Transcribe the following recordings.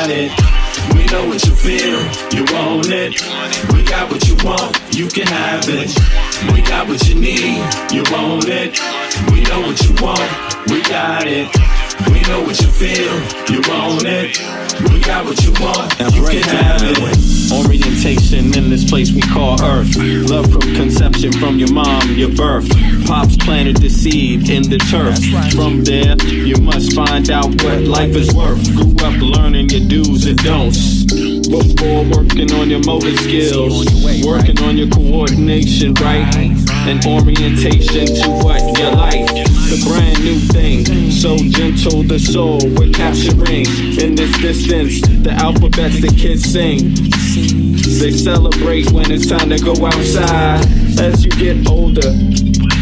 got it. We know what you feel, you want it. We got what you want, you can have it. We got what you need, you want it. We know what you want, we got it. We know what you feel, you want it. We got what you want, you can have it. Orientation in this place we call Earth. Love from conception, from your mom, your birth. Pops planted the seed in the turf. From there, you must find out what life is worth. Grew up learning your do's and don'ts before working on your motor skills, working on your coordination, right? And orientation to what you like. The brand new thing, so gentle the soul we're capturing. In this distance, the alphabets the kids sing. They celebrate when it's time to go outside. As you get older,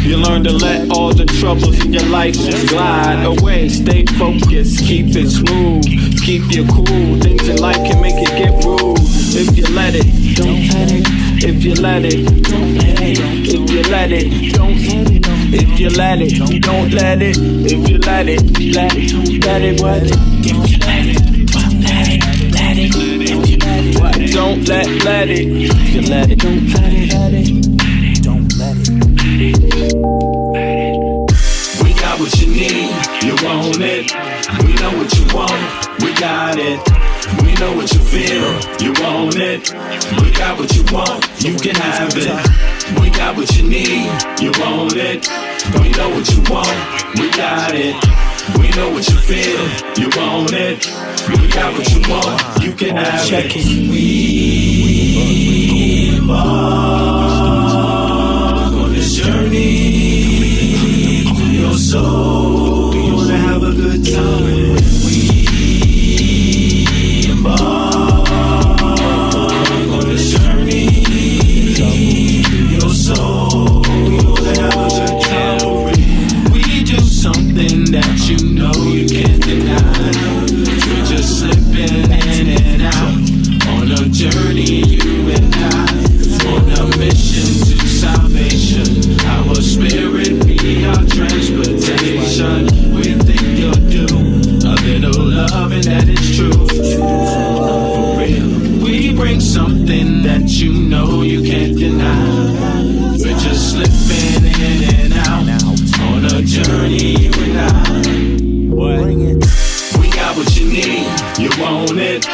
you learn to let all the troubles in your life just glide away. Stay focused, keep it smooth, keep you cool. Things in life can make it get rude. If you let it, don't let it. If you let it, don't let it. If you let it, don't let it. If you let it, don't let it. If you let it, let it. Let it, what? If you let it, don't let it. Let it. If you let it, what? Don't let it. If you let it, don't let it. Let it. Don't let it. We got what you need, you want it. We know what you want, we got it. We know what you feel, you want it. We got what you want, you can have it. We got what you need, you want it. We know what you want, we got it. We know what you feel, you want it. We got what you want, you can have it. We embark on this journey through your soul. We wanna have a good time. We embark on this journey through your soul. We wanna have a good time. We do something that you know you can't deny. We're just slipping in and out on a journey, you and I, on a mission to salvation. Our spirit be our transportation. We think you'll do a little love and that is true. For real, we bring something that you know you can't deny. We're just slipping in and out on a journey, you and I. We got what you need, you want it.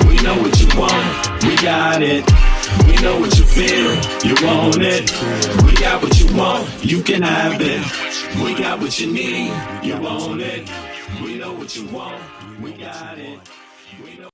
We know what you want, we got it. We know what you feel, you want it. We got what you want, you can have it. We got what you need, you want it. We know what you want, we got it. We know.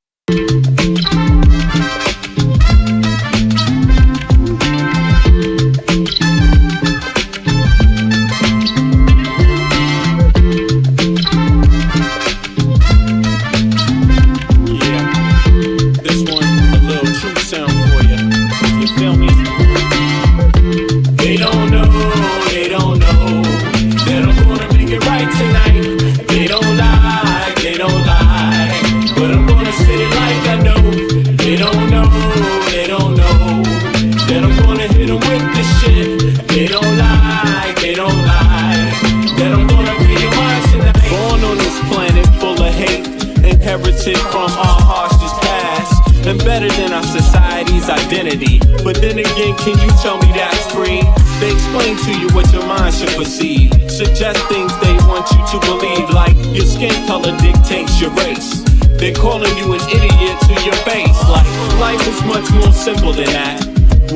From our harshest past, and better than our society's identity. But then again, can you tell me that's free? They explain to you what your mind should perceive, suggest things they want you to believe, like your skin color dictates your race. They're calling you an idiot to your face, like life is much more simple than that.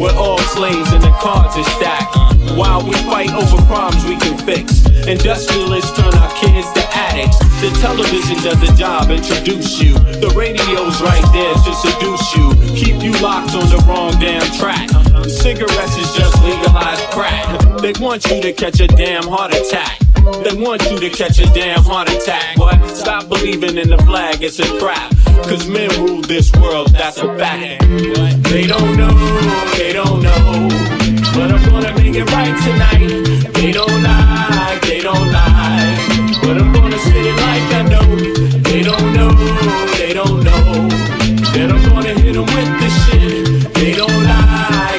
We're all slaves and the cards are stacked, while we fight over problems we can fix. Industrialists turn our kids to addicts. The television does a job, introduce you. The radio's right there to seduce you, keep you locked on the wrong damn track. Cigarettes is just legalized crack. They want you to catch a damn heart attack. They want you to catch a damn heart attack. But stop believing in the flag, it's a trap. Cause men rule this world, that's a fact. They don't know, but I'm gonna make it right tonight. They don't lie, but I'm gonna spit it like I know. They don't know, that I'm gonna hit them with the shit. They don't lie,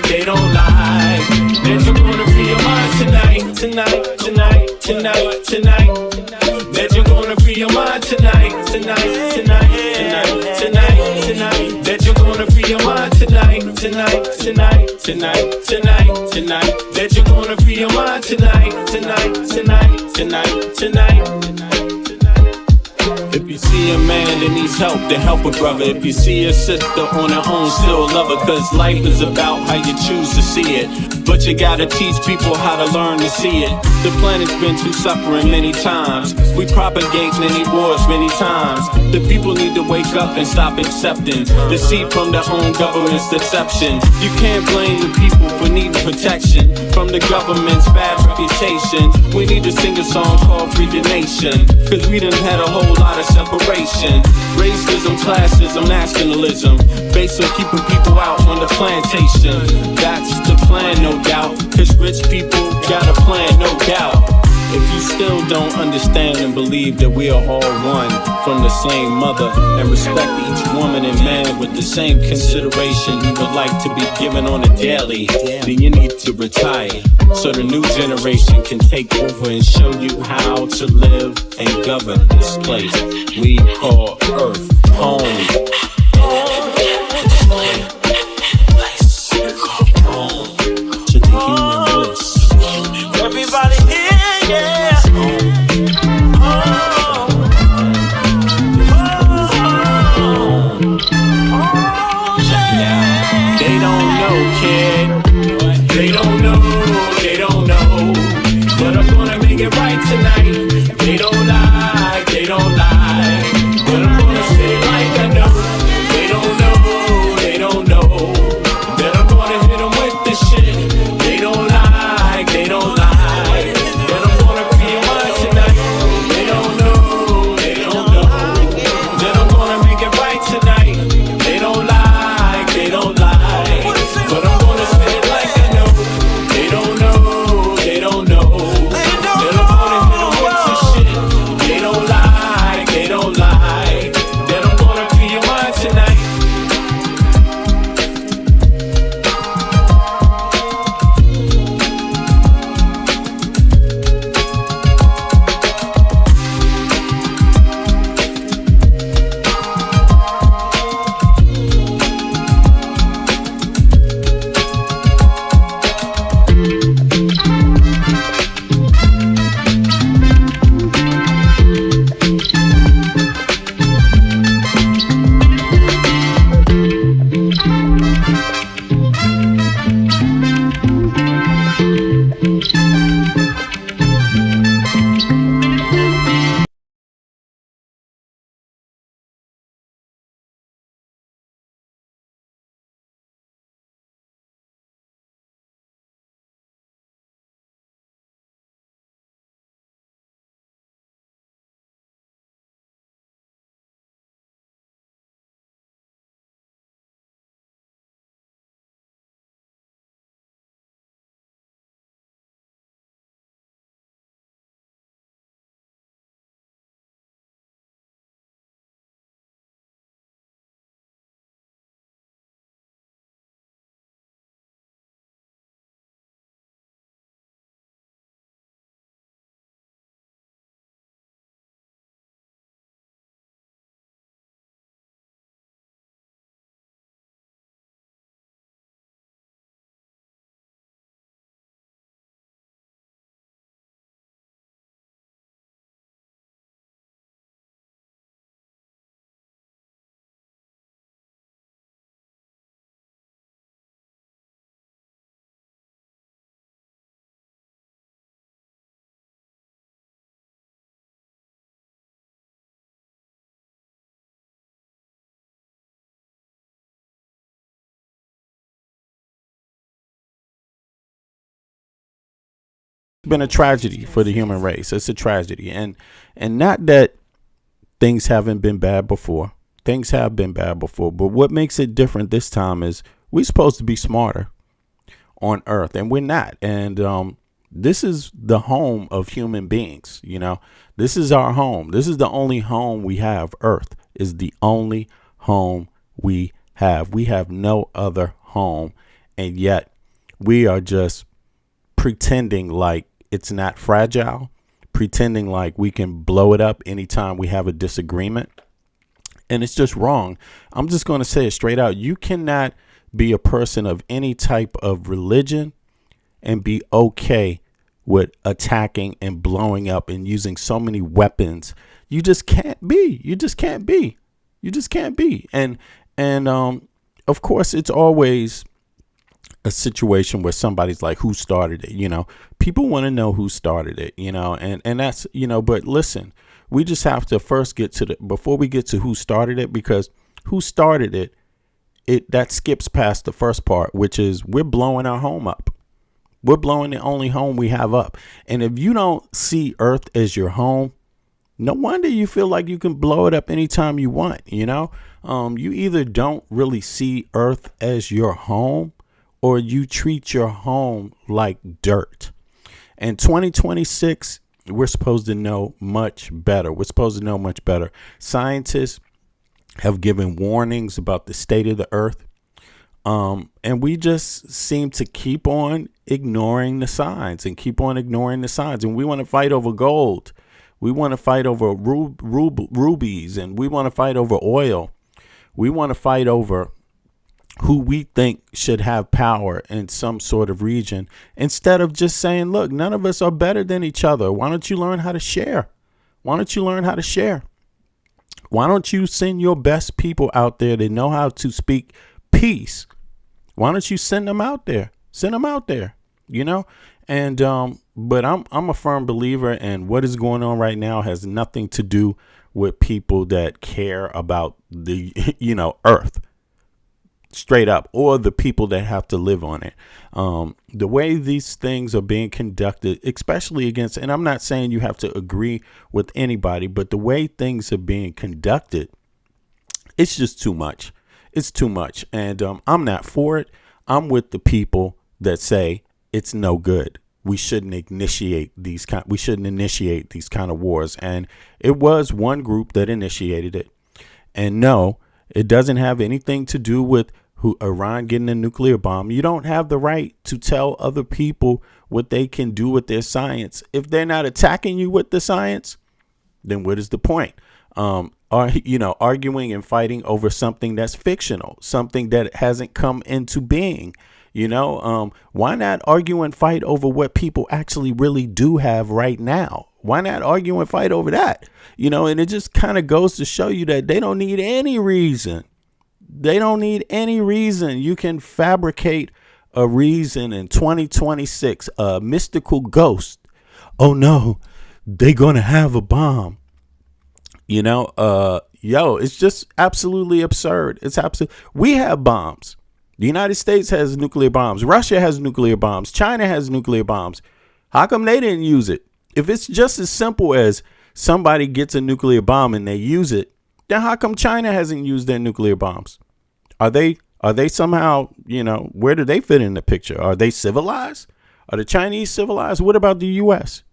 that you're gonna free your mind tonight. That you're gonna free your mind tonight. tonight, tonight, tonight. That you're gonna free your mind tonight, tonight, tonight, tonight, tonight. If you see a man that needs help, then help a brother. If you see a sister on her own, still love her. Cause life is about how you choose to see it. But you gotta teach people how to learn to see it. The planet's been through suffering many times. We propagate many wars many times. The people need to wake up and stop accepting deceit from their own government's deception. You can't blame the people for needing protection from the government's bad reputation. We need to sing a song called Free the Nation. Cause we done had a whole lot of separation. Racism, classism, nationalism, based on keeping people out on the plantation. That's the plan, no doubt. Cause rich people got a plan, no doubt. If you still don't understand and believe that we are all one from the same mother, and respect each woman and man with the same consideration you would like to be given on a daily, then you need to retire so the new generation can take over and show you how to live and govern this place we call Earth home. Everybody here, yeah. Check it out. They don't know, kid. They don't know, they don't know. But I'm gonna make it right tonight. They don't lie, they don't lie. But I'm gonna say it like I know. They don't know, they don't know. That I'm gonna hit them with this shit. They don't lie, they don't lie. Been a tragedy for the human race. It's a tragedy, and not that things haven't been bad before. Things have been bad before, but what makes it different this time is we're supposed to be smarter on Earth, and we're not. And this is the home of human beings. You know, this is our home. This is the only home we have. Earth is the only home we have. We have no other home, and yet we are just pretending like it's not fragile, pretending like we can blow it up anytime we have a disagreement. And it's just wrong. I'm just going to say it straight out. You cannot be a person of any type of religion and be okay with attacking and blowing up and using so many weapons. You just can't be. You just can't be. You just can't be. And of course, it's always a situation where somebody's like, who started it? You know, people want to know who started it, you know, and that's, you know, but listen, we just have to first get to before we get to who started it, because who started it, that skips past the first part, which is we're blowing our home up. We're blowing the only home we have up. And if you don't see Earth as your home, no wonder you feel like you can blow it up anytime you want. You know, you either don't really see Earth as your home, or you treat your home like dirt. And 2026, we're supposed to know much better. We're supposed to know much better. Scientists have given warnings about the state of the Earth. And we just seem to keep on ignoring the signs and keep on ignoring the signs. And we want to fight over gold. We want to fight over rubies, and we want to fight over oil. We want to fight over who we think should have power in some sort of region, instead of just saying, look, none of us are better than each other. Why don't you learn how to share? Why don't you learn how to share? Why don't you send your best people out there that know how to speak peace? Why don't you send them out there? Send them out there, you know? And but I'm a firm believer, and what is going on right now has nothing to do with people that care about the, you know, Earth. Straight up, or the people that have to live on it. The way these things are being conducted, especially against, and I'm not saying you have to agree with anybody, but the way things are being conducted, it's just too much. It's too much. And I'm not for it. I'm with the people that say it's no good. We shouldn't initiate these kind of wars. And it was one group that initiated it. And no, it doesn't have anything to do with Iran getting a nuclear bomb. You don't have the right to tell other people what they can do with their science. If they're not attacking you with the science, then what is the point? Arguing and fighting over something that's fictional, something that hasn't come into being. You know, why not argue and fight over what people actually really do have right now? Why not argue and fight over that? You know, and it just kind of goes to show you that they don't need any reason. They don't need any reason. You can fabricate a reason in 2026, a mystical ghost. Oh no, they're going to have a bomb. You know, it's just absolutely absurd. It's absolute. We have bombs. The United States has nuclear bombs. Russia has nuclear bombs. China has nuclear bombs. How come they didn't use it? If it's just as simple as somebody gets a nuclear bomb and they use it, then how come China hasn't used their nuclear bombs? Are they somehow, you know, where do they fit in the picture? Are they civilized? Are the Chinese civilized? What about the U.S.?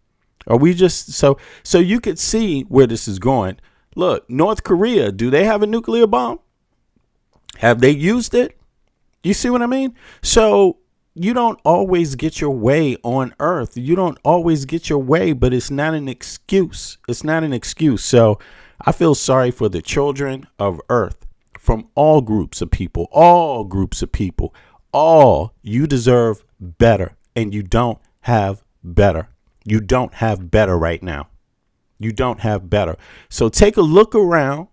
Are we just so you could see where this is going? Look, North Korea, do they have a nuclear bomb? Have they used it? You see what I mean? So you don't always get your way on Earth. You don't always get your way, but it's not an excuse. It's not an excuse. So I feel sorry for the children of Earth, from all groups of people, you deserve better, and you don't have better. You don't have better right now. You don't have better. So take a look around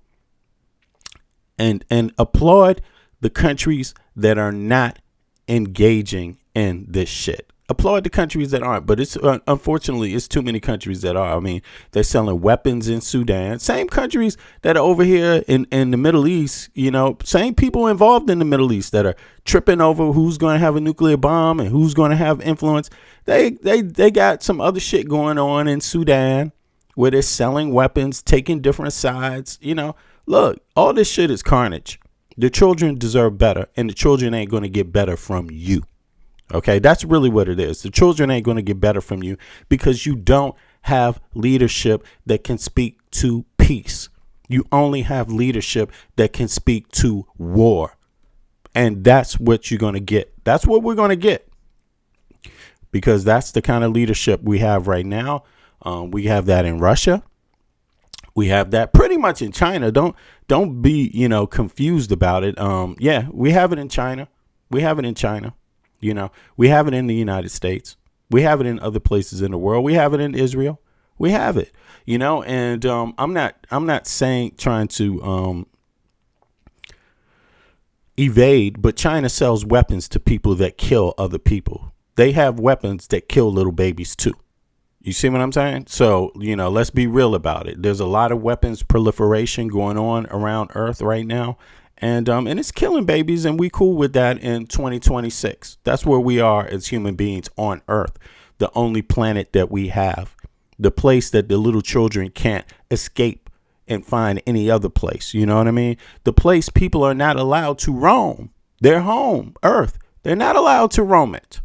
and applaud the countries that are not engaging in this shit. Applaud the countries that aren't, but it's unfortunately it's too many countries that are. I mean, they're selling weapons in Sudan. Same countries that are over here in the Middle East, you know, same people involved in the Middle East that are tripping over who's going to have a nuclear bomb and who's going to have influence. They got some other shit going on in Sudan where they're selling weapons, taking different sides. You know, look, all this shit is carnage. The children deserve better, and the children ain't going to get better from you. Okay, that's really what it is. The children ain't going to get better from you because you don't have leadership that can speak to peace. You only have leadership that can speak to war. And that's what you're going to get. That's what we're going to get. Because that's the kind of leadership we have right now. We have that in Russia. We have that pretty much in China. Don't be, confused about it. Yeah, we have it in China. We have it in China. You know, we have it in the United States. We have it in other places in the world. We have it in Israel. We have it, you know, and I'm not saying trying to evade, but China sells weapons to people that kill other people. They have weapons that kill little babies too. You see what I'm saying? So, you know, let's be real about it. There's a lot of weapons proliferation going on around Earth right now. And it's killing babies, and we cool with that in 2026. That's where we are as human beings on Earth, the only planet that we have, the place that the little children can't escape and find any other place. You know what I mean? The place people are not allowed to roam. Their home, Earth. They're not allowed to roam it.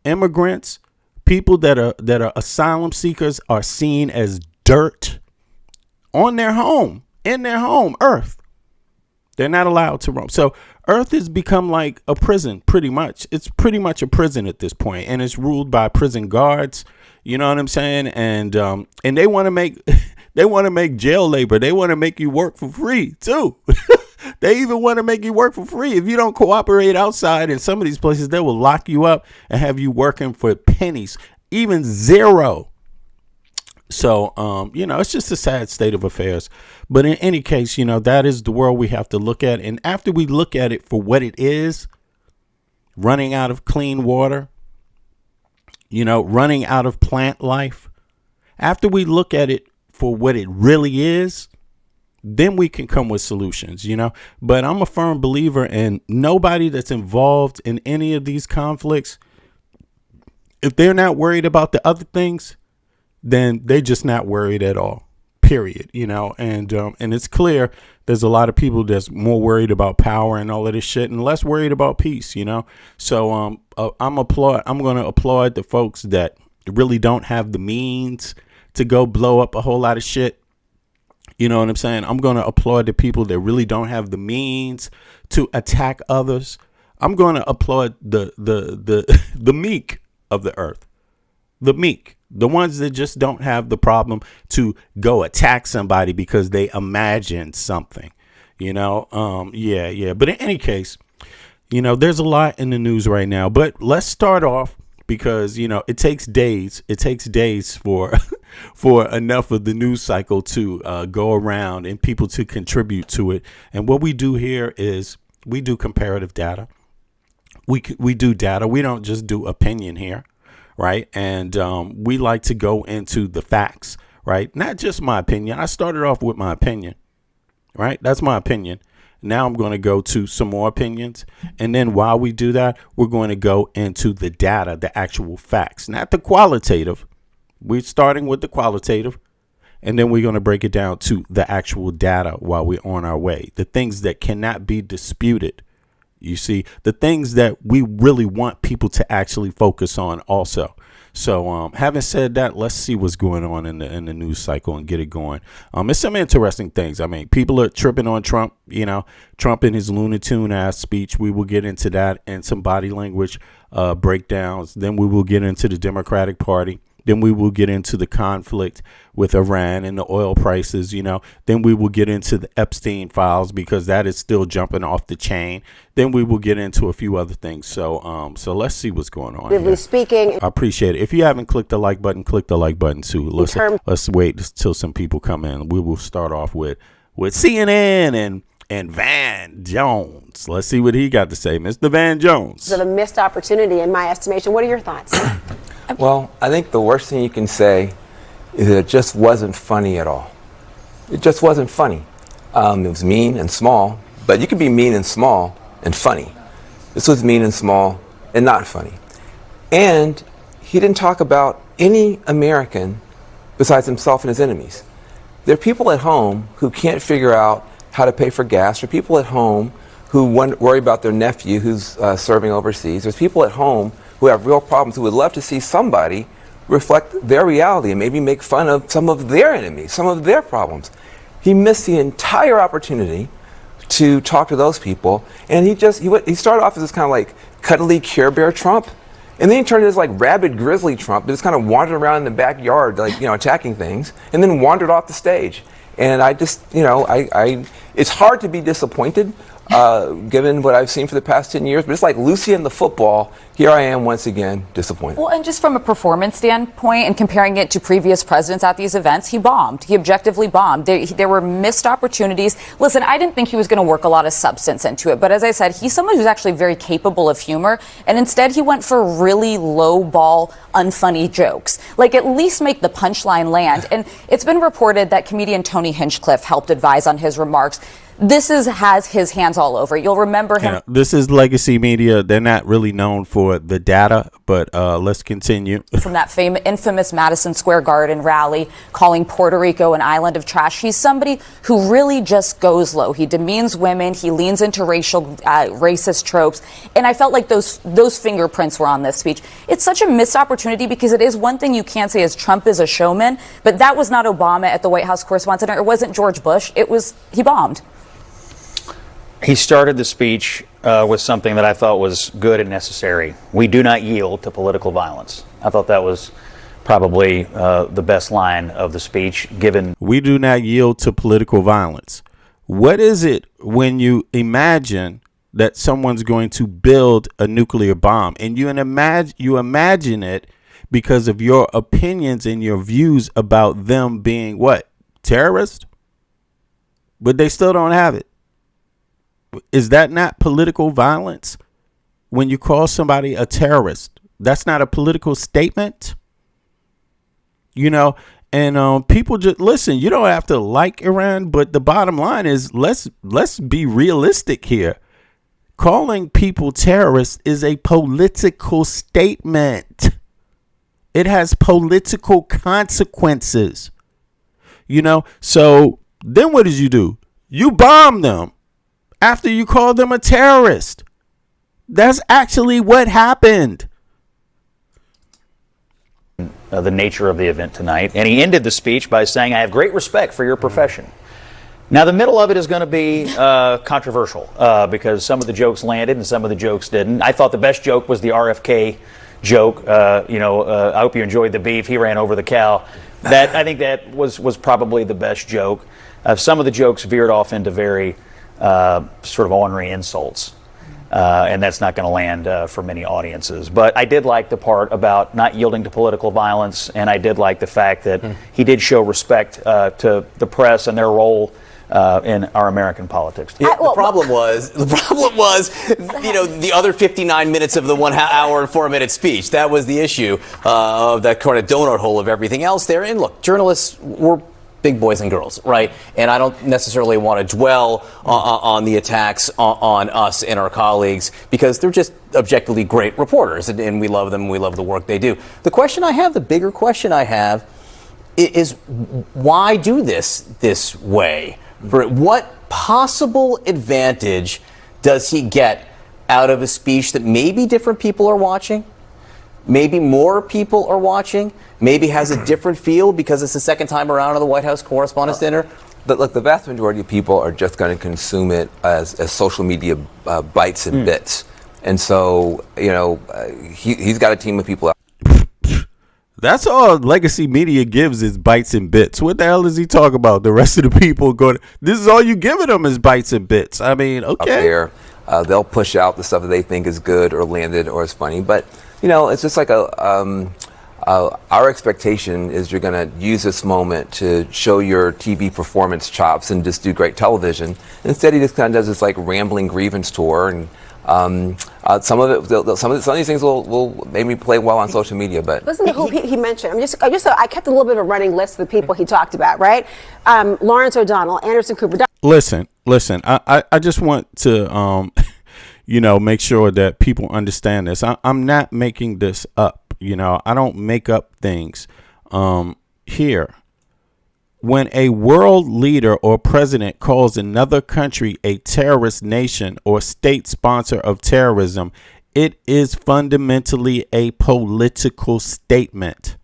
Immigrants, people that are asylum seekers are seen as dirt on their home, in their home, Earth. They're not allowed to roam. So Earth has become like a prison, pretty much. It's pretty much a prison at this point, and it's ruled by prison guards. You know what I'm saying? And they want to make jail labor. They want to make you work for free too. They even want to make you work for free. If you don't cooperate outside in some of these places, they will lock you up and have you working for pennies, even zero. So, you know, it's just a sad state of affairs. But in any case, you know, that is the world we have to look at. And after we look at it for what it is, running out of clean water, you know, running out of plant life, after we look at it for what it really is, then we can come with solutions, you know. But I'm a firm believer in nobody that's involved in any of these conflicts, if they're not worried about the other things, then they're just not worried at all, period, you know. And it's clear there's a lot of people that's more worried about power and all of this shit and less worried about peace, you know. So I'm going to applaud the folks that really don't have the means to go blow up a whole lot of shit. You know what I'm saying? I'm going to applaud the people that really don't have the means to attack others. I'm going to applaud the meek of the earth, the meek. The ones that just don't have the problem to go attack somebody because they imagined something, you know. Yeah. But in any case, you know, there's a lot in the news right now. But let's start off because, you know, it takes days. It takes days for enough of the news cycle to go around and people to contribute to it. And what we do here is we do comparative data. We do data. We don't just do opinion here. Right. And we like to go into the facts. Right. Not just my opinion. I started off with my opinion. Right. That's my opinion. Now I'm going to go to some more opinions. And then while we do that, we're going to go into the data, the actual facts, not the qualitative. We're starting with the qualitative. And then we're going to break it down to the actual data while we're on our way. The things that cannot be disputed. You see, the things that we really want people to actually focus on also. So having said that, let's see what's going on in the news cycle and get it going. It's some interesting things. I mean, people are tripping on Trump, you know, Trump in his Looney Tune ass speech. We will get into that and some body language breakdowns. Then we will get into the Democratic Party. Then we will get into the conflict with Iran and the oil prices, you know. Then we will get into the Epstein files because that is still jumping off the chain. Then we will get into a few other things. So let's see what's going on. Here. Speaking, I appreciate it. If you haven't clicked the like button, click the like button too. Let's wait till some people come in. We will start off with CNN and Van Jones. Let's see what he got to say, Mr. Van Jones. It's a missed opportunity, in my estimation. What are your thoughts? Well, I think the worst thing you can say is that it just wasn't funny at all. It just wasn't funny. It was mean and small, but you can be mean and small and funny. This was mean and small and not funny. And he didn't talk about any American besides himself and his enemies. There are people at home who can't figure out how to pay for gas. There are people at home who worry about their nephew who's serving overseas. There's people at home who have real problems, who would love to see somebody reflect their reality and maybe make fun of some of their enemies, some of their problems. He missed the entire opportunity to talk to those people, and he started off as this kind of like cuddly Care Bear Trump, and then he turned into this like rabid grizzly Trump that just kind of wandered around in the backyard, like, you know, attacking things, and then wandered off the stage. And I just, you know, it's hard to be disappointed given what I've seen for the past 10 years. But it's like Lucy and the football. Here I am once again, disappointed. Well, and just from a performance standpoint and comparing it to previous presidents at these events, he bombed. He objectively bombed. There were missed opportunities. Listen, I didn't think he was going to work a lot of substance into it. But as I said, he's someone who's actually very capable of humor. And instead, he went for really low ball, unfunny jokes. Like, at least make the punchline land. And it's been reported that comedian Tony Hinchcliffe helped advise on his remarks. This has his hands all over. You'll remember him. This is legacy media. They're not really known for the data, but let's continue. From that infamous Madison Square Garden rally, calling Puerto Rico an island of trash. He's somebody who really just goes low. He demeans women. He leans into racist tropes. And I felt like those fingerprints were on this speech. It's such a missed opportunity because it is one thing you can't say is Trump is a showman, but that was not Obama at the White House Correspondents' Dinner. It wasn't George Bush. He bombed. He started the speech with something that I thought was good and necessary. We do not yield to political violence. I thought that was probably the best line of the speech, given. We do not yield to political violence. What is it when you imagine that someone's going to build a nuclear bomb and you imagine it because of your opinions and your views about them being what? Terrorists? But they still don't have it. Is that not political violence? When you call somebody a terrorist, that's not a political statement. And people just listen. You don't have to like Iran, but the bottom line is let's be realistic here. Calling people terrorists is a political statement. It has political consequences. So then what did you do? You bomb them. After you call them a terrorist. That's actually what happened. The nature of the event tonight. And he ended the speech by saying, I have great respect for your profession. Now, the middle of it is going to be controversial because some of the jokes landed and some of the jokes didn't. I thought the best joke was the RFK joke. I hope you enjoyed the beef. He ran over the cow. I think that was probably the best joke. Some of the jokes veered off into very sort of ornery insults, and that's not going to land for many audiences. But I did like the part about not yielding to political violence, and I did like the fact that he did show respect to the press and their role in our American politics. Yeah, the problem was, the other 59 minutes of the 1 hour and 4 minute speech. That was the issue of that kind of donut hole of everything else there. And look, journalists were big boys and girls, right? And I don't necessarily want to dwell on the attacks on us and our colleagues because they're just objectively great reporters, and we love them. We love the work they do. The bigger question I have is why do this way? What possible advantage does he get out of a speech that maybe different people are watching? Maybe more people are watching, maybe has a different feel because it's the second time around at the White House Correspondents' Dinner. But look, the vast majority of people are just going to consume it as social media bites and bits. And so, he's got a team of people out. That's all legacy media gives is bites and bits. What the hell does he talk about? The rest of the people this is all you giving them is bites and bits. I mean, okay. There, they'll push out the stuff that they think is good or landed or is funny. But, it's just like our expectation is you're going to use this moment to show your TV performance chops and just do great television. Instead, he just kind of does this like rambling grievance tour, and some of these things will maybe play well on social media. But listen to who he mentioned. I kept a little bit of a running list of the people he talked about. Right, Lawrence O'Donnell, Anderson Cooper. Listen. I just want to make sure that people understand this. I'm not making this up. I don't make up things here. When a world leader or president calls another country a terrorist nation or state sponsor of terrorism, it is fundamentally a political statement.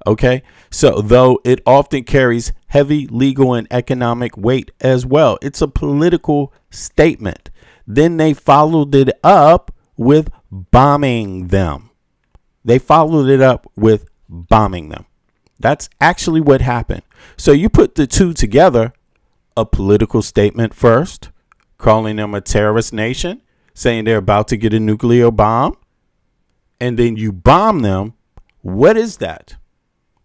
Okay, so though it often carries heavy legal and economic weight as well, it's a political statement. Then they followed it up with bombing them. That's actually what happened. So you put the two together, a political statement first, calling them a terrorist nation, saying they're about to get a nuclear bomb, and then you bomb them. What is that?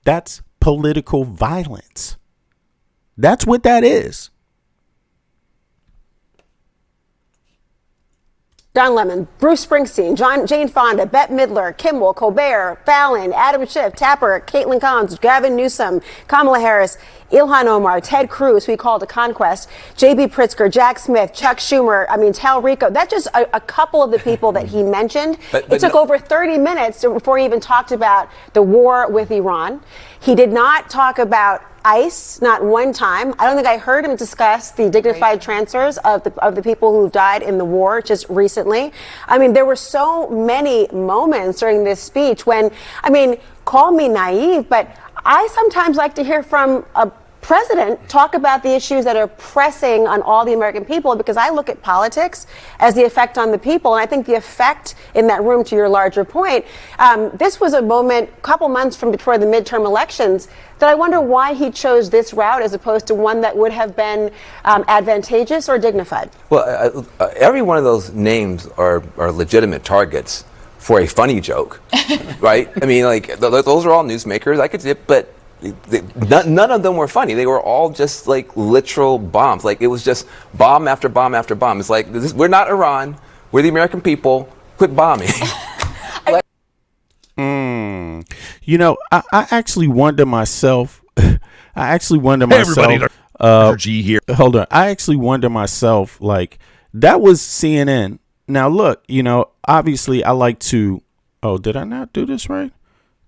That's political violence. That's what that is. Don Lemon, Bruce Springsteen, Jane Fonda, Bette Midler, Kimmel, Colbert, Fallon, Adam Schiff, Tapper, Caitlin Collins, Gavin Newsom, Kamala Harris, Ilhan Omar, Ted Cruz, who he called a conquest, J.B. Pritzker, Jack Smith, Chuck Schumer, Tal Rico. That's just a couple of the people that he mentioned. But it took over 30 minutes before he even talked about the war with Iran. He did not talk about ICE, not one time. I don't think I heard him discuss the dignified transfers of the people who died in the war just recently. There were so many moments during this speech when, call me naive, but I sometimes like to hear from a president talk about the issues that are pressing on all the American people, because I look at politics as the effect on the people. And I think the effect in that room, to your larger point, this was a moment a couple months from before the midterm elections that I wonder why he chose this route as opposed to one that would have been advantageous or dignified. Well, every one of those names are legitimate targets for a funny joke, right? Those are all newsmakers. I could see it, but none of them were funny. They were all just like literal bombs. Like it was just bomb after bomb after bomb. It's like, we're not Iran. We're the American people. Quit bombing. I actually wonder myself. Everybody, G here. Hold on. I actually wonder myself, like, that was CNN. Now, look, obviously I like to, did I not do this right?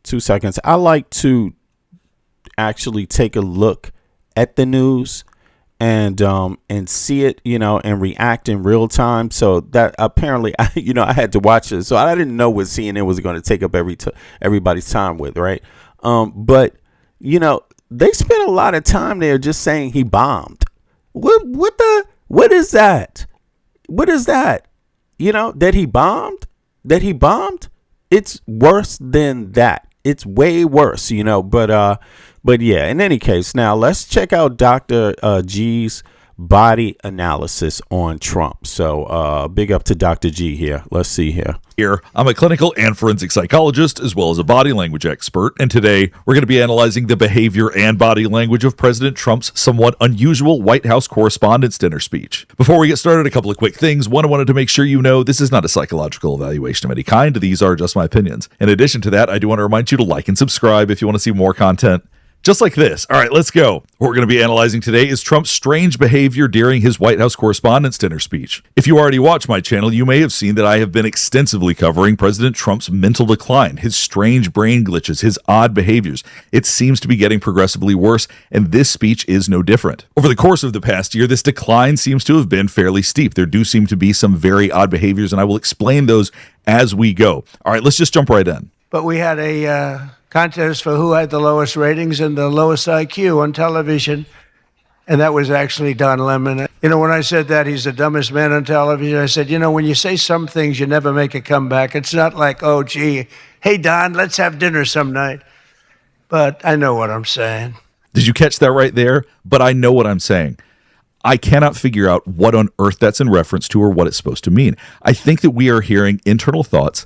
2 seconds. I like to actually take a look at the news and see it, and react in real time. So that apparently, I had to watch it. So I didn't know what CNN was going to take up everybody's time with, right? But they spent a lot of time there just saying he bombed. What is that? What is that? That he bombed? That he bombed? It's worse than that. It's way worse, but yeah, in any case, now let's check out Dr. G's body analysis on Trump. So big up to Dr. G here. Let's see here. I'm a clinical and forensic psychologist as well as a body language expert, and today we're going to be analyzing the behavior and body language of President Trump's somewhat unusual White House Correspondents' Dinner speech. Before we get started, a couple of quick things. One, I wanted to make sure you know this is not a psychological evaluation of any kind. These are just my opinions. In addition to that, I do want to remind you to like and subscribe if you want to see more content just like this. All right, let's go. What we're going to be analyzing today is Trump's strange behavior during his White House Correspondents' Dinner speech. If you already watch my channel, you may have seen that I have been extensively covering President Trump's mental decline, his strange brain glitches, his odd behaviors. It seems to be getting progressively worse, and this speech is no different. Over the course of the past year, this decline seems to have been fairly steep. There do seem to be some very odd behaviors, and I will explain those as we go. All right, let's just jump right in. But we had a contest for who had the lowest ratings and the lowest IQ on television, and that was actually Don Lemon. When I said that he's the dumbest man on television, I said, when you say some things, you never make a comeback. It's not like, oh, gee, hey, Don, let's have dinner some night. But I know what I'm saying. Did you catch that right there? But I know what I'm saying. I cannot figure out what on earth that's in reference to or what it's supposed to mean. I think that we are hearing internal thoughts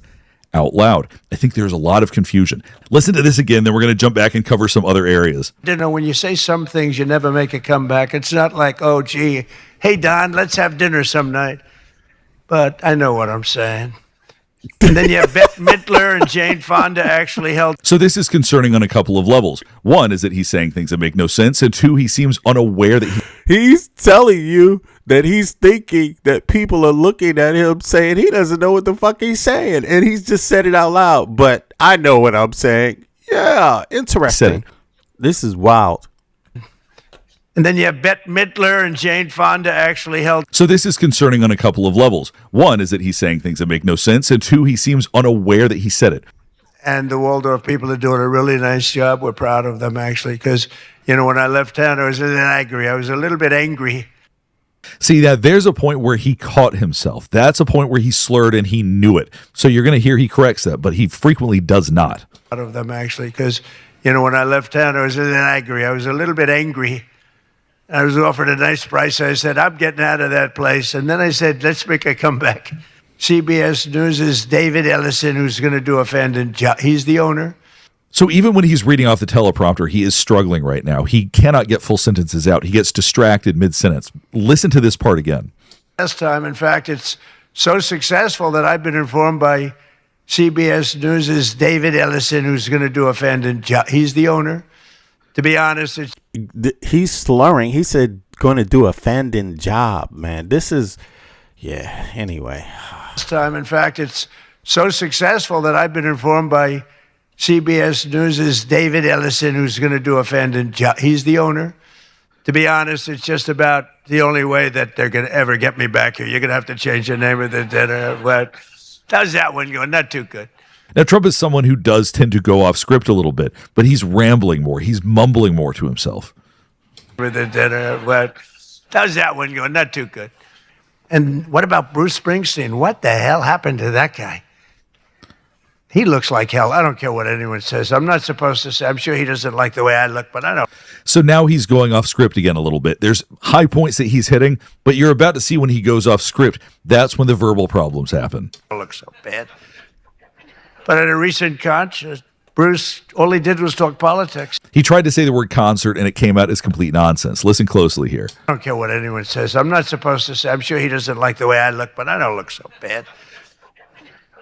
out loud. I think there's a lot of confusion. Listen to this again, then we're going to jump back and cover some other areas. When you say some things, you never make a comeback. It's not like, oh, gee, hey, Don, let's have dinner some night. But I know what I'm saying. And then you have Bette Midler and Jane Fonda actually held. So this is concerning on a couple of levels. One is that he's saying things that make no sense, and two, he seems unaware that he's telling you that he's thinking that people are looking at him saying he doesn't know what the fuck he's saying, and he's just said it out loud. But I know what I'm saying. Yeah, interesting. This is wild. And then you have Bette Midler and Jane Fonda actually held. So this is concerning on a couple of levels. One is that he's saying things that make no sense, and two, he seems unaware that he said it. And the Waldorf people are doing a really nice job. We're proud of them, actually, because, when I left town, I was a little angry. I was a little bit angry. See, now there's a point where he caught himself. That's a point where he slurred and he knew it. So you're going to hear he corrects that, but he frequently does not. Proud of them, actually, because, when I left town, I was a little angry. I was a little bit angry. I was offered a nice price. I said, I'm getting out of that place. And then I said, let's make a comeback. CBS News' David Ellison, who's going to do a fantastic job. He's the owner. So even when he's reading off the teleprompter, he is struggling right now. He cannot get full sentences out. He gets distracted mid-sentence. Listen to this part again. Last time, in fact, it's so successful that I've been informed by CBS News' David Ellison, who's going to do a fantastic job. He's the owner. To be honest, He's slurring. He said going to do a fantastic job, man. This is, yeah, anyway. last time, in fact, it's so successful that I've been informed by CBS News' David Ellison, who's going to do a fantastic job. He's the owner. To be honest, it's just about the only way that they're going to ever get me back here. You're going to have to change the name of the dinner. But how's that one going? Not too good. Now, Trump is someone who does tend to go off script a little bit, but he's rambling more. He's mumbling more to himself. With the dinner. But how's that one going? Not too good. And what about Bruce Springsteen? What the hell happened to that guy? He looks like hell. I don't care what anyone says. I'm not supposed to say. I'm sure he doesn't like the way I look, but I don't. So now he's going off script again a little bit. There's high points that he's hitting, but you're about to see when he goes off script. That's when the verbal problems happen. I look so bad. But at a recent concert, Bruce, all he did was talk politics. He tried to say the word concert, and it came out as complete nonsense. Listen closely here. I don't care what anyone says. I'm not supposed to say. I'm sure he doesn't like the way I look, but I don't look so bad.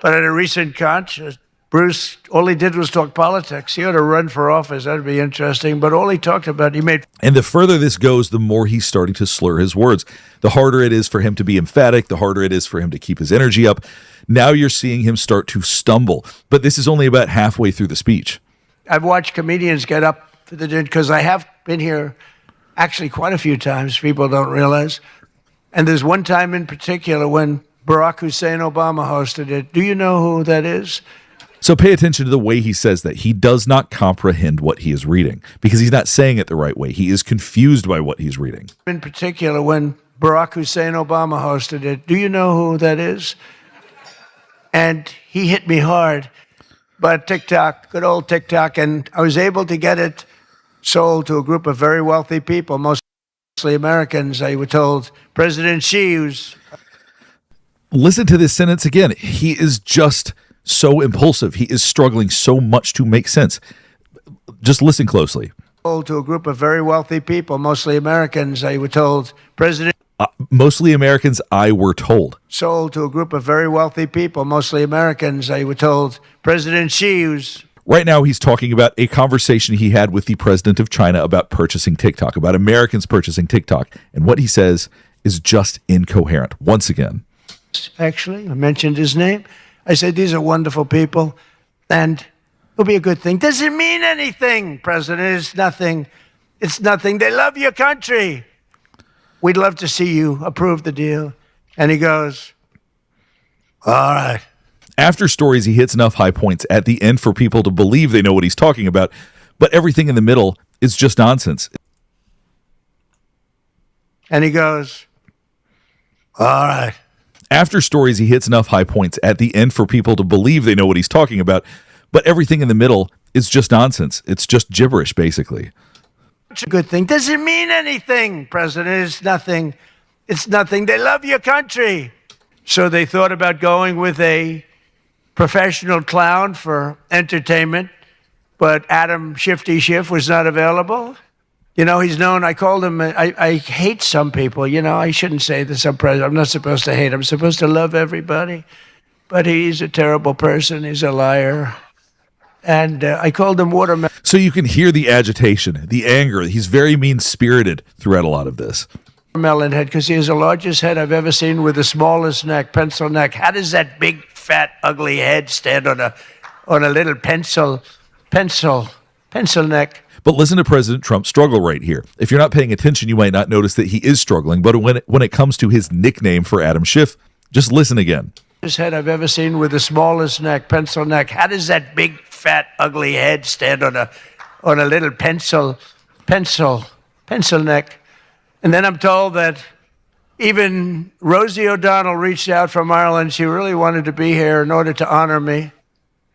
But at a recent concert, Bruce, all he did was talk politics. He ought to run for office. That'd be interesting. But all he talked about, he made. And the further this goes, the more he's starting to slur his words. The harder it is for him to be emphatic, the harder it is for him to keep his energy up. Now you're seeing him start to stumble. But this is only about halfway through the speech. I've watched comedians get up for the dinner because I have been here actually quite a few times. People don't realize. And there's one time in particular when Barack Hussein Obama hosted it. Do you know who that is? So pay attention to the way he says that. He does not comprehend what he is reading because he's not saying it the right way. He is confused by what he's reading. In particular, when Barack Hussein Obama hosted it. Do you know who that is? And he hit me hard. But TikTok, good old TikTok, and I was able to get it sold to a group of very wealthy people, mostly Americans. I was told President Xi, who's... Listen to this sentence again. He is just so impulsive. He is struggling so much to make sense. Just listen closely. Sold to a group of very wealthy people, mostly Americans. I was told President... mostly Americans, I were told. Sold to a group of very wealthy people, mostly Americans. I was told President Xi, who's... Right now, he's talking about a conversation he had with the president of China about purchasing TikTok, about Americans purchasing TikTok. And what he says is just incoherent. Once again. Actually, I mentioned his name. I said, these are wonderful people, and it'll be a good thing. Does it mean anything, President? It's nothing. It's nothing. They love your country. We'd love to see you approve the deal. And he goes, all right. After stories, he hits enough high points at the end for people to believe they know what he's talking about, but everything in the middle is just nonsense. And he goes, all right. After stories, he hits enough high points at the end for people to believe they know what he's talking about, but everything in the middle is just nonsense. It's just gibberish, basically. It's a good thing. Does it mean anything, President? It's nothing. It's nothing. They love your country. So they thought about going with a professional clown for entertainment, but Adam Shifty Schiff was not available. You know, he's known, I called him, I hate some people, you know, I shouldn't say this, I'm not supposed to hate, I'm supposed to love everybody, but he's a terrible person, he's a liar, and I called him Watermelon. So you can hear the agitation, the anger, he's very mean-spirited throughout a lot of this. Watermelon head, because he has the largest head I've ever seen with the smallest neck, pencil neck. How does that big, fat, ugly head stand on a little pencil neck? But listen to President Trump struggle right here. If you're not paying attention, you might not notice that he is struggling. But when it comes to his nickname for Adam Schiff, just listen again. This head I've ever seen with the smallest neck, pencil neck. How does that big, fat, ugly head stand on a little pencil neck? And then I'm told that even Rosie O'Donnell reached out from Ireland. She really wanted to be here in order to honor me.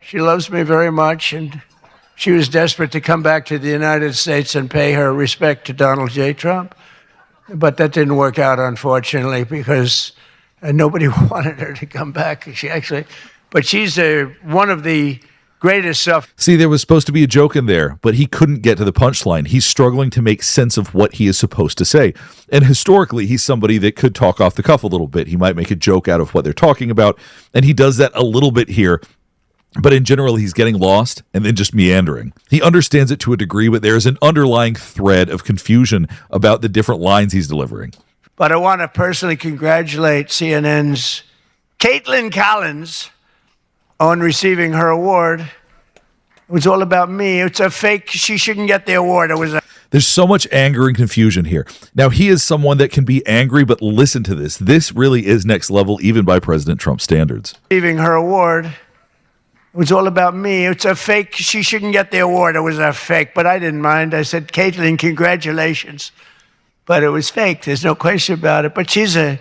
She loves me very much, and she was desperate to come back to the United States and pay her respect to Donald J. Trump. But that didn't work out, unfortunately, because nobody wanted her to come back. But she's one of the greatest sufferers. See, there was supposed to be a joke in there, but he couldn't get to the punchline. He's struggling to make sense of what he is supposed to say. And historically, he's somebody that could talk off the cuff a little bit. He might make a joke out of what they're talking about, and he does that a little bit here. But in general, he's getting lost and then just meandering. He understands it to a degree, but there's an underlying thread of confusion about the different lines he's delivering. But I want to personally congratulate CNN's Caitlin Collins on receiving her award. It was all about me. It's a fake. She shouldn't get the award. There's so much anger and confusion here. Now, he is someone that can be angry, but listen to this. This really is next level, even by President Trump standards. Receiving her award. It was all about me. It's a fake. She shouldn't get the award. It was a fake, but I didn't mind. I said, Caitlin, congratulations. But it was fake. There's no question about it. But she's a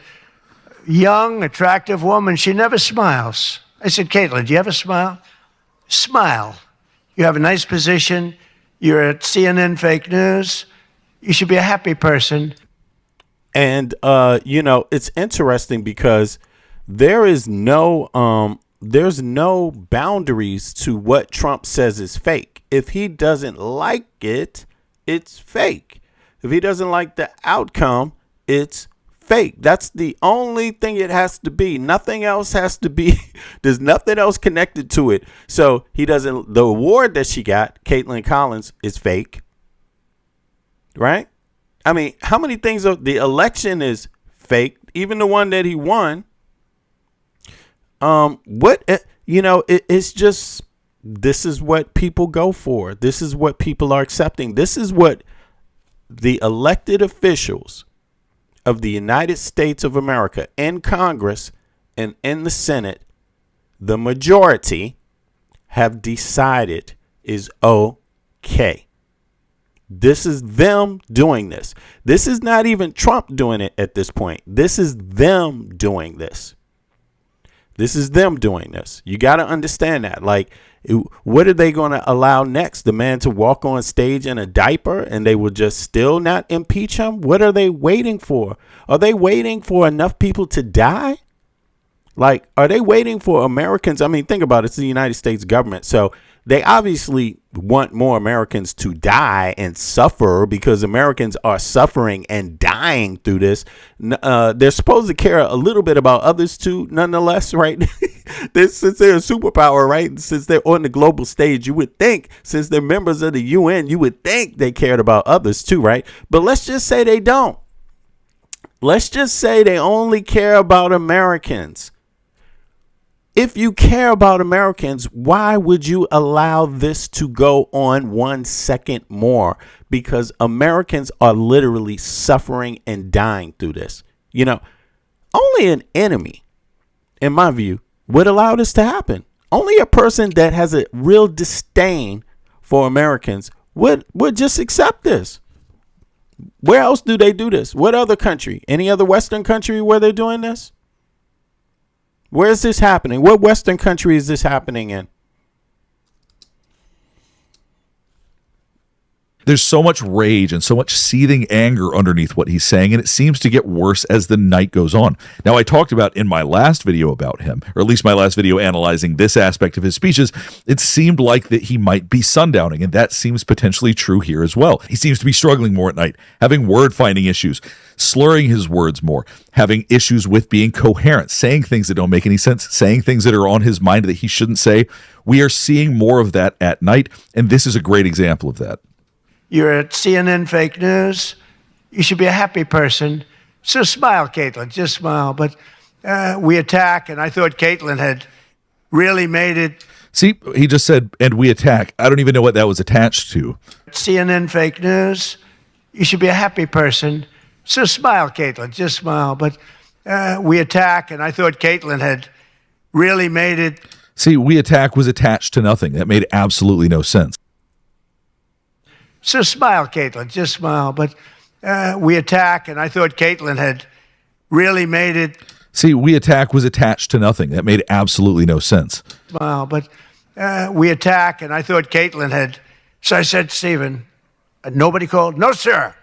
young, attractive woman. She never smiles. I said, Caitlin, do you have a smile? Smile. You have a nice position. You're at CNN Fake News. You should be a happy person. And, it's interesting because there's no boundaries to what Trump says is fake. If he doesn't like it, it's fake. If he doesn't like the outcome, it's fake. That's the only thing it has to be. Nothing else has to be. There's nothing else connected to it. So the award that she got, Caitlin Collins, is fake. Right? I mean, how many things the election is fake? Even the one that he won. It's just, this is what people go for. This is what people are accepting. This is what the elected officials of the United States of America in Congress and in the Senate, the majority, have decided is okay. This is them doing this. This is not even Trump doing it at this point. This is them doing this. This is them doing this. You got to understand that. Like, what are they going to allow next? The man to walk on stage in a diaper and they will just still not impeach him? What are they waiting for? Are they waiting for enough people to die? Like, are they waiting for Americans? I mean, think about it. It's the United States government. So they obviously want more Americans to die and suffer because Americans are suffering and dying through this. They're supposed to care a little bit about others too, nonetheless, right? Since they're a superpower, right? Since they're on the global stage, you would think, since they're members of the UN, you would think they cared about others too, right? But let's just say they don't. Let's just say they only care about Americans. If you care about Americans, why would you allow this to go on 1 second more? Because Americans are literally suffering and dying through this. Only an enemy, in my view, would allow this to happen. Only a person that has a real disdain for Americans would just accept this. Where else do they do this? What other country? Any other Western country where they're doing this? Where is this happening? What Western country is this happening in? There's so much rage and so much seething anger underneath what he's saying, and it seems to get worse as the night goes on. Now, I talked about in my last video about him, or at least my last video analyzing this aspect of his speeches, it seemed like that he might be sundowning, and that seems potentially true here as well. He seems to be struggling more at night, having word-finding issues, slurring his words more, having issues with being coherent, saying things that don't make any sense, saying things that are on his mind that he shouldn't say. We are seeing more of that at night, and this is a great example of that. You're at CNN Fake News. You should be a happy person. So smile, Caitlin, just smile. But we attack, and I thought Caitlin had really made it. See, he just said, and we attack. I don't even know what that was attached to. CNN Fake News. You should be a happy person. So smile, Caitlin, just smile. But we attack, and I thought Caitlin had really made it. See, we attack was attached to nothing. That made absolutely no sense. So smile, Caitlin, just smile. But we attack, and I thought Caitlin had really made it. See, we attack was attached to nothing. That made absolutely no sense. Smile, but we attack, and I thought Caitlin had. So I said, Stephen, nobody called? No, sir.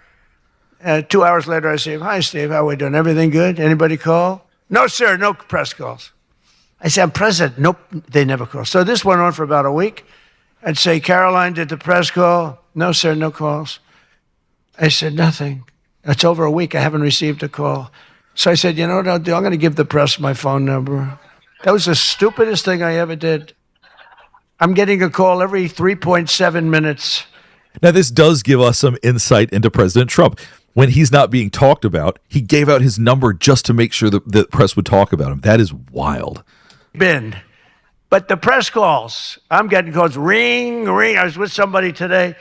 2 hours later, I say, "Hi, Steve. How are we doing? Everything good? Anybody call?" "No, sir. No press calls." I say, "I'm president." "Nope, they never call." So this went on for about a week. I'd say, "Caroline, did the press call?" "No, sir. No calls." I said, "Nothing." It's over a week. I haven't received a call. So I said, "You know what I'll do? I'm going to give the press my phone number." That was the stupidest thing I ever did. I'm getting a call every 3.7 minutes. Now, this does give us some insight into President Trump. When he's not being talked about, he gave out his number just to make sure that the press would talk about him. That is wild. But the press calls, I'm getting calls, ring, ring. I was with somebody today.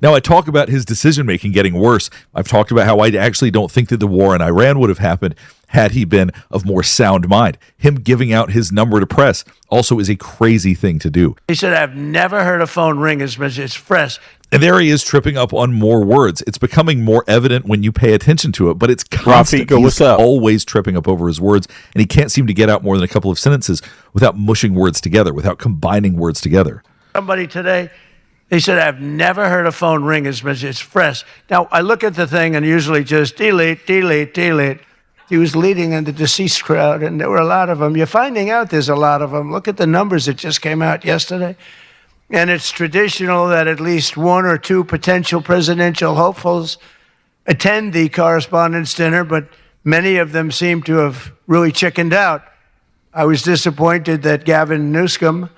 Now, I talk about his decision-making getting worse. I've talked about how I actually don't think that the war in Iran would have happened had he been of more sound mind. Him giving out his number to press also is a crazy thing to do. He said, "I've never heard a phone ring as much as fresh." And there he is tripping up on more words. It's becoming more evident when you pay attention to it, but it's constant. Rafika, what's up? Always tripping up over his words, and he can't seem to get out more than a couple of sentences without mushing words together, without combining words together. Somebody today, he said, "I've never heard a phone ring as much as fresh." Now, I look at the thing and usually just delete, delete, delete. He was leading in the deceased crowd, and there were a lot of them. You're finding out there's a lot of them. Look at the numbers that just came out yesterday. And it's traditional that at least one or two potential presidential hopefuls attend the correspondence dinner, but many of them seem to have really chickened out. I was disappointed that Gavin Newsom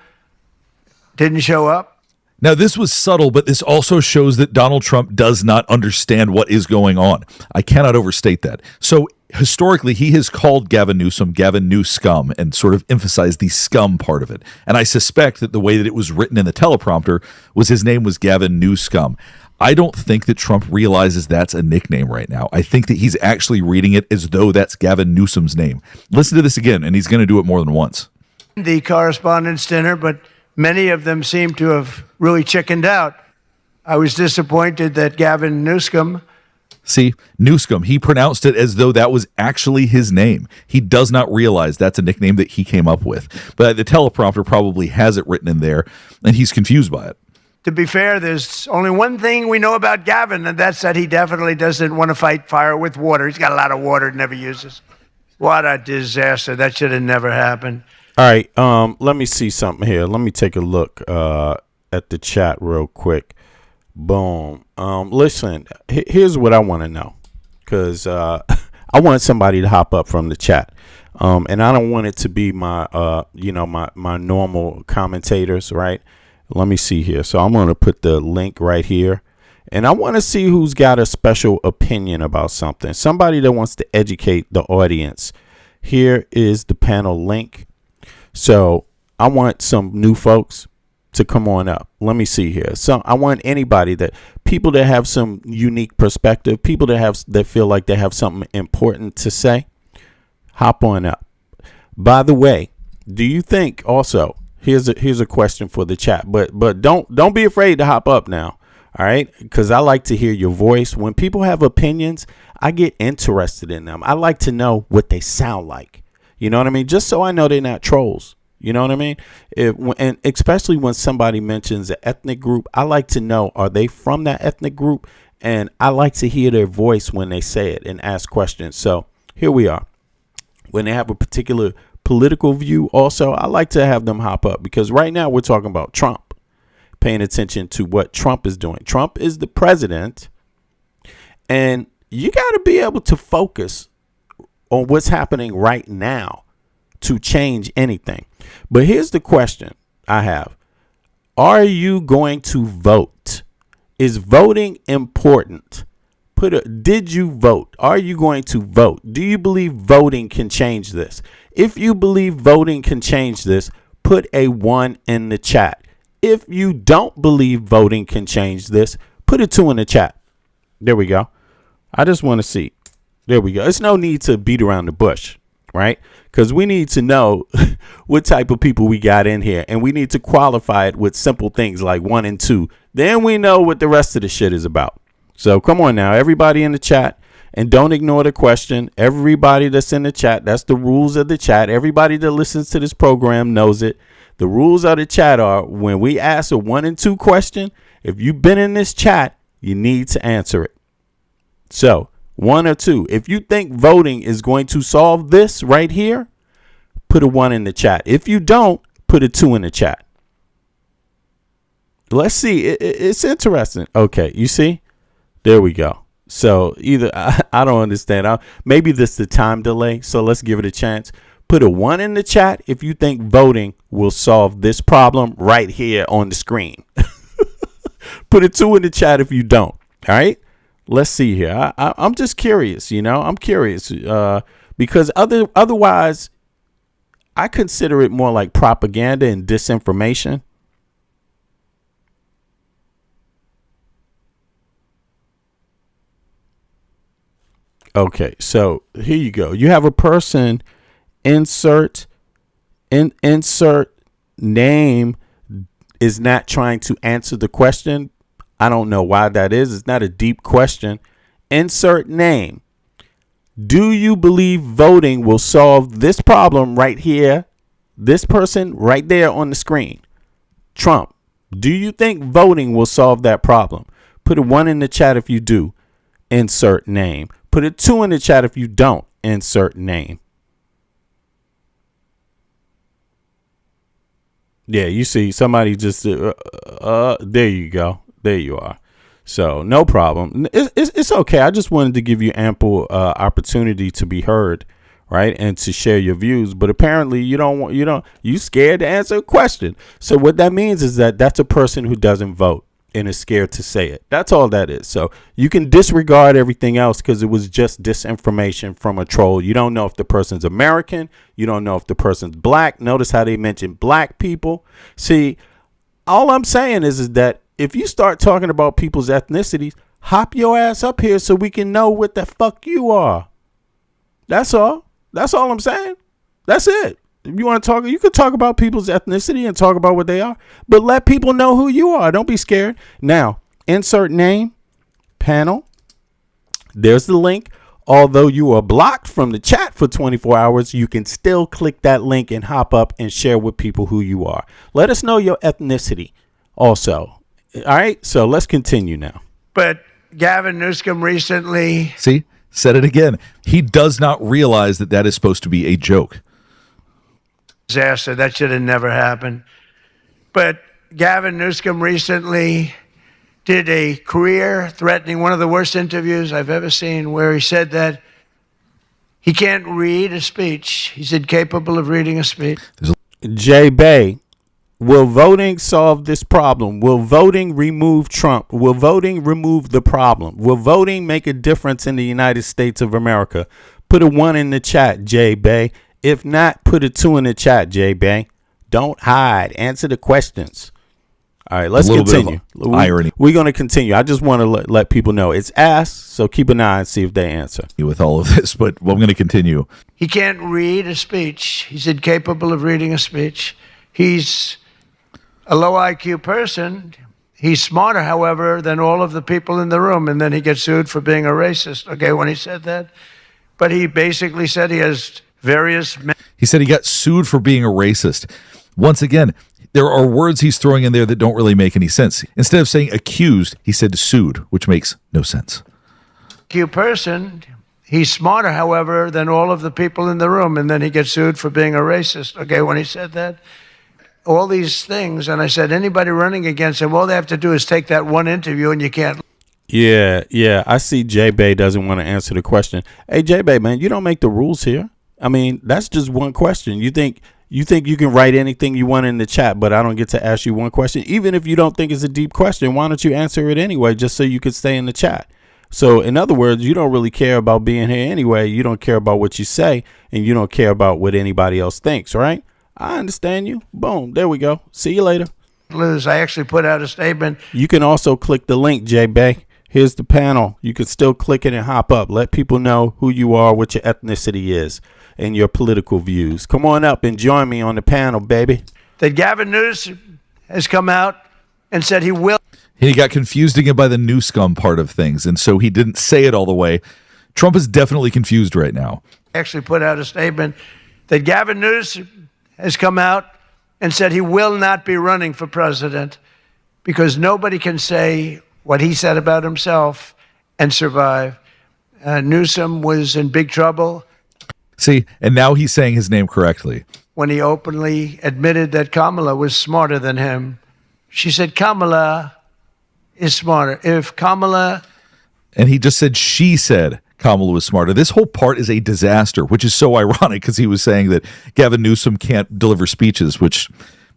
didn't show up. Now, this was subtle, but this also shows that Donald Trump does not understand what is going on. I cannot overstate that. So historically, he has called Gavin Newsom Gavin New Scum and sort of emphasized the scum part of it. And I suspect that the way that it was written in the teleprompter was his name was Gavin New Scum. I don't think that Trump realizes that's a nickname right now. I think that he's actually reading it as though that's Gavin Newsom's name. Listen to this again, and he's going to do it more than once. The correspondence dinner, but many of them seem to have really chickened out. I was disappointed that Gavin Newsom. See, Newscomb, he pronounced it as though that was actually his name. He does not realize that's a nickname that he came up with. But the teleprompter probably has it written in there, and he's confused by it. To be fair, there's only one thing we know about Gavin, and that's that he definitely doesn't want to fight fire with water. He's got a lot of water he never uses. What a disaster. That should have never happened. All right, let me see something here. Let me take a look at the chat real quick. Boom. Listen, here's what I want to know, because I want somebody to hop up from the chat, and I don't want it to be my my normal commentators, right? Let me see here. So I'm going to put the link right here, and I want to see who's got a special opinion about something. Somebody that wants to educate the audience. Here is the panel link. So I want some new folks to come on up. Let me see here. So I want anybody people that have some unique perspective, people that feel like they have something important to say, hop on up. By the way, do you think also, here's a question for the chat, but don't be afraid to hop up now. All right, because I like to hear your voice. When people have opinions, I get interested in them. I like to know what they sound like. You know what I mean? Just so I know they're not trolls. You know what I mean? And especially when somebody mentions an ethnic group, I like to know, are they from that ethnic group? And I like to hear their voice when they say it and ask questions. So here we are. When they have a particular political view also, I like to have them hop up, because right now we're talking about Trump, paying attention to what Trump is doing. Trump is the president, and you got to be able to focus on what's happening right now to change anything. But here's the question I have. Are you going to vote? Is voting important? Did you vote? Are you going to vote? Do you believe voting can change this? If you believe voting can change this, put a 1 in the chat. If you don't believe voting can change this, put a 2 in the chat. There we go. I just want to see. There we go. It's no need to beat around the bush, right? Because we need to know what type of people we got in here, and we need to qualify it with simple things like 1 and 2. Then we know what the rest of the shit is about. So come on now, everybody in the chat, and don't ignore the question. Everybody that's in the chat, that's the rules of the chat. Everybody that listens to this program knows it. The rules of the chat are, when we ask a 1 and 2 question, if you've been in this chat, you need to answer it. So 1 or 2. If you think voting is going to solve this right here, put a 1 in the chat. If you don't, put a 2 in the chat. Let's see. It's interesting. Okay, you see? There we go. So either I don't understand. Maybe this is the time delay. So let's give it a chance. Put a 1 in the chat if you think voting will solve this problem right here on the screen. Put a 2 in the chat if you don't. All right. Let's see here. I'm just curious. I'm curious because otherwise, I consider it more like propaganda and disinformation. Okay, so here you go. You have a person, insert name is not trying to answer the question. I don't know why that is. It's not a deep question. Insert name. Do you believe voting will solve this problem right here? This person right there on the screen. Trump. Do you think voting will solve that problem? Put a 1 in the chat if you do. Insert name. Put a 2 in the chat if you don't. Insert name. Yeah, you see somebody just there you go. There you are. So no problem. It's okay. I just wanted to give you ample opportunity to be heard, right, and to share your views. But apparently you scared to answer a question. So what that means is that that's a person who doesn't vote and is scared to say it. That's all that is. So you can disregard everything else because it was just disinformation from a troll. You don't know if the person's American. You don't know if the person's black. Notice how they mentioned black people. See, all I'm saying is that if you start talking about people's ethnicities, hop your ass up here so we can know what the fuck you are. That's all. That's all I'm saying. That's it. If you want to talk, you could talk about people's ethnicity and talk about what they are, but let people know who you are. Don't be scared. Now, insert name, panel. There's the link. Although you are blocked from the chat for 24 hours, you can still click that link and hop up and share with people who you are. Let us know your ethnicity also. All right. So let's continue now. But Gavin Newsom recently. See, said it again. He does not realize that is supposed to be a joke. Disaster. That should have never happened. But Gavin Newsom recently did a career-threatening, one of the worst interviews I've ever seen, where he said that he can't read a speech. He's incapable of reading a speech. Jay Bay, will voting solve this problem? Will voting remove Trump? Will voting remove the problem? Will voting make a difference in the United States of America? Put a 1 in the chat, Jay Bay. If not, put a 2 in the chat, Jay Bay. Don't hide. Answer the questions. All right, let's continue. Irony. We're going to continue. I just want to let people know it's asked, so keep an eye and see if they answer. With all of this, but I'm going to continue. He can't read a speech. He's incapable of reading a speech. He's a low IQ person. He's smarter, however, than all of the people in the room. And then he gets sued for being a racist, okay, when he said that. But he basically said he has He said he got sued for being a racist. Once again, there are words he's throwing in there that don't really make any sense. Instead of saying accused, he said sued, which makes no sense. IQ person. He's smarter, however, than all of the people in the room. And then he gets sued for being a racist, okay, when he said that. All these things. And I said, anybody running against him, all they have to do is take that one interview and you can't. Yeah. I see Jay Bay doesn't want to answer the question. Hey, Jay Bay, man, you don't make the rules here. I mean, that's just one question. You think you can write anything you want in the chat, but I don't get to ask you one question. Even if you don't think it's a deep question, why don't you answer it anyway, just so you could stay in the chat? So in other words, you don't really care about being here anyway. You don't care about what you say, and you don't care about what anybody else thinks, right? I understand you. Boom. There we go. See you later. Liz, I actually put out a statement. You can also click the link, Jay Bay. Here's the panel. You can still click it and hop up. Let people know who you are, what your ethnicity is, and your political views. Come on up and join me on the panel, baby. That Gavin Newsom has come out and said he will. He got confused again by the new scum part of things, and so he didn't say it all the way. Trump is definitely confused right now. Actually put out a statement that Gavin Newsom has come out and said he will not be running for president because nobody can say what he said about himself and survive. Newsom was in big trouble See, and now he's saying his name correctly. when he openly admitted that Kamala was smarter than him. She said, Kamala is smarter. If Kamala. And he just said she said Kamala was smarter. This whole part is a disaster, which is so ironic because he was saying that Gavin Newsom can't deliver speeches, which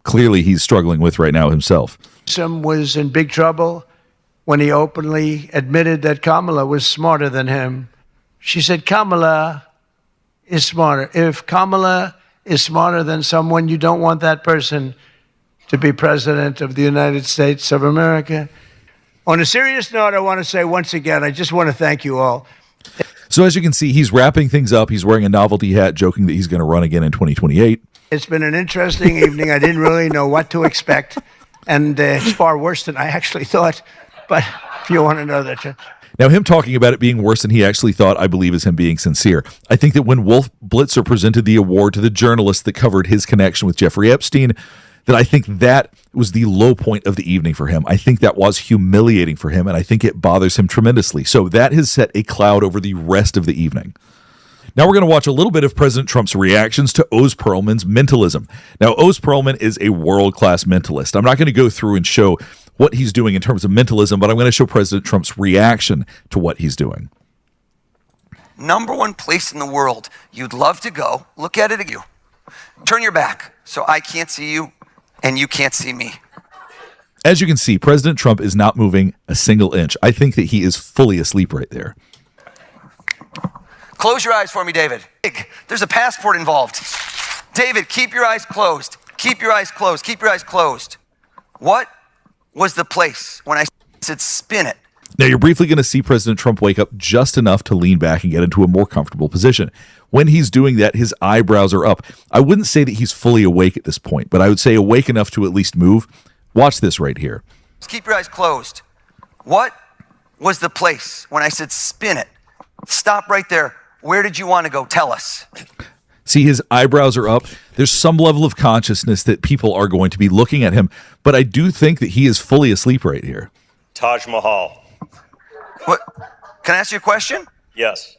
clearly he's struggling with right now himself. Newsom was in big trouble when he openly admitted that Kamala was smarter than him. She said, Kamala is smarter. If Kamala is smarter than someone, you don't want that person to be president of the United States of America. On a serious note, I want to say once again, I just want to thank you all. So as you can see, he's wrapping things up. He's wearing a novelty hat, joking that he's going to run again in 2028. It's been an interesting evening. I didn't really know what to expect, and it's far worse than I actually thought. But if you want to know that. Now, him talking about it being worse than he actually thought, I believe, is him being sincere. I think that when Wolf Blitzer presented the award to the journalist that covered his connection with Jeffrey Epstein, that I think that was the low point of the evening for him. I think that was humiliating for him, and I think it bothers him tremendously. So that has set a cloud over the rest of the evening. Now we're going to watch a little bit of President Trump's reactions to Oz Perlman's mentalism. Now, Oz Perlman is a world-class mentalist. I'm not going to go through and show what he's doing in terms of mentalism, but I'm going to show President Trump's reaction to what he's doing. Number one place in the world you'd love to go. Look at it at you. Turn your back so I can't see you and you can't see me. As you can see, President Trump is not moving a single inch. I think that he is fully asleep right there. Close your eyes for me, David. There's a passport involved. David, keep your eyes closed. Keep your eyes closed. Keep your eyes closed. What was the place when I said spin it? Now, you're briefly going to see President Trump wake up just enough to lean back and get into a more comfortable position. When he's doing that, his eyebrows are up. I wouldn't say that he's fully awake at this point, but I would say awake enough to at least move. Watch this right here. Keep your eyes closed. What was the place when I said spin it? Stop right there. Where did you want to go? Tell us. See, his eyebrows are up. There's some level of consciousness that people are going to be looking at him, but I do think that he is fully asleep right here. Taj Mahal. What? Can I ask you a question? Yes.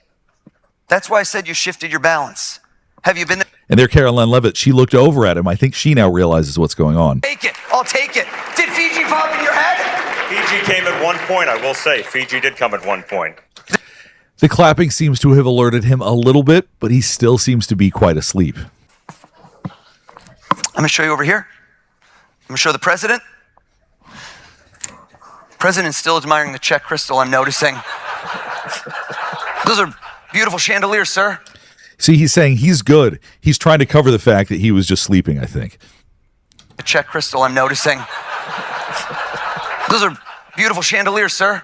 That's why I said you shifted your balance. Have you been there? And there, Caroline Levitt, she looked over at him. I think she now realizes what's going on. Take it. I'll take it. Did Fiji pop in your head? Fiji came at one point, I will say. Fiji did come at one point. The clapping seems to have alerted him a little bit, but he still seems to be quite asleep. I'm going to show you over here. I'm going to show the president. The president's still admiring the Czech crystal, I'm noticing. Those are beautiful chandeliers, sir. See, he's saying he's good. He's trying to cover the fact that he was just sleeping, I think. The Czech crystal, I'm noticing. Those are beautiful chandeliers, sir.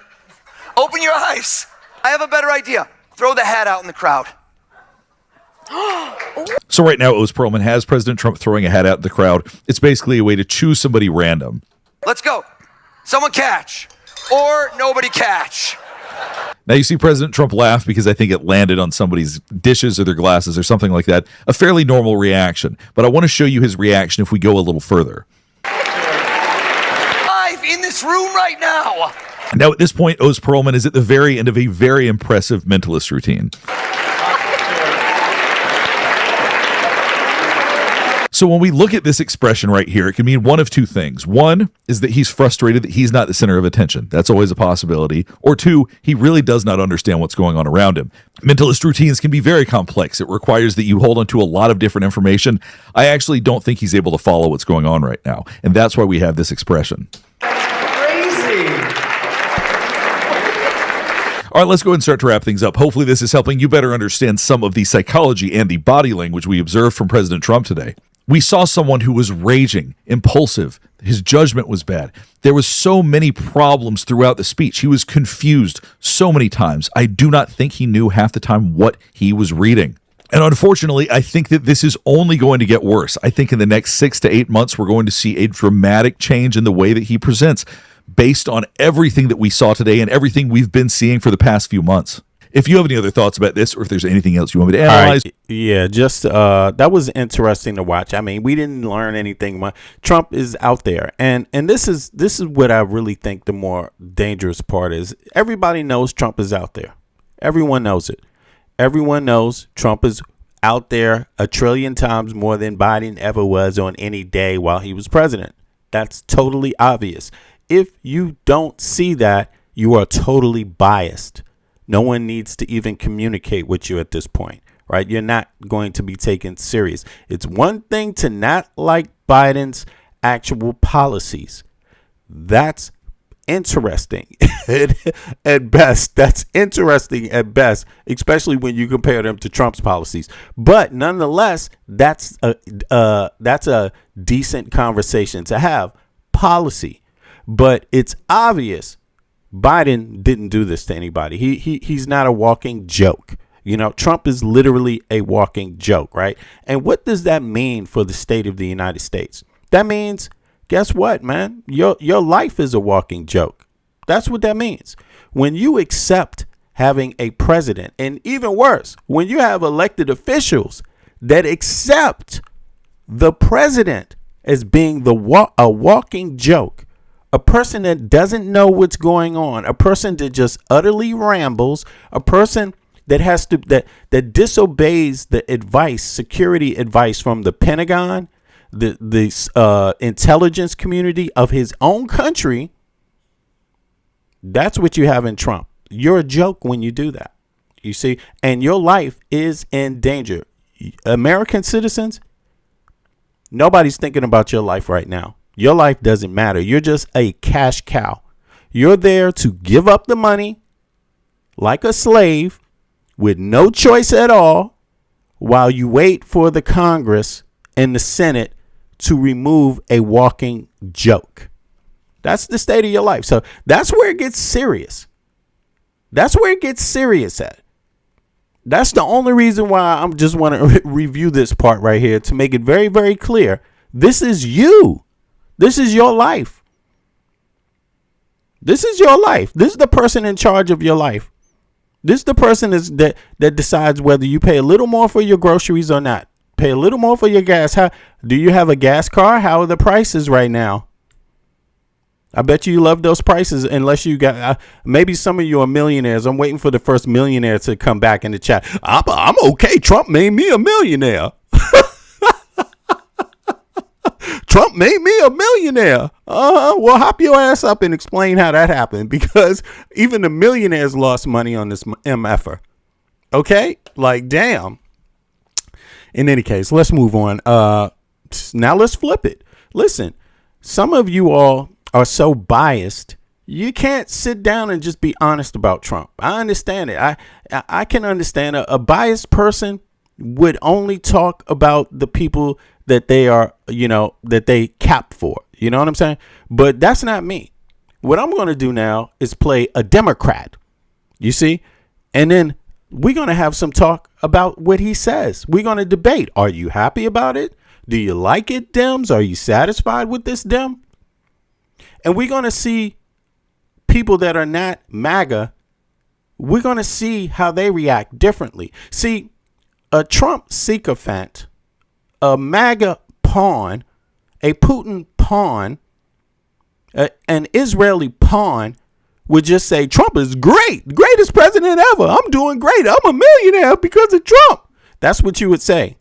Open your eyes. I have a better idea. Throw the hat out in the crowd. So right now, Oz Perlman has President Trump throwing a hat out in the crowd. It's basically a way to choose somebody random. Let's go. Someone catch. Or nobody catch. Now you see President Trump laugh because I think it landed on somebody's dishes or their glasses or something like that. A fairly normal reaction. But I want to show you his reaction if we go a little further. Live in this room right now. Now at this point, Oz Perlman is at the very end of a very impressive mentalist routine. So when we look at this expression right here, it can mean one of two things. One is that he's frustrated that he's not the center of attention. That's always a possibility. Or two, he really does not understand what's going on around him. Mentalist routines can be very complex. It requires that you hold on to a lot of different information. I actually don't think he's able to follow what's going on right now. And that's why we have this expression. Crazy. All right, let's go ahead and start to wrap things up. Hopefully this is helping you better understand some of the psychology and the body language we observed from President Trump today. We saw someone who was raging, impulsive. His judgment was bad. There was so many problems throughout the speech. He was confused so many times. I do not think he knew half the time what he was reading. And unfortunately, I think that this is only going to get worse. I think in the next 6 to 8 months, we're going to see a dramatic change in the way that he presents based on everything that we saw today and everything we've been seeing for the past few months. If you have any other thoughts about this, or if there's anything else you want me to analyze. Right. Yeah, just that was interesting to watch. I mean, we didn't learn anything much. Trump is out there, and this is what I really think the more dangerous part is. Everybody knows Trump is out there. Everyone knows it. Everyone knows Trump is out there 1 trillion times more than Biden ever was on any day while he was president. That's totally obvious. If you don't see that, you are totally biased. No one needs to even communicate with you at this point, right? You're not going to be taken serious. It's one thing to not like Biden's actual policies. That's interesting at best. That's interesting at best, especially when you compare them to Trump's policies. But nonetheless, that's a decent conversation to have. Policy. But it's obvious Biden didn't do this to anybody. He's not a walking joke. You know, Trump is literally a walking joke, right? And what does that mean for the state of the United States? That means, guess what, man? Your life is a walking joke. That's what that means. When you accept having a president, and even worse, when you have elected officials that accept the president as being a walking joke, a person that doesn't know what's going on, a person that just utterly rambles, a person that has to that disobeys the advice, security advice from the Pentagon, the intelligence community of his own country. That's what you have in Trump. You're a joke when you do that. You see, and your life is in danger. American citizens, nobody's thinking about your life right now. Your life doesn't matter. You're just a cash cow. You're there to give up the money like a slave with no choice at all while you wait for the Congress and the Senate to remove a walking joke. That's the state of your life. So that's where it gets serious. That's where it gets serious at. That's the only reason why I just want to review this part right here to make it very, very clear. This is you. This is your life. This is your life. This is the person in charge of your life. This is the person that decides whether you pay a little more for your groceries or not. Pay a little more for your gas. How do you have a gas car? How are the prices right now? I bet you love those prices unless you got maybe some of you are millionaires. I'm waiting for the first millionaire to come back in the chat. I'm okay. Trump made me a millionaire. Trump made me a millionaire. Well, hop your ass up and explain how that happened, because even the millionaires lost money on this MFer. Okay? Like, damn. In any case, let's move on. Now let's flip it. Listen, some of you all are so biased, you can't sit down and just be honest about Trump. I understand it. I can understand a biased person would only talk about the people that they are, that they cap for. You know what I'm saying? But that's not me. What I'm going to do now is play a Democrat, you see? And then we're going to have some talk about what he says. We're going to debate. Are you happy about it? Do you like it, Dems? Are you satisfied with this, Dem? And we're going to see people that are not MAGA. We're going to see how they react differently. See, a Trump sycophant, a MAGA pawn, a Putin pawn, an Israeli pawn would just say, Trump is great, greatest president ever. I'm doing great. I'm a millionaire because of Trump. That's what you would say.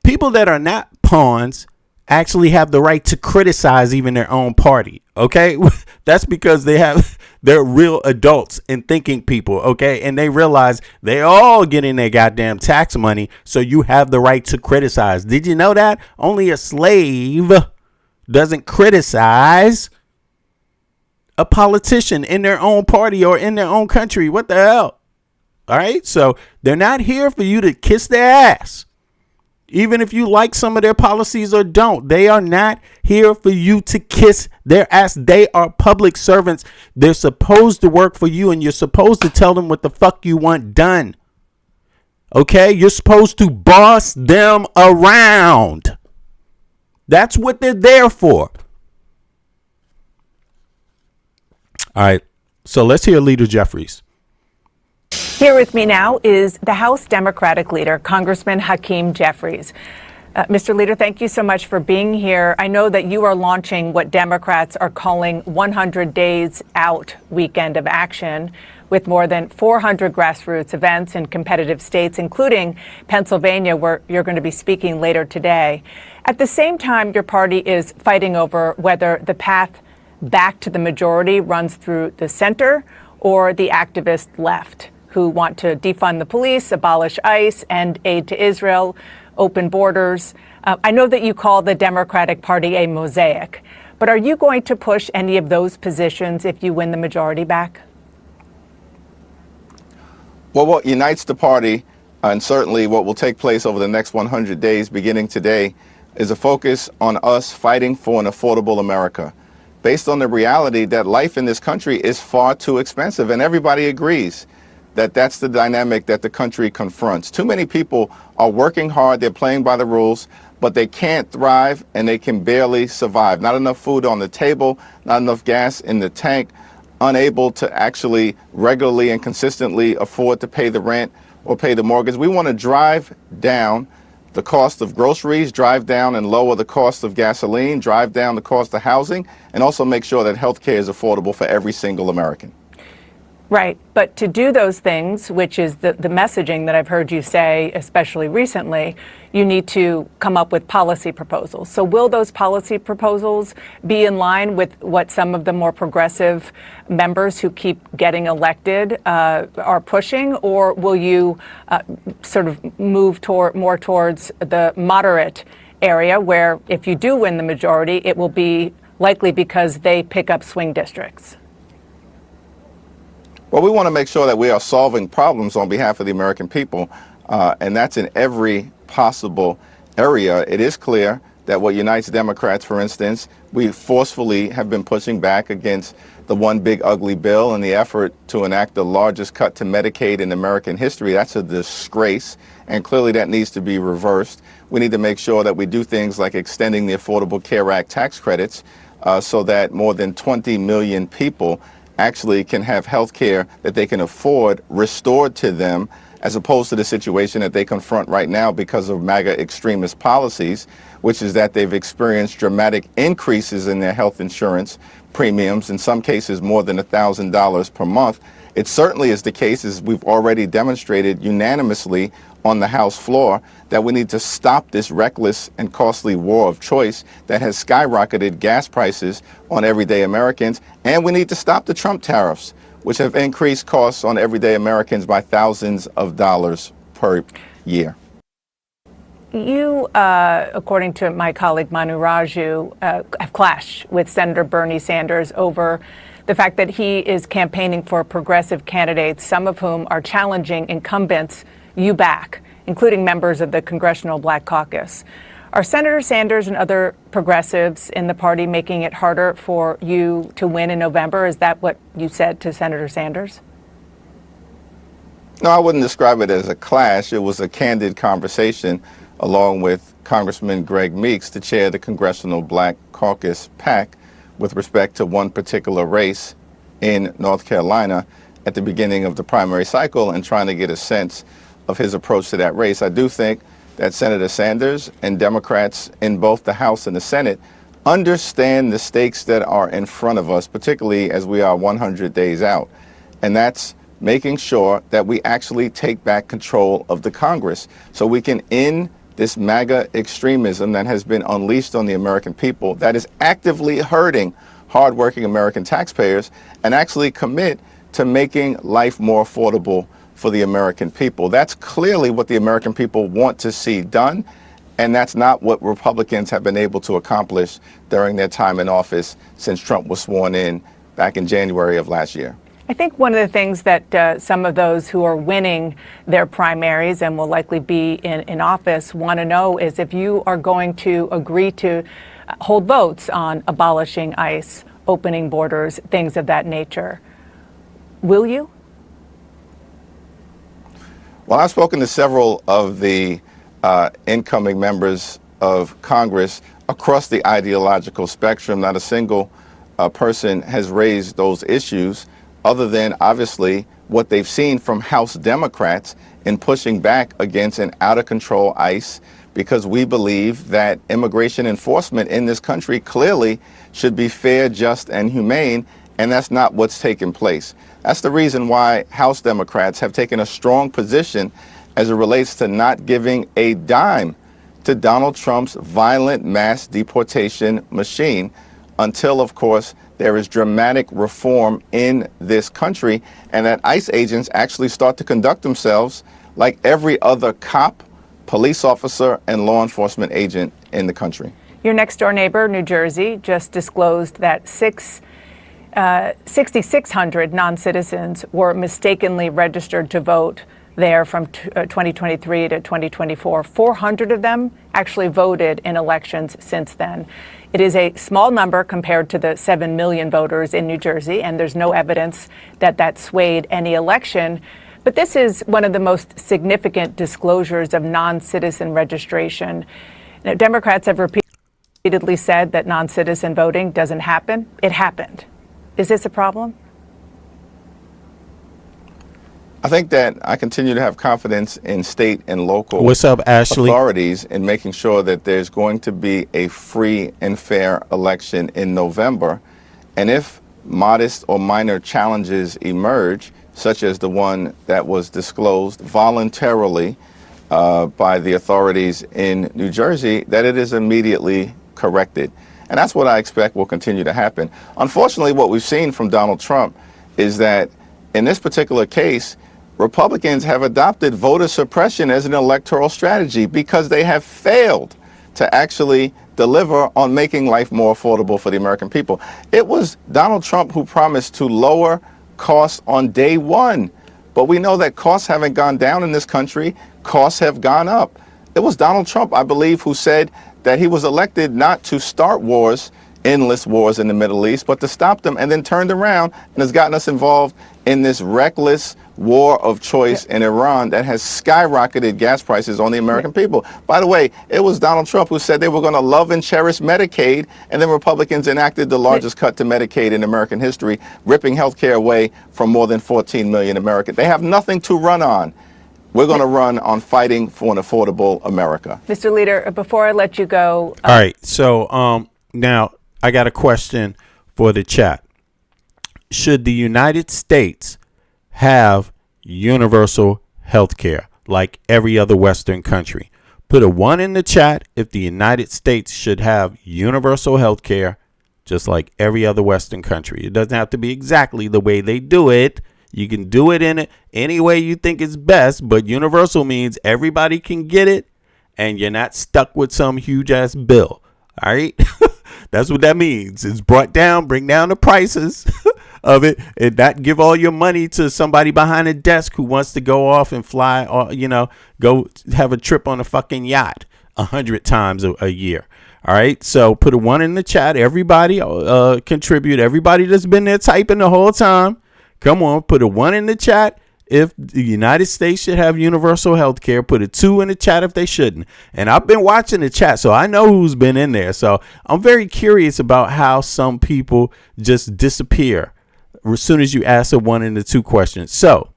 People that are not pawns actually have the right to criticize even their own party. Okay, that's because they're real adults and thinking people. Okay, and they realize they all getting their goddamn tax money, so you have the right to criticize. Did you know that? Only a slave doesn't criticize a politician in their own party or in their own country. What the hell? All right, so they're not here for you to kiss their ass. Even if you like some of their policies or don't, they are not here for you to kiss their ass. They are public servants. They're supposed to work for you, and you're supposed to tell them what the fuck you want done. Okay? You're supposed to boss them around. That's what they're there for. All right. So let's hear Leader Jeffries. Here with me now is the House Democratic leader, Congressman Hakeem Jeffries. Mr. Leader, thank you so much for being here. I know that you are launching what Democrats are calling 100 Days Out weekend of action, with more than 400 grassroots events in competitive states, including Pennsylvania, where you're going to be speaking later today. At the same time, your party is fighting over whether the path back to the majority runs through the center or the activist left, who want to defund the police, abolish ICE, end aid to Israel, open borders. I know that you call the Democratic Party a mosaic, but are you going to push any of those positions if you win the majority back? Well, what unites the party, and certainly what will take place over the next 100 days beginning today, is a focus on us fighting for an affordable America, based on the reality that life in this country is far too expensive, and everybody agrees that that's the dynamic that the country confronts. Too many people are working hard, they're playing by the rules, but they can't thrive and they can barely survive. Not enough food on the table, not enough gas in the tank, unable to actually regularly and consistently afford to pay the rent or pay the mortgage. We want to drive down the cost of groceries, drive down and lower the cost of gasoline, drive down the cost of housing, and also make sure that health care is affordable for every single American. Right. But to do those things, which is the messaging that I've heard you say, especially recently, you need to come up with policy proposals. So will those policy proposals be in line with what some of the more progressive members who keep getting elected are pushing? Or will you sort of move more towards the moderate area where if you do win the majority, it will be likely because they pick up swing districts? Well, we want to make sure that we are solving problems on behalf of the American people, and that's in every possible area. It is clear that what unites Democrats, for instance, we forcefully have been pushing back against the one big ugly bill and the effort to enact the largest cut to Medicaid in American history. That's a disgrace, and clearly that needs to be reversed. We need to make sure that we do things like extending the Affordable Care Act tax credits so that more than 20 million people actually can have health care that they can afford restored to them, as opposed to the situation that they confront right now because of MAGA extremist policies, which is that they've experienced dramatic increases in their health insurance premiums, in some cases more than $1,000 per month. It certainly is the case, as we've already demonstrated unanimously on the House floor, that we need to stop this reckless and costly war of choice that has skyrocketed gas prices on everyday Americans. And we need to stop the Trump tariffs, which have increased costs on everyday Americans by thousands of dollars per year. You, according to my colleague Manu Raju, have clashed with Senator Bernie Sanders over the fact that he is campaigning for progressive candidates, some of whom are challenging incumbents you back, including members of the Congressional Black Caucus. Are Senator Sanders and other progressives in the party making it harder for you to win in November? Is that what you said to Senator Sanders? No, I wouldn't describe it as a clash. It was a candid conversation along with Congressman Greg Meeks to chair the Congressional Black Caucus PAC with respect to one particular race in North Carolina at the beginning of the primary cycle and trying to get a sense of his approach to that race. I do think that Senator Sanders and Democrats in both the House and the Senate understand the stakes that are in front of us, particularly as we are 100 days out. And that's making sure that we actually take back control of the Congress so we can end this MAGA extremism that has been unleashed on the American people, that is actively hurting hardworking American taxpayers, and actually commit to making life more affordable for the American people. That's clearly what the American people want to see done, and that's not what Republicans have been able to accomplish during their time in office since Trump was sworn in back in January of last year. I think one of the things that some of those who are winning their primaries and will likely be in office want to know is if you are going to agree to hold votes on abolishing ICE, opening borders, things of that nature. Will you? Well, I've spoken to several of the incoming members of Congress across the ideological spectrum. Not a single person has raised those issues, other than obviously what they've seen from House Democrats in pushing back against an out-of-control ICE, because we believe that immigration enforcement in this country clearly should be fair, just, and humane, and that's not what's taken place. That's the reason why House Democrats have taken a strong position as it relates to not giving a dime to Donald Trump's violent mass deportation machine until, of course, there is dramatic reform in this country and that ICE agents actually start to conduct themselves like every other cop, police officer, and law enforcement agent in the country. Your next door neighbor, New Jersey, just disclosed that 6,600 non-citizens were mistakenly registered to vote there from 2023 to 2024. 400 of them actually voted in elections since then. It is a small number compared to the 7 million voters in New Jersey, and there's no evidence that that swayed any election. But this is one of the most significant disclosures of non-citizen registration. Now, Democrats have repeatedly said that non-citizen voting doesn't happen. It happened. Is this a problem? I think that I continue to have confidence in state and local What's up, Ashley? authorities in making sure that there's going to be a free and fair election in November. And if modest or minor challenges emerge, such as the one that was disclosed voluntarily by the authorities in New Jersey, that it is immediately corrected. And that's what I expect will continue to happen. Unfortunately, what we've seen from Donald Trump is that in this particular case, Republicans have adopted voter suppression as an electoral strategy because they have failed to actually deliver on making life more affordable for the American people. It was Donald Trump who promised to lower costs on day one, but we know that costs haven't gone down in this country. Costs have gone up. It was Donald Trump, I believe, who said that he was elected not to start wars, endless wars in the Middle East, but to stop them, and then turned around and has gotten us involved in this reckless war of choice in Iran that has skyrocketed gas prices on the American people. By the way, it was Donald Trump who said they were going to love and cherish Medicaid, and then Republicans enacted the largest cut to Medicaid in American history, ripping health care away from more than 14 million Americans. They have nothing to run on. We're going to run on fighting for an affordable America. Mr. Leader, before I let you go. All right. So now I got a question for the chat. Should the United States have universal health care like every other Western country? Put a 1 in the chat if the United States should have universal health care just like every other Western country. It doesn't have to be exactly the way they do it. You can do it in any way you think is best, but universal means everybody can get it and you're not stuck with some huge ass bill. All right. That's what that means. It's bring down the prices of it and not give all your money to somebody behind a desk who wants to go off and fly or, go have a trip on a fucking yacht 100 times a year. All right. So put a 1 in the chat. Everybody contribute. Everybody that's been there typing the whole time. Come on, put a 1 in the chat if the United States should have universal health care. Put a 2 in the chat if they shouldn't. And I've been watching the chat, so I know who's been in there. So I'm very curious about how some people just disappear as soon as you ask a 1 and a 2 questions. So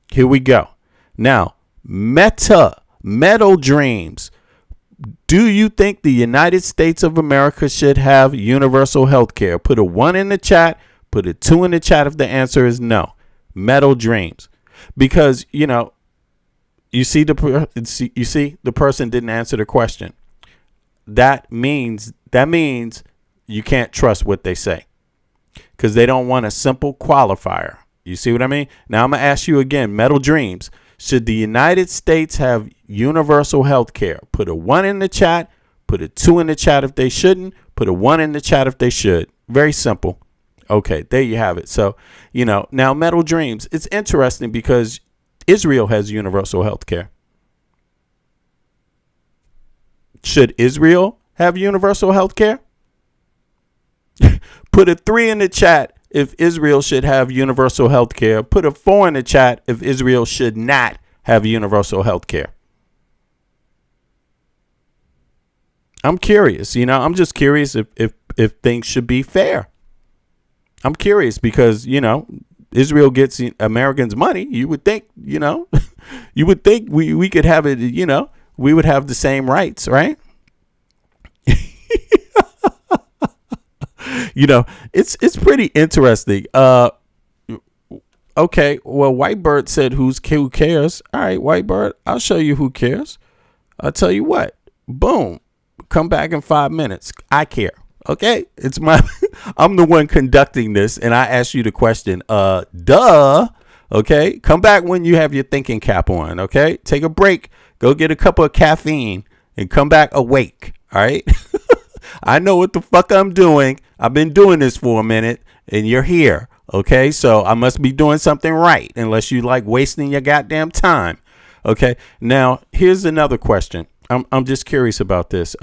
here we go. Now, Metal Dreams. Do you think the United States of America should have universal health care? Put a 1 in the chat. Put a 2 in the chat if the answer is no. Metal Dreams. Because, you see the person didn't answer the question. That means you can't trust what they say. Because they don't want a simple qualifier. You see what I mean? Now I'm going to ask you again, Metal Dreams. Should the United States have universal health care? Put a 1 in the chat. Put a 2 in the chat if they shouldn't. Put a 1 in the chat if they should. Very simple. Okay, there you have it. So, now Metal Dreams, it's interesting because Israel has universal health care. Should Israel have universal health care? Put a 3 in the chat if Israel should have universal health care. Put a 4 in the chat if Israel should not have universal health care. I'm curious, I'm just curious if things should be fair. I'm curious because, Israel gets Americans' money. You would think, you would think we could have it, we would have the same rights, right? it's pretty interesting. Okay, well, Whitebird said who cares? All right, Whitebird, I'll show you who cares. I'll tell you what. Boom. Come back in 5 minutes. I care. Okay? It's I'm the one conducting this, and I ask you the question. Duh. Okay? Come back when you have your thinking cap on. Okay? Take a break. Go get a cup of caffeine and come back awake. All right? I know what the fuck I'm doing. I've been doing this for a minute, and you're here. Okay, so I must be doing something right, unless you like wasting your goddamn time. Okay, now here's another question. I'm just curious about this.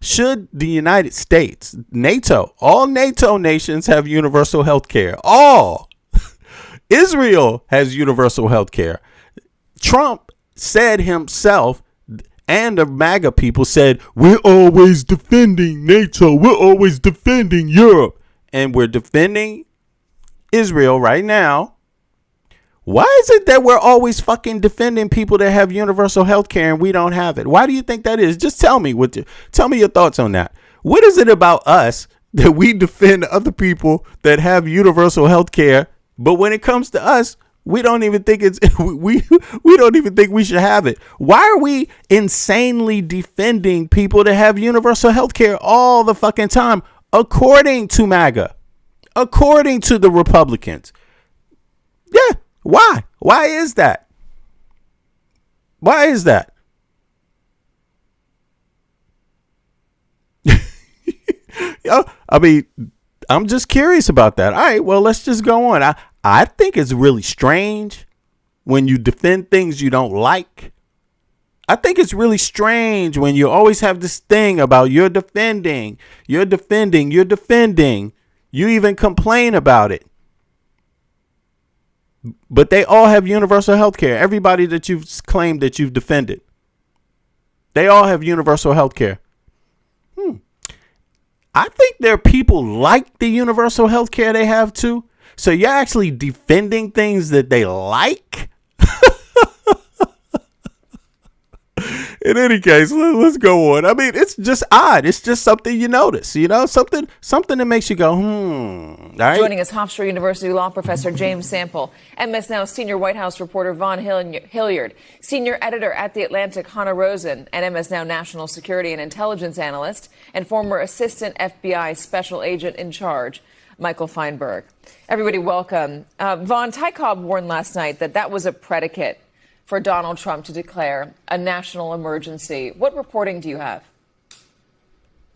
Should the United States, NATO, all NATO nations have universal health care? All. Israel has universal health care. Trump said himself, and the MAGA people said, we're always defending NATO. We're always defending Europe. And we're defending Israel right now. Why is it that we're always fucking defending people that have universal health care and we don't have it? Why do you think that is? Just tell me your thoughts on that. What is it about us that we defend other people that have universal health care, but when it comes to us, we don't even think we don't even think we should have it? Why are we insanely defending people that have universal health care all the fucking time? According to MAGA, according to the Republicans. Yeah. Why? Why is that? Why is that? I mean, I'm just curious about that. All right, well, let's just go on. I think it's really strange when you defend things you don't like. I think it's really strange when you always have this thing about you're defending. You even complain about it. But they all have universal health care. Everybody that you've claimed that you've defended, they all have universal health care. I think there are people like the universal health care they have too. So you're actually defending things that they like? In any case, let's go on. I mean, it's just odd. It's just something you notice, something that makes you go, All right? Joining us, Hofstra University law professor James Sample, MS Now senior White House reporter Vaughn Hilliard, senior editor at The Atlantic Hannah Rosen, and MS Now national security and intelligence analyst and former assistant FBI special agent in charge, Michael Feinberg. Everybody, welcome. Vaughn, Ty Cobb warned last night that was a predicate for Donald Trump to declare a national emergency. What reporting do you have?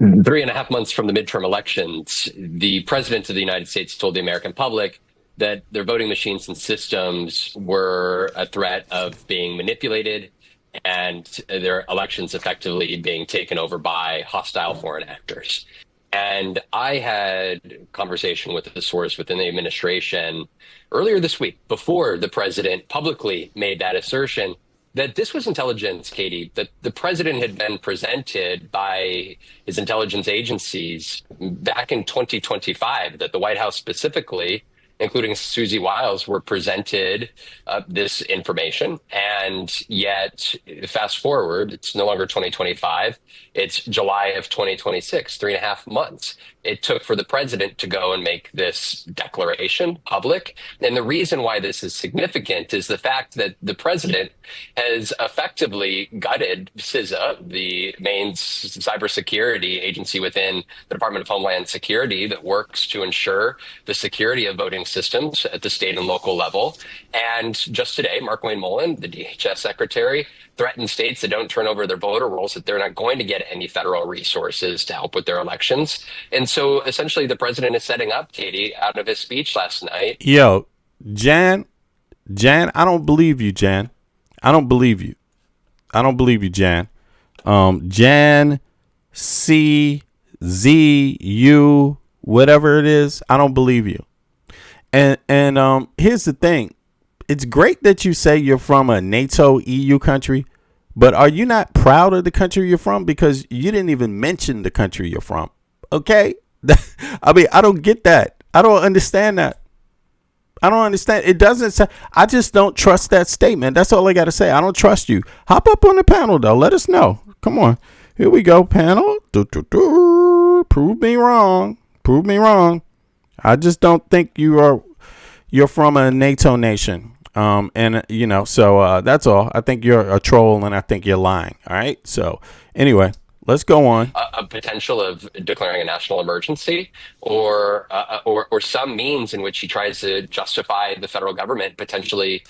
3.5 months from the midterm elections, the president of the United States told the American public that their voting machines and systems were a threat of being manipulated and their elections effectively being taken over by hostile foreign actors. And I had a conversation with a source within the administration earlier this week, before the president publicly made that assertion, that this was intelligence, Katie, that the president had been presented by his intelligence agencies back in 2025, that the White House specifically, including Susie Wiles, were presented this information. And yet, fast forward, it's no longer 2025. It's July of 2026, 3.5 months it took for the president to go and make this declaration public. And the reason why this is significant is the fact that the president has effectively gutted CISA, the main cybersecurity agency within the Department of Homeland Security that works to ensure the security of voting systems at the state and local level. And just today, Mark Wayne Mullen, the DHS secretary, threatened states that don't turn over their voter rolls that they're not going to get any federal resources to help with their elections. And so essentially the president is setting up, Katie, out of his speech last night. Yo, Jan, I don't believe you, Jan. I don't believe you, Jan. Jan, C, Z, U, whatever it is, I don't believe you. And here's the thing. It's great that you say you're from a NATO EU country, but are you not proud of the country you're from? Because you didn't even mention the country you're from. Okay? I mean, I don't get that. I don't understand that. I don't understand. It doesn't say, I just don't trust that statement. That's all I got to say. I don't trust you. Hop up on the panel, though. Let us know. Come on. Here we go, panel. Prove me wrong. Prove me wrong. I just don't think you're from a NATO nation. And so that's all. I think you're a troll, and I think you're lying. All right. So anyway, let's go on. A potential of declaring a national emergency, or some means in which he tries to justify the federal government potentially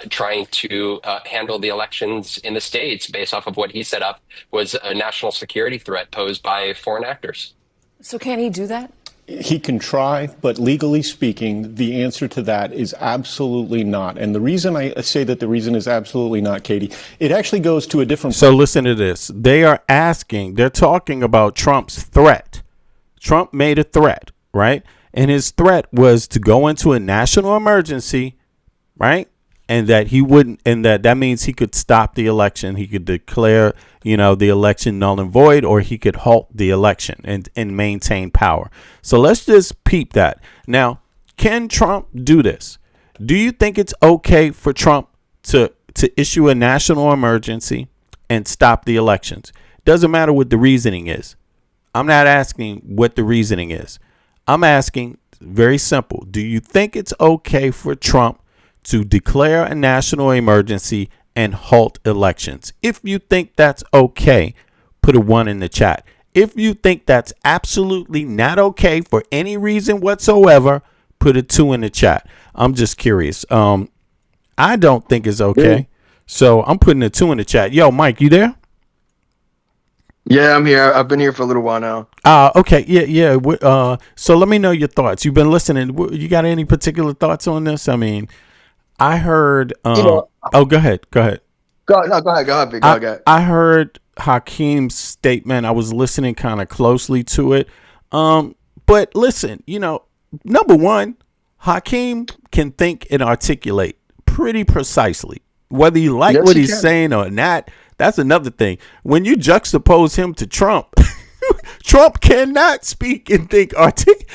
trying to handle the elections in the states based off of what he set up was a national security threat posed by foreign actors. So can he do that? He can try, but legally speaking, the answer to that is absolutely not. And the reason I say that the reason is absolutely not, Katie, it actually goes to a different. So listen to this. They're talking about Trump's threat. Trump made a threat, right? And his threat was to go into a national emergency, right? And that he wouldn't, and that means he could stop the election. He could declare, the election null and void, or he could halt the election and maintain power. So let's just peep that. Now, can Trump do this? Do you think it's okay for Trump to issue a national emergency and stop the elections? Doesn't matter what the reasoning is. I'm not asking what the reasoning is. I'm asking very simple. Do you think it's okay for Trump to declare a national emergency and halt elections? If you think that's okay, put a 1 in the chat. If you think that's absolutely not okay for any reason whatsoever, put a 2 in the chat. I'm just curious. I don't think it's okay. So I'm putting a 2 in the chat. Yo, Mike, you there? Yeah, I'm here. I've been here for a little while now. Okay. Yeah. So let me know your thoughts. You've been listening. You got any particular thoughts on this? I mean, I heard. Go ahead. Go ahead. Go ahead, big dog. I heard Hakeem's statement. I was listening kind of closely to it. But listen, number one, Hakeem can think and articulate pretty precisely. Whether you like what he's saying or not, that's another thing. When you juxtapose him to Trump, Trump cannot speak and think.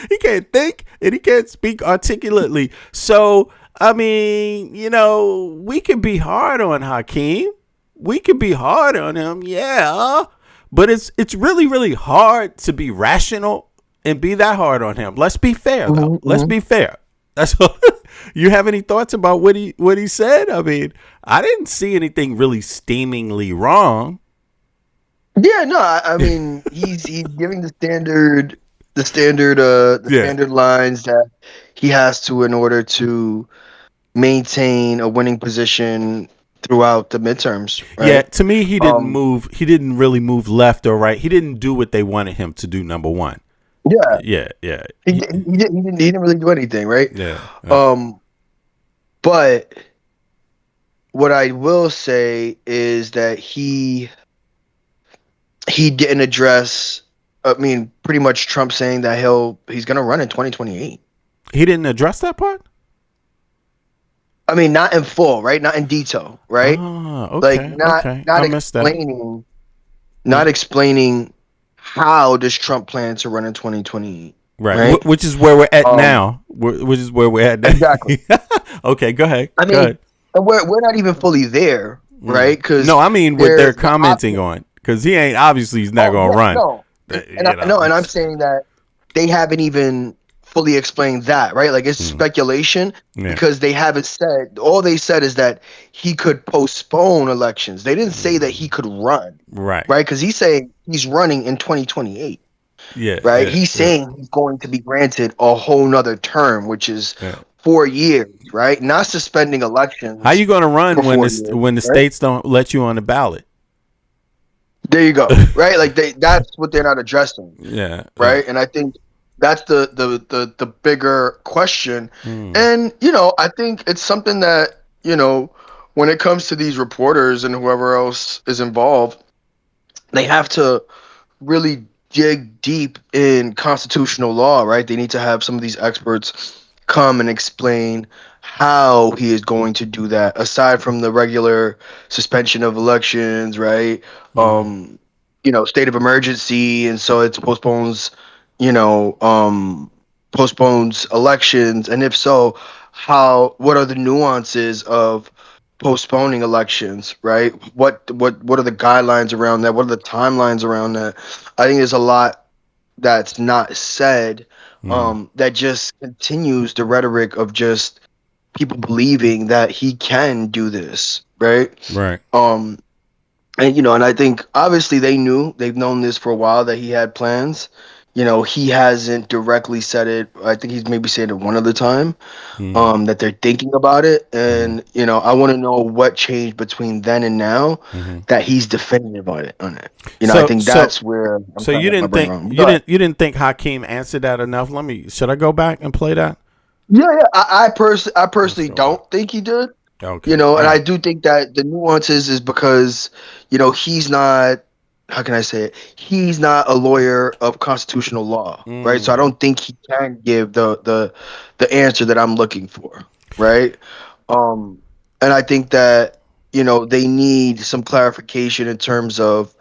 He can't think and he can't speak articulately. So, I mean, we can be hard on Hakeem. We can be hard on him, yeah. But it's really, really hard to be rational and be that hard on him. Let's be fair, though. Let's be fair. That's all. You have any thoughts about what he said? I mean, I didn't see anything really steamingly wrong. Yeah, no, I mean, he's giving the standard lines that he has to in order to maintain a winning position throughout the midterms. Right? Yeah, to me, he didn't move. He didn't really move left or right. He didn't do what they wanted him to do. Number one. Yeah. He didn't really do anything, right? Yeah. But what I will say is that he didn't address. I mean, pretty much Trump saying that he's going to run in 2028. He didn't address that part? I mean, not in full, right? Not in detail, right? Okay. Not explaining how does Trump plan to run in 2028. Right. Which is where we're at now. Which is where we're at now. Exactly. Okay, go ahead. I mean, we're not even fully there, right? Because no, I mean what they're commenting on. Because he's not going to run. No. And I'm saying that they haven't even fully explained that, right? Like it's speculation because they haven't said. All they said is that he could postpone elections. They didn't say that he could run, right? Because he's saying he's running in 2028. Yeah, right. He's saying he's going to be granted a whole nother term, which is 4 years, right? Not suspending elections. How you going to run when the states don't let you on the ballot? There you go, right? Like that's what they're not addressing. Yeah, right. And I think that's the bigger question. And I think it's something that when it comes to these reporters and whoever else is involved, they have to really dig deep in constitutional law, right? They need to have some of these experts come and explain how he is going to do that, aside from the regular suspension of elections, right? State of emergency, and so it postpones elections, and if so, what are the nuances of postponing elections, right? What are the guidelines around that? What are the timelines around that? I think there's a lot that's not said that just continues the rhetoric of just people believing that he can do this, right? Right. And and I think obviously they've known this for a while that he had plans. He hasn't directly said it. I think he's maybe said it one other time, that they're thinking about it. And I want to know what changed between then and now that he's definitive on it. I think that's where. So you didn't think you didn't think Hakeem answered that enough? Should I go back and play that? Yeah. I personally don't think he did. Okay. And I do think that the nuances is because, he's not, how can I say it? He's not a lawyer of constitutional law, right? So I don't think he can give the answer that I'm looking for, right? And I think that, they need some clarification in terms of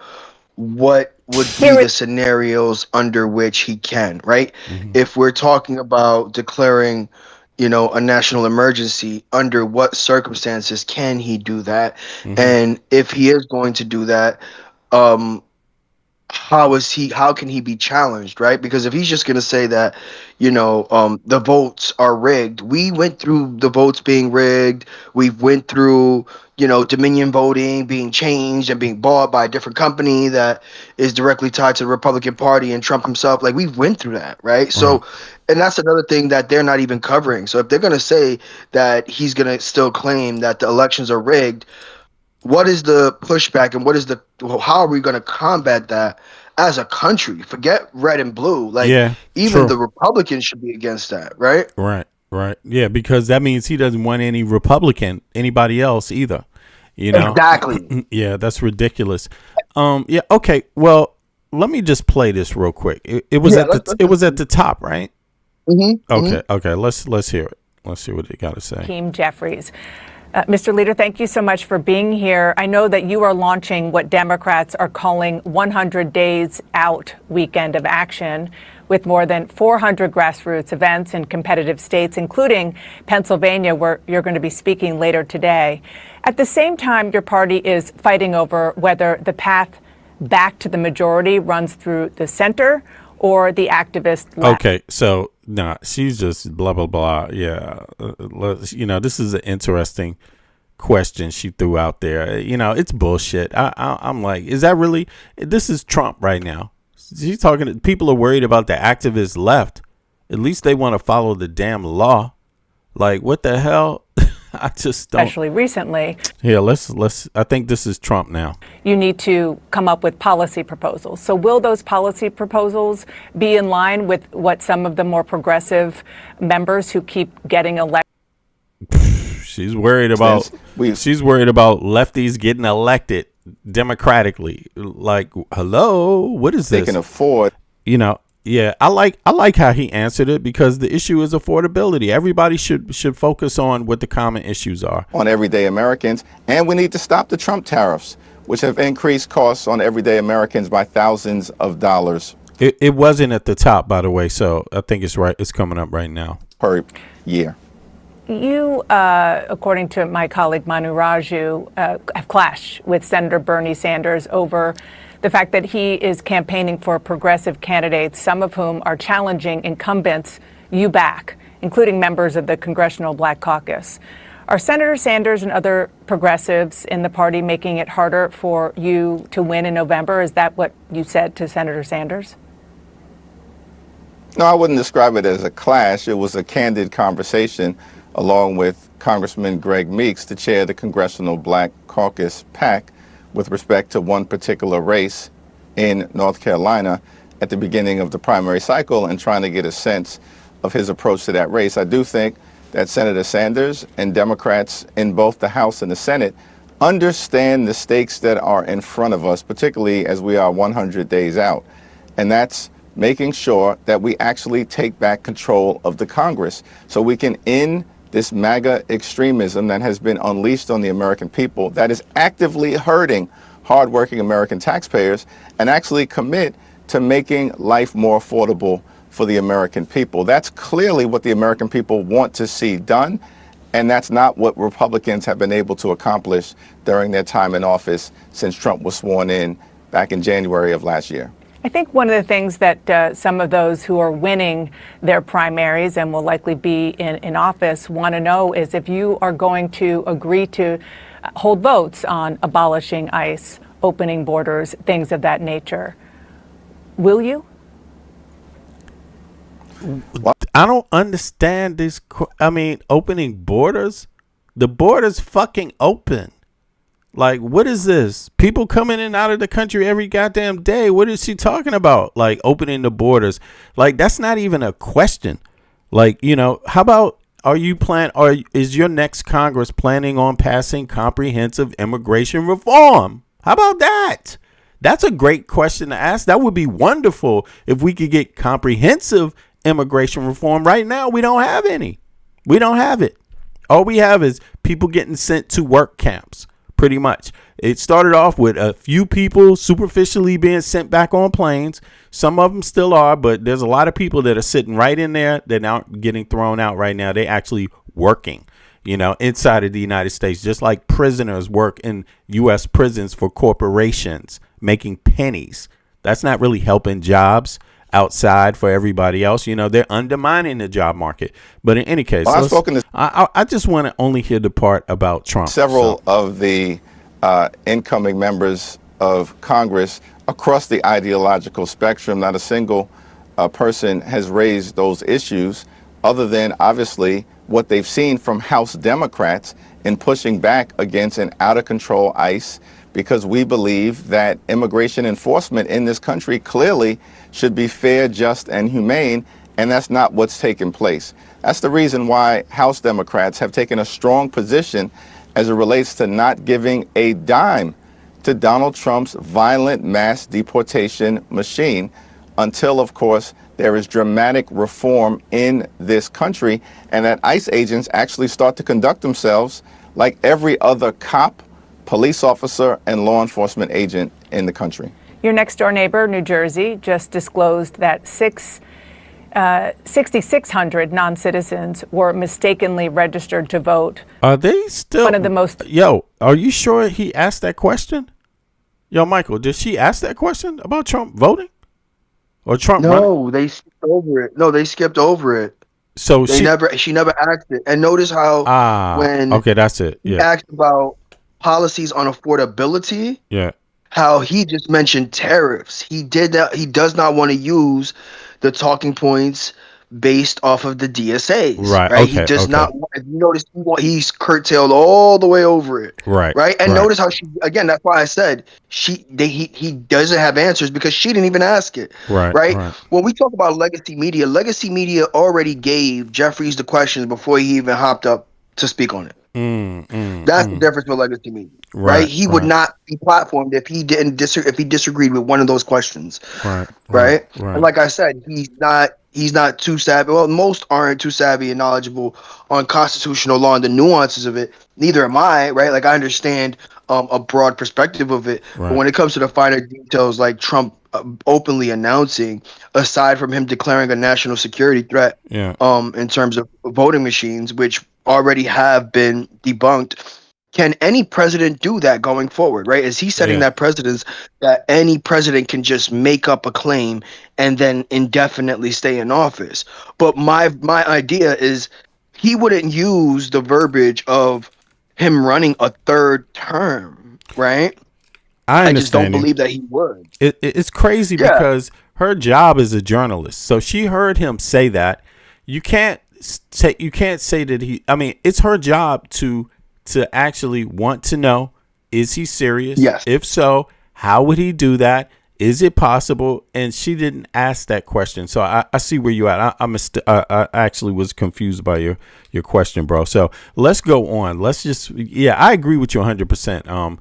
what would be the scenarios under which he can, right? If we're talking about declaring a national emergency, under what circumstances can he do that? And if he is going to do that, how can he be challenged, right? Because if he's just going to say that, the votes are rigged, we went through the votes being rigged, we went through, Dominion voting being changed and being bought by a different company that is directly tied to the Republican Party and Trump himself. Like, we went through that, right? So, and that's another thing that they're not even covering. So if they're going to say that he's going to still claim that the elections are rigged, what is the pushback and how are we going to combat that as a country? Forget red and blue. Like, even the Republicans should be against that, right? Right. Yeah, because that means he doesn't want anybody else either. Exactly. Yeah, that's ridiculous. Yeah. Okay. Well, let me just play this real quick. It was at the top, right? Okay. Let's hear it. Let's see what they got to say. Hakeem Jeffries. Mr. Leader, thank you so much for being here. I know that you are launching what Democrats are calling 100 Days Out weekend of action, with more than 400 grassroots events in competitive states, including Pennsylvania, where you're going to be speaking later today. At the same time, your party is fighting over whether the path back to the majority runs through the center or the activist left. Okay, so she's just blah blah blah. Yeah, this is an interesting question she threw out there. It's bullshit. I'm like, is that really? This is Trump right now. She's talking. People are worried about the activist left. At least they want to follow the damn law. Like, what the hell? I just don't. Especially recently. Yeah, let's. I think this is Trump now. You need to come up with policy proposals. So will those policy proposals be in line with what some of the more progressive members who keep getting elected? She's worried about. She's worried about lefties getting elected democratically. Like, hello, what is this? They can afford. Yeah, I like how he answered it, because the issue is affordability. Everybody should focus on what the common issues are. On everyday Americans, and we need to stop the Trump tariffs, which have increased costs on everyday Americans by thousands of dollars. It wasn't at the top, by the way, so I think it's right. It's coming up right now. Per year. You, according to my colleague Manu Raju, have clashed with Senator Bernie Sanders over the fact that he is campaigning for progressive candidates, some of whom are challenging incumbents you back, including members of the Congressional Black Caucus. Are Senator Sanders and other progressives in the party making it harder for you to win in November? Is that what you said to Senator Sanders? No, I wouldn't describe it as a clash. It was a candid conversation along with Congressman Greg Meeks, to chair the Congressional Black Caucus PAC, with respect to one particular race in North Carolina at the beginning of the primary cycle, and trying to get a sense of his approach to that race. I do think that Senator Sanders and Democrats in both the House and the Senate understand the stakes that are in front of us, particularly as we are 100 days out. And that's making sure that we actually take back control of the Congress so we can end this MAGA extremism that has been unleashed on the American people, that is actively hurting hardworking American taxpayers, and actually commit to making life more affordable for the American people. That's clearly what the American people want to see done, and that's not what Republicans have been able to accomplish during their time in office since Trump was sworn in back in January of last year. I think one of the things that some of those who are winning their primaries and will likely be in office want to know is if you are going to agree to hold votes on abolishing ICE, opening borders, things of that nature. Will you? I don't understand this. I mean, opening borders? The border's fucking open. Like, what is this? People coming in and out of the country every goddamn day. What is she talking about? Like, opening the borders. Like, that's not even a question. Like, you know, how about, is your next Congress planning on passing comprehensive immigration reform? How about that? That's a great question to ask. That would be wonderful if we could get comprehensive immigration reform. Right now, we don't have any. We don't have it. All we have is people getting sent to work camps. Pretty much. It started off with a few people superficially being sent back on planes. Some of them still are, but there's a lot of people that are sitting right in there. They're not getting thrown out right now. They're actually working, you know, inside of the United States, just like prisoners work in U.S. prisons for corporations, making pennies. That's not really helping jobs outside for everybody else. You know, they're undermining the job market. But in any case, I just want to only hear the part about Trump. Several of the incoming members of Congress across the ideological spectrum, not a single person has raised those issues other than obviously what they've seen from House Democrats in pushing back against an out of control ICE, because we believe that immigration enforcement in this country clearly should be fair, just, and humane, and that's not what's taken place. That's the reason why House Democrats have taken a strong position as it relates to not giving a dime to Donald Trump's violent mass deportation machine until, of course, there is dramatic reform in this country and that ICE agents actually start to conduct themselves like every other cop, police officer, and law enforcement agent in the country. Your next door neighbor, New Jersey, just disclosed that 6,600 non-citizens were mistakenly registered to vote. Are they still one of the most? Yo, are you sure he asked that question? Yo, Michael, did she ask that question about Trump voting or Trump running? They skipped over it. No, they skipped over it. So she never asked it. And notice how when that's it. Yeah. He asked about policies on affordability. Yeah. How he just mentioned tariffs. He did that. He does not want to use the talking points based off of the DSAs. Right. Okay, he does not. If you notice, he's curtailed all the way over it. Right. Right. And notice how that's why I said he doesn't have answers because she didn't even ask it. Right. When we talk about legacy media already gave Jeffries the questions before he even hopped up to speak on it. That's the difference with legacy media, right? He would not be platformed if he disagreed with one of those questions, right? And like I said, he's not too savvy. Well, most aren't too savvy and knowledgeable on constitutional law and the nuances of it. Neither am I, right? Like I understand a broad perspective of it, but when it comes to the finer details, like Trump openly announcing, aside from him declaring a national security threat, in terms of voting machines, which already have been debunked. Can any president do that going forward, right? Is he setting that precedence that any president can just make up a claim and then indefinitely stay in office? But my idea is he wouldn't use the verbiage of him running a third term, right? I just don't believe that he would. It's crazy because her job is a journalist. So she heard him say that. You can't say that it's her job to actually want to know, is he serious? Yes. If so, how would he do that? Is it possible? And she didn't ask that question. So I see where you're at. I actually was confused by your question, bro. So let's go on. Let's just, I agree with you 100%.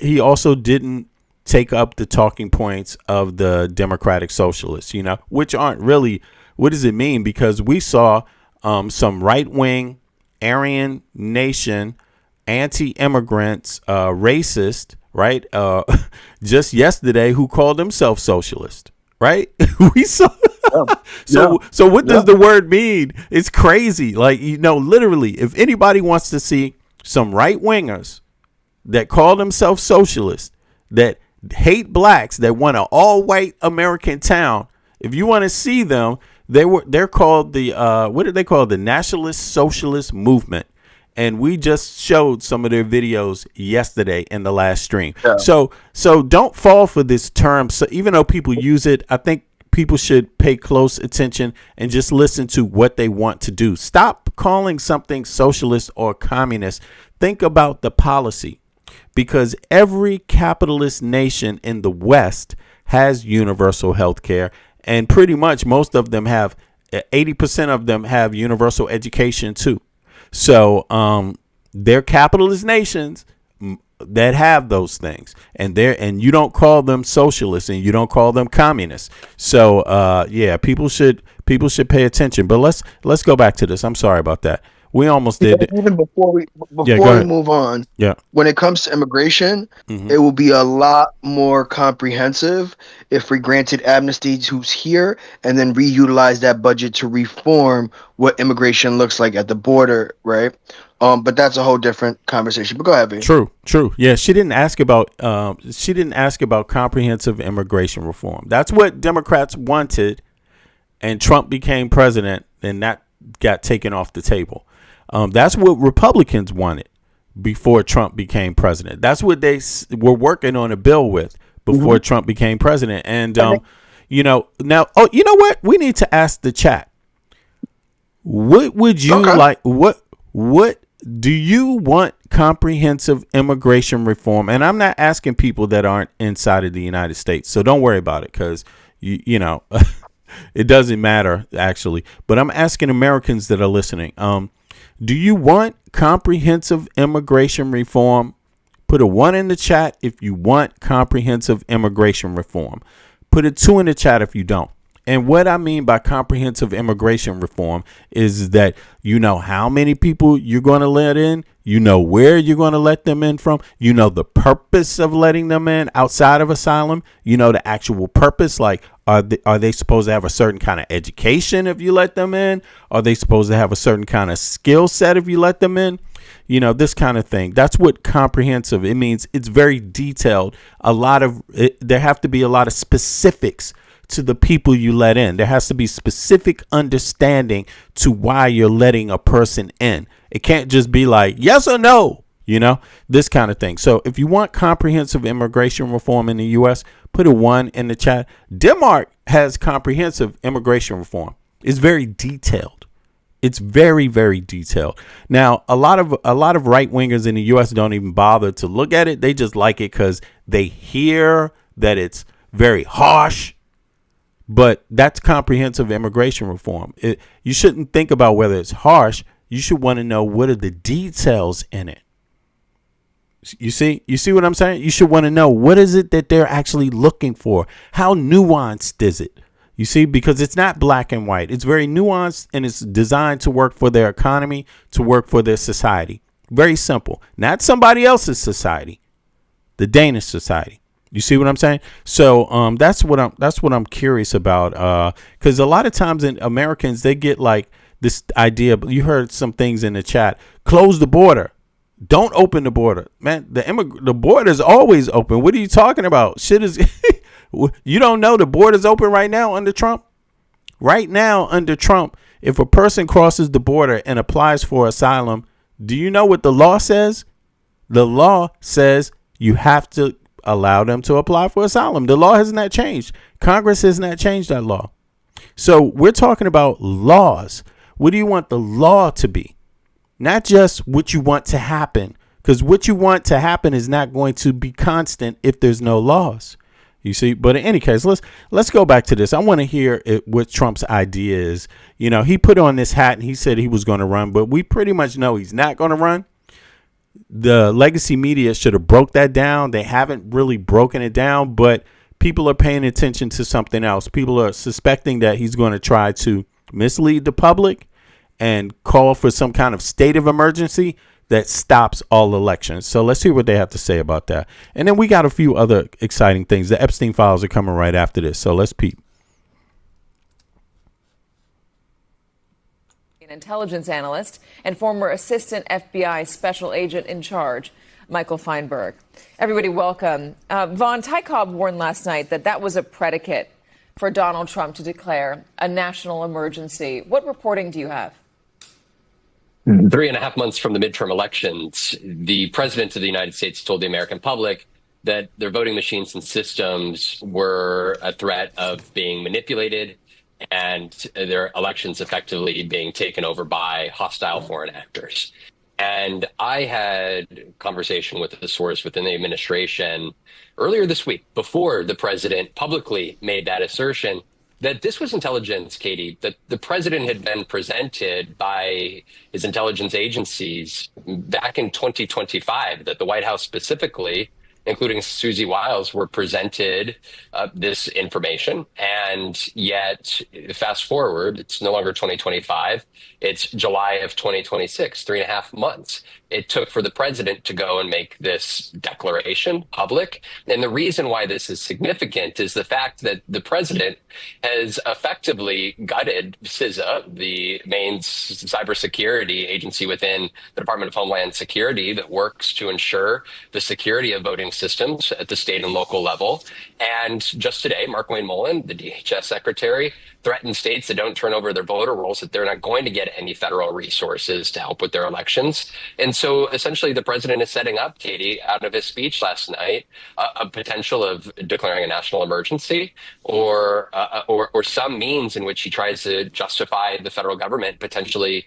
He also didn't take up the talking points of the Democratic Socialists, which aren't really, what does it mean? Because we saw some right-wing Aryan nation, anti-immigrants, racist, right? Just yesterday, who called himself socialist, right? We saw. So what does the word mean? It's crazy. Like, literally, if anybody wants to see some right-wingers that call themselves socialists, that hate blacks, that want an all-white American town. If you want to see them, they're called the what did they call it? The Nationalist Socialist Movement. And we just showed some of their videos yesterday in the last stream. Yeah. So don't fall for this term. So even though people use it, I think people should pay close attention and just listen to what they want to do. Stop calling something socialist or communist. Think about the policy, because every capitalist nation in the West has universal health care, and pretty much most of them have 80% of them have universal education too. So they're capitalist nations that have those things, and you don't call them socialists and you don't call them communists. So yeah, people should pay attention. But let's go back to this. I'm sorry about that. We almost did. Even before we move on, when it comes to immigration, it will be a lot more comprehensive if we granted amnesty to who's here and then reutilize that budget to reform what immigration looks like at the border, right? But that's a whole different conversation. But go ahead, B. True. Yeah, she didn't ask about comprehensive immigration reform. That's what Democrats wanted, and Trump became president, and that got taken off the table. That's what Republicans wanted before Trump became president. That's what they were working on a bill with before Trump became president. And you know, now, you know what? We need to ask the chat. What would you like? What do you want comprehensive immigration reform? And I'm not asking people that aren't inside of the United States, so don't worry about it, because you know it doesn't matter actually. But I'm asking Americans that are listening. Do you want comprehensive immigration reform? Put a 1 in the chat if you want comprehensive immigration reform. Put a 2 in the chat if you don't. And what I mean by comprehensive immigration reform is that you know how many people you're going to let in. You know where you're going to let them in from. You know the purpose of letting them in outside of asylum. You know the actual purpose. Like, are they supposed to have a certain kind of education if you let them in? Are they supposed to have a certain kind of skill set if you let them in? You know, this kind of thing. That's what comprehensive, it means. It's very detailed. There have to be a lot of specifics to the people you let in. There has to be specific understanding to why you're letting a person in. It can't just be like yes or no, you know, this kind of thing. So if you want comprehensive immigration reform in the U.S., put a 1 in the chat. Denmark has comprehensive immigration reform. It's very detailed. It's very, very detailed. Now, a lot of right wingers in the U.S. don't even bother to look at it. They just like it because they hear that it's very harsh. But that's comprehensive immigration reform. You shouldn't think about whether it's harsh. You should want to know what are the details in it. You see what I'm saying? You should want to know what is it that they're actually looking for. How nuanced is it? You see, because it's not black and white. It's very nuanced, and it's designed to work for their economy, to work for their society. Very simple. Not somebody else's society, the Danish society. You see what I'm saying? So that's what I'm curious about, because a lot of times in Americans, they get like this idea. You heard some things in the chat. Close the border. Don't open the border, man. The border is always open. What are you talking about? Shit is you don't know the border's open right now under Trump? Right now under Trump, if a person crosses the border and applies for asylum, do you know what the law says? The law says you have to allow them to apply for asylum. The law has not changed. Congress has not changed that law. So we're talking about laws. What do you want the law to be? Not just what you want to happen, because what you want to happen is not going to be constant if there's no laws. You see, but in any case, let's go back to this. I want to hear what Trump's idea is. You know, he put on this hat and he said he was going to run, but we pretty much know he's not going to run. The legacy media should have broke that down. They haven't really broken it down, but people are paying attention to something else. People are suspecting that he's going to try to mislead the public and call for some kind of state of emergency that stops all elections. So let's hear what they have to say about that. And then we got a few other exciting things. The Epstein files are coming right after this. So let's peep. An intelligence analyst and former assistant FBI special agent in charge Michael Feinberg. Everybody, welcome. Vaughn, Ty Cobb warned last night that was a predicate for Donald Trump to declare a national emergency. What reporting do you have? 3.5 months from the midterm elections, the president of the United States told the American public that their voting machines and systems were a threat of being manipulated and their elections effectively being taken over by hostile foreign actors. And I had a conversation with a source within the administration earlier this week, before the president publicly made that assertion, that this was intelligence, Katie, that the president had been presented by his intelligence agencies back in 2025, that the White House specifically, including Susie Wiles, were presented this information. And yet, fast forward, it's no longer 2025. It's July of 2026, 3.5 months it took for the president to go and make this declaration public. And the reason why this is significant is the fact that the president has effectively gutted CISA, the main cybersecurity agency within the Department of Homeland Security that works to ensure the security of voting systems at the state and local level. And just today, Mark Wayne Mullen, the DHS secretary, threatened states that don't turn over their voter rolls that they're not going to get any federal resources to help with their elections. And so essentially the president is setting up, Katie, out of his speech last night, a potential of declaring a national emergency or some means in which he tries to justify the federal government potentially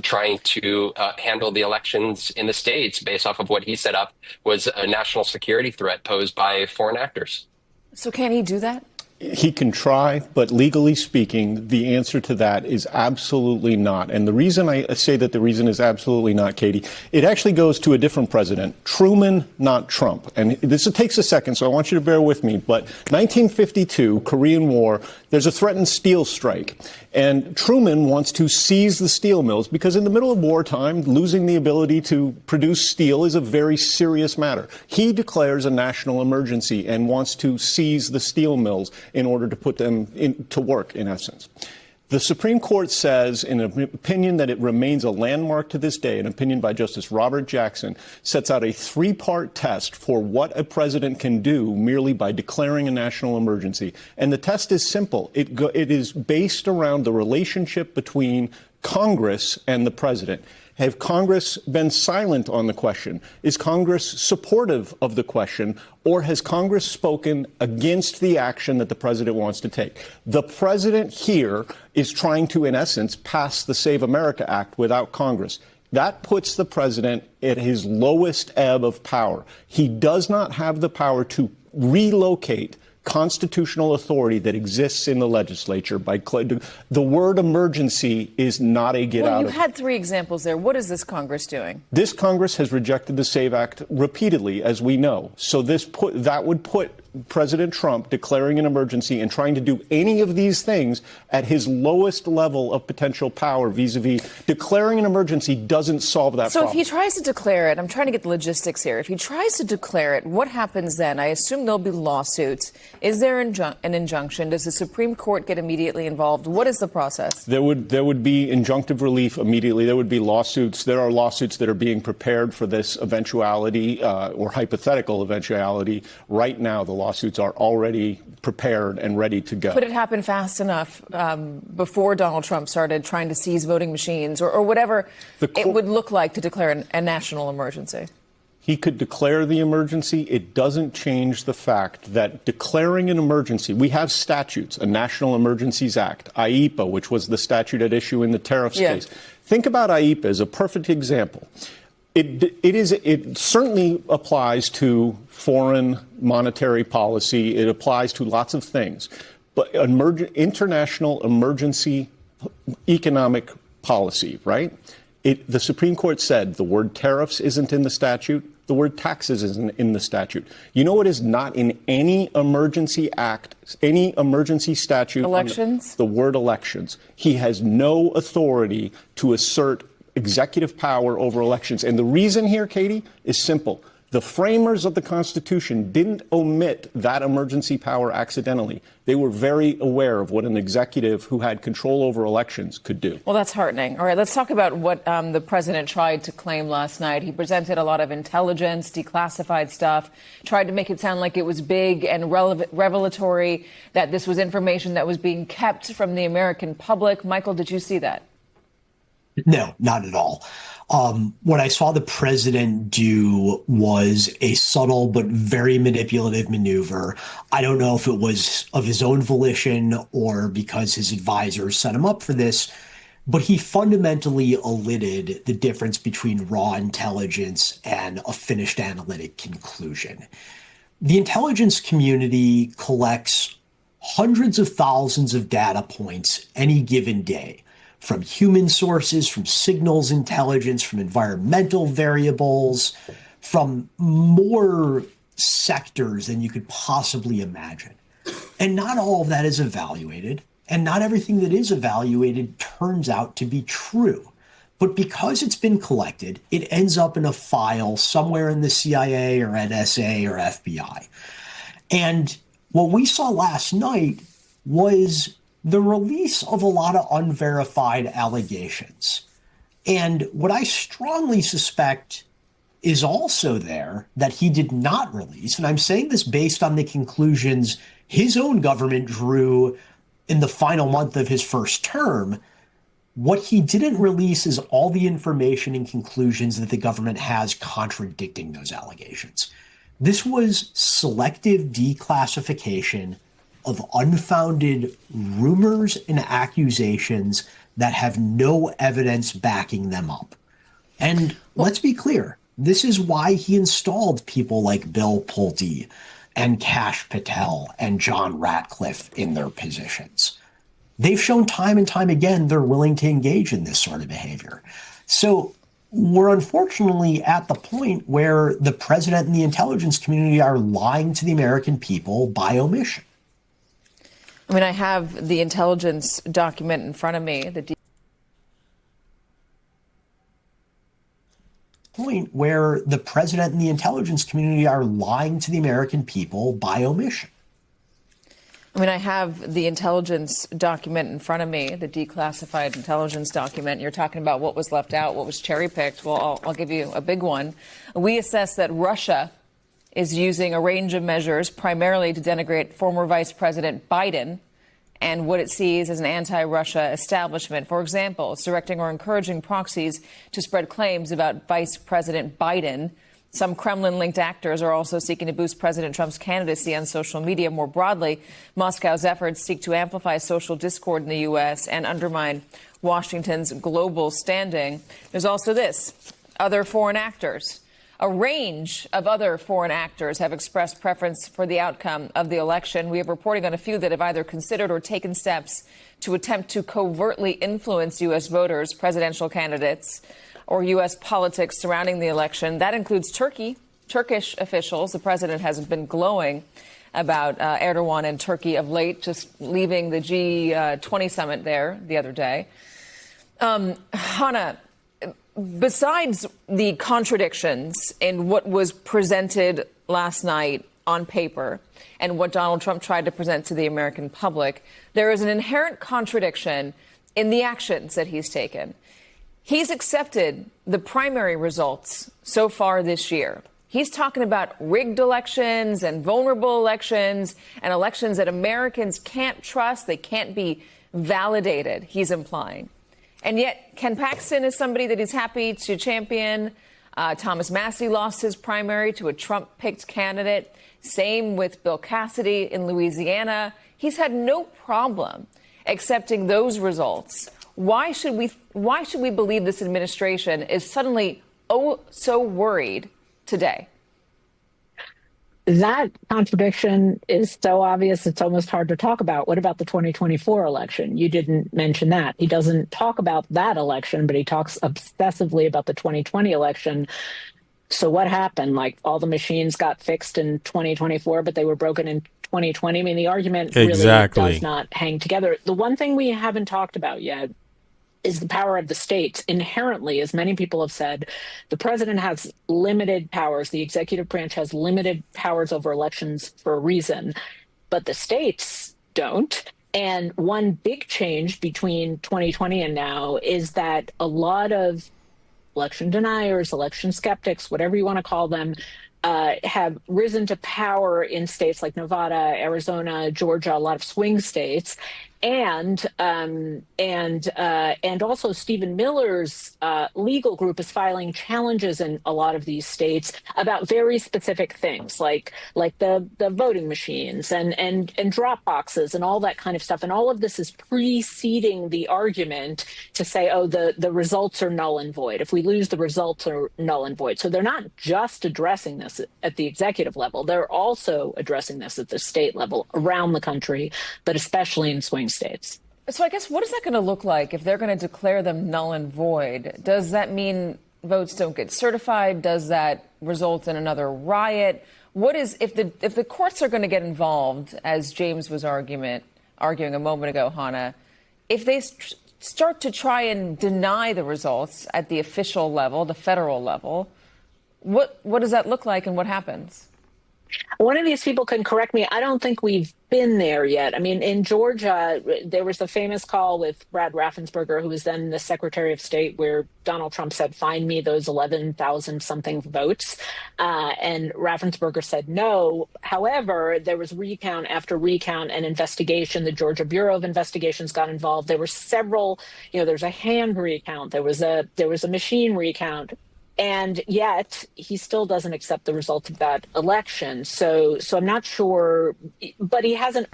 trying to handle the elections in the states based off of what he set up was a national security threat posed by foreign actors. So can he do that? He can try, but legally speaking, the answer to that is absolutely not. And the reason I say that the reason is absolutely not, Katie, it actually goes to a different president, Truman, not Trump. And this takes a second, so I want you to bear with me. But 1952, Korean War, there's a threatened steel strike. And Truman wants to seize the steel mills because in the middle of wartime, losing the ability to produce steel is a very serious matter. He declares a national emergency and wants to seize the steel mills in order to put them to work, in essence. The Supreme Court says, in an opinion that it remains a landmark to this day, an opinion by Justice Robert Jackson, sets out a three-part test for what a president can do merely by declaring a national emergency. And the test is simple. It is based around the relationship between Congress and the president. Have Congress been silent on the question? Is Congress supportive of the question? Or has Congress spoken against the action that the president wants to take? The president here is trying to, in essence, pass the Save America Act without Congress. That puts the president at his lowest ebb of power. He does not have the power to relocate constitutional authority that exists in the legislature. The word emergency is not a get out Well, of. you had three examples there. What is this Congress doing? This Congress has rejected the SAVE Act repeatedly, as we know. So that would put President Trump declaring an emergency and trying to do any of these things at his lowest level of potential power vis-a-vis declaring an emergency doesn't solve that So problem. if he tries to declare it, I'm trying to get the logistics here. If he tries to declare it, what happens then? I assume there'll be lawsuits. Is there an injunction? Does the Supreme Court get immediately involved? What is the process? There would be injunctive relief immediately. There would be lawsuits. There are lawsuits that are being prepared for this eventuality or hypothetical eventuality right now. The lawsuits are already prepared and ready to go. Could it happen fast enough before Donald Trump started trying to seize voting machines or whatever it would look like to declare a national emergency? He could declare the emergency. It doesn't change the fact that declaring an emergency, we have statutes, a National Emergencies Act, IEPA, which was the statute at issue in the tariffs case. Think about IEPA as a perfect example. It certainly applies to foreign monetary policy. It applies to lots of things. But international emergency economic policy, right? The Supreme Court said the word tariffs isn't in the statute. The word taxes isn't in the statute. You know what is not in any emergency act, any emergency statute? Elections? The word elections. He has no authority to assert executive power over elections. And the reason here, Katie, is simple. The framers of the Constitution didn't omit that emergency power accidentally. They were very aware of what an executive who had control over elections could do. Well, that's heartening. All right, let's talk about what the president tried to claim last night. He presented a lot of intelligence, declassified stuff, tried to make it sound like it was big and revelatory, that this was information that was being kept from the American public. Michael, did you see that? No, not at all. What I saw the president do was a subtle but very manipulative maneuver. I don't know if it was of his own volition or because his advisors set him up for this, but he fundamentally elided the difference between raw intelligence and a finished analytic conclusion. The intelligence community collects hundreds of thousands of data points any given day, from human sources, from signals intelligence, from environmental variables, from more sectors than you could possibly imagine. And not all of that is evaluated, and not everything that is evaluated turns out to be true. But because it's been collected, it ends up in a file somewhere in the CIA or NSA or FBI. And what we saw last night was the release of a lot of unverified allegations. And what I strongly suspect is also there that he did not release, and I'm saying this based on the conclusions his own government drew in the final month of his first term, what he didn't release is all the information and conclusions that the government has contradicting those allegations. This was selective declassification of unfounded rumors and accusations that have no evidence backing them up. And let's be clear, this is why he installed people like Bill Pulte and Kash Patel and John Ratcliffe in their positions. They've shown time and time again they're willing to engage in this sort of behavior. So we're unfortunately at the point where the president and the intelligence community are lying to the American people by omission. I mean, I have the intelligence document in front of me. The point where the president and the intelligence community are lying to the American people by omission. I mean, I have the intelligence document in front of me, the declassified intelligence document. You're talking about what was left out, what was cherry-picked. Well, I'll give you a big one. We assess that Russia is using a range of measures primarily to denigrate former Vice President Biden and what it sees as an anti-Russia establishment. For example, it's directing or encouraging proxies to spread claims about Vice President Biden. Some Kremlin-linked actors are also seeking to boost President Trump's candidacy on social media. More broadly, Moscow's efforts seek to amplify social discord in the U.S. and undermine Washington's global standing. There's also this, other foreign actors. A range of other foreign actors have expressed preference for the outcome of the election. We have reporting on a few that have either considered or taken steps to attempt to covertly influence U.S. voters, presidential candidates, or U.S. politics surrounding the election. That includes Turkish officials. The president has been glowing about Erdogan and Turkey of late, just leaving the G20 summit there the other day. Hannah, besides the contradictions in what was presented last night on paper and what Donald Trump tried to present to the American public, there is an inherent contradiction in the actions that he's taken. He's accepted the primary results so far this year. He's talking about rigged elections and vulnerable elections and elections that Americans can't trust. They can't be validated, he's implying. And yet, Ken Paxton is somebody that he's happy to champion. Thomas Massie lost his primary to a Trump-picked candidate. Same with Bill Cassidy in Louisiana. He's had no problem accepting those results. Why should we believe this administration is suddenly so worried today? That contradiction is so obvious it's almost hard to talk about. What about the 2024 election? You didn't mention that. He doesn't talk about that election, but he talks obsessively about the 2020 election. So what happened? Like, all the machines got fixed in 2024, but they were broken in 2020. I mean, the argument really does not hang together. The one thing we haven't talked about yet is the power of the states. Inherently, as many people have said, the president has limited powers. The executive branch has limited powers over elections for a reason, but the states don't. And one big change between 2020 and now is that a lot of election deniers, election skeptics, whatever you want to call them, have risen to power in states like Nevada, Arizona, Georgia, a lot of swing states, and also Stephen Miller's legal group is filing challenges in a lot of these states about very specific things, like the voting machines and drop boxes and all that kind of stuff. And all of this is preceding the argument to say, oh, the results are null and void. If we lose, the results are null and void. So they're not just addressing this at the executive level; they're also addressing this at the state level around the country, but especially in swing states. So I guess what is that going to look like if they're going to declare them null and void? Does that mean votes don't get certified? Does that result in another riot? What is if the courts are going to get involved, as James was arguing a moment ago, Hannah, if they start to try and deny the results at the official level, the federal level, what does that look like and what happens? One of these people can correct me. I don't think we've been there yet. I mean, in Georgia, there was the famous call with Brad Raffensperger, who was then the Secretary of State, where Donald Trump said, find me those 11,000 something votes. And Raffensperger said no. However, there was recount after recount and investigation. The Georgia Bureau of Investigations got involved. There were several, there's a hand recount. There was a machine recount. And yet he still doesn't accept the results of that election. So I'm not sure, but he hasn't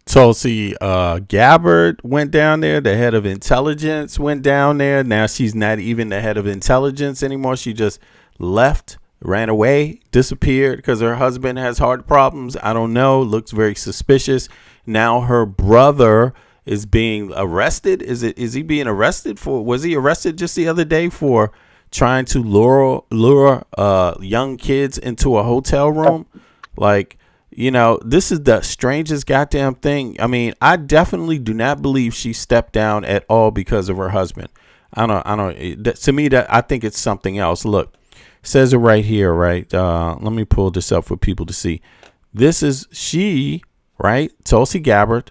Tulsi Gabbard went down there. The head of intelligence went down there. Now she's not even the head of intelligence anymore. She just left, ran away, disappeared because her husband has heart problems. I don't know. Looks very suspicious. Now her brother is being arrested. Is he being arrested for? Was he arrested just the other day for trying to lure young kids into a hotel room? Like, this is the strangest goddamn thing. I mean, I definitely do not believe she stepped down at all because of her husband. To me, that I think it's something else. Look, it says it right here, right? Let me pull this up for people to see. This is she, right? Tulsi Gabbard.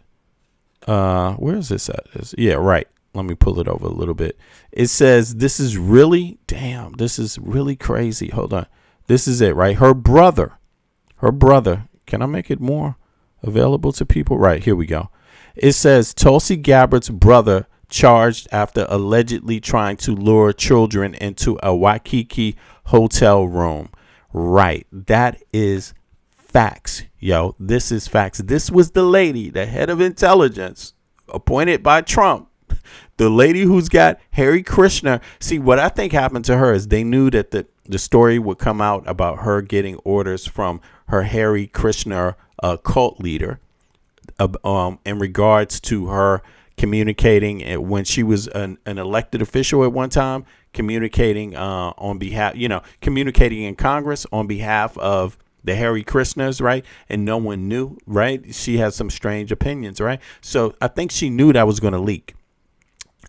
Where is this at? Yeah, right. Let me pull it over a little bit. It says, this is really crazy. Hold on. This is it, right? Her brother. Can I make it more available to people? Right, here we go. It says Tulsi Gabbard's brother charged after allegedly trying to lure children into a Waikiki hotel room. Right. That is facts, yo. This is facts. This was the lady, the head of intelligence, appointed by Trump. The lady who's got Harry Krishna. See, what I think happened to her is they knew that the story would come out about her getting orders from her Harry Krishna cult leader in regards to her communicating when she was an elected official at one time, communicating on behalf, communicating in Congress on behalf of the Harry Krishnas, right? And no one knew, right? She has some strange opinions, right? So I think she knew that was going to leak.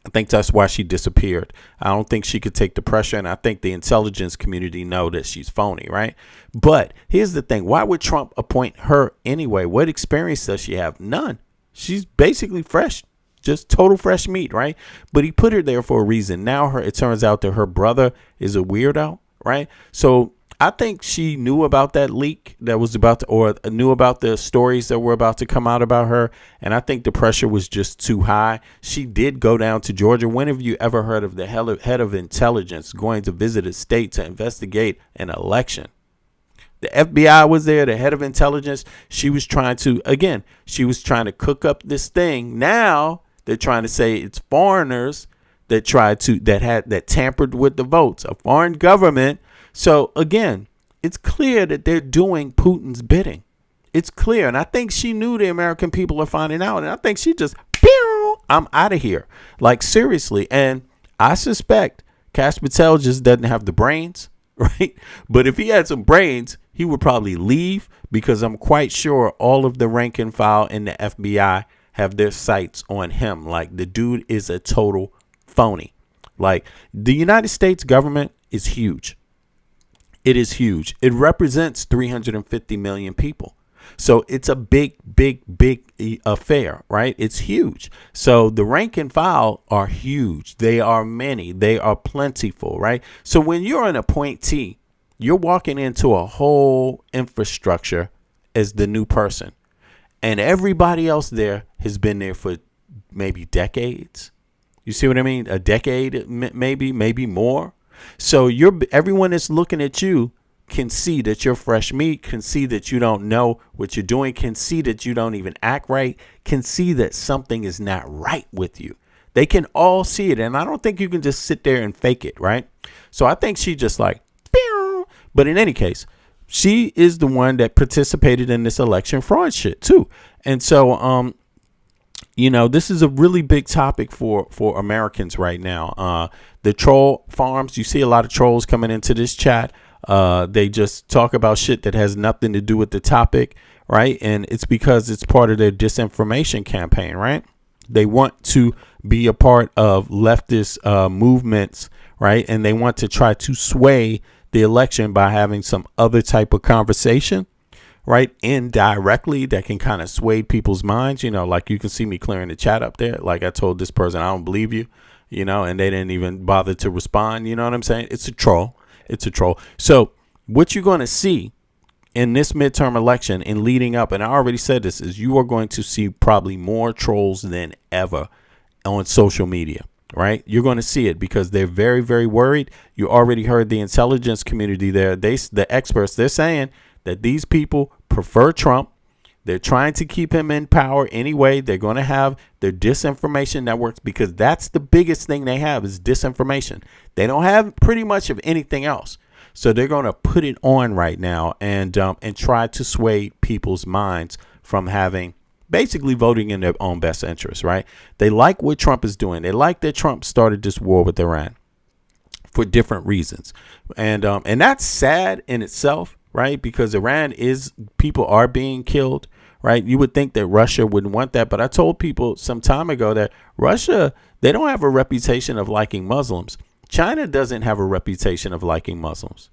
I think that's why she disappeared. I don't think she could take the pressure, and I think the intelligence community know that she's phony, right? But here's the thing. Why would Trump appoint her anyway? What experience does she have? None. She's basically fresh, just total fresh meat, right? But he put her there for a reason. Now it turns out that her brother is a weirdo, right? So I think she knew about that leak that was about to, or knew about the stories that were about to come out about her. And I think the pressure was just too high. She did go down to Georgia. When have you ever heard of the head of intelligence going to visit a state to investigate an election? The FBI was there, the head of intelligence. She was trying to cook up this thing. Now they're trying to say it's foreigners that that tampered with the votes, a foreign government. So, again, it's clear that they're doing Putin's bidding. It's clear. And I think she knew the American people are finding out. And I think she just, I'm out of here. Like, seriously. And I suspect Kash Patel just doesn't have the brains, right? But if he had some brains, he would probably leave, because I'm quite sure all of the rank and file in the FBI have their sights on him. Like, the dude is a total phony. Like, the United States government is huge. It is huge. It represents 350 million people. So it's a big affair, right? It's huge. So the rank and file are huge. They are many. They are plentiful, right? So when you're an appointee, you're walking into a whole infrastructure as the new person. And everybody else there has been there for maybe decades. You see what I mean? A decade, maybe more. So everyone that's looking at you can see that you're fresh meat, can see that you don't know what you're doing, can see that you don't even act right, can see that something is not right with you. They can all see it. And I don't think you can just sit there and fake it, right? So I think she just like, pew. But in any case, she is the one that participated in this election fraud shit too. And so, this is a really big topic for Americans right now. The troll farms, you see a lot of trolls coming into this chat. They just talk about shit that has nothing to do with the topic, right? And it's because it's part of their disinformation campaign, right? They want to be a part of leftist movements, right? And they want to try to sway the election by having some other type of conversation, right? Indirectly, that can kind of sway people's minds. Like you can see me clearing the chat up there. Like I told this person, I don't believe you, and they didn't even bother to respond. You know what I'm saying? It's a troll. It's a troll. So what you're going to see in this midterm election and leading up, and I already said this, is you are going to see probably more trolls than ever on social media, right? You're going to see it because they're very, very worried. You already heard the intelligence community there. The experts, they're saying that these people prefer Trump. They're trying to keep him in power anyway. They're going to have their disinformation networks because that's the biggest thing they have is disinformation. They don't have pretty much of anything else. So they're going to put it on right now and try to sway people's minds from basically voting in their own best interest, right? They like what Trump is doing. They like that Trump started this war with Iran for different reasons. And that's sad in itself, right? Because people are being killed. Right. You would think that Russia wouldn't want that. But I told people some time ago that Russia, they don't have a reputation of liking Muslims. China doesn't have a reputation of liking Muslims.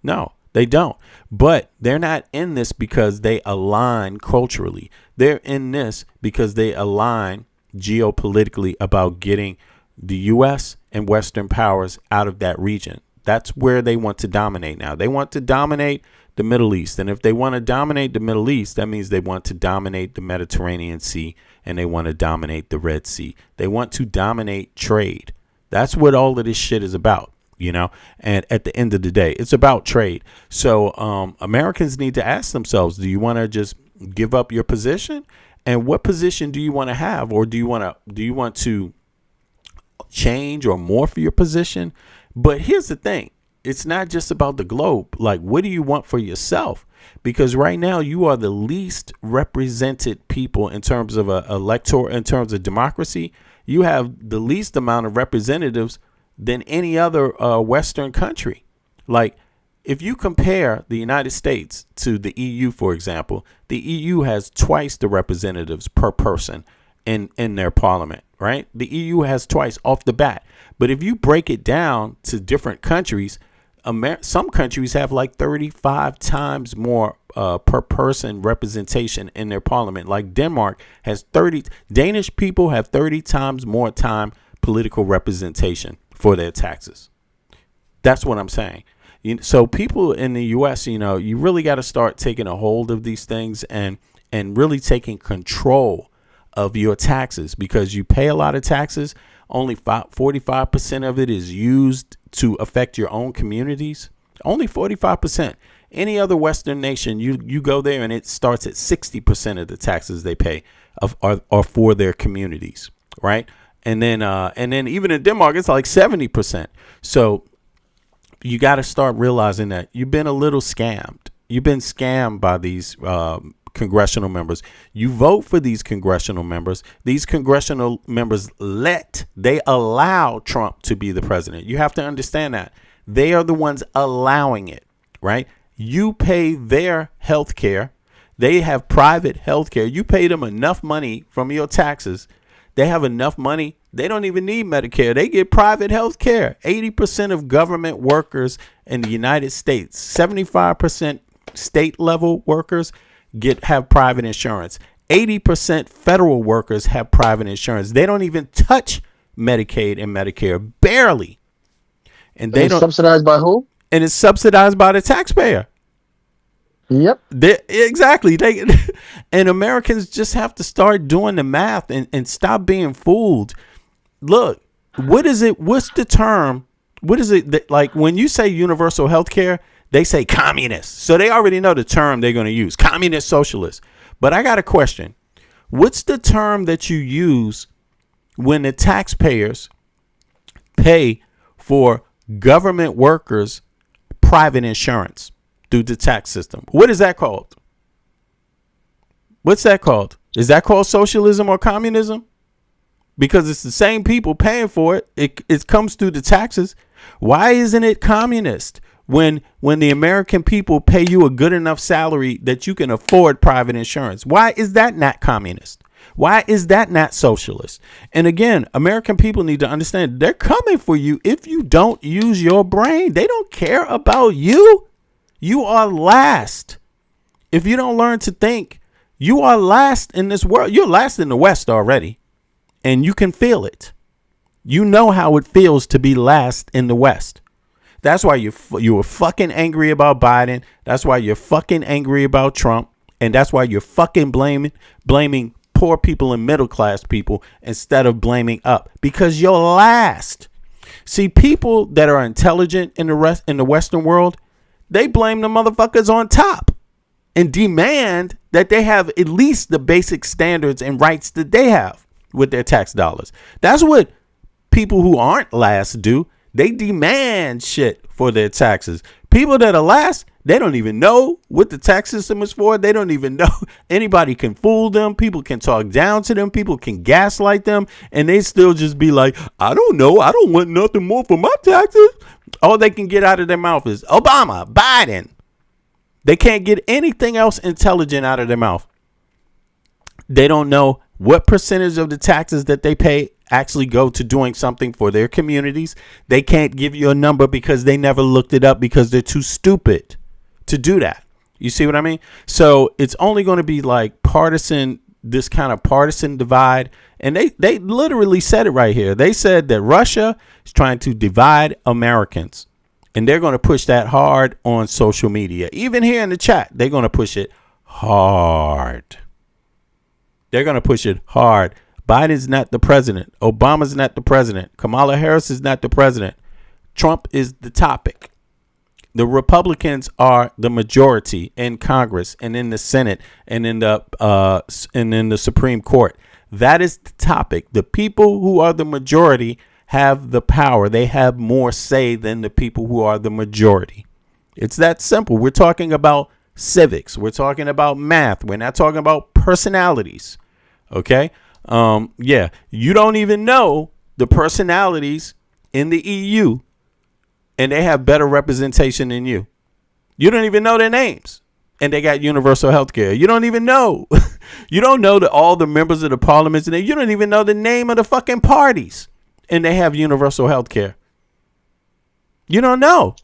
No, they don't. But they're not in this because they align culturally. They're in this because they align geopolitically about getting the U.S. and Western powers out of that region. That's where they want to dominate now. They want to dominate the Middle East. And if they want to dominate the Middle East, that means they want to dominate the Mediterranean Sea and they want to dominate the Red Sea. They want to dominate trade. That's what all of this shit is about, and at the end of the day, it's about trade. So Americans need to ask themselves, do you want to just give up your position? And what position do you want to have? Or do you want to change or morph your position? But here's the thing. It's not just about the globe. Like, what do you want for yourself? Because right now you are the least represented people in terms of in terms of democracy. You have the least amount of representatives than any other Western country. Like, if you compare the United States to the EU, for example, the EU has twice the representatives per person in their parliament, right? The EU has twice off the bat. But if you break it down to different countries, some countries have like 35 times more per person representation in their parliament. Like Denmark has Danish people have 30 times more time political representation for their taxes. That's what I'm saying. So people in the U.S., you really got to start taking a hold of these things and really taking control of your taxes, because you pay a lot of taxes. Only 45% of it is used to affect your own communities. Only 45%. Any other Western nation, you go there and it starts at 60% of the taxes they pay are for their communities, right? And then even in Denmark, it's like 70%. So you got to start realizing that you've been a little scammed. You've been scammed by these congressional members. You vote for these congressional members. These congressional members allow Trump to be the president. You have to understand that. They are the ones allowing it, right? You pay their health care. They have private health care. You pay them enough money from your taxes. They have enough money They don't even need Medicare. They get private health care. 80% of government workers in the United States, 75% state level workers have private insurance. 80% federal workers have private insurance. They don't even touch Medicaid and Medicare, barely. And they don't subsidized by who? And it's subsidized by the taxpayer. Yep. Exactly. And Americans just have to start doing the math and stop being fooled. Look, what is it? What's the term? What is it that, like, when you say universal health care, they say communist. So they already know the term they're going to use, communist socialist. But I got a question. What's the term that you use when the taxpayers pay for government workers' private insurance through the tax system? What is that called? What's that called? Is that called socialism or communism? Because it's the same people paying for it. It comes through the taxes. Why isn't it communist when the American people pay you a good enough salary that you can afford private insurance? Why is that not communist? Why is that not socialist? And again, American people need to understand they're coming for you if you don't use your brain. They don't care about you. You are last. If you don't learn to think, you are last in this world. You're last in the West already. And you can feel it. You know how it feels to be last in the West. That's why you were fucking angry about Biden. That's why you're fucking angry about Trump. And that's why you're fucking blaming poor people and middle class people instead of blaming up, because you're last. See, people that are intelligent in the Western world, they blame the motherfuckers on top and demand that they have at least the basic standards and rights that they have with their tax dollars. That's what people who aren't last do. They demand shit for their taxes. People that are last, they don't even know what the tax system is for. They don't even know. Anybody can fool them. People can talk down to them. People can gaslight them. And they still just be like, I don't know. I don't want nothing more for my taxes. All they can get out of their mouth is Obama, Biden. They can't get anything else intelligent out of their mouth. They don't know what percentage of the taxes that they pay actually go to doing something for their communities. They can't give you a number because they never looked it up because they're too stupid to do that. You see what I mean? So it's only going to be like this kind of partisan divide. And they literally said it right here. They said that Russia is trying to divide Americans. And they're going to push that hard on social media. Even here in the chat, they're going to push it hard. They're going to push it hard. Biden's not the president. Obama's not the president. Kamala Harris is not the president. Trump is the topic. The Republicans are the majority in Congress and in the Senate and in the Supreme Court. That is the topic. The people who are the majority have the power. They have more say than the people who are the majority. It's that simple. We're talking about civics. We're talking about math. We're not talking about personalities. Okay. Yeah. You don't even know the personalities in the EU, and they have better representation than you. You don't even know their names, and they got universal health care. You don't even know. You don't know all the members of the parliaments, and you don't even know the name of the fucking parties, and they have universal health care. You don't know.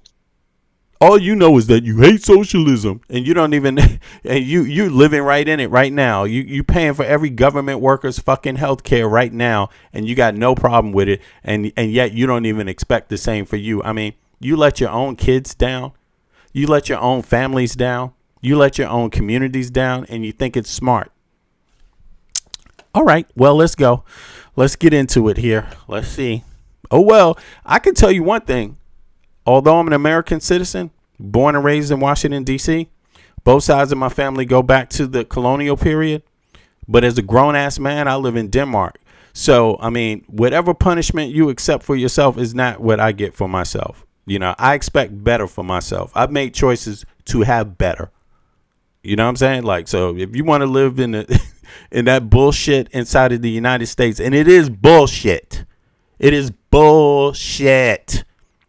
All you know is that you hate socialism, and you don't even, and you're living right in it right now. You paying for every government worker's fucking health care right now, and you got no problem with it, and yet you don't even expect the same for you. I mean, you let your own kids down. You let your own families down. You let your own communities down, and you think it's smart. All right, well, let's go. Let's get into it here. Let's see. Oh, well, I can tell you one thing. Although I'm an American citizen, born and raised in Washington, D.C., both sides of my family go back to the colonial period. But as a grown-ass man, I live in Denmark. So, I mean, whatever punishment you accept for yourself is not what I get for myself. You know, I expect better for myself. I've made choices to have better. You know what I'm saying? Like, so if you want to live in in that bullshit inside of the United States, and it is bullshit. It is bullshit.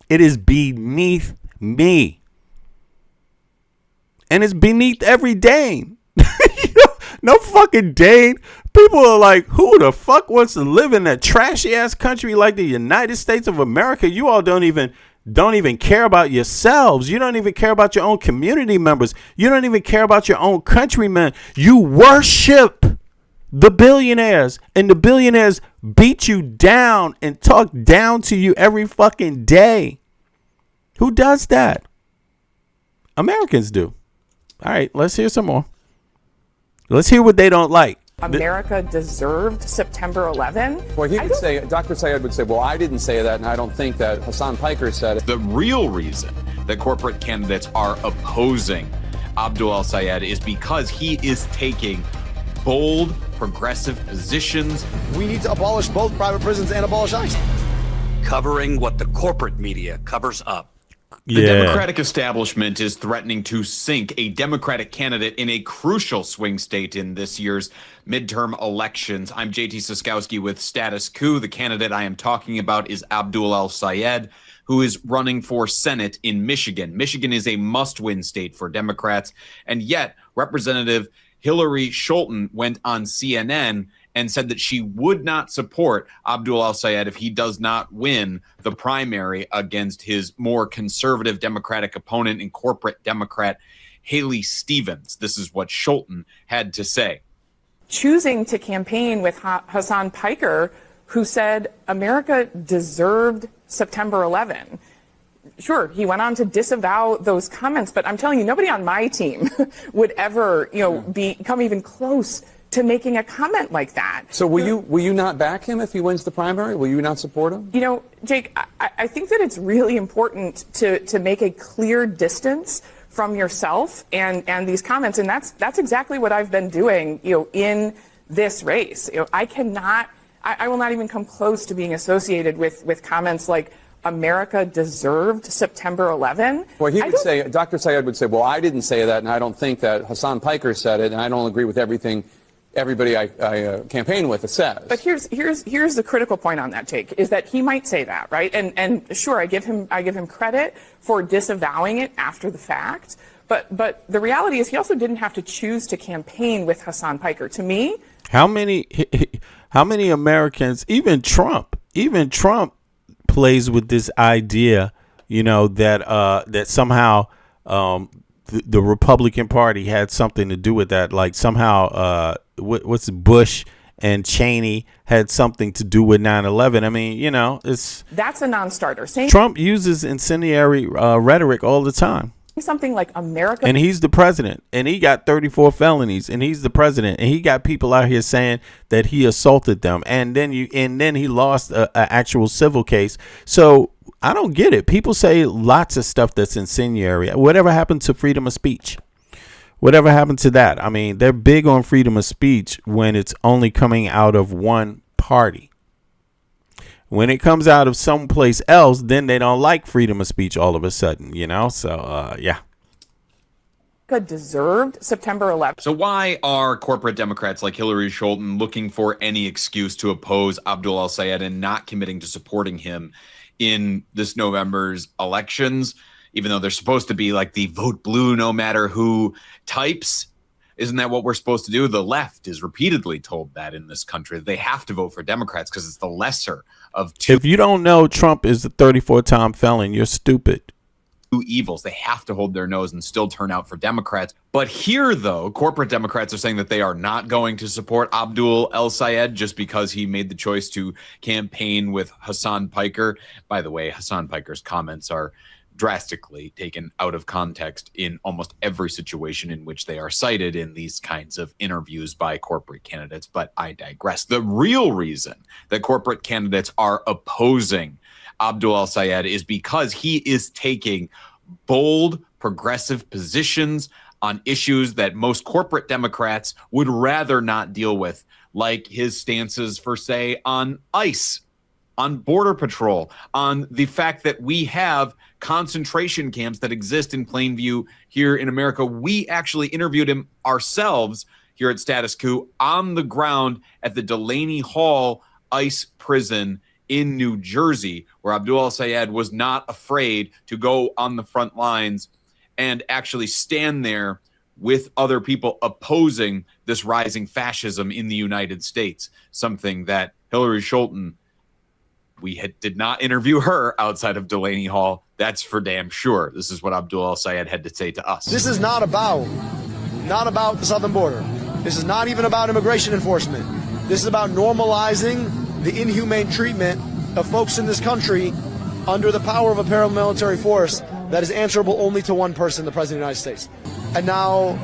It is beneath me. And it's beneath every Dane. No fucking Dane People are like, who the fuck wants to live in a trashy ass country like the United States of America? You all don't even care about yourselves. You don't even care about your own community members. You don't even care about your own countrymen. You worship the billionaires, and the billionaires beat you down and talk down to you every fucking day. Who does that? Americans do. All right, let's hear some more. Let's hear what they don't like. America deserved September 11. Well, he could say, Dr. Sayed would say, well, I didn't say that, and I don't think that. Hassan Piker said it. The real reason that corporate candidates are opposing Abdul al-Sayed is because he is taking bold, progressive positions. We need to abolish both private prisons and abolish ICE. Covering what the corporate media covers up. The Democratic establishment is threatening to sink a Democratic candidate in a crucial swing state in this year's midterm elections. I'm JT Siskowski with Status Coup. The candidate I am talking about is Abdul al-Sayed, who is running for Senate in Michigan. Michigan is a must-win state for Democrats, and yet Representative Hillary Scholten went on CNN and said that she would not support Abdul al-Sayed if he does not win the primary against his more conservative Democratic opponent and corporate Democrat Haley Stevens. This is what Scholten had to say. Choosing to campaign with Hassan Piker, who said America deserved September 11. Sure, he went on to disavow those comments, but I'm telling you, nobody on my team would ever, come even close to making a comment like that. So will you not back him if he wins the primary? Will you not support him? Jake, I think that it's really important to make a clear distance from yourself and these comments, and that's exactly what I've been doing, in this race. I will not even come close to being associated with comments like America deserved September 11. Well, he would say, Dr. Sayed would say, well, I didn't say that, and I don't think that. Hassan Piker said it, and I don't agree with everything everybody I campaign with says. But here's the critical point on that, Jake, is that he might say that, right? And sure, I give him credit for disavowing it after the fact. But the reality is he also didn't have to choose to campaign with Hassan Piker. To me, how many Americans, even Trump plays with this idea, that somehow the Republican Party had something to do with that. Like somehow, what's Bush and Cheney had something to do with 9/11. I mean, that's a non-starter. Trump uses incendiary rhetoric all the time. Something like America, and he's the president, and he got 34 felonies, and he's the president, and he got people out here saying that he assaulted them, and then he lost a actual civil case. So I don't get it. People say lots of stuff that's incendiary. Whatever happened to freedom of speech? Whatever happened to that? I mean, they're big on freedom of speech when it's only coming out of one party. When it comes out of someplace else, then they don't like freedom of speech all of a sudden, So, yeah. Deserved September 11th. So why are corporate Democrats like Hillary Scholten looking for any excuse to oppose Abdul al-Sayed and not committing to supporting him in this November's elections, even though they're supposed to be like the vote blue no matter who types? Isn't that what we're supposed to do? The left is repeatedly told that in this country. They have to vote for Democrats because it's the lesser of two. If you don't know Trump is a 34-time felon, you're stupid. Two evils. They have to hold their nose and still turn out for Democrats. But here, though, corporate Democrats are saying that they are not going to support Abdul al-Sayed just because he made the choice to campaign with Hassan Piker. By the way, Hassan Piker's comments are drastically taken out of context in almost every situation in which they are cited in these kinds of interviews by corporate candidates. But I digress. The real reason that corporate candidates are opposing Abdul al-Sayed is because he is taking bold, progressive positions on issues that most corporate Democrats would rather not deal with, like his stances for, say, on ICE, on Border Patrol, on the fact that we have concentration camps that exist in plain view here in America. We actually interviewed him ourselves here at Status Coup on the ground at the Delaney Hall ICE prison in New Jersey, where Abdul al-Sayed was not afraid to go on the front lines and actually stand there with other people opposing this rising fascism in the United States, something that Hillary Scholten, did not interview her outside of Delaney Hall. That's for damn sure. This is what Abdul al-Sayed had to say to us. This is not about the southern border. This is not even about immigration enforcement. This is about normalizing the inhumane treatment of folks in this country under the power of a paramilitary force that is answerable only to one person, the President of the United States. And now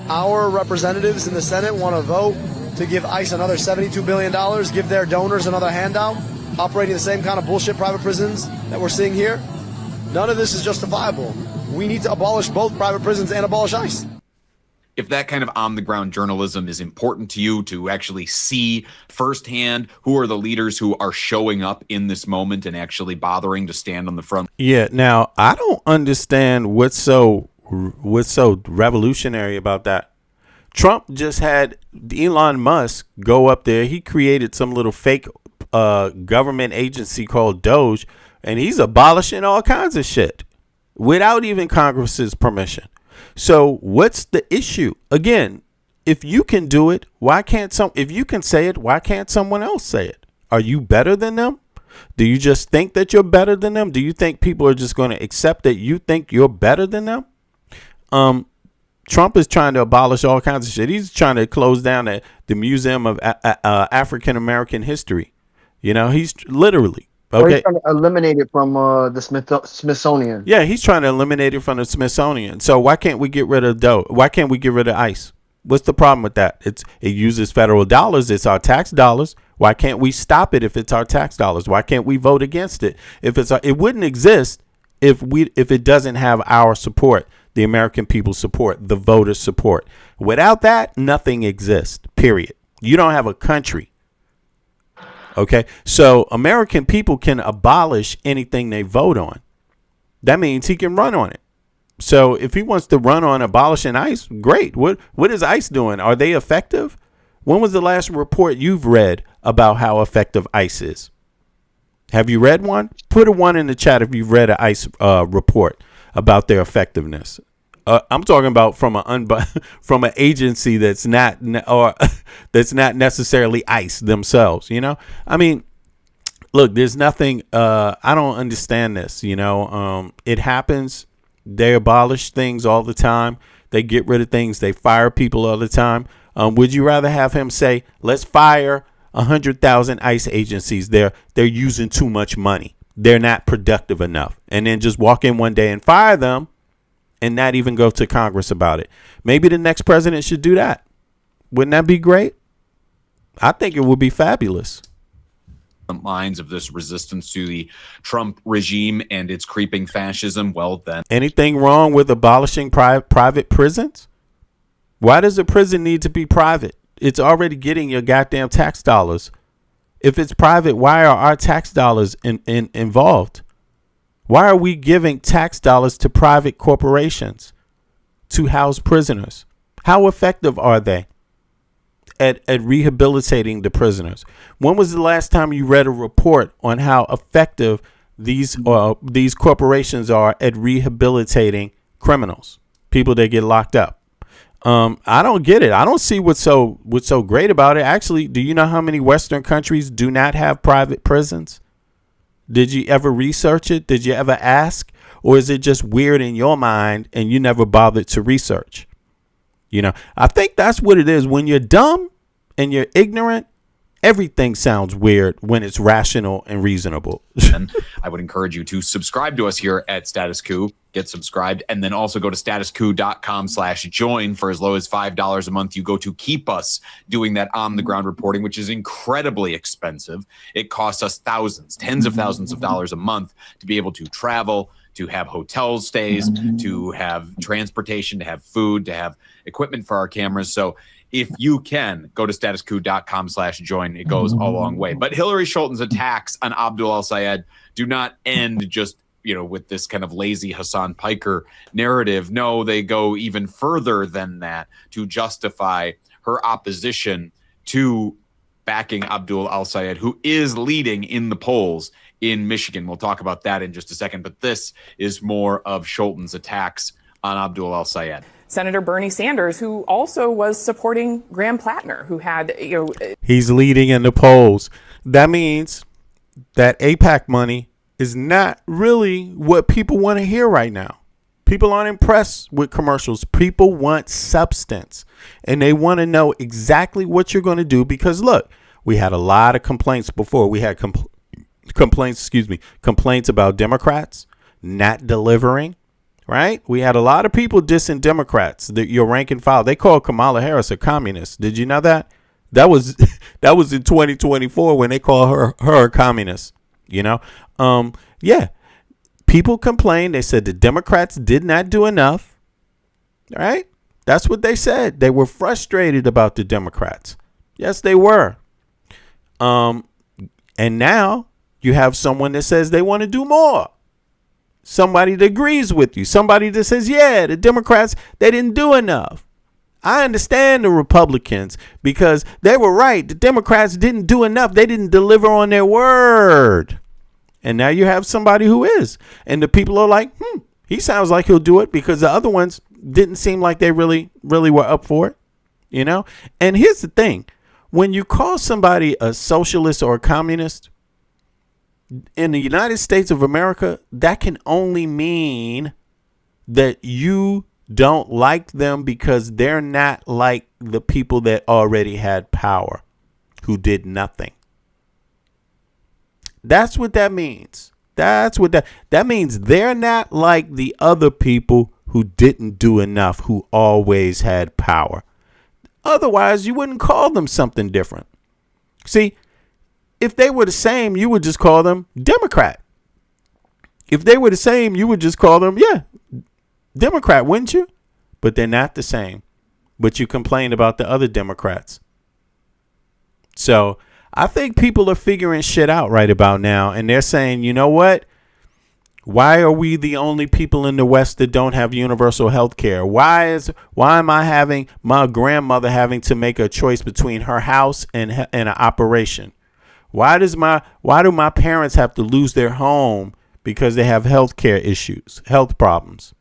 our representatives in the Senate want to vote to give ICE another $72 billion, give their donors another handout, operating the same kind of bullshit private prisons that we're seeing here. None of this is justifiable. We need to abolish both private prisons and abolish ICE. If that kind of on-the-ground journalism is important to you, to actually see firsthand who are the leaders who are showing up in this moment and actually bothering to stand on the front. Yeah, now I don't understand what's so revolutionary about that. Trump just had Elon Musk go up there. He created some little fake government agency called Doge, and he's abolishing all kinds of shit without even Congress's permission. So what's the issue? Again, if you can do it, if you can say it, why can't someone else say it? Are you better than them? Do you just think that you're better than them? Do you think people are just going to accept that you think you're better than them? Trump is trying to abolish all kinds of shit. He's trying to close down the Museum of African American History. You know, he's literally. Okay. He's trying to eliminate it from the Smithsonian. Yeah, he's trying to eliminate it from the Smithsonian. So why can't we get rid of Doe? Why can't we get rid of ICE? What's the problem with that? It uses federal dollars. It's our tax dollars. Why can't we stop it if it's our tax dollars? Why can't we vote against it if it wouldn't exist if it doesn't have our support, the American people's support, the voters' support. Without that, nothing exists. Period. You don't have a country. Okay, so American people can abolish anything they vote on. That means he can run on it. So if he wants to run on abolishing ICE, great. What is ICE doing? Are they effective? When was the last report you've read about how effective ICE is? Have you read one? Put a one in the chat if you've read an ICE report about their effectiveness. I'm talking about from an agency that's not necessarily ICE themselves. You know, I mean, look, there's nothing. I don't understand this. You know, it happens. They abolish things all the time. They get rid of things. They fire people all the time. Would you rather have him say, "Let's fire 100,000 ICE agencies. They're using too much money. They're not productive enough," and then just walk in one day and fire them? And not even go to Congress about it. Maybe the next president should do that. Wouldn't that be great? I think it would be fabulous. Lines of this resistance to the Trump regime and its creeping fascism. Well, then. Anything wrong with abolishing private prisons? Why does a prison need to be private? It's already getting your goddamn tax dollars. If it's private, why are our tax dollars involved? Why are we giving tax dollars to private corporations to house prisoners? How effective are they at rehabilitating the prisoners? When was the last time you read a report on how effective these corporations are at rehabilitating criminals, people that get locked up? I don't get it. I don't see what's so great about it. Actually, do you know how many Western countries do not have private prisons? Did you ever research it? Did you ever ask? Or is it just weird in your mind and you never bothered to research? You know, I think that's what it is. When you're dumb and you're ignorant, everything sounds weird when it's rational and reasonable. And I would encourage you to subscribe to us here at Status Coup. Get subscribed, and then also go to statuscoup.com/join for as low as $5 a month. You go to keep us doing that on-the-ground reporting, which is incredibly expensive. It costs us thousands, tens of thousands of dollars a month to be able to travel, to have hotel stays, to have transportation, to have food, to have equipment for our cameras. So if you can, go to statuscoup.com/join. It goes a long way. But Hillary Scholten's attacks on Abdul al-Sayed do not end just with this kind of lazy Hassan Piker narrative. No, they go even further than that to justify her opposition to backing Abdul al-Sayed, who is leading in the polls in Michigan. We'll talk about that in just a second, but this is more of Scholten's attacks on Abdul al-Sayed. Senator Bernie Sanders, who also was supporting Graham Plattner, who had, He's leading in the polls. That means that AIPAC money is not really what people want to hear right now. People aren't impressed with commercials. People want substance, and they want to know exactly what you're going to do, because look, we had a lot of complaints before. We had complaints about Democrats not delivering, right? We had a lot of people dissing Democrats, your rank and file. They called Kamala Harris a communist. Did you know that? That was in 2024 when they called her a communist, yeah. People complained. They said the Democrats did not do enough. All right. That's what they said. They were frustrated about the Democrats. Yes, they were. And now you have someone that says they want to do more. Somebody that agrees with you. Somebody that says, yeah, the Democrats, they didn't do enough. I understand the Republicans because they were right. The Democrats didn't do enough. They didn't deliver on their word. And now you have somebody who is. And the people are like, he sounds like he'll do it, because the other ones didn't seem like they really were up for it, And here's the thing. When you call somebody a socialist or a communist in the United States of America, that can only mean that you don't like them because they're not like the people that already had power, who did nothing. That's what that means. That means they're not like the other people who didn't do enough, who always had power. Otherwise, you wouldn't call them something different. See, if they were the same, you would just call them Democrat. If they were the same, you would just call them, Democrat, wouldn't you? But they're not the same. But you complain about the other Democrats. So I think people are figuring shit out right about now. And they're saying, you know what? Why are we the only people in the West that don't have universal health care? Why am I having my grandmother having to make a choice between her house and an operation? Why do my parents have to lose their home because they have health care issues, health problems?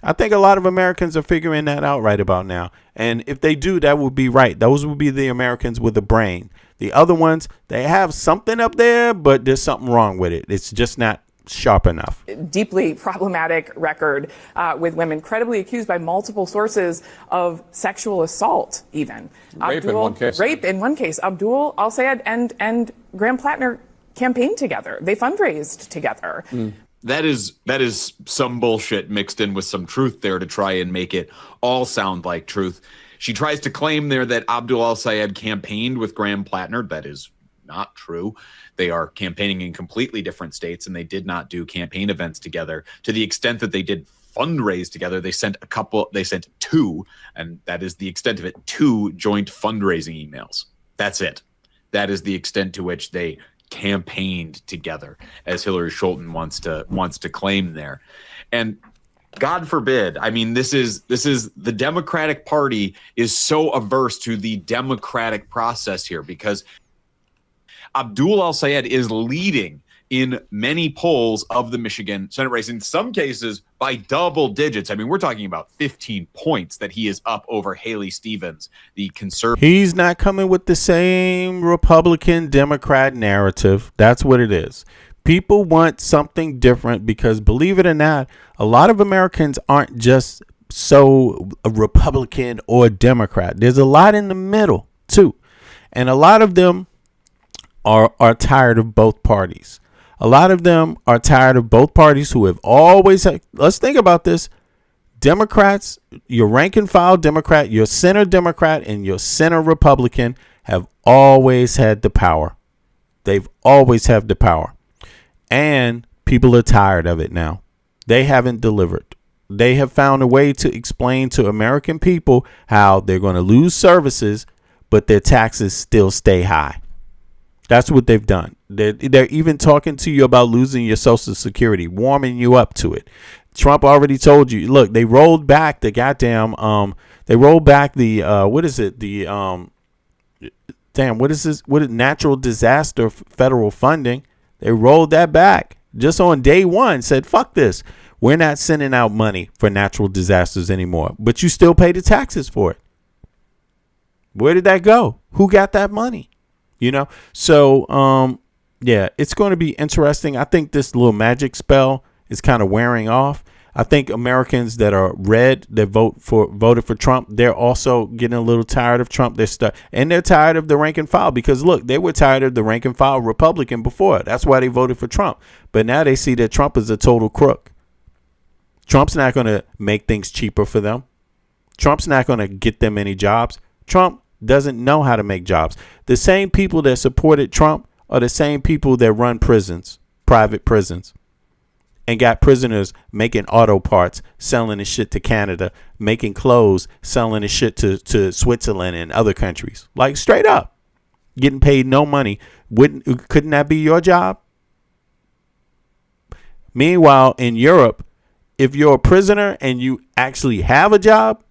I think a lot of Americans are figuring that out right about now. And if they do, that would be right. Those would be the Americans with a brain. The other ones, they have something up there, but there's something wrong with it. It's just not sharp enough. Deeply problematic record with women credibly accused by multiple sources of sexual assault, even. Rape in one case. Rape in one case. Abdul al-Sayed and Graham Plattner campaigned together. They fundraised together. That is some bullshit mixed in with some truth there to try and make it all sound like truth. She tries to claim there that Abdul al-Sayed campaigned with Graham Plattner. That is not true. They are campaigning in completely different states, and they did not do campaign events together. To the extent that they did fundraise together, they sent two, and that is the extent of it, 2 joint fundraising emails. That's it. That is the extent to which they campaigned together, as Hillary Scholten wants to claim there. And God forbid, I mean, this is the Democratic Party is so averse to the democratic process here, because Abdul al-Sayed is leading in many polls of the Michigan Senate race, in some cases by double digits. I mean, we're talking about 15 points that he is up over Haley Stevens, the conservative. He's not coming with the same Republican Democrat narrative. That's what it is. People want something different because, believe it or not, a lot of Americans aren't just so a Republican or Democrat. There's a lot in the middle too. And a lot of them are tired of both parties. A lot of them are tired of both parties who have always had, let's think about this. Democrats, your rank and file Democrat, your center Democrat, and your center Republican have always had the power. They've always had the power. And people are tired of it now. They haven't delivered. They have found a way to explain to American people how they're going to lose services, but their taxes still stay high. That's what they've done. They're even talking to you about losing your Social Security, warming you up to it. Trump already told you, look, they rolled back the goddamn, what is it? What is this? What is natural disaster federal funding? They rolled that back just on day one, said, fuck this. We're not sending out money for natural disasters anymore, but you still pay the taxes for it. Where did that go? Who got that money? You know? So, yeah, it's going to be interesting. I think this little magic spell is kind of wearing off. I think Americans that are red that voted for Trump, they're also getting a little tired of Trump. And they're tired of the rank and file because, look, they were tired of the rank and file Republican before. That's why they voted for Trump. But now they see that Trump is a total crook. Trump's not going to make things cheaper for them. Trump's not going to get them any jobs. Trump doesn't know how to make jobs. The same people that supported Trump are the same people that run prisons, private prisons, and got prisoners making auto parts, selling the shit to Canada, making clothes, selling the shit to Switzerland and other countries. Like straight up, getting paid no money. Couldn't that be your job? Meanwhile, in Europe, if you're a prisoner and you actually have a job,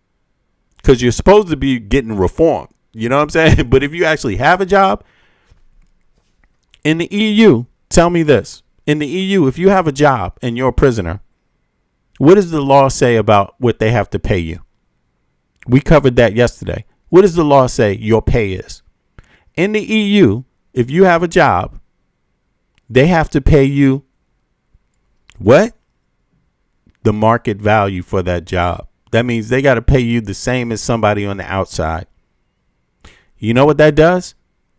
because you're supposed to be getting reformed, you know what I'm saying? But if you actually have a job, in the EU, tell me this. In the EU, if you have a job and you're a prisoner, what does the law say about what they have to pay you? We covered that yesterday. What does the law say your pay is? In the EU, if you have a job, they have to pay you what? The market value for that job. That means they got to pay you the same as somebody on the outside. You know what that does?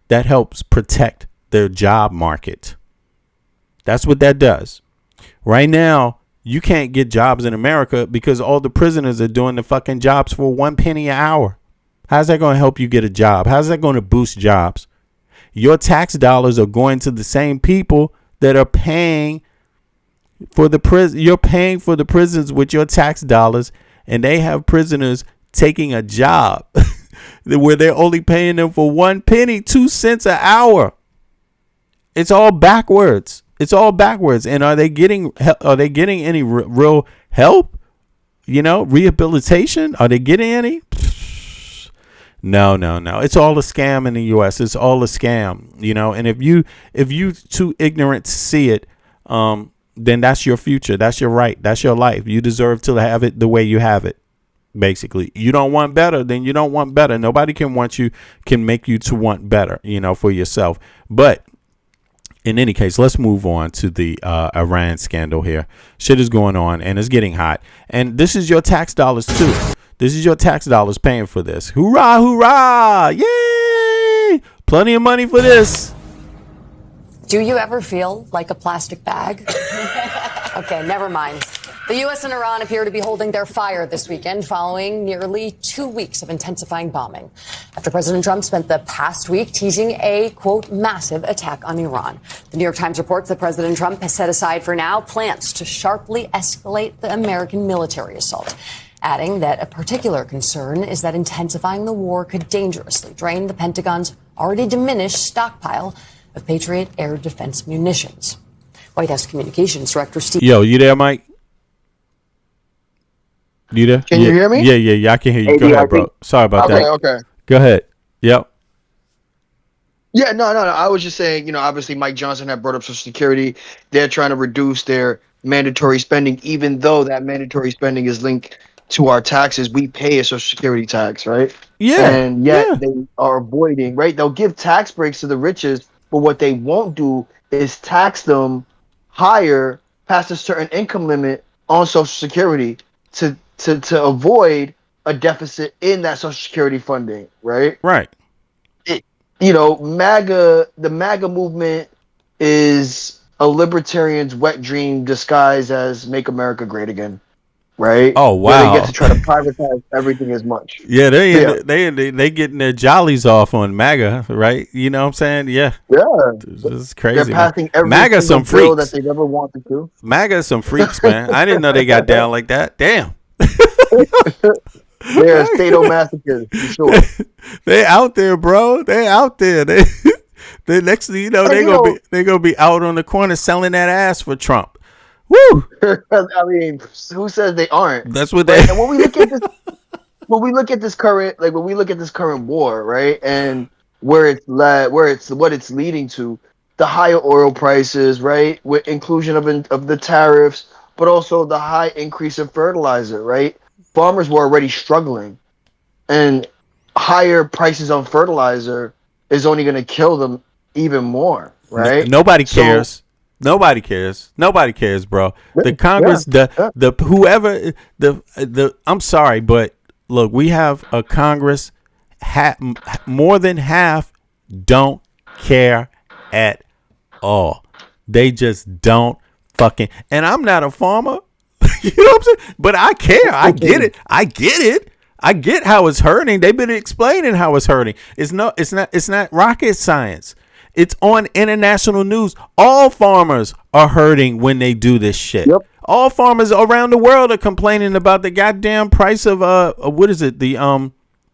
That helps protect their job market. That's what that does. Right now, you can't get jobs in America because all the prisoners are doing the fucking jobs for 1 penny an hour. How's that going to help you get a job? How's that going to boost jobs? Your tax dollars are going to the same people that are paying for the prison. You're paying for the prisons with your tax dollars, and they have prisoners taking a job where they're only paying them for 1 penny, 2 cents an hour. It's all backwards. It's all backwards. And are they getting any real help? You know, rehabilitation? Are they getting any? No. It's all a scam in the U.S. It's all a scam, you know. And if you too ignorant to see it, then that's your future. That's your right. That's your life. You deserve to have it the way you have it. Basically, you don't want better, then you don't want better. Nobody can make you to want better, you know, for yourself. But in any case, let's move on to the Iran scandal here. Shit is going on and it's getting hot. And this is your tax dollars too. This is your tax dollars paying for this. Hoorah, hoorah. Yay. Plenty of money for this. Do you ever feel like a plastic bag? Okay, never mind. The U.S. and Iran appear to be holding their fire this weekend following nearly 2 weeks of intensifying bombing after President Trump spent the past week teasing a, quote, massive attack on Iran. The New York Times reports that President Trump has set aside for now plans to sharply escalate the American military assault, adding that a particular concern is that intensifying the war could dangerously drain the Pentagon's already diminished stockpile of Patriot air defense munitions. White House Communications Director Steve... Yo, you there, Mike? You there? Can you hear me? Yeah, I can hear you. Go ahead, bro. Sorry about that. Okay. Go ahead. Yep. Yeah, no. I was just saying, you know, obviously Mike Johnson had brought up Social Security. They're trying to reduce their mandatory spending, even though that mandatory spending is linked to our taxes. We pay a Social Security tax, right? Yeah. And yet they are avoiding, right? They'll give tax breaks to the richest, but what they won't do is tax them higher past a certain income limit on Social Security to avoid a deficit in that Social Security funding, right? Right. You know, the MAGA movement is a libertarian's wet dream disguised as Make America Great Again, right? Oh, wow. Where they get to try to privatize everything as much. Yeah, they getting their jollies off on MAGA, right? You know what I'm saying? Yeah. Yeah. This is crazy. They're passing every MAGA single some bill freaks. that they've ever wanted to. MAGA some freaks, man. I didn't know they got down like that. Damn. They're sadomasochists, for sure. They out there, bro. They out there. They next thing you know, they gonna be out on the corner selling that ass for Trump. Woo! I mean, who says they aren't? That's what they. And when we look at this current war, right, and where it's led, what it's leading to, the higher oil prices, right, with inclusion of the tariffs, but also the high increase of fertilizer, right? Farmers were already struggling, and higher prices on fertilizer is only going to kill them even more, right? Nobody So- cares. Nobody cares. Nobody cares, bro. The Congress, yeah. the whoever, the. I'm sorry, but look, we have a Congress. More than half don't care at all. They just don't fucking. And I'm not a farmer. You know what I'm saying? But I care. I get it. I get how it's hurting. They've been explaining how it's hurting. It's not rocket science. It's on international news. All farmers are hurting when they do this shit. Yep. All farmers around the world are complaining about the goddamn price of what is it? What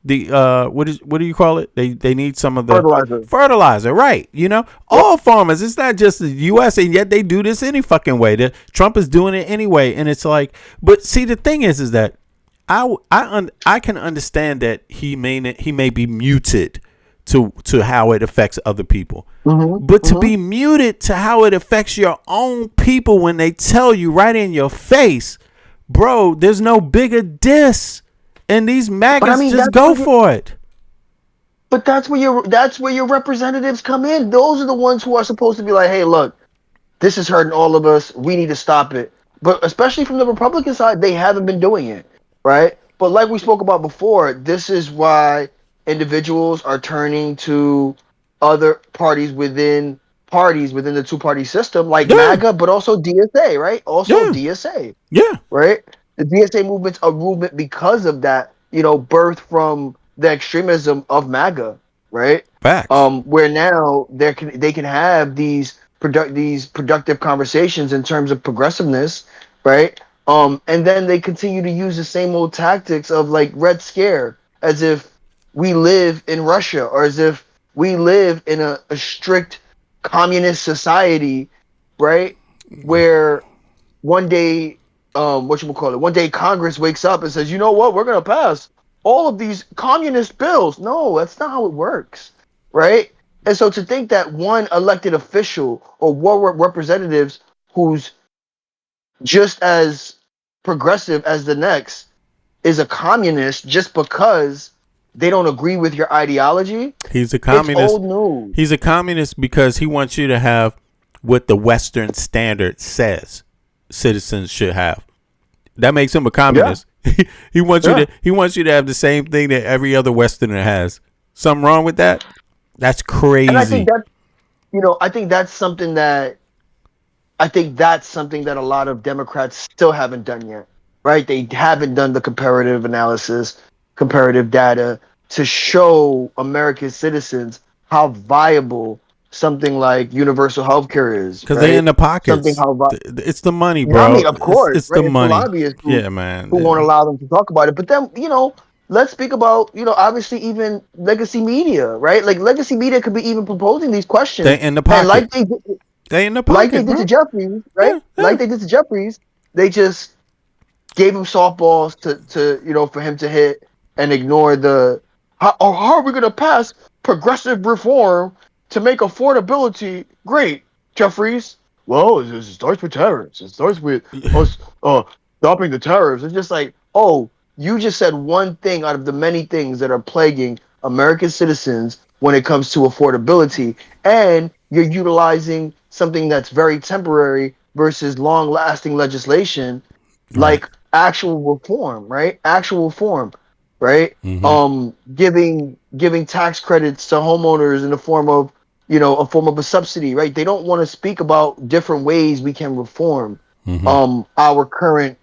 do you call it? They need some of the fertilizer, right? You know, all farmers. It's not just the U.S. and yet they do this any fucking way. Trump is doing it anyway, and it's like. But see, the thing is that I can understand that he may be muted to how it affects other people. But to be muted to how it affects your own people when they tell you right in your face, bro, there's no bigger diss. And these maggots just go for it. But that's where your representatives come in. Those are the ones who are supposed to be like, hey, look, this is hurting all of us. We need to stop it. But especially from the Republican side, they haven't been doing it, right? But like we spoke about before, this is why individuals are turning to other parties within the two-party system, like MAGA, but also DSA, right? Also DSA. Yeah. Right? The DSA movement's a movement because of that, birth from the extremism of MAGA, right? Facts. Where now they can have these productive conversations in terms of progressiveness, right? And then they continue to use the same old tactics of like Red Scare, as if we live in Russia or as if we live in a strict communist society, right? Where one day, one day Congress wakes up and says, you know what, we're going to pass all of these communist bills. No, that's not how it works, right? And so to think that one elected official or one representatives who's just as progressive as the next is a communist just because they don't agree with your ideology. He's a communist. It's old news. He's a communist because he wants you to have what the Western standard says citizens should have. That makes him a communist. Yeah. He wants you to have the same thing that every other Westerner has. Something wrong with that? That's crazy. And I think that's something that a lot of Democrats still haven't done yet. Right? They haven't done the comparative analysis, comparative data to show American citizens how viable something like universal health care is. Because they're in the pockets. It's the money, bro. I mean, of course. It's the money. Lobbyists who man. won't allow them to talk about it. But then, let's speak about, obviously even legacy media, right? Like legacy media could be even proposing these questions. They're in the pocket. And they in the pocket, like they did to Jeffries, right? Yeah. Like they did to Jeffries, they just gave him softballs to for him to hit and ignore how are we going to pass progressive reform to make affordability great, Jeffries? Well, it starts with tariffs. It starts with us stopping the tariffs. It's just like, oh, you just said one thing out of the many things that are plaguing American citizens when it comes to affordability, and you're utilizing something that's very temporary versus long-lasting legislation, like actual reform, right? Actual reform, right? Mm-hmm. Giving tax credits to homeowners in the form of, a form of a subsidy, right? They don't want to speak about different ways we can reform our current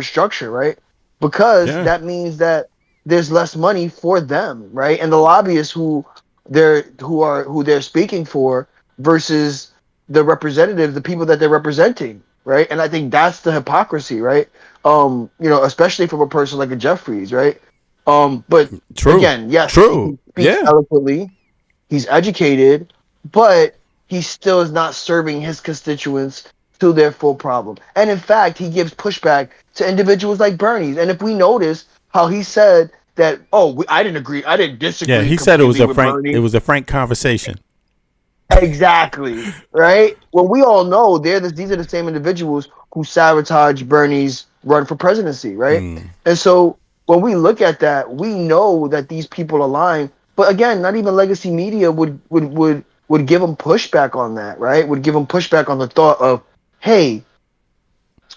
structure, right? Because that means that there's less money for them, right? And the lobbyists who they're speaking for versus the representatives, the people that they're representing, right? And I think that's the hypocrisy, right? Especially from a person like a Jeffries, right? But again, yes, he speaks eloquently, he's educated, but he still is not serving his constituents to their full problem. And in fact, he gives pushback to individuals like Bernie's. And if we notice how he said that, I didn't agree, I didn't disagree. Yeah, he said it was a frank conversation. Exactly, right? Well, we all know these are the same individuals who sabotaged Bernie's run for presidency, right? And so when we look at that, we know that these people are lying. But again, not even legacy media would give them pushback on that, right? Would give them pushback on the thought of, hey,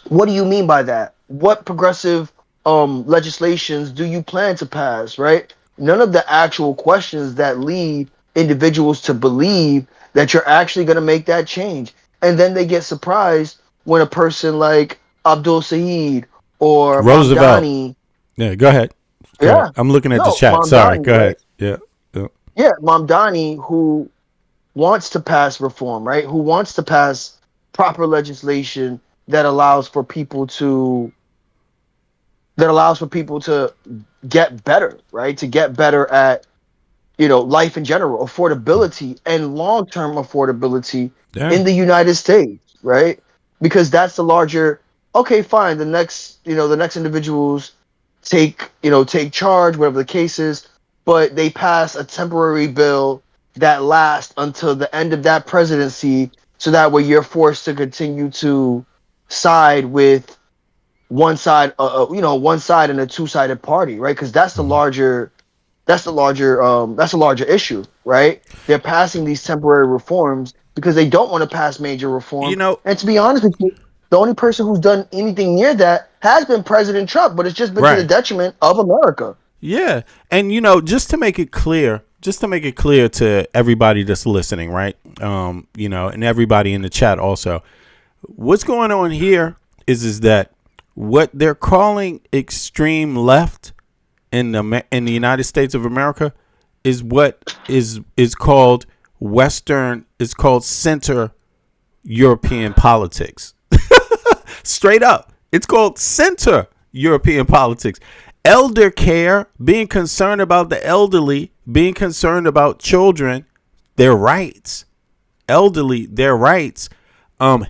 what do you mean by that? What progressive legislations do you plan to pass, right? None of the actual questions that lead individuals to believe that you're actually going to make that change. And then they get surprised when a person like Abdul Saeed or Roosevelt. Mamdani. Yeah, go ahead. Go Yeah. ahead. I'm looking at the No, chat. Sorry. Mamdani, Go ahead. right? Yeah. Yeah, Mamdani, who wants to pass reform, right? Who wants to pass proper legislation that allows for people to get better, right? To get better at, life in general, affordability and long-term affordability in the United States, right? Because that's the larger, okay, fine, the next individuals take charge, whatever the case is, but they pass a temporary bill that lasts until the end of that presidency, so that way you're forced to continue to side with one side, one side in a two-sided party, right? Because that's the larger issue, right? They're passing these temporary reforms because they don't want to pass major reform. And to be honest with you, the only person who's done anything near that has been President Trump, but it's just been to the detriment of America. Yeah. And, just to make it clear to everybody that's listening, right? And everybody in the chat also, what's going on here is that what they're calling extreme left in the United States of America is what is called center European politics. Straight up. It's called center European politics. Elder care, being concerned about the elderly, being concerned about children, their rights, elderly, their rights,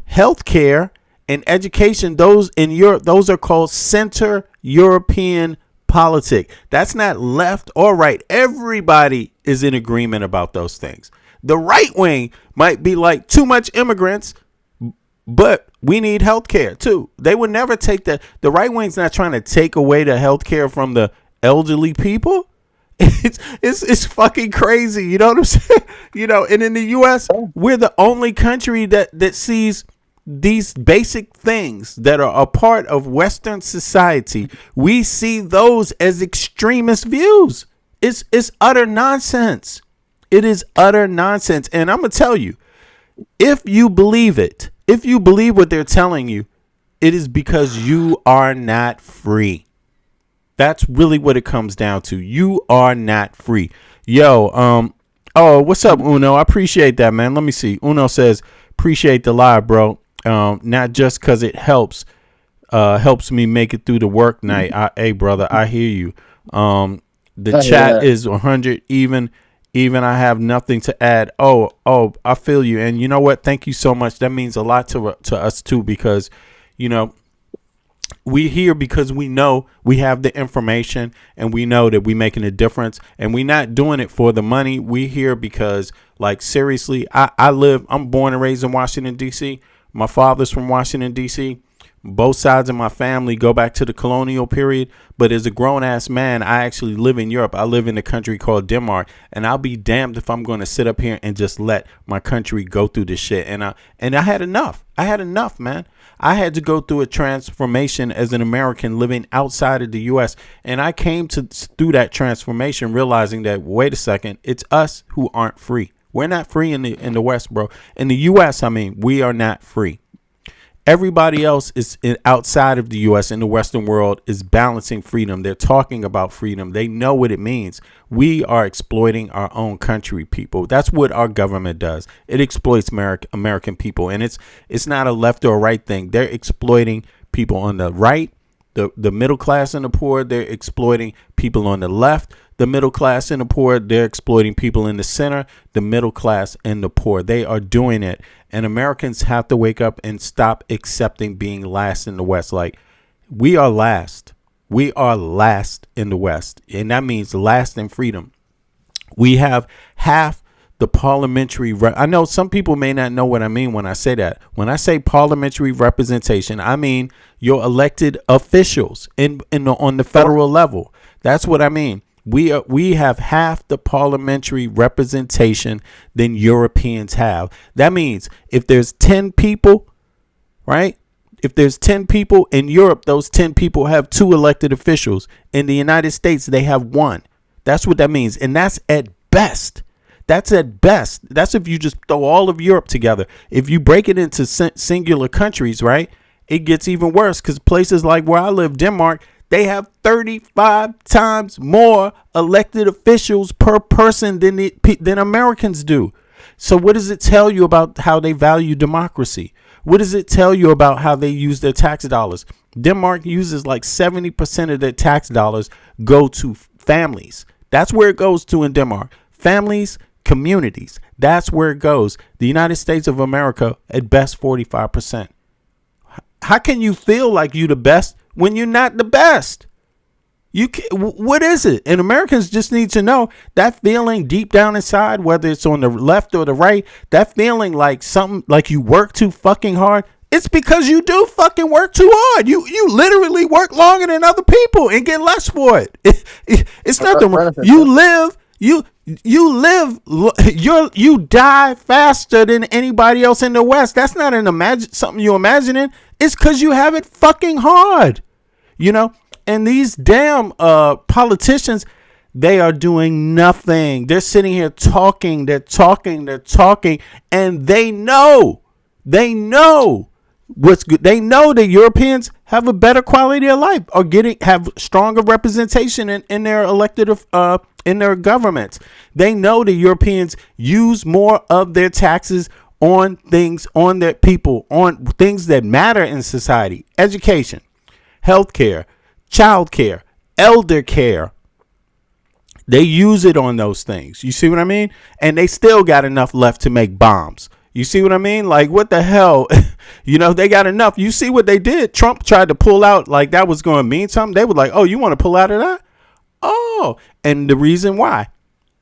health care and education, those in Europe, those are called center European politics. That's not left or right. Everybody is in agreement about those things. The right wing might be like too much immigrants, but we need health care too. They would never take the right wing's not trying to take away the health care from the elderly people. It's fucking crazy. You know what I'm saying? And in the US, we're the only country that sees these basic things that are a part of Western society. We see those as extremist views. It's utter nonsense. It is utter nonsense. And I'm going to tell you, if you believe it, if you believe what they're telling you, it is because you are not free. That's really what it comes down to. You are not free. Yo, what's up, Uno? I appreciate that, man. Let me see. Uno says, appreciate the live, bro. Not just because it helps me make it through the work night. Hey, brother, I hear you. The chat is 100 even I have nothing to add. Oh, I feel you. And you know what? Thank you so much. That means a lot to us too, because, we here because we know we have the information and we know that we're making a difference, and we're not doing it for the money. We here because, like, seriously, I'm born and raised in Washington, D.C. My father's from Washington, D.C. Both sides of my family go back to the colonial period. But as a grown ass man, I actually live in Europe. I live in a country called Denmark, and I'll be damned if I'm going to sit up here and just let my country go through this shit. And I had enough. I had enough, man. I had to go through a transformation as an American living outside of the U.S. And I came through that transformation realizing that, wait a second, it's us who aren't free. We're not free in the West, bro. In the U.S., we are not free. Everybody else is outside of the U.S. in the Western world is balancing freedom. They're talking about freedom. They know what it means. We are exploiting our own country, people. That's what our government does. It exploits American people, and it's not a left or right thing. They're exploiting people on the right, the middle class and the poor. They're exploiting people on the left, the middle class and the poor. They're exploiting people in the center, the middle class and the poor. They are doing it. And Americans have to wake up and stop accepting being last in the West. Like, we are last. We are last in the West. And that means last in freedom. We have half the parliamentary. I know some people may not know what I mean when I say that. When I say parliamentary representation, I mean your elected officials on the federal level. That's what I mean. We have half the parliamentary representation than Europeans have. That means if there's 10 people, right? If there's 10 people in Europe, those 10 people have 2 elected officials. In the United States, they have 1. That's what that means. And that's at best. That's at best. That's if you just throw all of Europe together. If you break it into singular countries, right, it gets even worse, because places like where I live, Denmark, they have 35 times more elected officials per person than Americans do. So what does it tell you about how they value democracy? What does it tell you about how they use their tax dollars? Denmark uses like 70% of their tax dollars go to families. That's where it goes to in Denmark. Families, communities. That's where it goes. The United States of America, at best, 45%. How can you feel like you're the best when you're not the best? What is it? And Americans just need to know that feeling deep down inside, whether it's on the left or the right, that feeling like something like you work too fucking hard. It's because you do fucking work too hard. You literally work longer than other people and get less for it. It's nothing. You die faster than anybody else in the West. That's not something you're imagining. It's because you have it fucking hard, you know. And these damn politicians, they are doing nothing. They're sitting here talking. They're talking, and they know what's good. They know that Europeans have a better quality of life, or have stronger representation in their elected in their governments. They know the Europeans use more of their taxes on things, on their people, on things that matter in society: education, healthcare, childcare, elder care. They use it on those things. You see what I mean? And they still got enough left to make bombs. You see what I mean? Like, what the hell? You know, they got enough. You see what they did? Trump tried to pull out like that was going to mean something. They were like, oh, you want to pull out of that? Oh, and the reason why.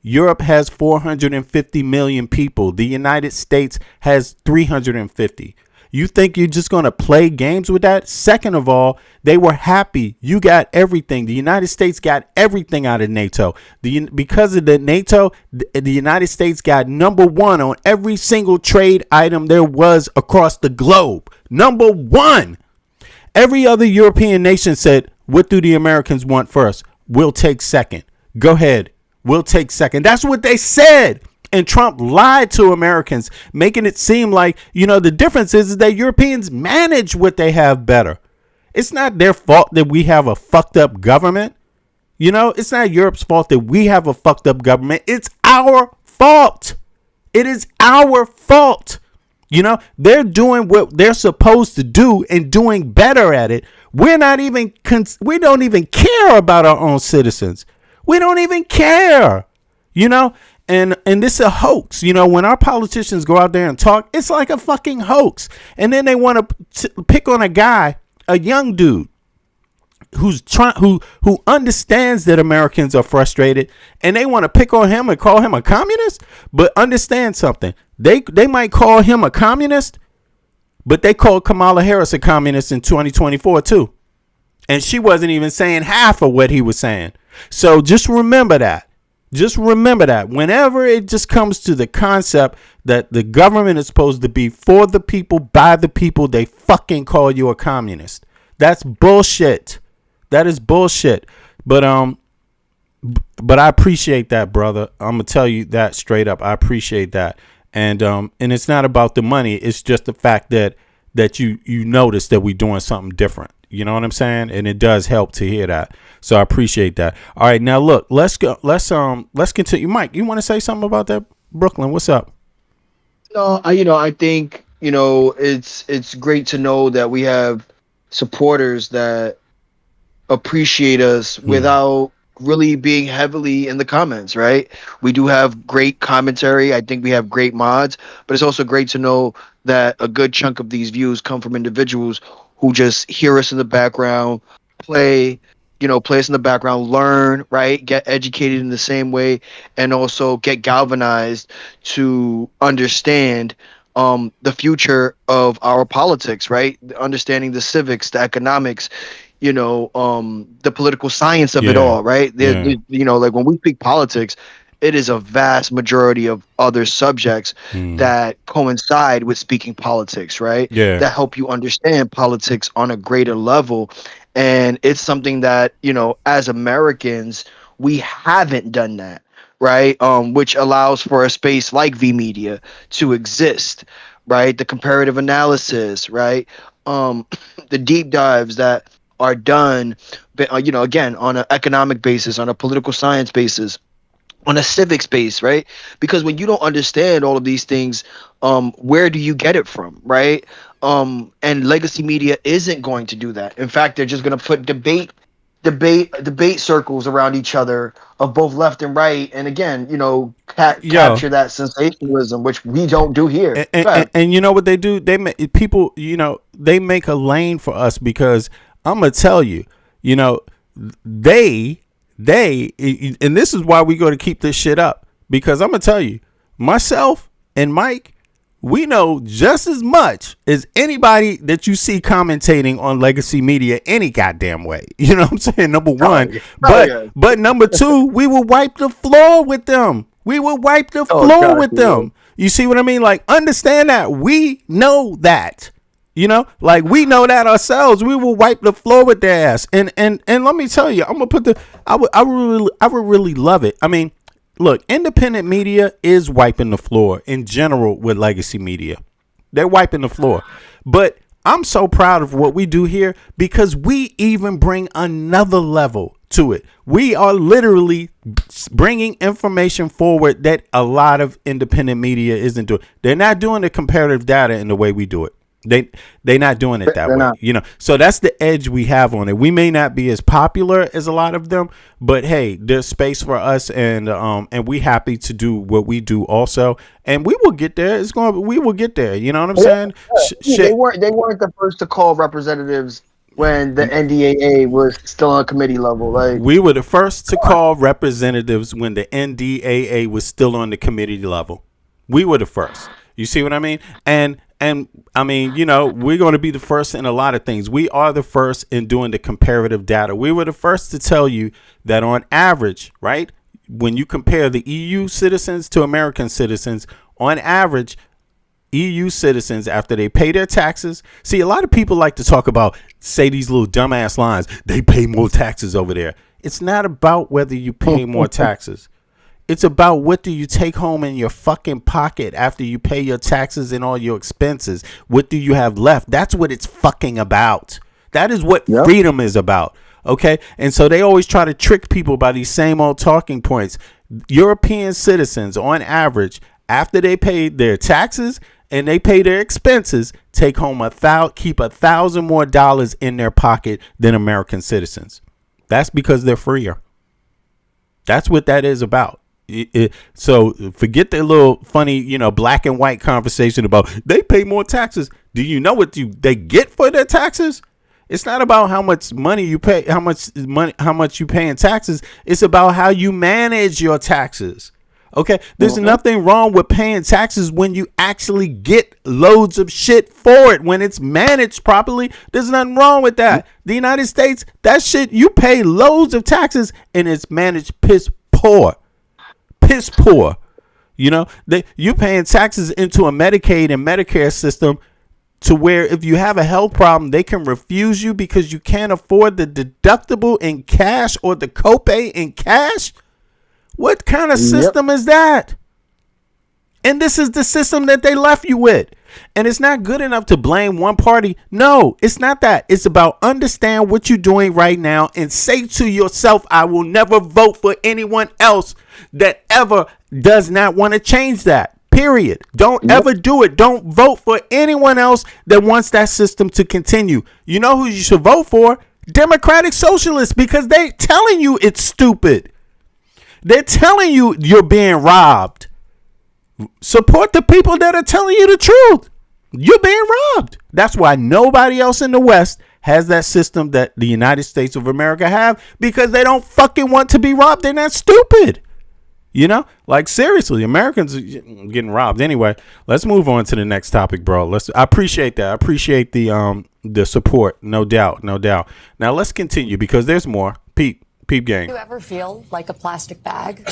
Europe has 450 million people. The United States has 350. You think you're just going to play games with that? Second of all, they were happy. You got everything. The United States got everything out of NATO. Because of the NATO, the United States got #1 on every single trade item there was across the globe. #1. Every other European nation said, what do the Americans want first? We'll take second. Go ahead. We'll take second. That's what they said. And Trump lied to Americans, making it seem like, you know, the difference is that Europeans manage what they have better. It's not their fault that we have a fucked up government. You know, it's not Europe's fault that we have a fucked up government. It's our fault. It is our fault. You know, they're doing what they're supposed to do and doing better at it. We don't even care about our own citizens. We don't even care, you know. And this is a hoax. You know, when our politicians go out there and talk, it's like a fucking hoax. And then they want to pick on a guy, a young dude who understands that Americans are frustrated, and they want to pick on him and call him a communist. But understand something. They might call him a communist, but they called Kamala Harris a communist in 2024 too. And she wasn't even saying half of what he was saying. So just remember that. Just remember that whenever it just comes to the concept that the government is supposed to be for the people, by the people, they fucking call you a communist. That's bullshit. That is bullshit. But I appreciate that, brother. I'm gonna tell you that straight up. I appreciate that. And it's not about the money. It's just the fact that you notice that we're doing something different. You know what I'm saying? And it does help to hear that. So I appreciate that. All right, now look, let's go. Let's continue. Mike, you want to say something about that? Brooklyn, what's up? No, I think, it's great to know that we have supporters that appreciate us without really being heavily in the comments, right? We do have great commentary. I think we have great mods, but it's also great to know that a good chunk of these views come from individuals who just hear us in the background, play, play us in the background, learn, right, get educated in the same way, and also get galvanized to understand the future of our politics, right? Understanding the civics, the economics, the political science of it all, right? Like when we speak politics, it is a vast majority of other subjects that coincide with speaking politics, right? That help you understand politics on a greater level. And it's something that, as Americans, we haven't done that, right? Which allows for a space like V Media to exist, right? The comparative analysis, right? The deep dives that are done, again, on an economic basis, on a political science basis, on a civic space, right? Because when you don't understand all of these things, where do you get it from, right? And legacy media isn't going to do that. In fact, they're just going to put debate circles around each other of both left and right, and again, capture that sensationalism, which we don't do here. And you know what they do? They make people, they make a lane for us, because I'm gonna tell you, they and this is why we go to keep this shit up, because I'm gonna tell you, myself and Mike, we know just as much as anybody that you see commentating on legacy media any goddamn way. You know what I'm saying? Number one. But number two, we will wipe the floor with them. You see what I mean? Like, understand that. We know that. Like, we know that ourselves. We will wipe the floor with their ass. And let me tell you, I'm gonna put I would really love it. I mean, look, independent media is wiping the floor in general with legacy media. They're wiping the floor. But I'm so proud of what we do here, because we even bring another level to it. We are literally bringing information forward that a lot of independent media isn't doing. They're not doing the comparative data in the way we do it. They're not doing it that way, So that's the edge we have on it. We may not be as popular as a lot of them, but hey, there's space for us, and we happy to do what we do also, and we will get there. We will get there. You know what I'm saying? They weren't the first to call representatives when the NDAA was still on committee level. Like, we were the first to call representatives when the NDAA was still on the committee level. We were the first. You see what I mean? And I mean, we're going to be the first in a lot of things. We are the first in doing the comparative data. We were the first to tell you that on average, right, when you compare the EU citizens to American citizens, on average, EU citizens, after they pay their taxes, see, a lot of people like to say these little dumbass lines, they pay more taxes over there. It's not about whether you pay more taxes. It's about what do you take home in your fucking pocket after you pay your taxes and all your expenses. What do you have left? That's what it's fucking about. That is what freedom is about. Okay? And so they always try to trick people by these same old talking points. European citizens, on average, after they pay their taxes and they pay their expenses, take home keep $1,000 more in their pocket than American citizens. That's because they're freer. That's what that is about. So forget the little funny, black and white conversation about they pay more taxes. Do you know what they get for their taxes? It's not about how much money you pay, how much you pay in taxes. It's about how you manage your taxes. Okay, there's nothing wrong with paying taxes when you actually get loads of shit for it. When it's managed properly, there's nothing wrong with that. The United States, that shit, you pay loads of taxes and it's managed piss poor. You paying taxes into a Medicaid and Medicare system to where if you have a health problem, they can refuse you because you can't afford the deductible in cash or the copay in cash. What kind of system is that? And this is the system that they left you with. And it's not good enough to blame one party. No, it's not that. It's about understand what you're doing right now and say to yourself, I will never vote for anyone else that ever does not want to change that. Period. Don't ever do it. Don't vote for anyone else that wants that system to continue. You know who you should vote for? Democratic Socialists, because they're telling you it's stupid. They're telling you you're being robbed. Support the people that are telling you the truth. You're being robbed. That's why nobody else in the West has that system that the United States of America have because they don't fucking want to be robbed. They're not stupid. You know, like seriously, Americans are getting robbed. Anyway, let's move on to the next topic, bro. I appreciate that. I appreciate the support. No doubt. No doubt. Now let's continue because there's more. Peep gang. Do you ever feel like a plastic bag?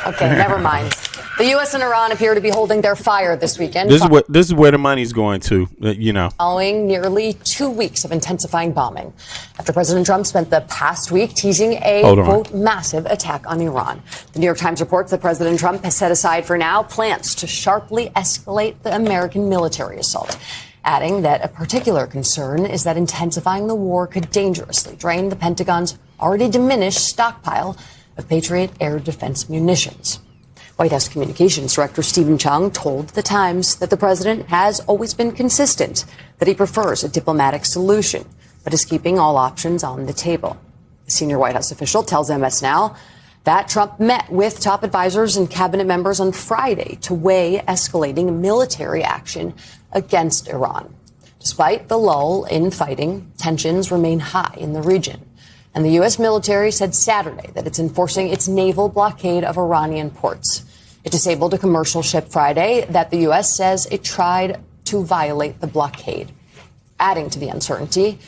Okay, never mind. The U.S. and Iran appear to be holding their fire this weekend. This is where the money's going to, you know. Following nearly 2 weeks of intensifying bombing, after President Trump spent the past week teasing a, quote, massive attack on Iran. The New York Times reports that President Trump has set aside for now plans to sharply escalate the American military assault, adding that a particular concern is that intensifying the war could dangerously drain the Pentagon's already diminished stockpile of Patriot air defense munitions. White House Communications Director Stephen Chung told The Times that the president has always been consistent, that he prefers a diplomatic solution, but is keeping all options on the table. A senior White House official tells MS Now that Trump met with top advisors and cabinet members on Friday to weigh escalating military action against Iran. Despite the lull in fighting, tensions remain high in the region. And the U.S. military said Saturday that it's enforcing its naval blockade of Iranian ports. It disabled a commercial ship Friday that the U.S. says it tried to violate the blockade. Adding to the uncertainty,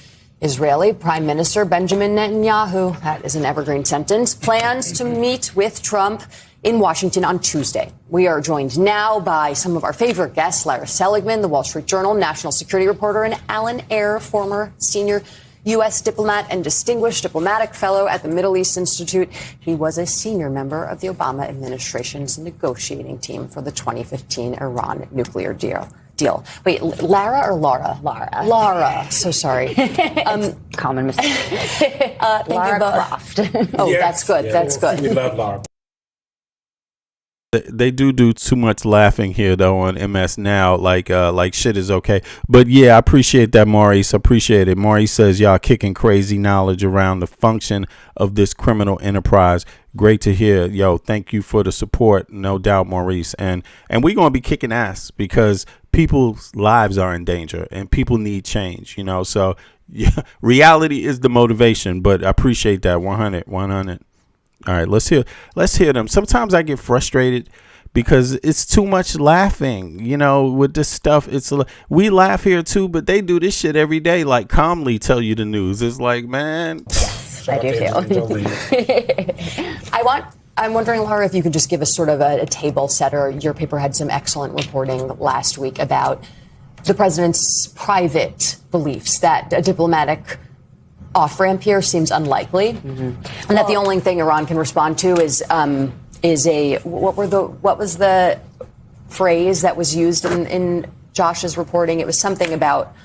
Israeli Prime Minister Benjamin Netanyahu, that is an evergreen sentence, plans to meet with Trump in Washington on Tuesday. We are joined now by some of our favorite guests, Lara Seligman, the Wall Street Journal national security reporter, and Alan Eyre, former senior U.S. diplomat and distinguished diplomatic fellow at the Middle East Institute. He was a senior member of the Obama administration's negotiating team for the 2015 Iran nuclear deal. Wait, Lara or Laura? Lara. So sorry. Common mistake. Thank Lara you both. Croft. Oh, that's good. That's good. We love Lara. They do too much laughing here though on MS Now, like shit is okay. But yeah, I appreciate that, Maurice. Appreciate it. Maurice says y'all kicking crazy knowledge around the function of this criminal enterprise. Great to hear. Yo, thank you for the support, no doubt, Maurice. And we're gonna be kicking ass because people's lives are in danger and people need change, you know. So yeah, reality is the motivation, but I appreciate that 100. All right, let's hear them. Sometimes I get frustrated because it's too much laughing, you know, with this stuff. We laugh here too, but they do this shit every day, like calmly tell you the news. It's like, man. Yes, I do too. I'm wondering, Laura, if you could just give us sort of a table setter. Your paper had some excellent reporting last week about the president's private beliefs that a diplomatic off-ramp here seems unlikely, and that the only thing Iran can respond to is what was the phrase that was used in Josh's reporting? It was something about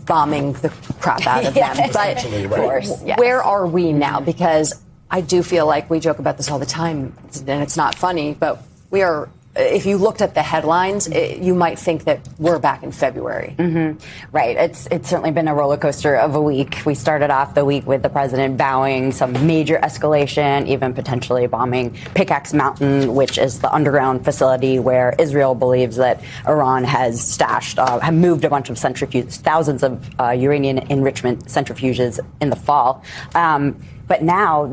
bombing the crap out of them. But of course, yes. Where are we now? Because I do feel like we joke about this all the time, and it's not funny, but we are. If you looked at the headlines, you might think that we're back in February. Right. It's certainly been a roller coaster of a week. We started off the week with the president vowing some major escalation, even potentially bombing Pickaxe Mountain, which is the underground facility where Israel believes that Iran has stashed, have moved a bunch of centrifuges, thousands of uranium enrichment centrifuges in the fall. But now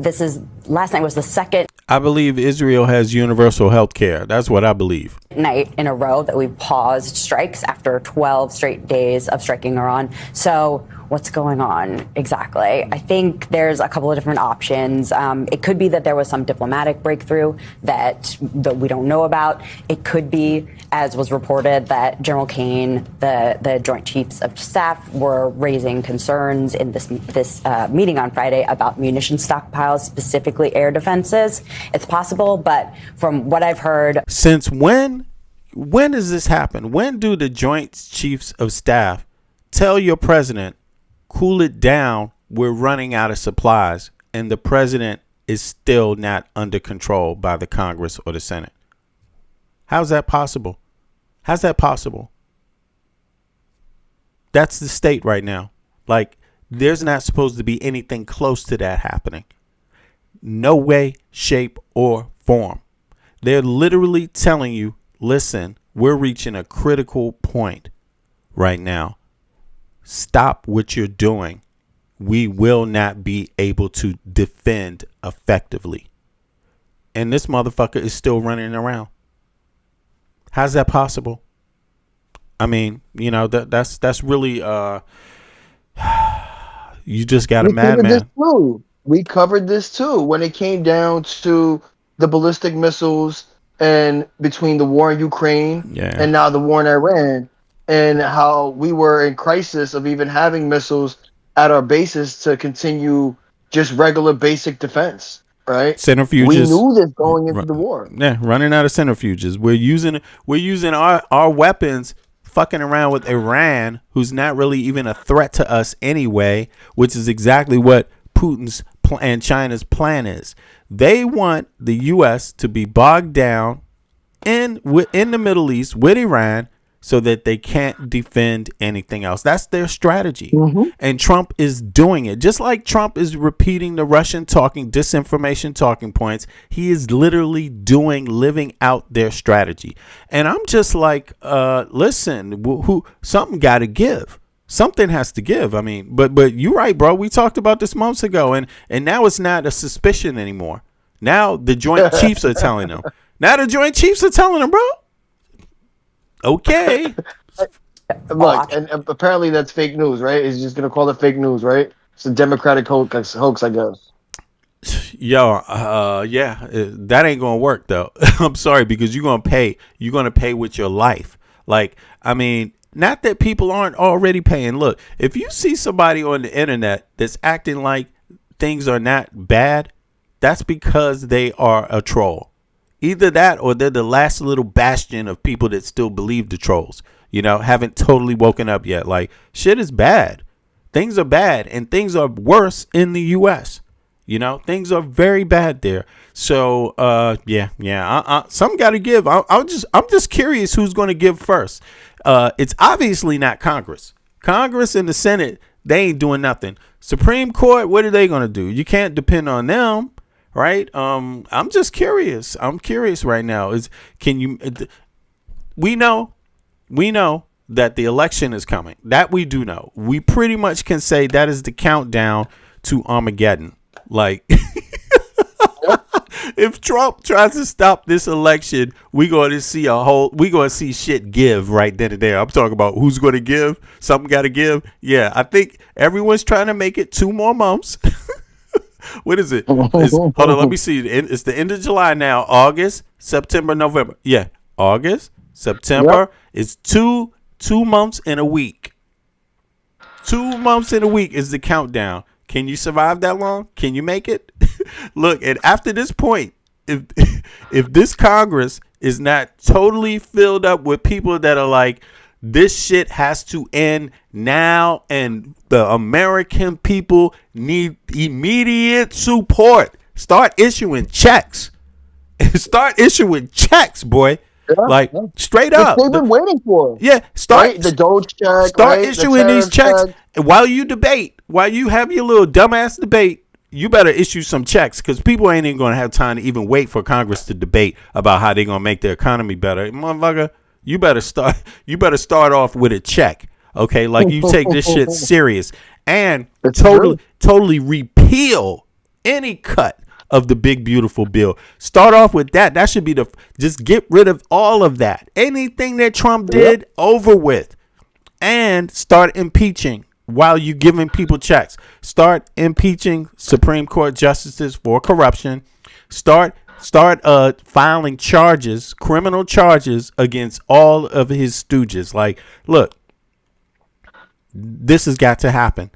last night was the second I believe Israel has universal health care. That's what I believe. Night in a row that we've paused strikes after 12 straight days of striking Iran. So what's going on exactly? I think there's a couple of different options. It could be that there was some diplomatic breakthrough that we don't know about. It could be, as was reported, that General Kane, the Joint Chiefs of Staff, were raising concerns in this meeting on Friday about munition stockpiles, specifically air defenses. It's possible, but from what I've heard... Since when does this happen? When do the Joint Chiefs of Staff tell your president, cool it down, we're running out of supplies, and the president is still not under control by the Congress or the Senate? How's that possible? How's that possible? That's the state right now. Like, there's not supposed to be anything close to that happening. No way, shape, or form. They're literally telling you, listen, we're reaching a critical point right now. stop what you're doing, we will not be able to defend effectively. And this motherfucker is still running around. How's that possible? I mean, you know, that's really you just got a madman. We covered this too when it came down to the ballistic missiles and between the war in Ukraine and now the war in Iran, and how we were in crisis of even having missiles at our bases to continue just regular basic defense, right? Centrifuges. We knew this going into the war. Yeah, running out of centrifuges. We're using our weapons, fucking around with Iran, who's not really even a threat to us anyway, which is exactly what Putin's and China's plan is. They want the U.S. to be bogged down in the Middle East with Iran so that they can't defend anything else. That's their strategy. And Trump is doing it. Just like Trump is repeating the Russian disinformation talking points, he is literally living out their strategy. And I'm just like, listen, something got to give. Something has to give. I mean, but you're right, bro. We talked about this months ago, and now it's not a suspicion anymore. Now the Joint Chiefs are telling them. Now the Joint Chiefs are telling them, bro. Okay. Look, and apparently that's fake news, right? He's just gonna call it fake news, right? It's a Democratic hoax, I guess. Yo, that ain't gonna work though. I'm sorry, because you're gonna pay with your life. Like, I mean, not that people aren't already paying. Look, if you see somebody on the internet that's acting like things are not bad, that's because they are a troll. Either that or they're the last little bastion of people that still believe the trolls, you know, haven't totally woken up yet. Like, shit is bad. Things are bad, and things are worse in the U.S. You know, things are very bad there. So, some got to give. I'm just curious who's going to give first. It's obviously not Congress. Congress and the Senate, they ain't doing nothing. Supreme Court, what are they going to do? You can't depend on them, right? I'm just curious. I'm curious right now. We know that the election is coming. That we do know. We pretty much can say that is the countdown to Armageddon. Like, if Trump tries to stop this election, we're going to see shit give right then and there. I'm talking about who's going to give. Something got to give. Yeah, I think everyone's trying to make it 2 more months. What is it? Hold on, let me see. It's the end of July now. August, September, November. Yeah, August, September. It's 2 months and a week. 2 months and a week is the countdown. Can you survive that long? Can you make it? Look, and after this point, if this Congress is not totally filled up with people that are like, this shit has to end now, and the American people need immediate support. Start issuing checks. Start issuing checks, boy. Like, straight up. They've been waiting for. Yeah, right? The Doge check. Start issuing these checks. And while you have your little dumbass debate, you better issue some checks, because people ain't even going to have time to even wait for Congress to debate about how they're going to make the economy better. Motherfucker, you better start off with a check. Okay, like, you take this shit serious and totally repeal any cut of the big beautiful bill. Start off with that. That should be just get rid of all of that. Anything that Trump did, over with, and start impeaching while you giving people checks. Start impeaching Supreme Court justices for corruption. Start filing charges, criminal charges, against all of his stooges. Like, look, this has got to happen.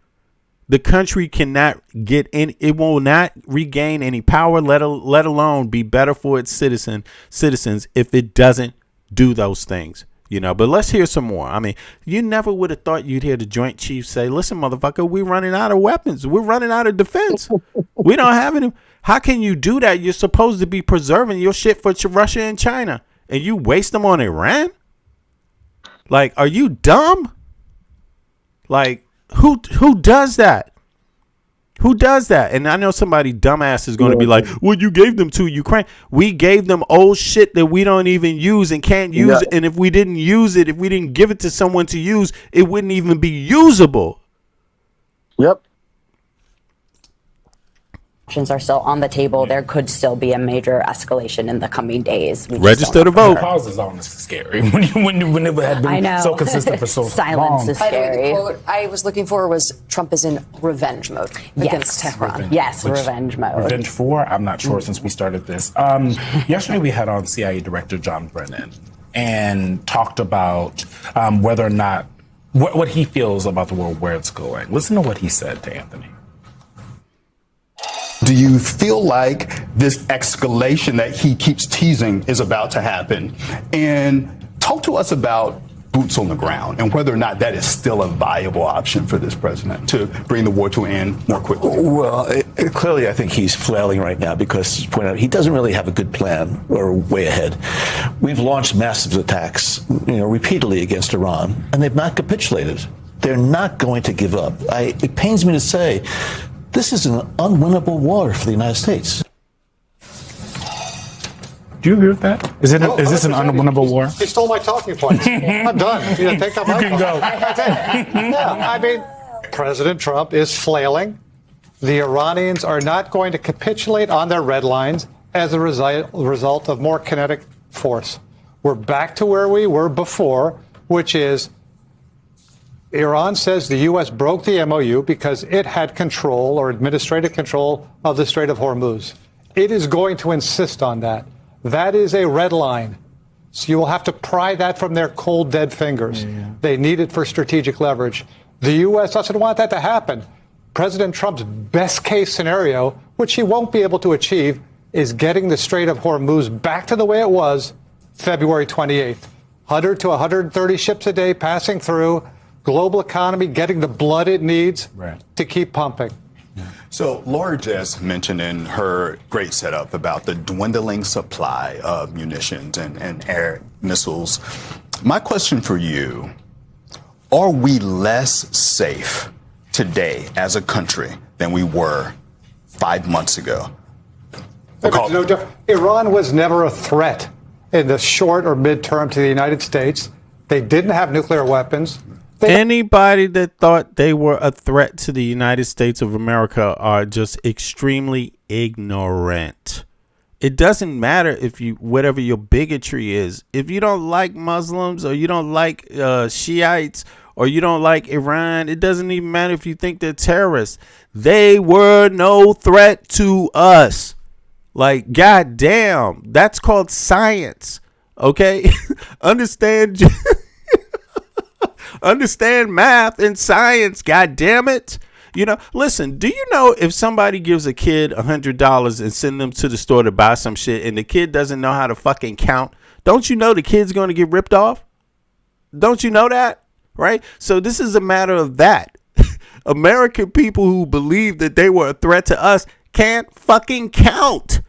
The country cannot get in. It will not regain any power, let alone be better for its citizens if it doesn't do those things. You know, but let's hear some more. I mean, you never would have thought you'd hear the Joint Chiefs say, listen, motherfucker, we're running out of weapons. We're running out of defense. We don't have any. How can you do that? You're supposed to be preserving your shit for Russia and China, and you waste them on Iran? Like, are you dumb? Like, who does that? Who does that? And I know somebody dumbass is going to be like, well, you gave them to Ukraine. We gave them old shit that we don't even use and can't use. And if we didn't use it, if we didn't give it to someone to use, it wouldn't even be usable. Yep. Options are still on the table. There could still be a major escalation in the coming days. We just Register to vote. Pauses on this is scary. when it had been so consistent for so Silence long. is By the way, scary. the quote I was looking for was Trump is in revenge mode against Tehran. Yes, revenge mode. Revenge for? I'm not sure since we started this. Yesterday we had on CIA Director John Brennan and talked about whether or not, what he feels about the world, where it's going. Listen to what he said to Anthony. Do you feel like this escalation that he keeps teasing is about to happen? And talk to us about boots on the ground and whether or not that is still a viable option for this president to bring the war to an end more quickly. Well, clearly I think he's flailing right now because, as pointed out, he doesn't really have a good plan or way ahead. We've launched massive attacks, repeatedly against Iran, and they've not capitulated. They're not going to give up. It pains me to say, this is an unwinnable war for the United States. Do you agree with that? Is this an unwinnable war? He stole my talking points. I'm done. Take that. You can go. That's it. Yeah, I mean, President Trump is flailing. The Iranians are not going to capitulate on their red lines as a result of more kinetic force. We're back to where we were before, which is Iran says the U.S. broke the MOU because it had control or administrative control of the Strait of Hormuz. It is going to insist on that. That is a red line. So you will have to pry that from their cold, dead fingers. They need it for strategic leverage. The U.S. doesn't want that to happen. President Trump's best case scenario, which he won't be able to achieve, is getting the Strait of Hormuz back to the way it was February 28th. 100 to 130 ships a day passing through. Global economy getting the blood it needs to keep pumping. So Laura just mentioned in her great setup about the dwindling supply of munitions and air missiles. My question for you, are we less safe today as a country than we were 5 months ago? No different. Iran was never a threat in the short or midterm to the United States. They didn't have nuclear weapons. Anybody that thought they were a threat to the United States of America are just extremely ignorant. It doesn't matter if whatever your bigotry is. If you don't like Muslims or you don't like Shiites or you don't like Iran, it doesn't even matter if you think they're terrorists. They were no threat to us. Like, goddamn, that's called science. Okay, understand. Understand math and science, God damn it. Listen, do you know if somebody gives a kid $100 and send them to the store to buy some shit and the kid doesn't know how to fucking count, don't you know the kid's going to get ripped off? Don't you know that? Right? So this is a matter of that. American people who believe that they were a threat to us can't fucking count.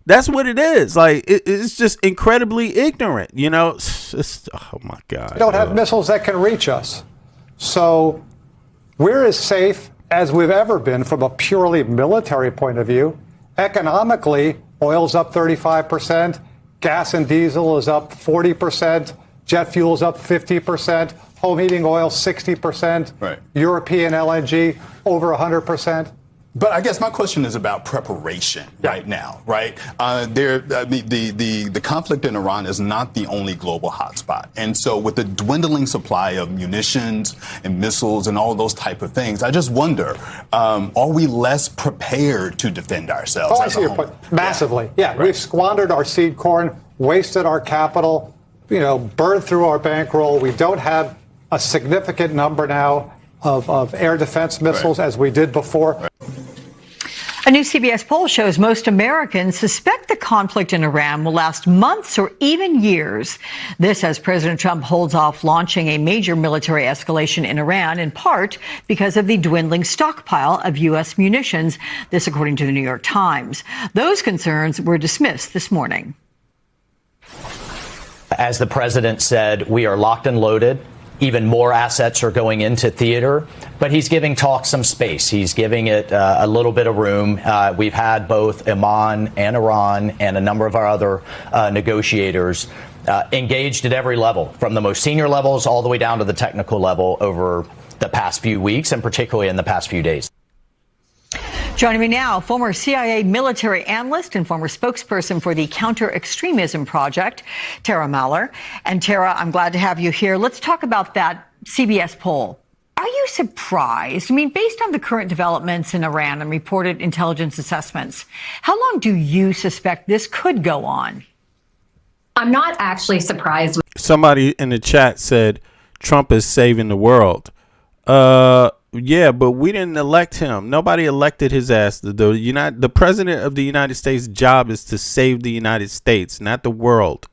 That's what it is. Like, it's just incredibly ignorant, oh my God. We don't have missiles that can reach us. So we're as safe as we've ever been from a purely military point of view. Economically, oil's up 35%, gas and diesel is up 40%, jet fuel is up 50%, home heating oil 60%, European LNG over 100%. But I guess my question is about preparation right now, right? The conflict in Iran is not the only global hotspot. And so with the dwindling supply of munitions and missiles and all those type of things, I just wonder, are we less prepared to defend ourselves? I see your point. Massively. Yeah, we've squandered our seed corn, wasted our capital, burned through our bankroll. We don't have a significant number now of air defense missiles as we did before. A new CBS poll shows most Americans suspect the conflict in Iran will last months or even years. This as President Trump holds off launching a major military escalation in Iran, in part because of the dwindling stockpile of U.S. munitions. This according to the New York Times. Those concerns were dismissed this morning. As the president said, we are locked and loaded. even more assets are going into theater, but he's giving talk some space. He's giving it a little bit of room. We've had both Oman and Iran and a number of our other negotiators engaged at every level, from the most senior levels all the way down to the technical level over the past few weeks, and particularly in the past few days. Joining me now, former CIA military analyst and former spokesperson for the Counter-Extremism Project, Tara Maller. And Tara, I'm glad to have you here. Let's talk about that CBS poll. Are you surprised? I mean, based on the current developments in Iran and reported intelligence assessments, how long do you suspect this could go on? I'm not actually surprised. Somebody in the chat said Trump is saving the world. Yeah, but we didn't elect him. Nobody elected his ass. The president of the United States' job is to save the United States, not the world.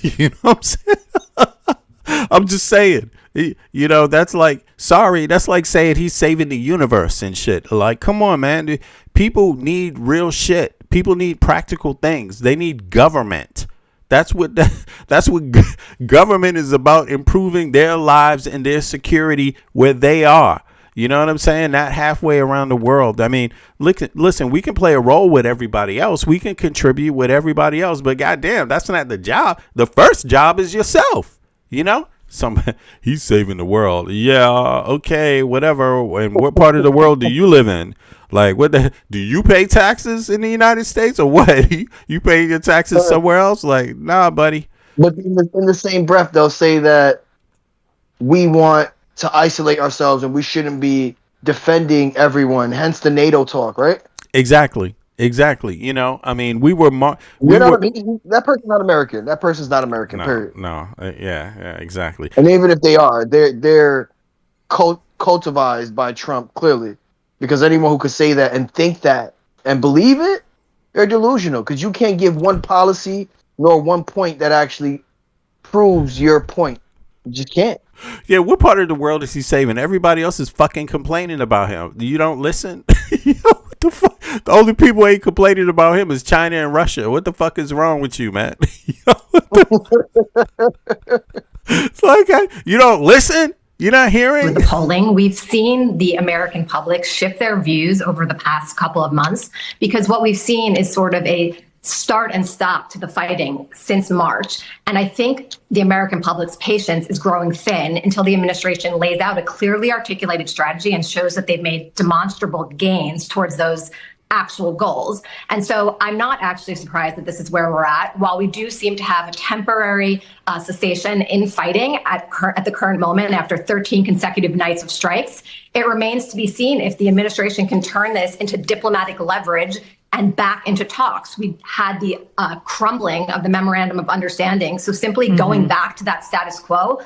You know what I'm saying? I'm just saying. You know, that's like saying he's saving the universe and shit. Like, come on, man. People need real shit. People need practical things. They need government. That's what government is about, improving their lives and their security where they are. You know what I'm saying? Not halfway around the world. I mean, listen, we can play a role with everybody else. We can contribute with everybody else. But goddamn, that's not the job. The first job is yourself. You know? He's saving the world. Yeah, okay, whatever. And what part of the world do you live in? Like, do you pay taxes in the United States or what? You pay your taxes somewhere else? Like, nah, buddy. But in the same breath, they'll say that we want to isolate ourselves and we shouldn't be defending everyone. Hence the NATO talk, right? Exactly. You know, I mean, that person's not American. That person's not American. Period. No. Yeah, exactly. And even if they are, they're cultivized by Trump, clearly, because anyone who could say that and think that and believe it, they're delusional. Because you can't give one policy nor one point that actually proves your point. You just can't. Yeah, what part of the world is he saving? Everybody else is fucking complaining about him. You don't listen? What the fuck? The only people ain't complaining about him is China and Russia. What the fuck is wrong with you, man? It's like, you don't listen? You're not hearing? With the polling, we've seen the American public shift their views over the past couple of months, because what we've seen is sort of a start and stop to the fighting since March. And I think the American public's patience is growing thin until the administration lays out a clearly articulated strategy and shows that they've made demonstrable gains towards those actual goals. And so I'm not actually surprised that this is where we're at. While we do seem to have a temporary cessation in fighting at the current moment after 13 consecutive nights of strikes, it remains to be seen if the administration can turn this into diplomatic leverage and back into talks. We had the crumbling of the memorandum of understanding. So simply going back to that status quo,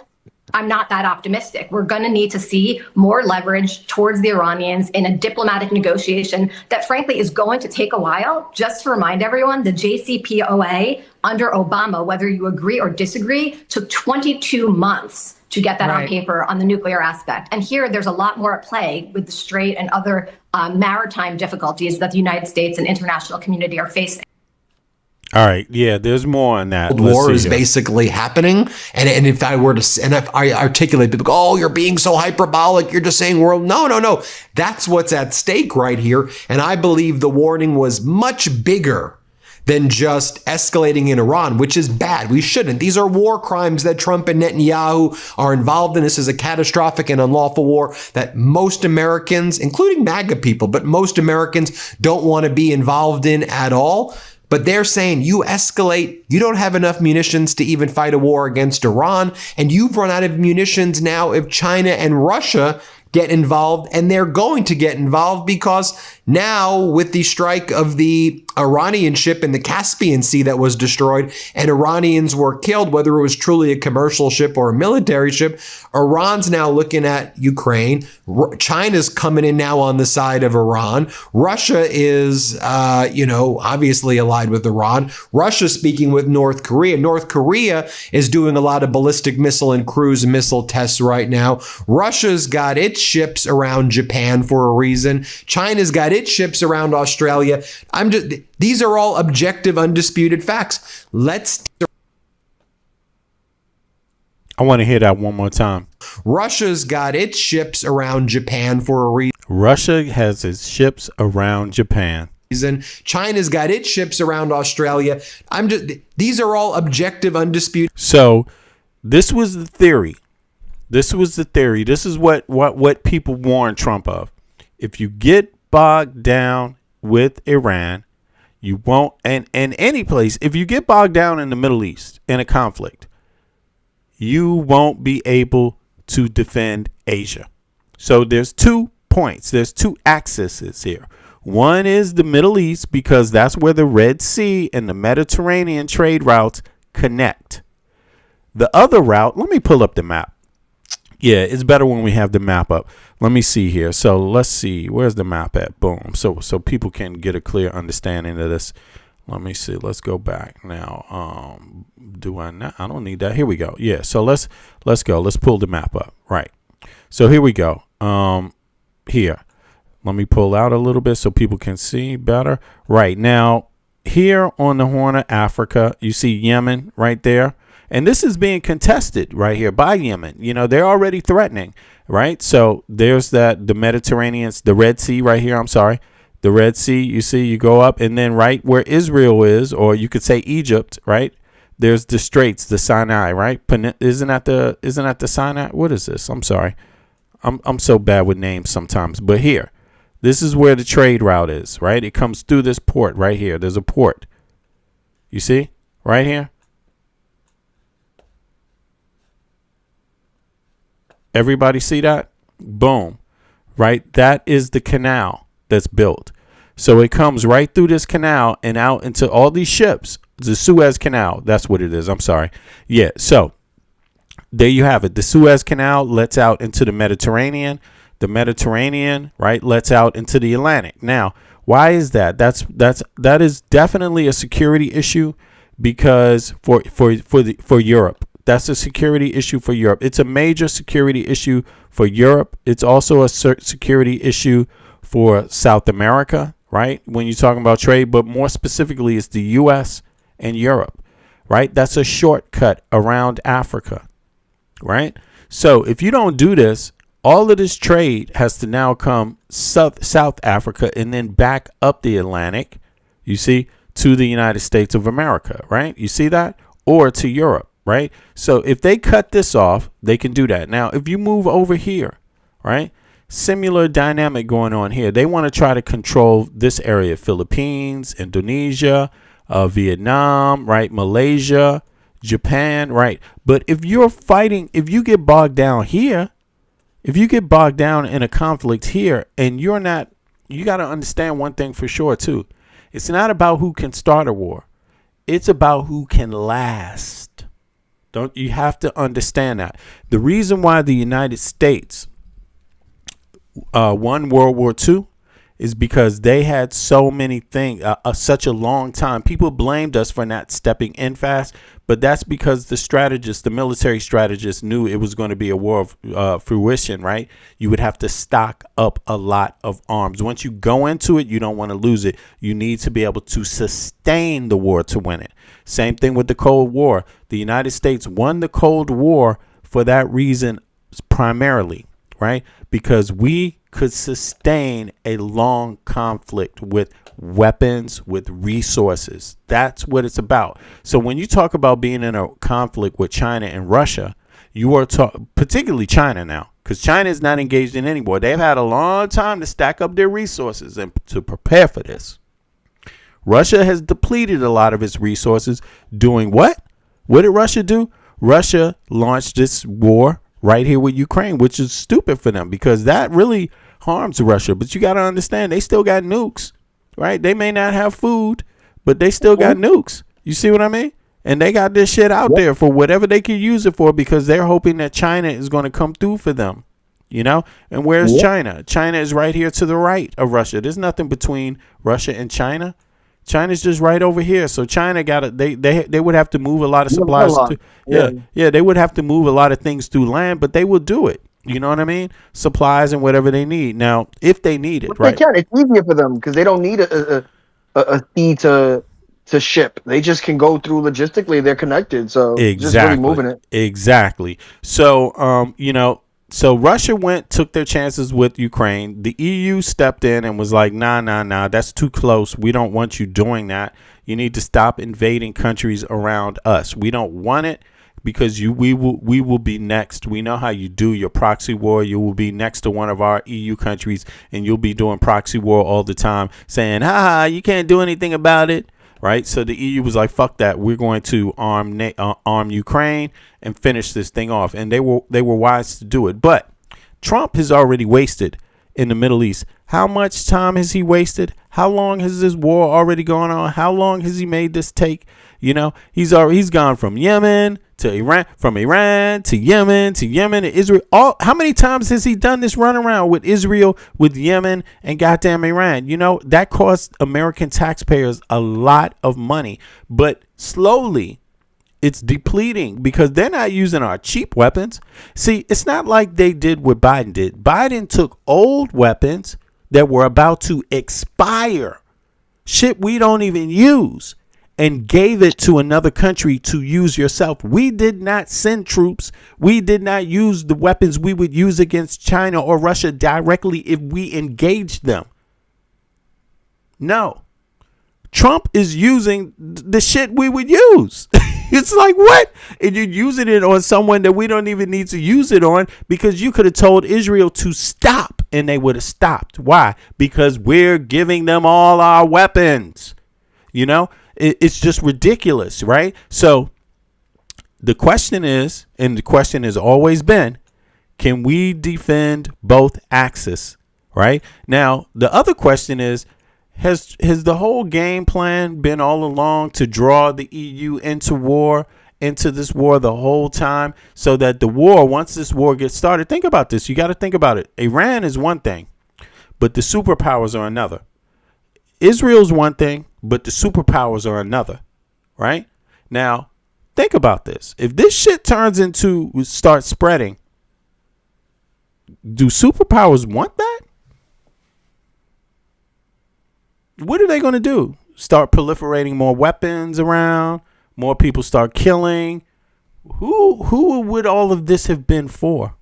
I'm not that optimistic. We're going to need to see more leverage towards the Iranians in a diplomatic negotiation that, frankly, is going to take a while. Just to remind everyone, the JCPOA under Obama, whether you agree or disagree, took 22 months to get that on paper on the nuclear aspect. And here, there's a lot more at play with the Strait and other maritime difficulties that the United States and international community are facing. All right. Yeah, there's more on that. War is basically happening. And if I articulate people, oh, you're being so hyperbolic, you're just saying world. No. That's what's at stake right here. And I believe the warning was much bigger than just escalating in Iran, which is bad. We shouldn't. These are war crimes that Trump and Netanyahu are involved in. This is a catastrophic and unlawful war that most Americans, including MAGA people, but most Americans don't want to be involved in at all. But they're saying you escalate, you don't have enough munitions to even fight a war against Iran, and you've run out of munitions now if China and Russia get involved, and they're going to get involved because now with the strike of the Iranian ship in the Caspian Sea that was destroyed and Iranians were killed, whether it was truly a commercial ship or a military ship, Iran's now looking at Ukraine. China's coming in now on the side of Iran. Russia is, obviously allied with Iran. Russia's speaking with North Korea. North Korea is doing a lot of ballistic missile and cruise missile tests right now. Russia's got its ships around Japan for a reason. China's got its ships around Australia. These are all objective, undisputed facts. I want to hear that one more time. Russia's got its ships around Japan for a reason. Russia has its ships around Japan. China's got its ships around Australia. These are all objective, undisputed. So this was the theory. This is what people warned Trump of. If you get bogged down with Iran, you won't, and any place, if you get bogged down in the Middle East in a conflict, you won't be able to defend Asia. So there's 2 points. There's 2 axes here. One is the Middle East, because that's where the Red Sea and the Mediterranean trade routes connect. The other route, let me pull up the map. Yeah, it's better when we have the map up. Let me see here. So let's see. Where's the map at? Boom. So people can get a clear understanding of this. Let me see. Let's go back now. Do I not? I don't need that. Here we go. Yeah. So let's go. Let's pull the map up. Right. So here we go. Here. Let me pull out a little bit so people can see better. Right now, here on the Horn of Africa, you see Yemen right there. And this is being contested right here by Yemen. You know, they're already threatening, right? So there's the Mediterranean, the Red Sea right here. I'm sorry. The Red Sea, you see, you go up, and then right where Israel is, or you could say Egypt, right? There's the Straits, the Sinai, right? Isn't that the Sinai? What is this? I'm sorry. I'm so bad with names sometimes. But here, this is where the trade route is, right? It comes through this port right here. There's a port. You see? Right here. Everybody see that? Boom. Right? That is the canal that's built. So it comes right through this canal and out into all these ships. The Suez Canal. That's what it is. I'm sorry. Yeah. So there you have it. The Suez Canal lets out into the Mediterranean. The Mediterranean, right, lets out into the Atlantic. Now, why is that? That is definitely a security issue, because for Europe. That's a security issue for Europe. It's a major security issue for Europe. It's also a security issue for South America, right? When you're talking about trade, but more specifically, it's the U.S. and Europe, right? That's a shortcut around Africa, right? So if you don't do this, all of this trade has to now come South Africa and then back up the Atlantic, you see, to the United States of America, right? You see that? Or to Europe. Right. So if they cut this off, they can do that. Now, if you move over here, right, similar dynamic going on here. They want to try to control this area, Philippines, Indonesia, Vietnam, right, Malaysia, Japan. Right. But if you're fighting, if you get bogged down here, if you get bogged down in a conflict here, and you're not, you got to understand one thing for sure, too. It's not about who can start a war. It's about who can last. Don't you have to understand that? The reason why the United States won World War II is because they had so many things, such a long time. People blamed us for not stepping in fast, but that's because the military strategists knew it was going to be a war of fruition, right? You would have to stock up a lot of arms. Once you go into it, you don't want to lose it. You need to be able to sustain the war to win it. Same thing with the Cold War. The United States won the Cold War for that reason primarily, right? Because we could sustain a long conflict with weapons, with resources. That's what it's about. So when you talk about being in a conflict with China and Russia, you are particularly China now, because China is not engaged in any war. They've had a long time to stack up their resources and to prepare for this. Russia has depleted a lot of its resources. Doing what? What did Russia do? Russia launched this war right here with Ukraine, which is stupid for them, because that really harms Russia. But you got to understand, they still got nukes, right? They may not have food, but they still got nukes. You see what I mean? And they got this shit out there for whatever they can use it for, because they're hoping that China is going to come through for them, you know? And where's China? China is right here to the right of Russia. There's nothing between Russia and China. China's just right over here. So China they would have to move a lot of supplies. They would have to move a lot of things through land, but they will do it. You know what I mean? Supplies and whatever they need. Now, if they need it, right? They can. It's easier for them because they don't need a sea to to ship. They just can go through logistically. They're connected, so just really moving it. Exactly. So, so Russia took their chances with Ukraine. The EU stepped in and was like, nah, that's too close. We don't want you doing that. You need to stop invading countries around us. We don't want it because we will be next. We know how you do your proxy war. You will be next to one of our EU countries, and you'll be doing proxy war all the time, saying, you can't do anything about it. Right. So the EU was like, fuck that. We're going to arm Ukraine and finish this thing off. And they were wise to do it. But Trump has already wasted in the Middle East. How much time has he wasted? How long has this war already gone on? How long has he made this take? He's gone from Yemen to Iran, from Iran to Yemen to Israel. How many times has he done this runaround with Israel, with Yemen, and goddamn Iran? That cost American taxpayers a lot of money. But slowly, it's depleting because they're not using our cheap weapons. See, it's not like they did what Biden did. Biden took old weapons that were about to expire, shit we don't even use, and gave it to another country to use yourself. We did not send troops. We did not use the weapons we would use against China or Russia directly if we engaged them. No. Trump is using the shit we would use. It's like, what? And you're using it on someone that we don't even need to use it on, because you could have told Israel to stop and they would have stopped. Why? Because we're giving them all our weapons. It's just ridiculous, right? So the question is, and the question has always been, can we defend both axes, right? Now, the other question is, has the whole game plan been all along to draw the EU into this war the whole time, so that the war, once this war gets started, think about this. You got to think about it. Iran is one thing, but the superpowers are another. Israel's one thing, but the superpowers are another, right? Now, think about this. If this shit starts spreading, do superpowers want that? What are they going to do? Start proliferating more weapons around? More people start killing? Who would all of this have been for?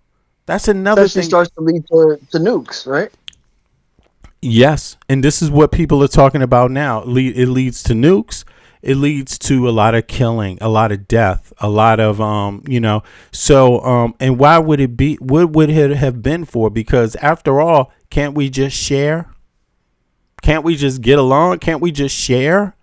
That's another thing. Starts to lead to nukes, right? Yes, and this is what people are talking about now. It leads to nukes. It leads to a lot of killing, a lot of death, a lot of So and why would it be? What would it have been for? Because after all, can't we just share? Can't we just get along? Can't we just share?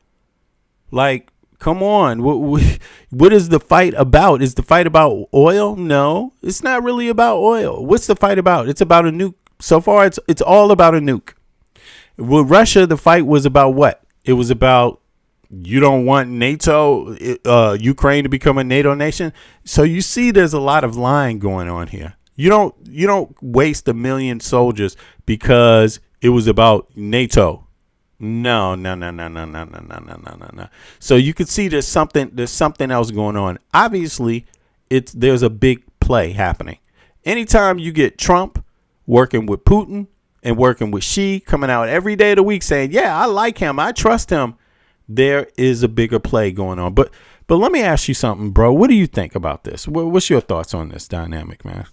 Like, come on. What is the fight about? Is the fight about oil? No, it's not really about oil. What's the fight about? It's about a nuke. So far, it's all about a nuke. With Russia, the fight was about what? It was about, you don't want Ukraine to become a NATO nation. So you see, there's a lot of lying going on here. You don't waste 1 million soldiers because it was about NATO. No. So you can see there's something else going on. Obviously, there's a big play happening. Anytime you get Trump working with Putin and working with Xi, coming out every day of the week saying, yeah, I like him, I trust him, there is a bigger play going on. But let me ask you something, bro. What do you think about this? What's your thoughts on this dynamic, man?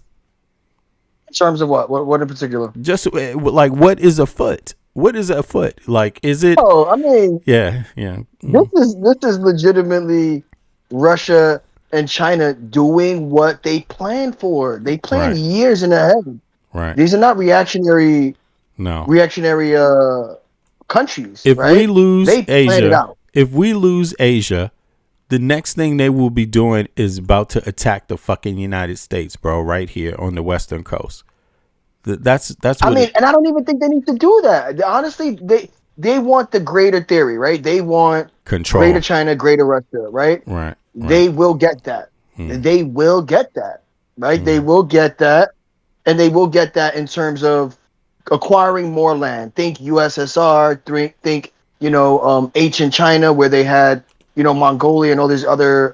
In terms of what? What in particular? Just like, what is afoot? What is afoot? Like, is it? Oh, I mean, yeah. This is legitimately Russia and China doing what they planned for. They planned years in ahead. Right. These are not reactionary countries. If right? we lose they planned it out. If we lose Asia, the next thing they will be doing is about to attack the fucking United States, bro, right here on the Western coast. That's what I mean, and I don't even think they need to do that. Honestly, they want the greater theory, right? They want control. Greater China, greater Russia, right? Right. They will get that. They will get that, right? They will get that, and they will get that in terms of acquiring more land. Think USSR, think ancient China, where they had Mongolia and all these other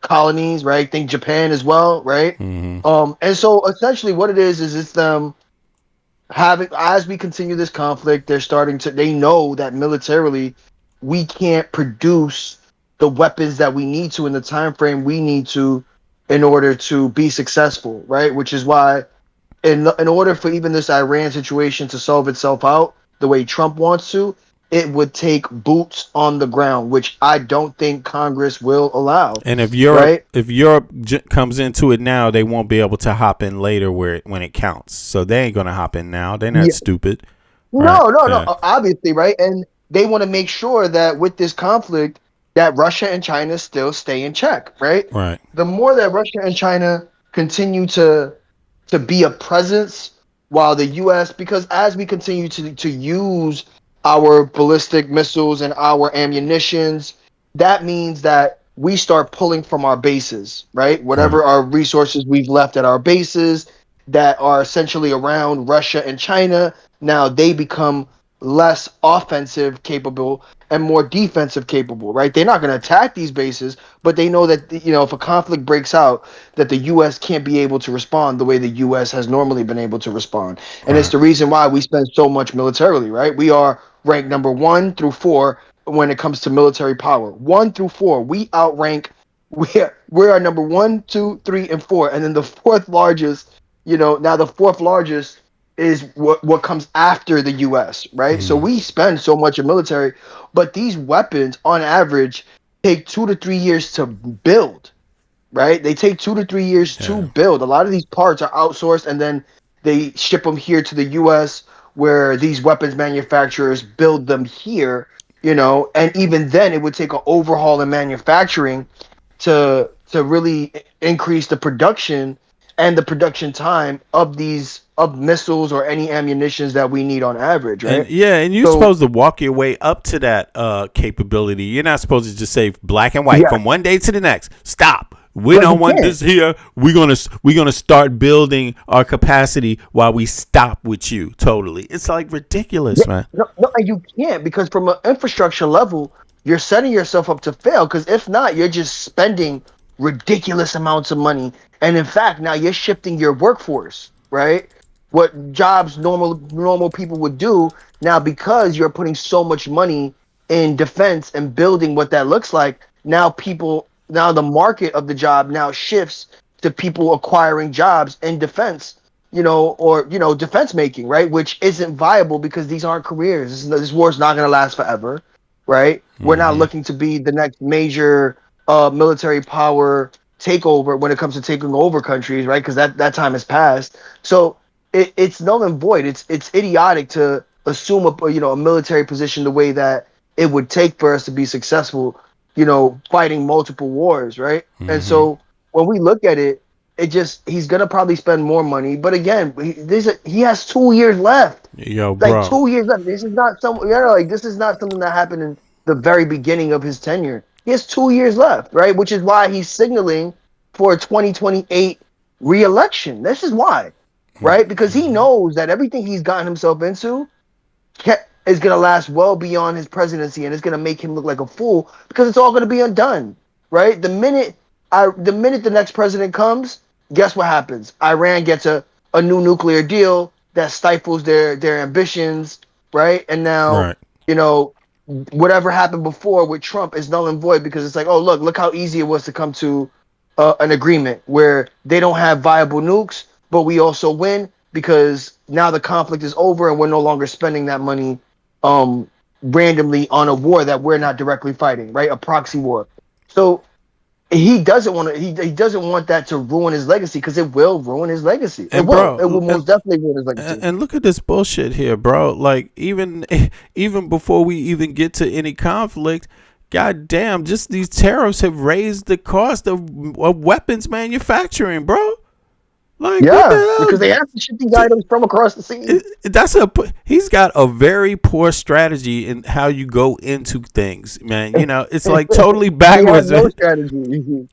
colonies, right? Think Japan as well, right? And so essentially what it is it's them having, as we continue this conflict, they know that militarily we can't produce the weapons that we need to in the time frame we need to in order to be successful, right? Which is why in order for even this Iran situation to solve itself out the way Trump wants to, it would take boots on the ground, which I don't think Congress will allow. And if right? Europe comes into it now, they won't be able to hop in later when it counts. So they ain't gonna hop in now. They're not stupid. No, obviously, right? And they want to make sure that with this conflict, that Russia and China still stay in check, right? Right. The more that Russia and China continue to be a presence, while the U.S., because as we continue to use our ballistic missiles and our ammunitions, that means that we start pulling from our bases, right? Whatever our resources we've left at our bases that are essentially around Russia and China, now they become less offensive capable and more defensive capable, right? They're not going to attack these bases, but they know that, if a conflict breaks out, that the U.S. can't be able to respond the way the U.S. has normally been able to respond. And it's the reason why we spend so much militarily, right? We are ranked number 1 through 4 when it comes to military power. 1 through 4, we outrank, we are number 1, 2, 3, and 4. And then the fourth largest, now the fourth largest is what comes after the U.S., right? So we spend so much in military, but these weapons, on average, take 2 to 3 years to build, right? They take 2 to 3 years to build. A lot of these parts are outsourced, and then they ship them here to the U.S., where these weapons manufacturers build them here, and even then it would take an overhaul in manufacturing to really increase the production and the production time of missiles or any ammunitions that we need on average, right? And you're supposed to walk your way up to that capability. You're not supposed to just say black and white from one day to the next. Stop. We don't want this here. We're gonna start building our capacity while we stop with you. Totally. It's like ridiculous, man. No, and you can't, because from an infrastructure level, you're setting yourself up to fail. Because if not, you're just spending ridiculous amounts of money, and in fact, now you're shifting your workforce, right? What jobs normal people would do now, because you're putting so much money in defense and building what that looks like. Now the market of the job now shifts to people acquiring jobs in defense, or defense making, right? Which isn't viable, because these aren't careers. This war's not going to last forever, right? We're not looking to be the next major military power takeover when it comes to taking over countries, right? Because that time has passed. So it's null and void. It's idiotic to assume a military position the way that it would take for us to be successful, fighting multiple wars, right? And so when we look at it, he's gonna probably spend more money. But again, he has 2 years left. Yo, bro. 2 years left. This is not something that happened in the very beginning of his tenure. He has 2 years left, right? Which is why he's signaling for a 2028 re-election. This is why, right? Because he knows that everything he's gotten himself into is going to last well beyond his presidency, and it's going to make him look like a fool, because it's all going to be undone, right? The minute the next president comes, guess what happens? Iran gets a new nuclear deal that stifles their ambitions, right? And now, whatever happened before with Trump is null and void, because it's like, oh, look how easy it was to come to an agreement where they don't have viable nukes, but we also win, because now the conflict is over and we're no longer spending that money randomly on a war that we're not directly fighting, right? A proxy war. So he doesn't want to. He doesn't want that to ruin his legacy, because it will ruin his legacy. It will most definitely ruin his legacy. And look at this bullshit here, bro. Like even before we even get to any conflict, goddamn, just these tariffs have raised the cost of weapons manufacturing, bro. Like, because they have to ship these items from across the sea. He's got a very poor strategy in how you go into things, man. It's like totally backwards. No strategy.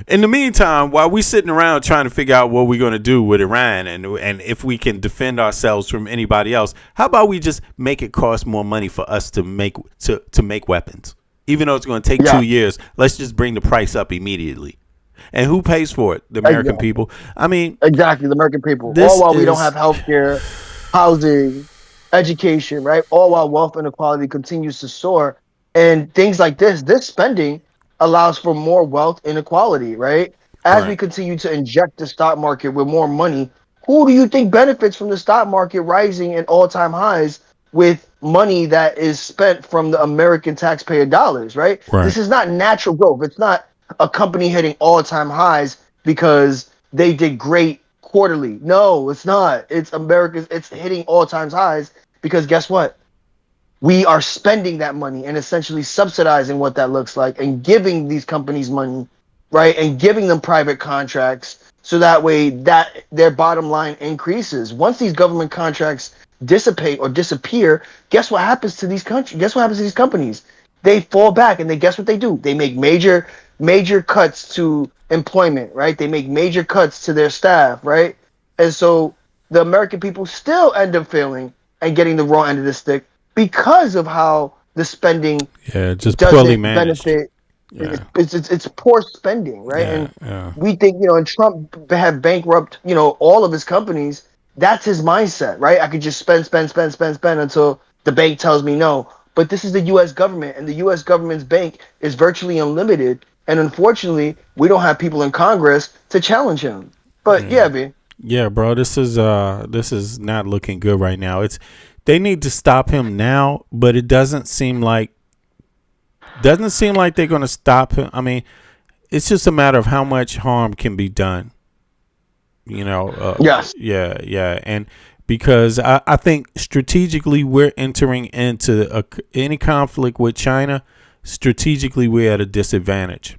In the meantime, while we sitting around trying to figure out what we're going to do with Iran and if we can defend ourselves from anybody else, how about we just make it cost more money for us to make weapons, even though it's going to take 2 years? Let's just bring the price up immediately. And who pays for it? The American people. I mean, exactly, the American people. All while we don't have healthcare, housing, education, right? All while wealth inequality continues to soar. And things like this spending allows for more wealth inequality, right? As we continue to inject the stock market with more money, who do you think benefits from the stock market rising at all-time highs with money that is spent from the American taxpayer dollars, right? This is not natural growth. It's not a company hitting all-time highs because they did great quarterly. No, it's not. It's it's hitting all-time highs because guess what? We are spending that money and essentially subsidizing what that looks like and giving these companies money, right? And giving them private contracts so that way that their bottom line increases. Once these government contracts dissipate or disappear, guess what happens to these countries? Guess what happens to these companies? They fall back and guess what they do? They make major cuts to employment, right? They make major cuts to their staff, right? And so the American people still end up failing and getting the wrong end of the stick because of how the spending just poorly managed. benefit. It's poor spending, right? We think, and Trump had bankrupt, all of his companies. That's his mindset, right? I could just spend until the bank tells me no. But this is the U.S. government, and the U.S. government's bank is virtually unlimited. And unfortunately, we don't have people in Congress to challenge him. But yeah, bro, this is not looking good right now. They need to stop him now, but it doesn't seem like they're going to stop him. I mean, it's just a matter of how much harm can be done. Yes. Yeah. And because I think strategically we're entering into any conflict with China, strategically we're at a disadvantage.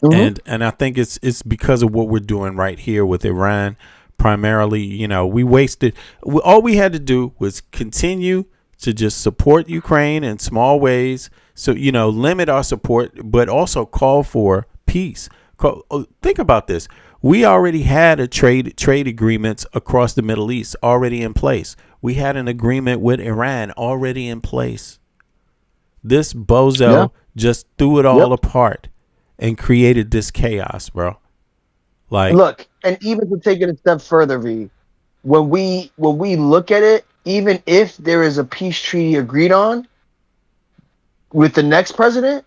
And I think it's because of what we're doing right here with Iran. Primarily, we wasted. All we had to do was continue to just support Ukraine in small ways. So, limit our support, but also call for peace. Think about this. We already had a trade agreements across the Middle East already in place. We had an agreement with Iran already in place. This bozo just threw it all apart and created this chaos, bro. Look, and even to take it a step further, V, when we look at it, even if there is a peace treaty agreed on with the next president,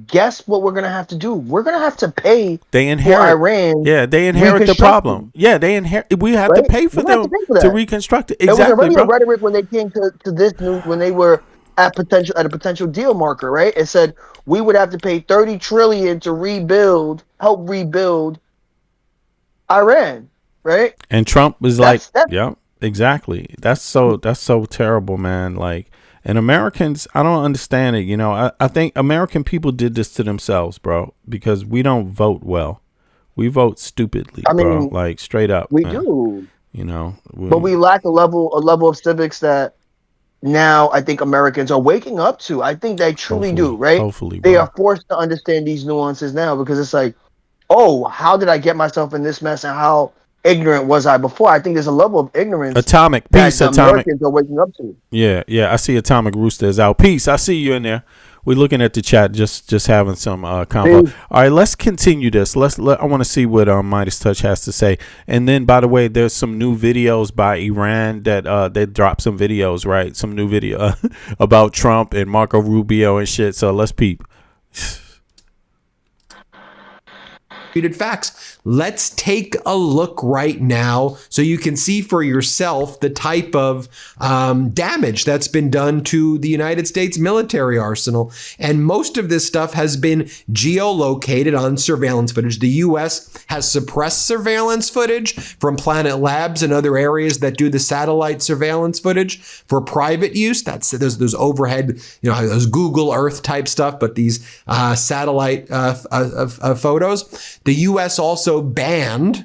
guess what we're gonna have to do? We're gonna have to pay for Iran. Yeah, they inherit the problem. Yeah, we have to pay for them to reconstruct it. Exactly, it was already bro. a rhetoric when they came to this news when they were at a potential deal marker, right? It said we would have to pay $30 trillion to help rebuild Iran, right? And Trump was yeah, exactly. That's so terrible, man. And Americans, I don't understand it. I think American people did this to themselves, bro, because we don't vote well. We vote stupidly, bro. Straight up. We do. But we lack a level of civics that now I think Americans are waking up to. I think they truly do, right? Hopefully, they are forced to understand these nuances now because it's like, oh, how did I get myself in this mess and how ignorant was I before? I think there's a level of ignorance Atomic Peace, that Americans are waking up to. Yeah. I see Atomic Rooster is out. Peace. I see you in there. We're looking at the chat, just having some convo. Peace. All right, let's continue this. I want to see what Midas Touch has to say. And then, by the way, there's some new videos by Iran that they dropped some videos, right? Some new video about Trump and Marco Rubio and shit. So let's peep. Facts. Let's take a look right now so you can see for yourself the type of damage that's been done to the United States military arsenal. And most of this stuff has been geolocated on surveillance footage. The U.S. has suppressed surveillance footage from Planet Labs and other areas that do the satellite surveillance footage for private use. That's those overhead, those Google Earth type stuff, but these satellite photos. The U.S. also banned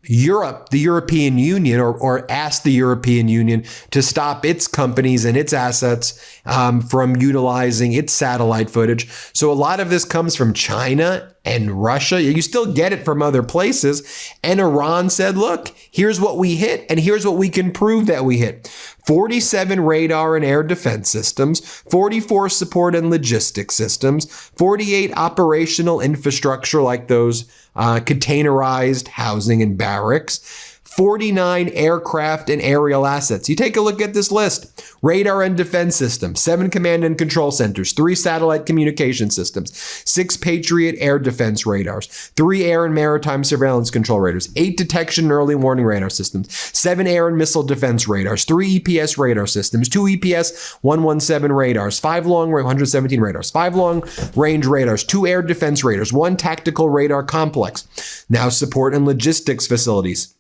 the European Union, or asked the European Union to stop its companies and its assets from utilizing its satellite footage. So a lot of this comes from China and Russia. You still get it from other places. And Iran said, look, here's what we hit, and here's what we can prove that we hit. 47 radar and air defense systems, 44 support and logistics systems, 48 operational infrastructure like those containerized housing and barracks, 49 aircraft and aerial assets. You take a look at this list. Radar and defense systems, 7 command and control centers, 3 satellite communication systems, 6 Patriot air defense radars, 3 air and maritime surveillance control radars, 8 detection and early warning radar systems, 7 air and missile defense radars, 3 EPS radar systems, 2 EPS 117 radars, 5 117 radars, 5 long range radars, 2 air defense radars, 1 tactical radar complex. Now support and logistics facilities.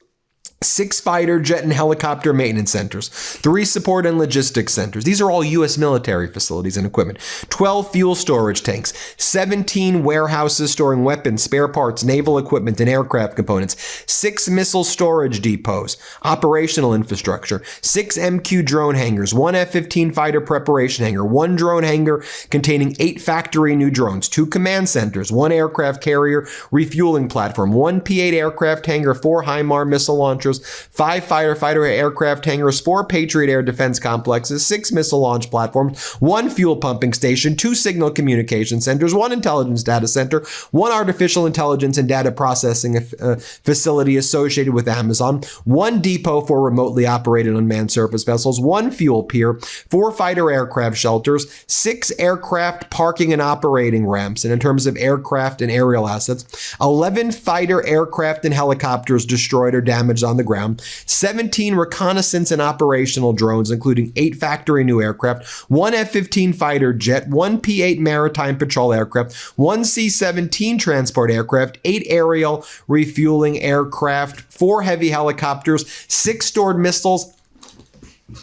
6 fighter jet and helicopter maintenance centers, 3 support and logistics centers. These are all U.S. military facilities and equipment. 12 fuel storage tanks, 17 warehouses storing weapons, spare parts, naval equipment, and aircraft components, 6 missile storage depots, operational infrastructure, 6 MQ drone hangars, 1 F-15 fighter preparation hangar, 1 drone hangar containing 8 factory new drones, 2 command centers, 1 aircraft carrier refueling platform, 1 P-8 aircraft hangar, 4 HIMAR missile launchers, 5 fighter aircraft hangars, 4 Patriot air defense complexes, 6 missile launch platforms, 1 fuel pumping station, 2 signal communication centers, 1 intelligence data center, 1 artificial intelligence and data processing facility associated with Amazon, 1 depot for remotely operated unmanned surface vessels, 1 fuel pier, 4 fighter aircraft shelters, 6 aircraft parking and operating ramps, and in terms of aircraft and aerial assets, 11 fighter aircraft and helicopters destroyed or damaged on the ground, 17 reconnaissance and operational drones, including 8 factory new aircraft, 1 F-15 fighter jet, 1 P-8 maritime patrol aircraft, 1 C-17 transport aircraft, 8 aerial refueling aircraft, 4 heavy helicopters, 6 stored missiles,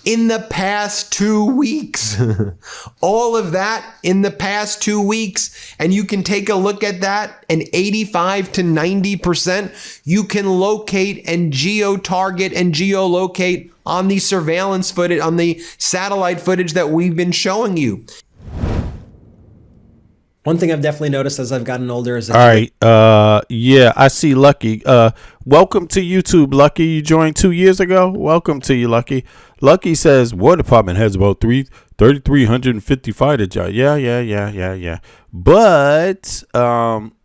in the past 2 weeks. All of that in the past 2 weeks. And you can take a look at that, and 85 to 90% you can locate and geo-target and geolocate on the surveillance footage, on the satellite footage that we've been showing you. One thing I've definitely noticed as I've gotten older is that. All right. Yeah, I see Lucky. Welcome to YouTube, Lucky. You joined 2 years ago. Welcome to you, Lucky. Lucky says War Department has about 3,350 fighter jets. Yeah. But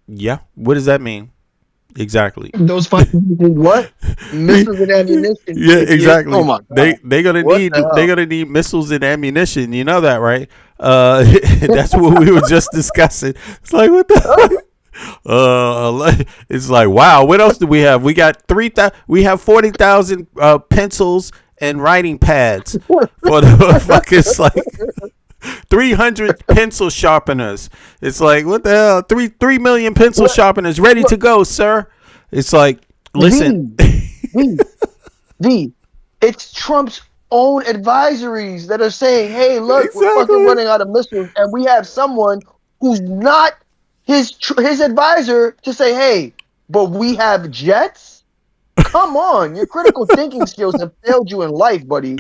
yeah, what does that mean? Exactly. Those fighters need what? Missiles and ammunition. Yeah, exactly. Oh my God. They're gonna need missiles and ammunition. You know that, right? That's what we were just discussing. It's like, what the? It's like, wow. What else do we have? We got 3,000. We have 40,000 pencils and writing pads for the fucking. It's like 300 pencil sharpeners. It's like, what the hell? 3 million pencil sharpeners ready to go, sir. It's like, listen. It's Trump's own advisories that are saying, hey, look, we're fucking running out of missiles, and we have someone who's not his advisor to say, hey, but we have jets? Come on, your critical thinking skills have failed you in life, buddy.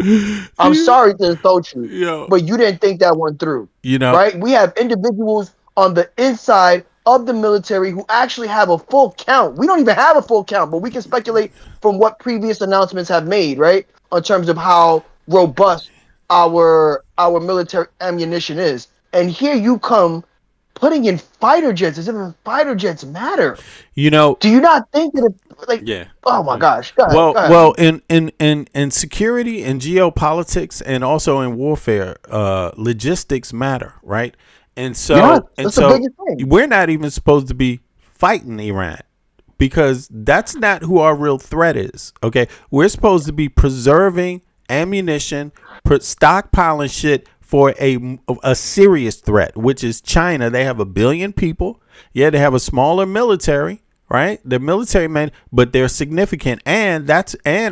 I'm sorry to insult you, but you didn't think that one through. You know, right? We have individuals on the inside of the military who actually have a full count. We don't even have a full count, but we can speculate from what previous announcements have made, right? In terms of how robust our military ammunition is. And here you come putting in fighter jets as if fighter jets matter. You know, do you not think that oh my gosh. Go ahead, well, in security and geopolitics and also in warfare, logistics matter, right? And so we're not even supposed to be fighting Iran because that's not who our real threat is. Okay, we're supposed to be preserving ammunition, stockpiling shit for a serious threat, which is China. They have 1 billion people. Yeah, they have a smaller military, right? They're military men, but they're significant. And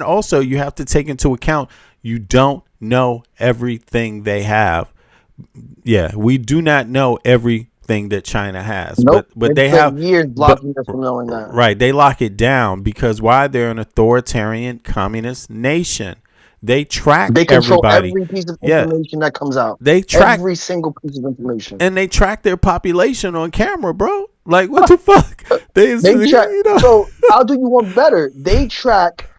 also you have to take into account you don't know everything they have. Yeah, we do not know everything that China has. Nope. But they have years blocking us from knowing that. Right. They lock it down because why? They're an authoritarian communist nation. They track They control everybody. every piece of information that comes out. They track every single piece of information. And they track their population on camera, bro. Like, what the fuck? They track, so how do you want better? They track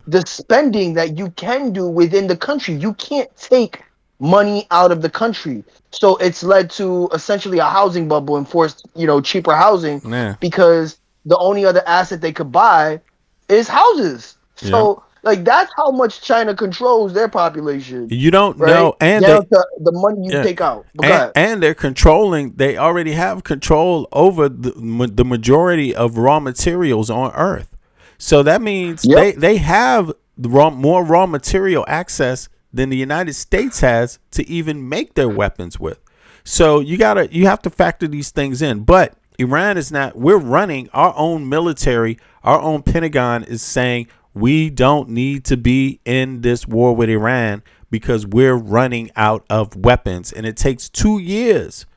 the spending that you can do within the country. You can't take money out of the country. So it's led to essentially a housing bubble and forced, cheaper housing because the only other asset they could buy is houses. So, like, that's how much China controls their population. You don't right? know, and down to the money you take out. But go ahead. and they're controlling. They already have control over the majority of raw materials on Earth. So that means they have more raw material access than the United States has to even make their weapons with. So you have to factor these things in. But Iran is not. We're running our own military. Our own Pentagon is saying we don't need to be in this war with Iran because we're running out of weapons, and it takes 2 years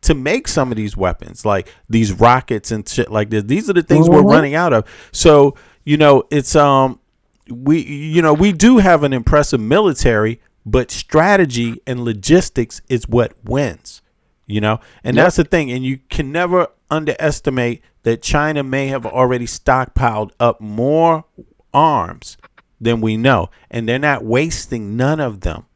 to make some of these weapons, like these rockets and shit like this. These are the things we're running out of. So it's we do have an impressive military, but strategy and logistics is what wins. And that's the thing. And you can never underestimate that China may have already stockpiled up more arms than we know, and they're not wasting none of them.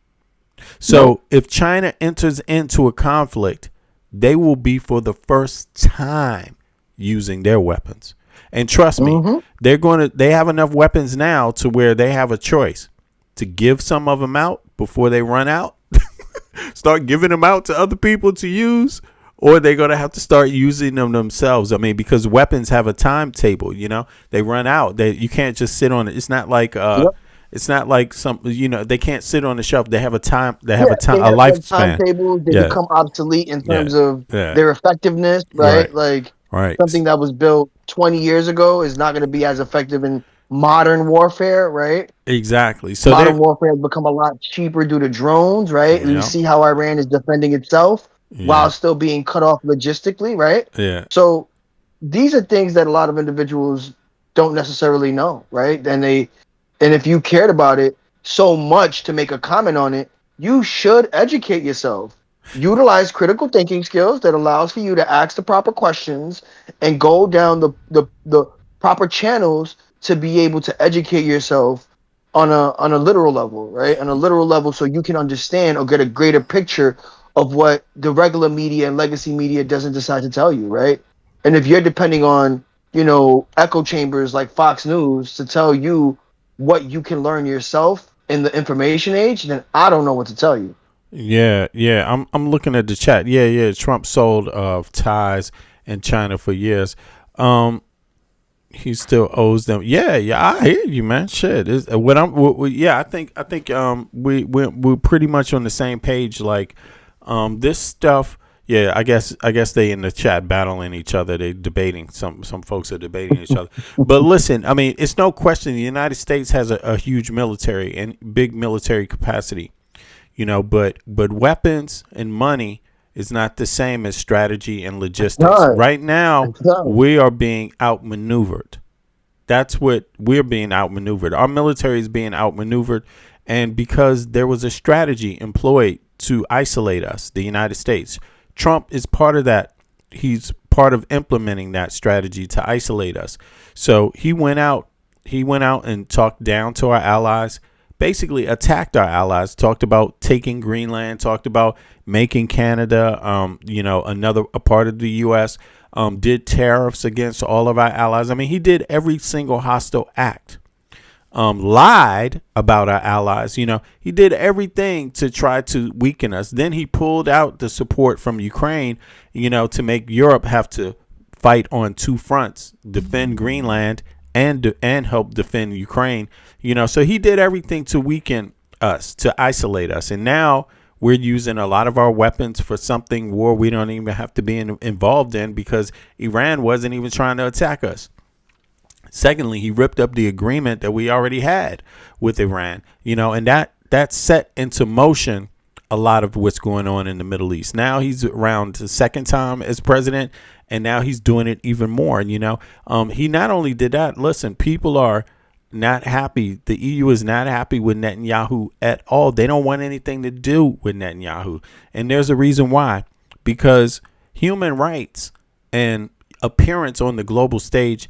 So if China enters into a conflict, they will be for the first time using their weapons. And trust me, they have enough weapons now to where they have a choice to give some of them out before they run out, start giving them out to other people to use, or they're going to have to start using them themselves. I mean, because weapons have a timetable, they run out. You can't just sit on it. It's not like it's not like some, they can't sit on the shelf. They have a time. They have a lifespan. Timetables, they become obsolete in terms of their effectiveness, right? Like something that was built 20 years ago is not going to be as effective in modern warfare, right? Exactly. So modern warfare has become a lot cheaper due to drones, right? And you see how Iran is defending itself while still being cut off logistically, right? Yeah. So these are things that a lot of individuals don't necessarily know, right? And if you cared about it so much to make a comment on it, you should educate yourself. Utilize critical thinking skills that allows for you to ask the proper questions and go down the proper channels to be able to educate yourself on a literal level, right? On a literal level, so you can understand or get a greater picture of what the regular media and legacy media doesn't decide to tell you, right? And if you're depending on, echo chambers like Fox News to tell you what you can learn yourself in the information age, then I don't know what to tell you. Yeah. I'm looking at the chat. Yeah. Trump sold ties in China for years. He still owes them. Yeah. I hear you, man. Shit. I think we're pretty much on the same page. Like, this stuff. Yeah, I guess they in the chat battling each other. They debating. Some folks are debating each other. But listen, I mean, it's no question the United States has a huge military and big military capacity. But weapons and money is not the same as strategy and logistics. Right now, we are being outmaneuvered. That's what we're being outmaneuvered. Our military is being outmaneuvered, and because there was a strategy employed to isolate us, the United States. Trump is part of that. He's part of implementing that strategy to isolate us. So he went out and talked down to our allies, basically attacked our allies, talked about taking Greenland, talked about making Canada, a part of the U.S., did tariffs against all of our allies. I mean, he did every single hostile act, lied about our allies. He did everything to try to weaken us. Then he pulled out the support from Ukraine, to make Europe have to fight on two fronts, defend Greenland and help defend Ukraine. So he did everything to weaken us, to isolate us. And now we're using a lot of our weapons for something war we don't even have to be involved in because Iran wasn't even trying to attack us. Secondly, he ripped up the agreement that we already had with Iran, and that set into motion a lot of what's going on in the Middle East. Now he's around the second time as president, and now he's doing it even more. He not only did that, listen, people are not happy. The EU is not happy with Netanyahu at all. They don't want anything to do with Netanyahu. And there's a reason why, because human rights and appearance on the global stage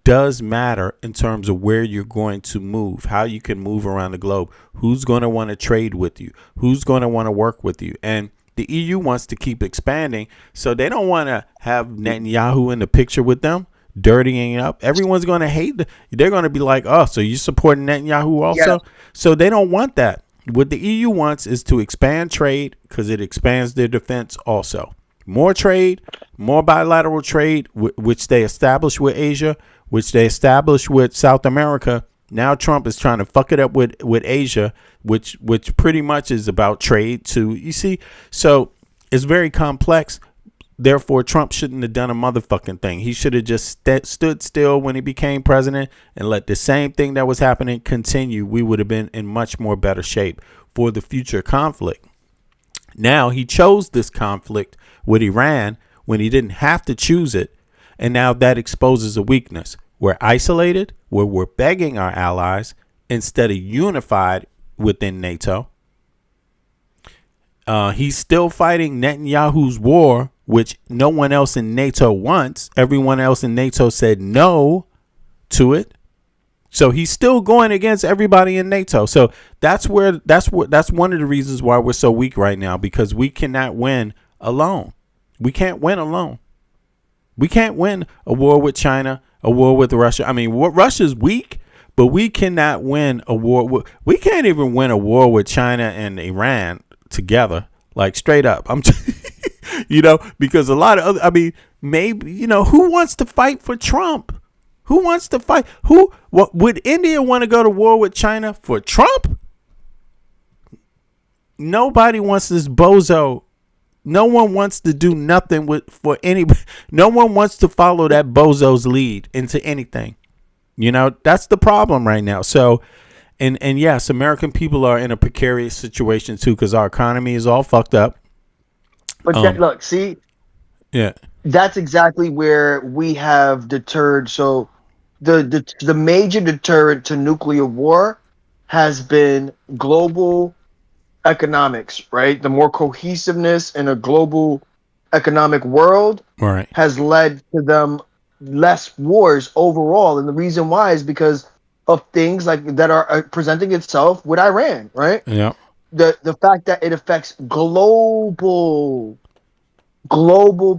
does matter in terms of where you're going to move, how you can move around the globe, who's going to want to trade with you, who's going to want to work with you. And the EU wants to keep expanding, so they don't want to have Netanyahu in the picture with them. dirtying it up. Everyone's going to hate. They're going to be like, oh, so you supporting Netanyahu also? Yeah. So they don't want that. What the EU wants is to expand trade because it expands their defense also. More trade, more bilateral trade, which they established with Asia, which they established with South America. Now Trump is trying to fuck it up with Asia, which pretty much is about trade too. You see, so it's very complex. Therefore, Trump shouldn't have done a motherfucking thing. He should have just stood still when he became president and let the same thing that was happening continue. We would have been in much more better shape for the future conflict. Now he chose this conflict with Iran when he didn't have to choose it. And now that exposes a weakness. We're isolated, where we're begging our allies instead of unified within NATO. He's still fighting Netanyahu's war, which no one else in NATO wants. Everyone else in NATO said no to it. So he's still going against everybody in NATO. So that's one of the reasons why we're so weak right now, because we cannot win alone. We can't win alone. We can't win a war with China, a war with Russia. I mean, Russia's weak, but we cannot win a war. We can't even win a war with China and Iran together, like straight up. Because a lot of other, maybe, who wants to fight for Trump? Who wants to fight? Would India want to go to war with China for Trump? Nobody wants this bozo. No one wants to do nothing for anybody. No one wants to follow that bozo's lead into anything. That's the problem right now. So, and yes, American people are in a precarious situation too, because our economy is all fucked up. But look, see, yeah, that's exactly where we have deterred. So, the major deterrent to nuclear war has been global economics, right? The more cohesiveness in a global economic world has led to them less wars overall. And the reason why is because of things like that are presenting itself with Iran, right? Yeah. The fact that it affects global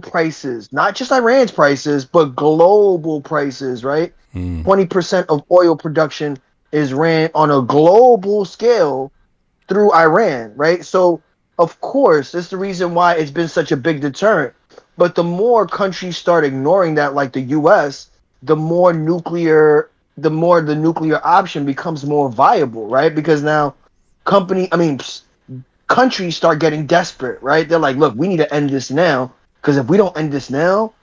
prices, not just Iran's prices, but global prices, right? 20% of oil production is ran on a global scale through Iran, right? So, of course, that's the reason why it's been such a big deterrent. But the more countries start ignoring that, like the U.S., the more the nuclear option becomes more viable, right? Because now countries start getting desperate, right? They're like, look, we need to end this now, because if we don't end this now,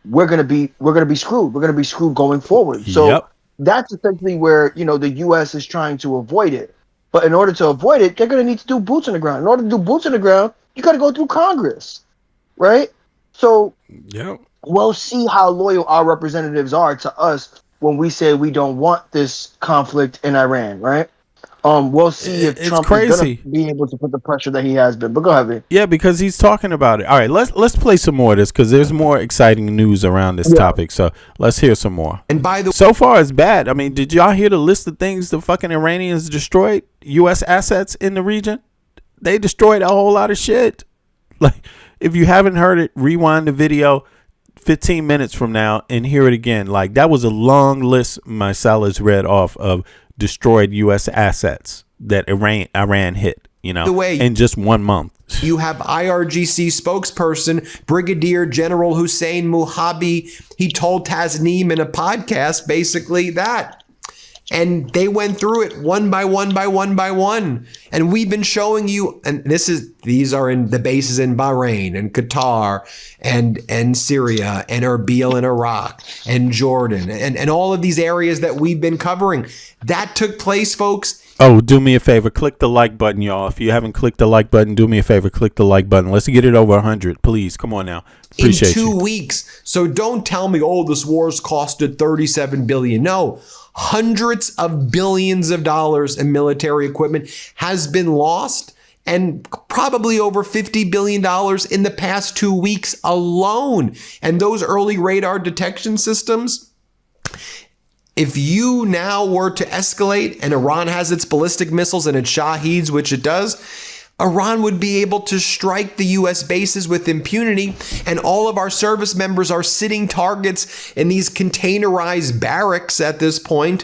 we're gonna be screwed. We're gonna be screwed going forward. So that's essentially where the U.S. is trying to avoid it. But in order to avoid it, they're going to need to do boots on the ground. In order to do boots on the ground, you got to go through Congress, right? So we'll see how loyal our representatives are to us when we say we don't want this conflict in Iran, right? We'll see if Trump is going to be able to put the pressure that he has been. But go ahead, Vin. Yeah, because he's talking about it. All right, let's play some more of this, because there's more exciting news around this topic. So let's hear some more. And by the so far it's bad. I mean, did y'all hear the list of things the fucking Iranians destroyed? U.S. assets in the region? They destroyed a whole lot of shit. Like, if you haven't heard it, rewind the video 15 minutes from now and hear it again. Like, that was a long list my sellers read off of destroyed U.S. assets that Iran hit, in just 1 month. You have IRGC spokesperson Brigadier General Hussein Mouhabi. He told Tasneem in a podcast basically that. And they went through it one by one by one by one. And we've been showing you, and these are in the bases in Bahrain and Qatar and Syria and Erbil in Iraq and Jordan and all of these areas that we've been covering. That took place, folks. Oh, do me a favor. Click the like button, y'all. If you haven't clicked the like button, do me a favor. Click the like button. Let's get it over 100, please. Come on now. Appreciate in 2 weeks. So don't tell me, this war's costed $37 billion. No. Hundreds of billions of dollars in military equipment has been lost, and probably over $50 billion in the past 2 weeks alone. And those early radar detection systems, if you now were to escalate and Iran has its ballistic missiles and its Shaheeds, which it does, Iran would be able to strike the U.S. bases with impunity, and all of our service members are sitting targets in these containerized barracks at this point.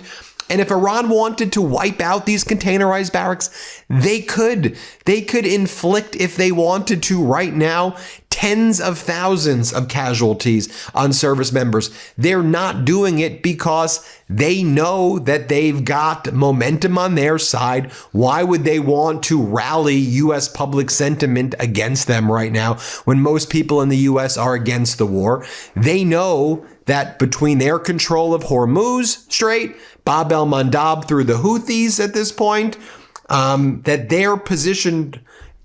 And if Iran wanted to wipe out these containerized barracks, they could. They could inflict, if they wanted to right now, tens of thousands of casualties on service members. They're not doing it because they know that they've got momentum on their side. Why would they want to rally U.S. public sentiment against them right now when most people in the U.S. are against the war? They know that between their control of Hormuz Strait, Bab el-Mandab through the Houthis at this point, that they're positioned,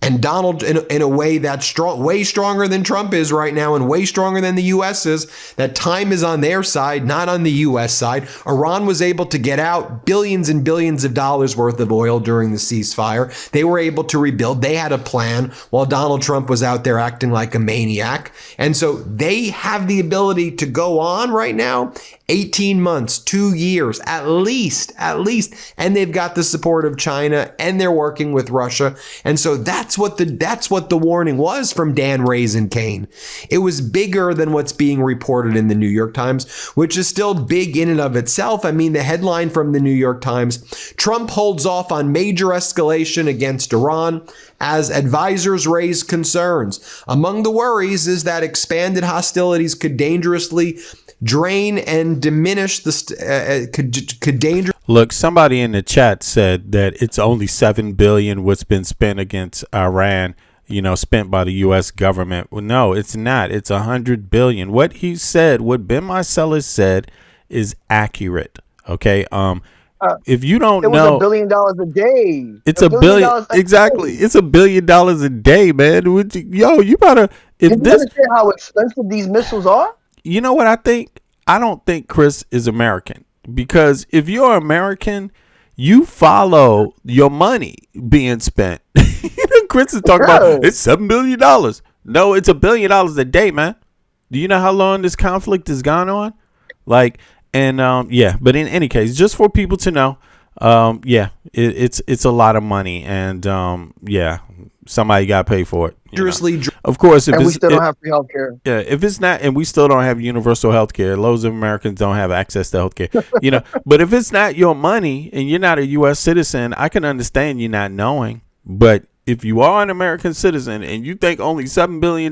and Donald in a way that's strong, way stronger than Trump is right now, and way stronger than the U.S. is, that time is on their side, not on the U.S. side. Iran was able to get out billions and billions of dollars worth of oil during the ceasefire. They were able to rebuild. They had a plan while Donald Trump was out there acting like a maniac. And so they have the ability to go on right now 18 months, 2 years, at least, and they've got the support of China, and they're working with Russia. And so that's what the warning was from Dan Raisin Kane. It was bigger than what's being reported in the New York Times, which is still big in and of itself. I mean, the headline from the New York Times: Trump holds off on major escalation against Iran as advisors raise concerns. Among the worries is that expanded hostilities could dangerously drain and diminish could danger. Look, somebody in the chat said that it's only $7 billion what's been spent against Iran, spent by the U.S. government. Well, no, it's not. It's $100 billion. What he said, what Ben Marcellus said, is accurate. Okay. If you don't know, $1 billion a day. It's $1 billion. Exactly. It's $1 billion a day, man. You better. Can you understand how expensive these missiles are? You know what I think? I don't think Chris is American, because if you're American, you follow your money being spent. Chris is talking about it's $7 billion. No, it's $1 billion a day, man. Do you know how long this conflict has gone on? But in any case, just for people to know, it's a lot of money, and somebody got to pay for it. Of course, we still don't have free healthcare. Yeah, if it's not, and we still don't have universal healthcare. Loads of Americans don't have access to healthcare. But if it's not your money and you're not a U.S. citizen, I can understand you not knowing. But if you are an American citizen and you think only $7 billion,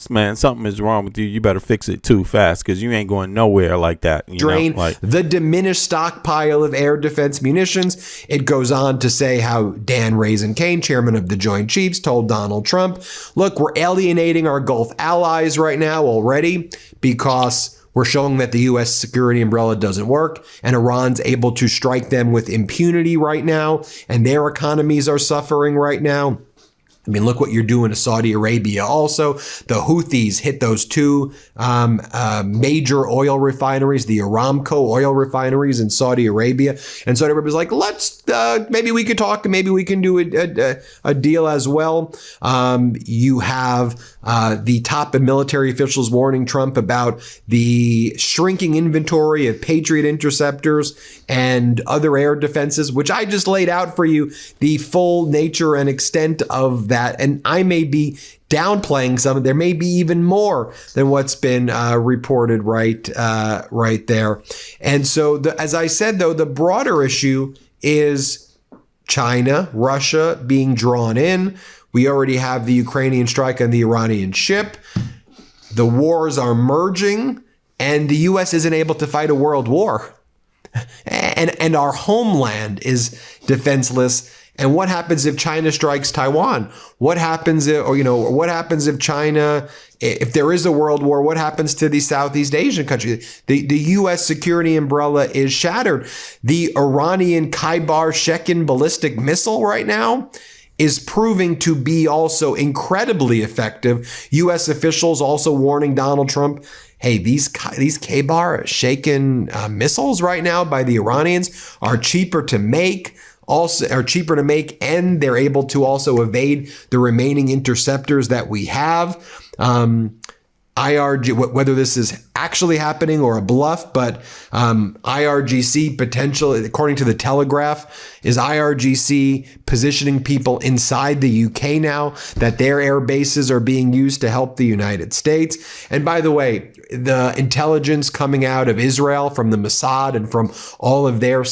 man, something is wrong with you. You better fix it too fast, because you ain't going nowhere like that. The diminished stockpile of air defense munitions. It goes on to say how Dan Raisin Kane, chairman of the Joint Chiefs, told Donald Trump, look, we're alienating our Gulf allies right now already because we're showing that the U.S. security umbrella doesn't work, and Iran's able to strike them with impunity right now, and their economies are suffering right now. I mean, look what you're doing to Saudi Arabia. Also, the Houthis hit those two major oil refineries, the Aramco oil refineries in Saudi Arabia. And Saudi Arabia's like, maybe we could talk, and maybe we can do a deal as well. You have the top military officials warning Trump about the shrinking inventory of Patriot interceptors and other air defenses, which I just laid out for you, the full nature and extent of that. And I may be downplaying some. There may be even more than what's been reported right there. And so, as I said, though, the broader issue is China, Russia being drawn in. We already have the Ukrainian strike on the Iranian ship. The wars are merging, and the U.S. isn't able to fight a world war. And our homeland is defenseless. And what happens if China strikes Taiwan? What happens if China, if there is a world war, what happens to the Southeast Asian countries? The U.S. security umbrella is shattered. The Iranian Khyber-Shekin ballistic missile right now is proving to be also incredibly effective. U.S. officials also warning Donald Trump, hey, these Khyber-Shekin missiles right now by the Iranians are cheaper to make. And they're able to also evade the remaining interceptors that we have. whether this is actually happening or a bluff, but IRGC potential, according to the Telegraph, is IRGC positioning people inside the UK now, that their air bases are being used to help the United States. And by the way, the intelligence coming out of Israel from the Mossad and from all of their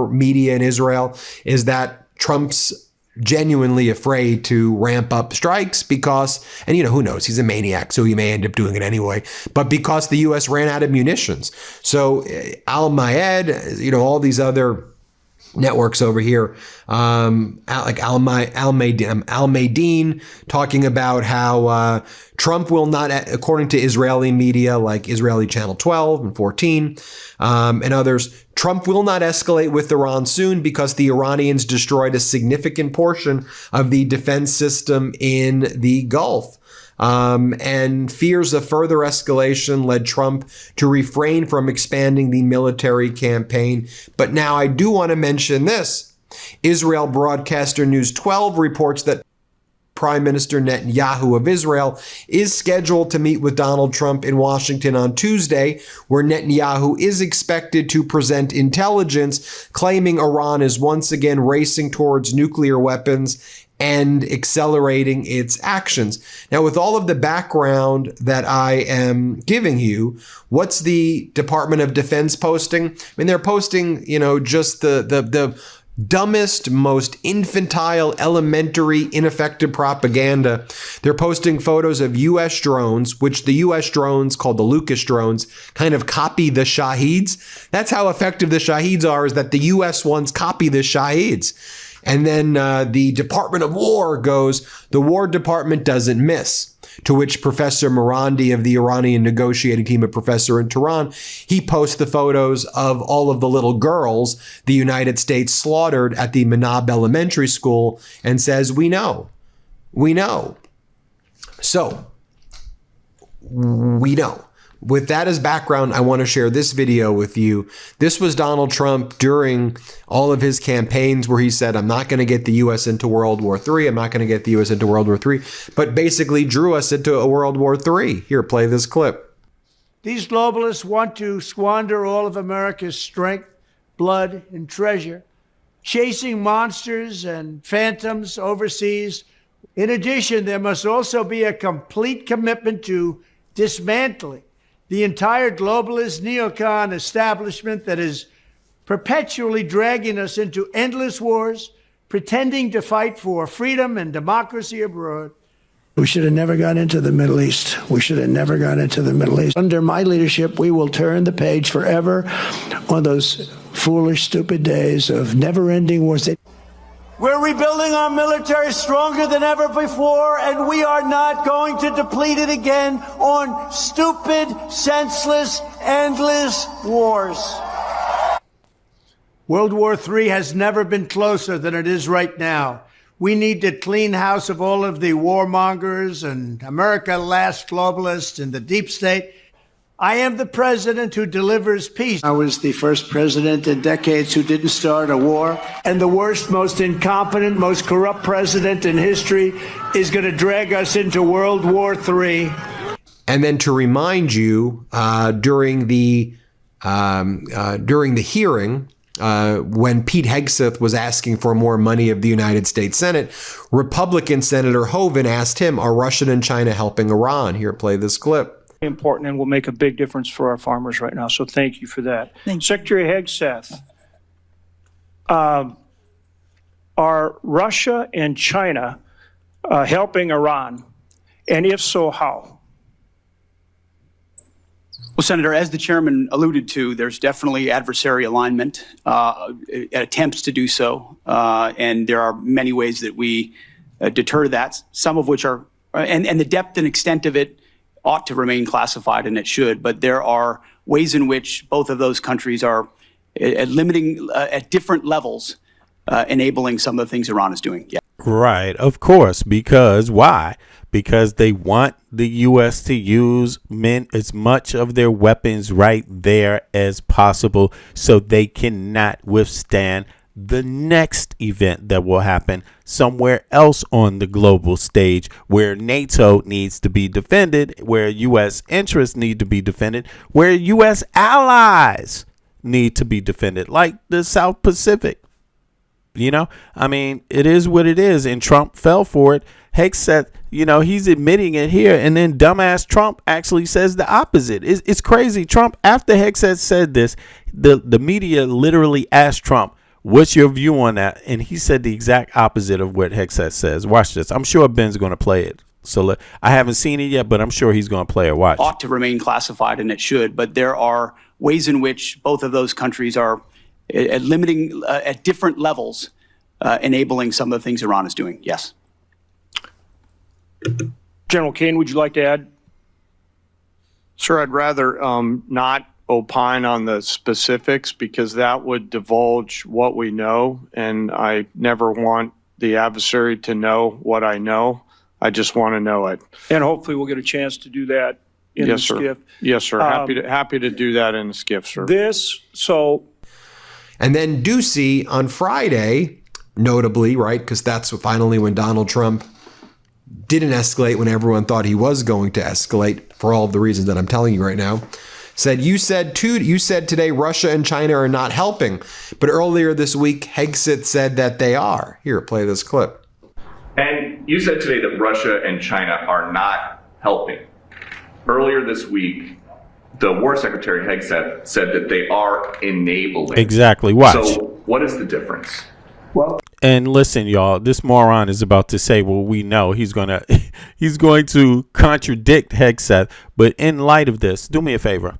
media in Israel is that Trump's genuinely afraid to ramp up strikes because, and who knows, he's a maniac, so he may end up doing it anyway, but because the U.S. ran out of munitions. So Al-Mayed, all these other networks over here, like Al-Mayadeen, talking about how Trump will not, according to Israeli media like Israeli Channel 12 and 14 and others, Trump will not escalate with Iran soon because the Iranians destroyed a significant portion of the defense system in the Gulf. And fears of further escalation led Trump to refrain from expanding the military campaign. But now I do want to mention this. Israel broadcaster News 12 reports that Prime Minister Netanyahu of Israel is scheduled to meet with Donald Trump in Washington on Tuesday, where Netanyahu is expected to present intelligence claiming Iran is once again racing towards nuclear weapons and accelerating its actions. Now, with all of the background that I am giving you, what's the Department of Defense posting? I mean, they're posting, just the dumbest, most infantile, elementary, ineffective propaganda. They're posting photos of U.S. drones, which the U.S. drones, called the Lucas drones, kind of copy the Shaheeds. That's how effective the Shaheeds are, is that the U.S. ones copy the Shaheeds. And then the Department of War goes, the War Department doesn't miss. To which Professor Marandi of the Iranian negotiating team, a professor in Tehran, he posts the photos of all of the little girls the United States slaughtered at the Manab Elementary School and says, we know. So, we know. With that as background, I want to share this video with you. This was Donald Trump during all of his campaigns where he said, I'm not going to get the U.S. into World War III. I'm not going to get the U.S. into World War III, but basically drew us into a World War III. Here, play this clip. These globalists want to squander all of America's strength, blood, and treasure, chasing monsters and phantoms overseas. In addition, there must also be a complete commitment to dismantling the entire globalist neocon establishment that is perpetually dragging us into endless wars, pretending to fight for freedom and democracy abroad. We should have never gone into the Middle East. Under my leadership, we will turn the page forever on those foolish, stupid days of never-ending wars. We're rebuilding our military stronger than ever before, and we are not going to deplete it again on stupid, senseless, endless wars. World War III has never been closer than it is right now. We need to clean house of all of the warmongers and America last globalists in the deep state. I am the president who delivers peace. I was the first president in decades who didn't start a war. And the worst, most incompetent, most corrupt president in history is going to drag us into World War III. And then to remind you, during the hearing, when Pete Hegseth was asking for more money of the United States Senate, Republican Senator Hoeven asked him, are Russia and China helping Iran? Here, play this clip. Important and will make a big difference for our farmers right now. So thank you for that. Secretary Hegseth, are Russia and China helping Iran? And if so, how? Well, Senator, as the chairman alluded to, there's definitely adversary alignment, attempts to do so. And there are many ways that we deter that, some of which are, and the depth and extent of it ought to remain classified, and it should. But there are ways in which both of those countries are limiting at different levels, enabling some of the things Iran is doing. Yeah. Right, of course. Because why? Because they want the U.S. to use as much of their weapons right there as possible so they cannot withstand the next event that will happen somewhere else on the global stage, where NATO needs to be defended, where U.S. interests need to be defended, where U.S. allies need to be defended, like the South Pacific. You know, I mean, it is what it is, and Trump fell for it. Hegseth, you know, he's admitting it here, and then dumbass Trump actually says the opposite. It's crazy. Trump, after Hegseth said this, the media literally asked Trump, what's your view on that? And he said the exact opposite of what Hegseth says. Watch this. I'm sure Ben's going to play it. So I haven't seen it yet, but I'm sure he's going to play it. Watch. Ought to remain classified, and it should, but there are ways in which both of those countries are limiting at different levels, enabling some of the things Iran is doing. Yes. General Kane, would you like to add? Sure, I'd rather not opine on the specifics because that would divulge what we know, and I never want the adversary to know what I know. I just want to know it. And hopefully we'll get a chance to do that in the skiff. Yes, sir. Happy to do that in the skiff, sir. And then Ducey on Friday, notably, right, because that's finally when Donald Trump didn't escalate when everyone thought he was going to escalate for all of the reasons that I'm telling you right now, said, you said today Russia and China are not helping, but earlier this week, Hegseth said that they are. Here, play this clip. And you said today that Russia and China are not helping. Earlier this week, the War Secretary Hegseth said that they are enabling. Exactly. Watch. So what is the difference? Well, and listen, y'all, this moron is about to say, well, we know he's going to contradict Hegseth. But in light of this, do me a favor.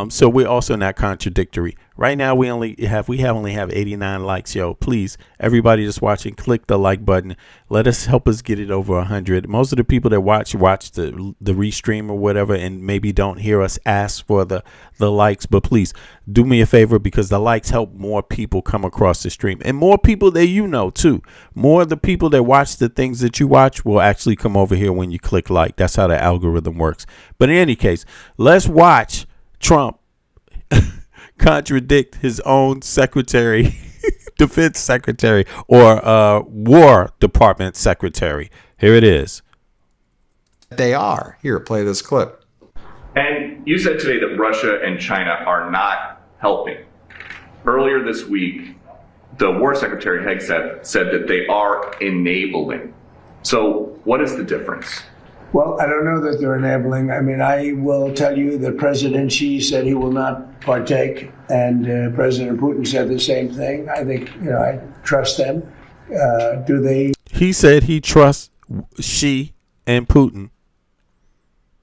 So we're also not contradictory. Right now, we only have 89 likes. Yo, please, everybody just watching, click the like button. Let us help us get it over 100. Most of the people that watch the restream or whatever, and maybe don't hear us ask for the likes. But please do me a favor, because the likes help more people come across the stream, and more people that you know too. More of the people that watch the things that you watch will actually come over here when you click like. That's how the algorithm works. But in any case, let's watch Trump contradict his own secretary, defense secretary, or War Department secretary. Here it is. They are. Here, play this clip. And you said today that Russia and China are not helping. Earlier this week, the War Secretary Hegseth said that they are enabling. So what is the difference? Well, I don't know that they're enabling. I mean, I will tell you that President Xi said he will not partake, and President Putin said the same thing. I think, I trust them. Do they? He said he trusts Xi and Putin.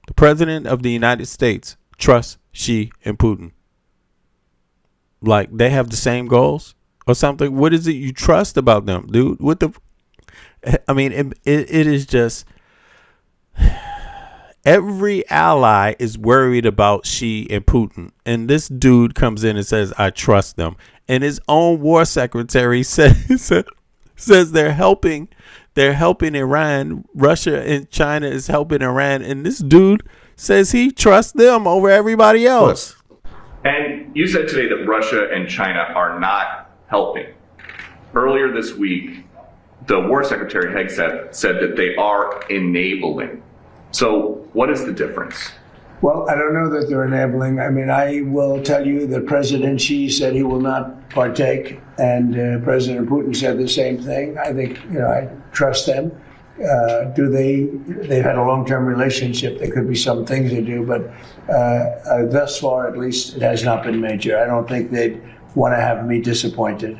The President of the United States trusts Xi and Putin. Like, they have the same goals or something? What is it you trust about them, dude? I mean, it is just... Every ally is worried about Xi and Putin, and this dude comes in and says, I trust them. And his own war secretary says they're helping Iran. Russia and China is helping Iran, and this dude says he trusts them over everybody else. And you said today that Russia and China are not helping. Earlier this week, the War Secretary Hegseth said that they are enabling. So what is the difference? Well, I don't know that they're enabling. I mean, I will tell you that President Xi said he will not partake, and President Putin said the same thing. I think, I trust them. They've had a long-term relationship. There could be some things they do, but thus far, at least, it has not been major. I don't think they'd want to have me disappointed.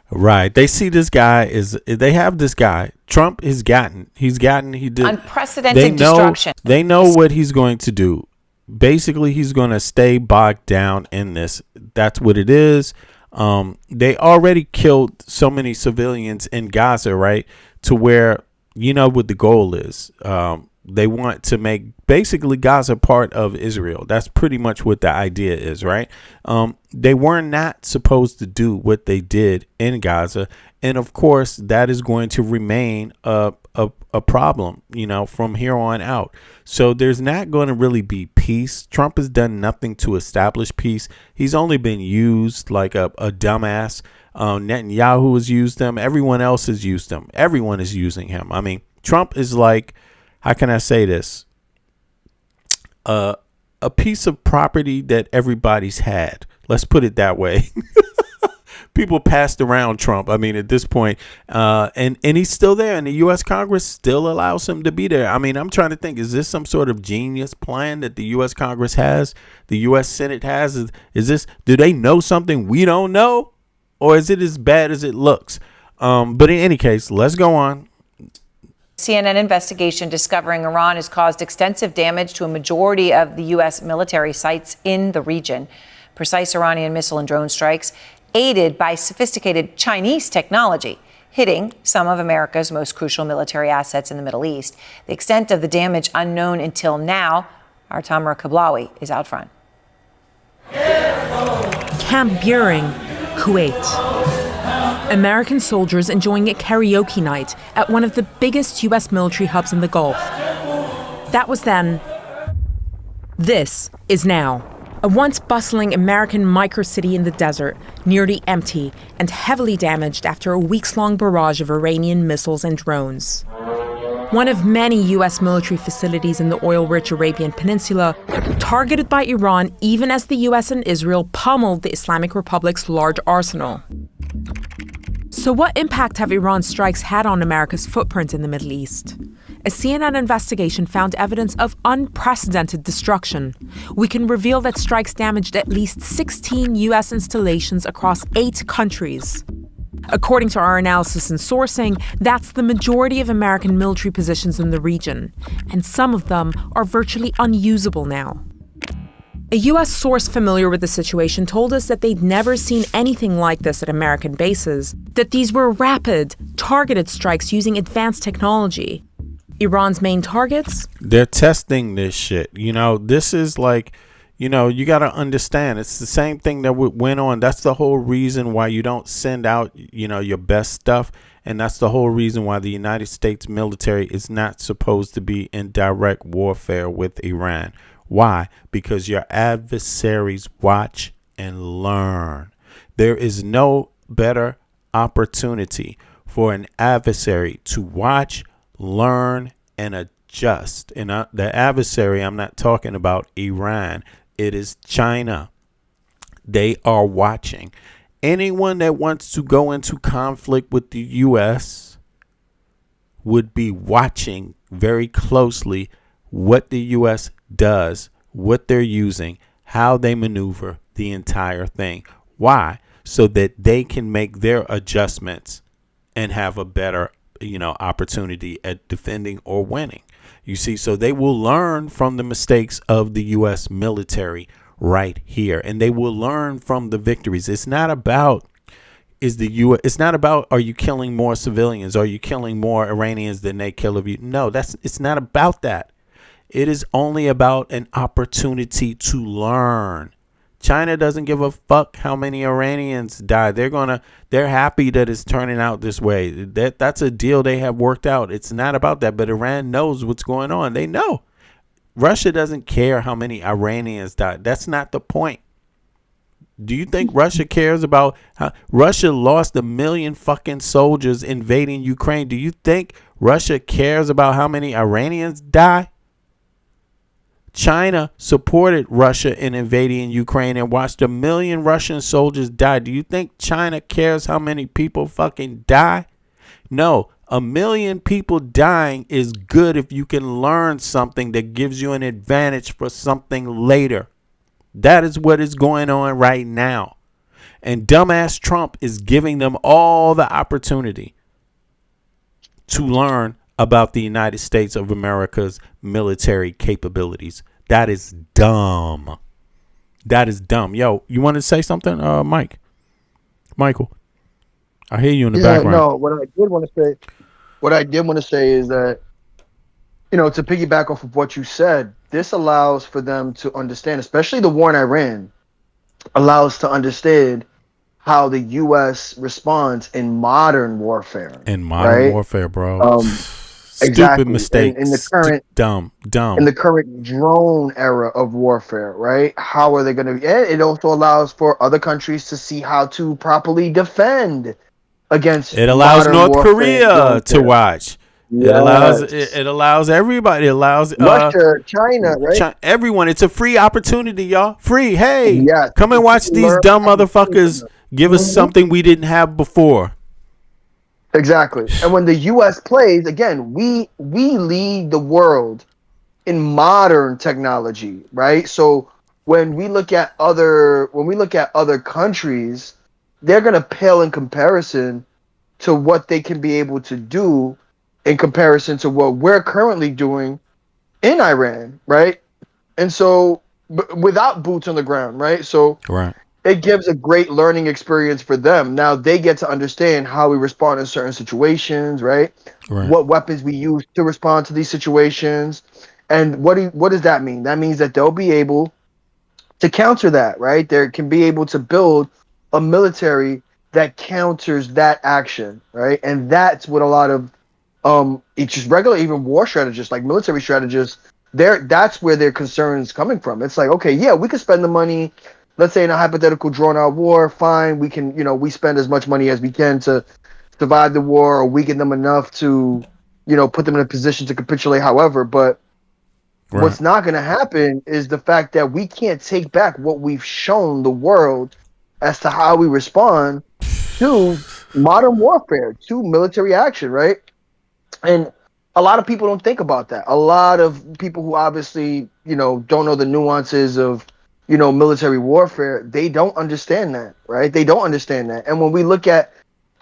Right. They see this guy they have this guy. Trump he did unprecedented destruction. They know what he's going to do. Basically, he's going to stay bogged down in this. That's what it is. They already killed so many civilians in Gaza, right? To where, what the goal is. They want to make basically Gaza part of Israel. That's pretty much what the idea is, right? They were not supposed to do what they did in Gaza. And of course, that is going to remain a a problem, from here on out. So there's not going to really be peace. Trump has done nothing to establish peace. He's only been used like a dumbass. Netanyahu has used him. Everyone else has used him. Everyone is using him. I mean, Trump is like, how can I say this? A piece of property that everybody's had. Let's put it that way. People passed around Trump. I mean, at this point, and he's still there, and the U.S. Congress still allows him to be there. I mean, I'm trying to think: is this some sort of genius plan that the U.S. Congress has, the U.S. Senate has? Is this? Do they know something we don't know, or is it as bad as it looks? But in any case, let's go on. CNN investigation discovering Iran has caused extensive damage to a majority of the U.S. military sites in the region. Precise Iranian missile and drone strikes, aided by sophisticated Chinese technology, hitting some of America's most crucial military assets in the Middle East. The extent of the damage unknown until now. Our Tamara Kablawi is out front. Camp Buehring, Kuwait. American soldiers enjoying a karaoke night at one of the biggest U.S. military hubs in the Gulf. That was then. This is now. A once bustling American microcity in the desert, nearly empty and heavily damaged after a weeks-long barrage of Iranian missiles and drones. One of many U.S. military facilities in the oil-rich Arabian Peninsula, targeted by Iran even as the U.S. and Israel pummeled the Islamic Republic's large arsenal. So what impact have Iran's strikes had on America's footprint in the Middle East? A CNN investigation found evidence of unprecedented destruction. We can reveal that strikes damaged at least 16 U.S. installations across 8 countries. According to our analysis and sourcing, that's the majority of American military positions in the region, and some of them are virtually unusable now. A U.S. source familiar with the situation told us that they'd never seen anything like this at American bases, that these were rapid, targeted strikes using advanced technology. Iran's main targets? They're testing this shit. This is like, you got to understand, it's the same thing that went on. That's the whole reason why you don't send out, your best stuff. And that's the whole reason why the United States military is not supposed to be in direct warfare with Iran. Why? Because your adversaries watch and learn. There is no better opportunity for an adversary to watch, learn, and adjust. And the adversary, I'm not talking about Iran. It is China. They are watching. Anyone that wants to go into conflict with the U.S. would be watching very closely what the U.S. does, what they're using, how they maneuver the entire thing. Why? So that they can make their adjustments and have a better, opportunity at defending or winning. You see, so they will learn from the mistakes of the U.S. military right here, and they will learn from the victories. It's not about it's not about, are you killing more civilians? Are you killing more Iranians than they kill of you? No, it's not about that. It is only about an opportunity to learn. China doesn't give a fuck how many Iranians die. They're happy that it's turning out this way. That's a deal they have worked out. It's not about that, but Iran knows what's going on. They know. Russia doesn't care how many Iranians die. That's not the point. Do you think Russia cares about how Russia lost 1 million fucking soldiers invading Ukraine? Do you think Russia cares about how many Iranians die? China supported Russia in invading Ukraine and watched 1 million Russian soldiers die. Do you think China cares how many people fucking die? No, 1 million people dying is good if you can learn something that gives you an advantage for something later. That is what is going on right now. And dumbass Trump is giving them all the opportunity to learn about the United States of America's military capabilities. That is dumb. That is dumb. Yo, you want to say something, Michael? I hear you in the background. No, what I did want to say is that, to piggyback off of what you said, this allows for them to understand, especially the war in Iran, allows to understand how the U.S. responds in modern warfare. In modern warfare, bro. Stupid mistakes. In the current dumb. In the current drone era of warfare, right? How are they going to? And it also allows for other countries to see how to properly defend against. It allows modern North warfare Korea to watch. Yes. It allows everybody. It allows Russia, China, right? Everyone. It's a free opportunity, y'all. Free. Hey, Yes. come and watch these Learn dumb how to motherfuckers give us something we didn't have before. Exactly. And when the U.S. plays, again, we lead the world in modern technology, right? So when we look at other countries, they're going to pale in comparison to what they can be able to do in comparison to what we're currently doing in Iran, right? And so without boots on the ground, right? So right. It gives a great learning experience for them. Now they get to understand how we respond in certain situations, right? What weapons we use to respond to these situations. And what does that mean? That means that they'll be able to counter that, right? They can be able to build a military that counters that action, right? And that's what a lot of it's just regular, even war strategists, like military strategists, that's where their concern is coming from. It's like, okay, yeah, we could spend the money. Let's say in a hypothetical drawn-out war, fine, we can, we spend as much money as we can to survive the war or weaken them enough to, put them in a position to capitulate. However, but what's not going to happen is the fact that we can't take back what we've shown the world as to how we respond to modern warfare, to military action, right? And a lot of people don't think about that. A lot of people who obviously, don't know the nuances of, military warfare, they don't understand that, right? They don't understand that. And when we look at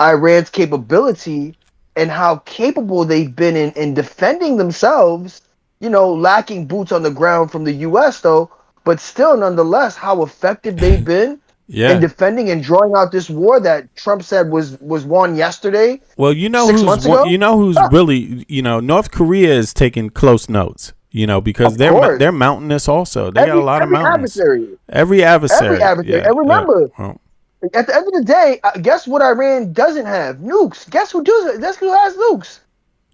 Iran's capability and how capable they've been in defending themselves, lacking boots on the ground from the U.S. though, but still nonetheless, how effective they've been in defending and drawing out this war that Trump said was won yesterday. Well, 6 months ago? who's really, North Korea is taking close notes. Because they're mountainous also. They got a lot of mountains. Every adversary. Yeah, and remember, at the end of the day, guess what Iran doesn't have? Nukes. Guess who does it? Guess who has nukes?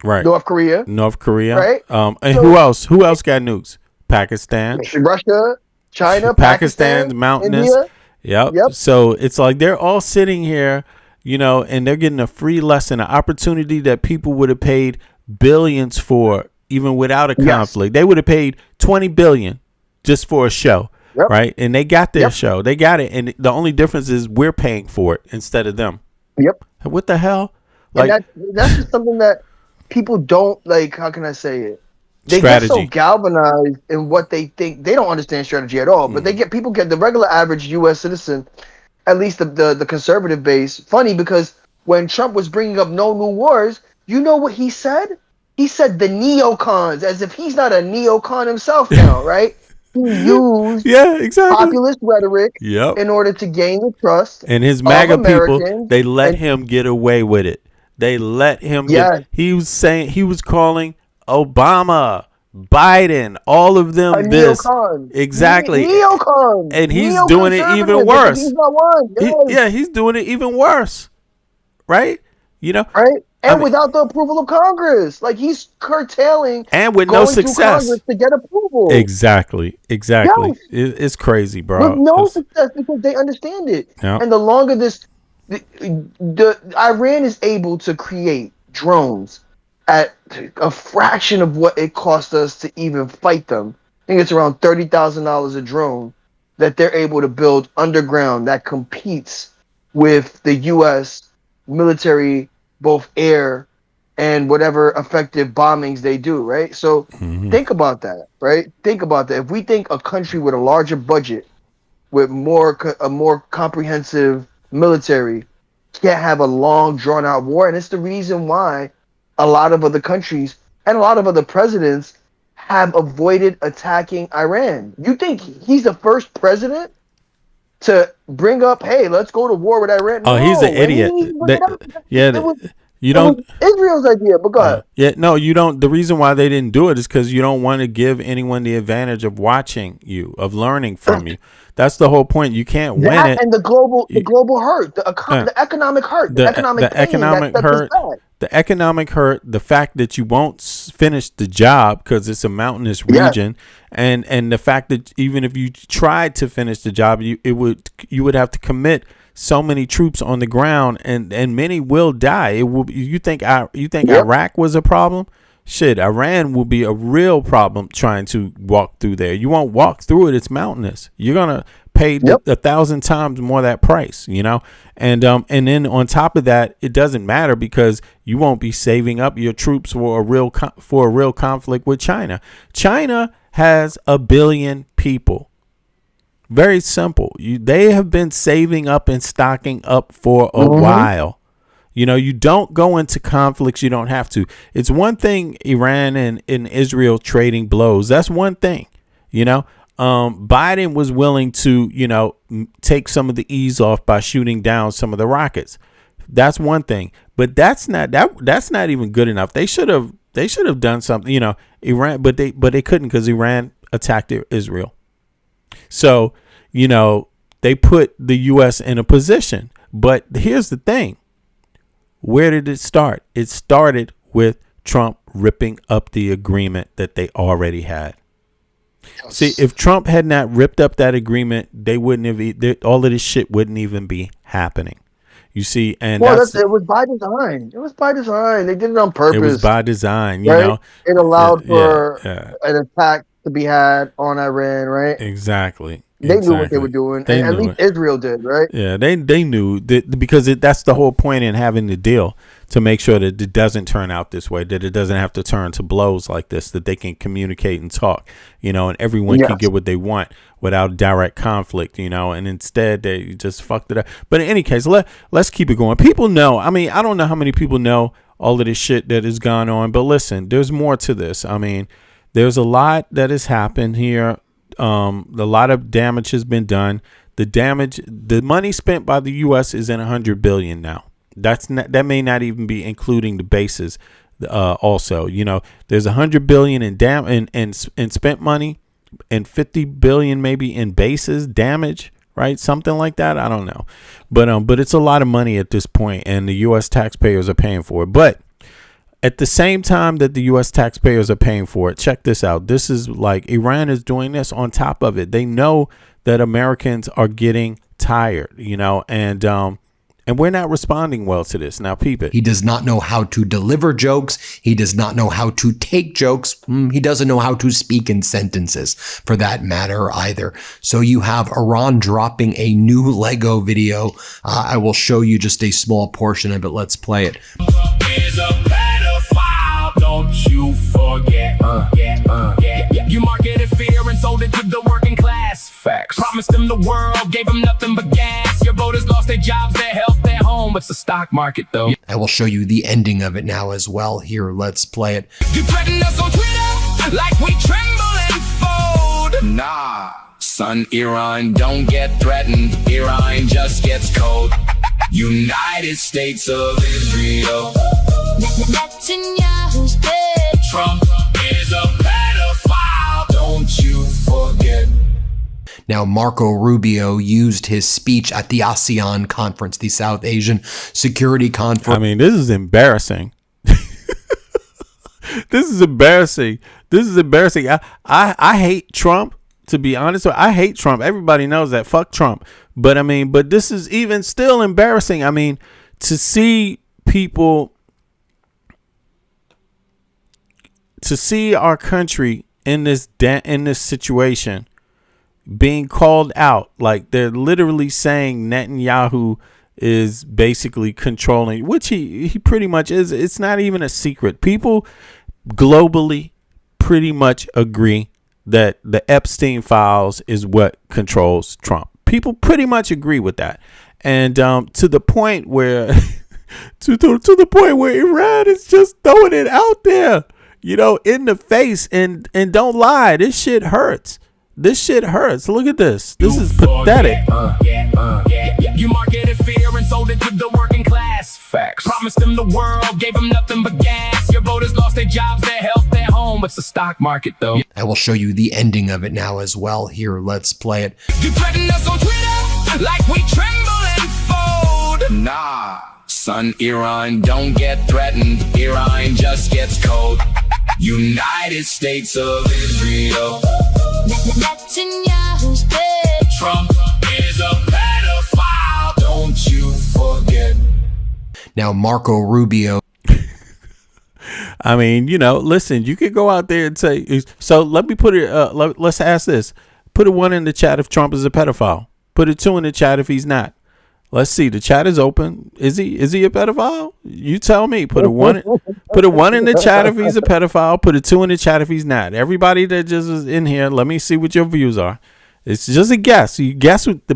Right. North Korea. Right. And so, who else? Who else got nukes? Pakistan. Russia, China, Pakistan's mountainous. India. Yep. So it's like they're all sitting here, and they're getting a free lesson, an opportunity that people would have paid billions for. Even without a conflict, they would have paid $20 billion just for a show, right? And they got their show, they got it, and the only difference is we're paying for it instead of them. Yep. What the hell? Like that's just something that people don't like. How can I say it? They strategy. get so galvanized in what they think. They don't understand strategy at all. But people get the regular average U.S. citizen, at least the conservative base. Funny because when Trump was bringing up no new wars, you know what he said? He said the neocons, as if he's not a neocon himself now, right? He used populist rhetoric in order to gain the trust and his MAGA people. They let him get away with it. They let him he was calling Obama, Biden, all of them a this. Neocon. Exactly. Neocon. And he's doing it even worse. He's not one. He's doing it even worse. Right? Right? And without the approval of Congress. Like he's curtailing and with no success Congress to get approval. Exactly. Yes. It's crazy, bro. With no success because they understand it. Yep. And the longer the Iran is able to create drones at a fraction of what it cost us to even fight them. I think it's around $30,000 a drone that they're able to build underground that competes with the U.S. military, both air and whatever effective bombings they do, right? So think about that, right? Think about that. If we think a country with a larger budget, with a more comprehensive military, can't have a long, drawn-out war, and it's the reason why a lot of other countries and a lot of other presidents have avoided attacking Iran. You think he's the first president to bring up, hey, let's go to war with Iran? Oh, he's an idiot. You don't. Israel's idea, but go ahead. No, you don't. The reason why they didn't do it is because you don't want to give anyone the advantage of watching you, of learning from you. That's the whole point. You can't win it. And the global hurt, the economic hurt, the economic pain hurt, the economic hurt, the fact that you won't finish the job because it's a mountainous region, and the fact that even if you tried to finish the job, you would have to commit so many troops on the ground, and many will die. It will. You think Iraq was a problem? Shit, Iran will be a real problem trying to walk through there. You won't walk through it. It's mountainous. You're gonna pay 1,000 times more that price, you know. And then on top of that, it doesn't matter because you won't be saving up your troops for a real conflict with China. China has 1 billion people. Very simple. They have been saving up and stocking up for a while. You know, you don't go into conflicts you don't have to. It's one thing, Iran and Israel trading blows. That's one thing, you know. Biden was willing to, you know, take some of the ease off by shooting down some of the rockets. That's one thing. But that's not even good enough. They should have done something, you know, Iran, but they couldn't because Iran attacked Israel. So, you know, they put the U.S. in a position. But here's the thing. Where did it start? It started with Trump ripping up the agreement that they already had. Yes. See, if Trump had not ripped up that agreement, they wouldn't have. All of this shit wouldn't even be happening. You see, and it was by design. It was by design. They did it on purpose. It was by design. You right? know, it allowed for an attack to be had on Iran. Right? Exactly. They knew what they were doing. And at least Israel did, right? Yeah, they knew that because that's the whole point in having the deal, to make sure that it doesn't turn out this way, that it doesn't have to turn to blows like this, that they can communicate and talk, you know, and everyone can get what they want without direct conflict, you know, and instead they just fucked it up. But in any case, let's keep it going. People know, I mean, I don't know how many people know all of this shit that has gone on, but listen, there's more to this. I mean, there's a lot that has happened here. A lot of damage has been done. The money spent by the U.S. is in $100 billion now. That may not even be including the bases. Also, you know, there's $100 billion in spent money, and $50 billion maybe in bases damage, right? Something like that. I don't know, but it's a lot of money at this point, and the U.S. taxpayers are paying for it. But at the same time that the U.S. taxpayers are paying for it, check this out. This is like Iran is doing this on top of it. They know that Americans are getting tired, you know, and we're not responding well to this. Now, peep it. He does not know how to deliver jokes. He does not know how to take jokes. He doesn't know how to speak in sentences, for that matter, either. So you have Iran dropping a new Lego video. I will show you just a small portion of it. Let's play it. Don't you forget. You marketed fear and sold it to the working class. Facts. Promised them the world, gave them nothing but gas. Your voters lost their jobs, their health, their home. It's the stock market, though. I will show you the ending of it now as well. Here, let's play it. You threaten us on Twitter like we tremble and fold. Nah, son, Iran don't get threatened. Iran just gets cold. United States of Israel. Netanyahu's dead. Trump is a pedophile. Don't you forget. Now, Marco Rubio used his speech at the ASEAN conference, the South Asian Security Conference. I mean, this is embarrassing. This is embarrassing. I hate Trump, to be honest. I hate Trump. Everybody knows that. Fuck Trump. But I mean, but this is even still embarrassing. I mean, to see people, to see our country in this situation being called out, like they're literally saying Netanyahu is basically controlling, which he pretty much is. It's not even a secret. People globally pretty much agree that the Epstein files is what controls Trump. People pretty much agree with that. And to the point where to the point where Iran is just throwing it out there, you know, in the face, and don't lie, this shit hurts. This shit hurts. Look at this. This is pathetic. You marketed fear and sold it to the working class. Facts. Promised them the world, gave them nothing but gas. Your voters lost their jobs, their health, their home. It's the stock market, though. I will show you the ending of it now as well. Here, let's play it. You threaten us on Twitter like we tremble and fold. Nah, Son, Iran don't get threatened. Iran just gets cold. United States of Israel. Netanyahu's bitch. Trump is a pedophile. Don't you forget. Now, Marco Rubio. I mean, you know, listen, you could go out there and say, so let me put it, let's ask this. Put a 1 in the chat if Trump is a pedophile. Put a 2 in the chat if he's not. Let's see. The chat is open. Is he a pedophile? You tell me. Put a 1 in the chat if he's a pedophile. Put a 2 in the chat if he's not. Everybody that just is in here, let me see what your views are. It's just a guess. You guess what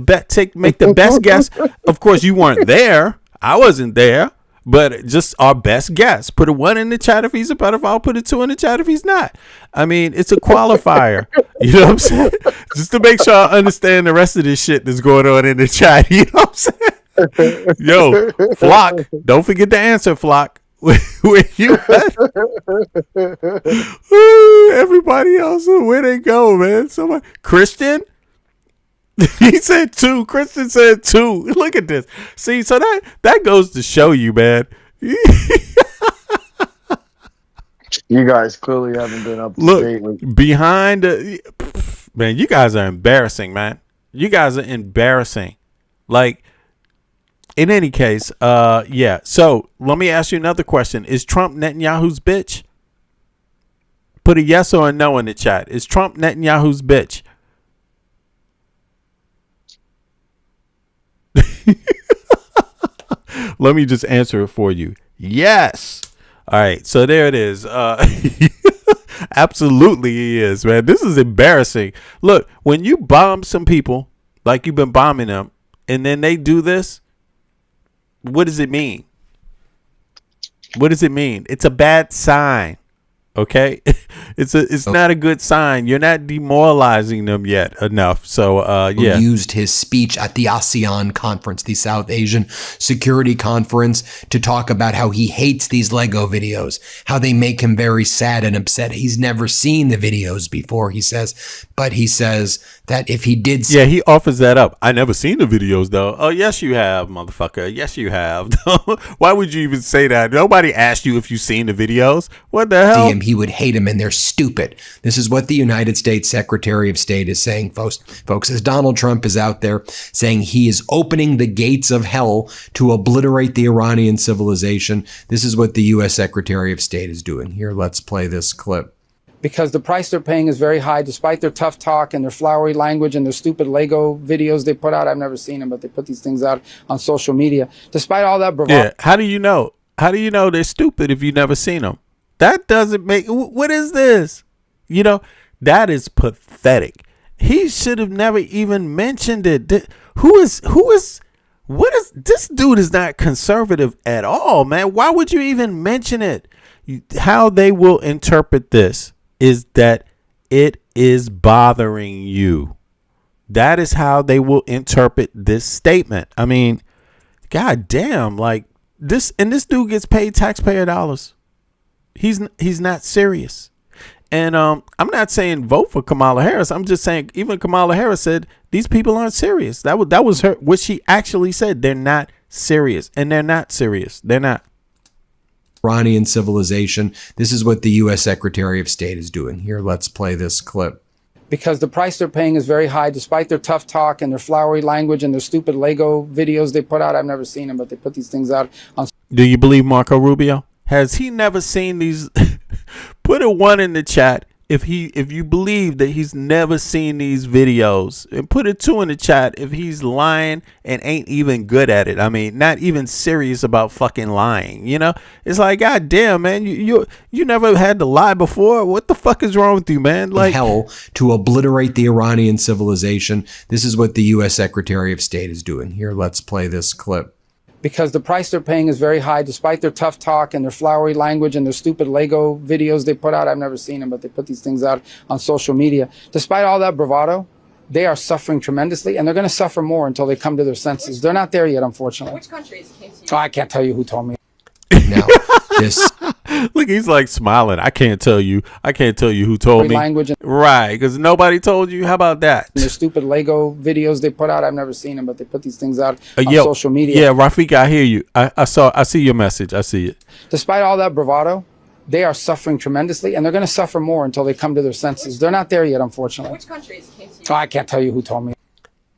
make the best guess. Of course, you weren't there. I wasn't there. But just our best guess. Put a 1 in the chat if he's a pedophile. Put a 2 in the chat if he's not. I mean, it's a qualifier. You know what I'm saying? Just to make sure I understand the rest of this shit that's going on in the chat. You know what I'm saying? Yo, Flock, don't forget to answer, Flock. Where you at? Everybody else, where they go, man? Somebody, Christian? He said 2. Kristen said 2. Look at this. See, so that goes to show you, man. You guys clearly haven't been up to date. Look, behind man, you guys are embarrassing, man. You guys are embarrassing. Like, in any case, yeah. So let me ask you another question. Is Trump Netanyahu's bitch? Put a yes or a no in the chat. Is Trump Netanyahu's bitch? Let me just answer it for you. Yes. All right. So there it is. Absolutely he is, man. This is embarrassing. Look, when you bomb some people like you've been bombing them and then they do this, what does it mean? What does it mean? It's a bad sign. Okay, it's not a good sign. You're not demoralizing them yet enough. So yeah, used his speech at the ASEAN conference, the South Asian Security Conference, to talk about how he hates these Lego videos, how they make him very sad and upset. He's never seen the videos before, he says, but he says that if he did, yeah, he offers that up. I never seen the videos though. Oh yes, you have, motherfucker. Yes, you have. Why would you even say that? Nobody asked you if you seen the videos. What the hell? He would hate him, and they're stupid. This is what the United States Secretary of State is saying, folks, as Donald Trump is out there saying he is opening the gates of hell to obliterate the Iranian civilization. This is what the U.S. Secretary of State is doing. Here, let's play this clip. Because the price they're paying is very high, despite their tough talk and their flowery language and their stupid Lego videos they put out. I've never seen them, but they put these things out on social media. Despite all that bravado. Yeah, how do you know? How do you know they're stupid if you've never seen them? That doesn't make, what is this? You know, that is pathetic. He should have never even mentioned it. This dude is not conservative at all, man. Why would you even mention it? How they will interpret this is that it is bothering you. That is how they will interpret this statement. I mean, God damn, like this, and this dude gets paid taxpayer dollars. He's not serious. And I'm not saying vote for Kamala Harris. I'm just saying even Kamala Harris said these people aren't serious. That was her, what she actually said. They're not serious, and they're not serious. They're not. Iranian civilization. This is what the U.S. Secretary of State is doing. Here, let's play this clip. Because the price they're paying is very high, despite their tough talk and their flowery language and their stupid Lego videos they put out. I've never seen them, but they put these things out on. Do you believe Marco Rubio? Has he never seen these? Put a 1 in the chat if you believe that he's never seen these videos, and put a 2 in the chat if he's lying and ain't even good at it. I mean, not even serious about fucking lying. You know, it's like, God damn, man, you never had to lie before. What the fuck is wrong with you, man? Like hell to obliterate the Iranian civilization. This is what the U.S. Secretary of State is doing. Here, let's play this clip. Because the price they're paying is very high, despite their tough talk and their flowery language and their stupid Lego videos they put out. I've never seen them, but they put these things out on social media. Despite all that bravado, they are suffering tremendously, and they're going to suffer more until they come to their senses. They're not there yet, unfortunately. Which countries came to you? Oh, I can't tell you who told me. Now, this. Look, he's like smiling. I can't tell you who told me. Language and Right, because nobody told you. How about that? the stupid Lego videos they put out. I've never seen them, but they put these things out on Yo, social media. Yeah, Rafik, I hear you. I see your message. I see it. Despite all that bravado, they are suffering tremendously, and they're going to suffer more until they come to their senses. They're not there yet, unfortunately. Which countries came to you? Oh, I can't tell you who told me.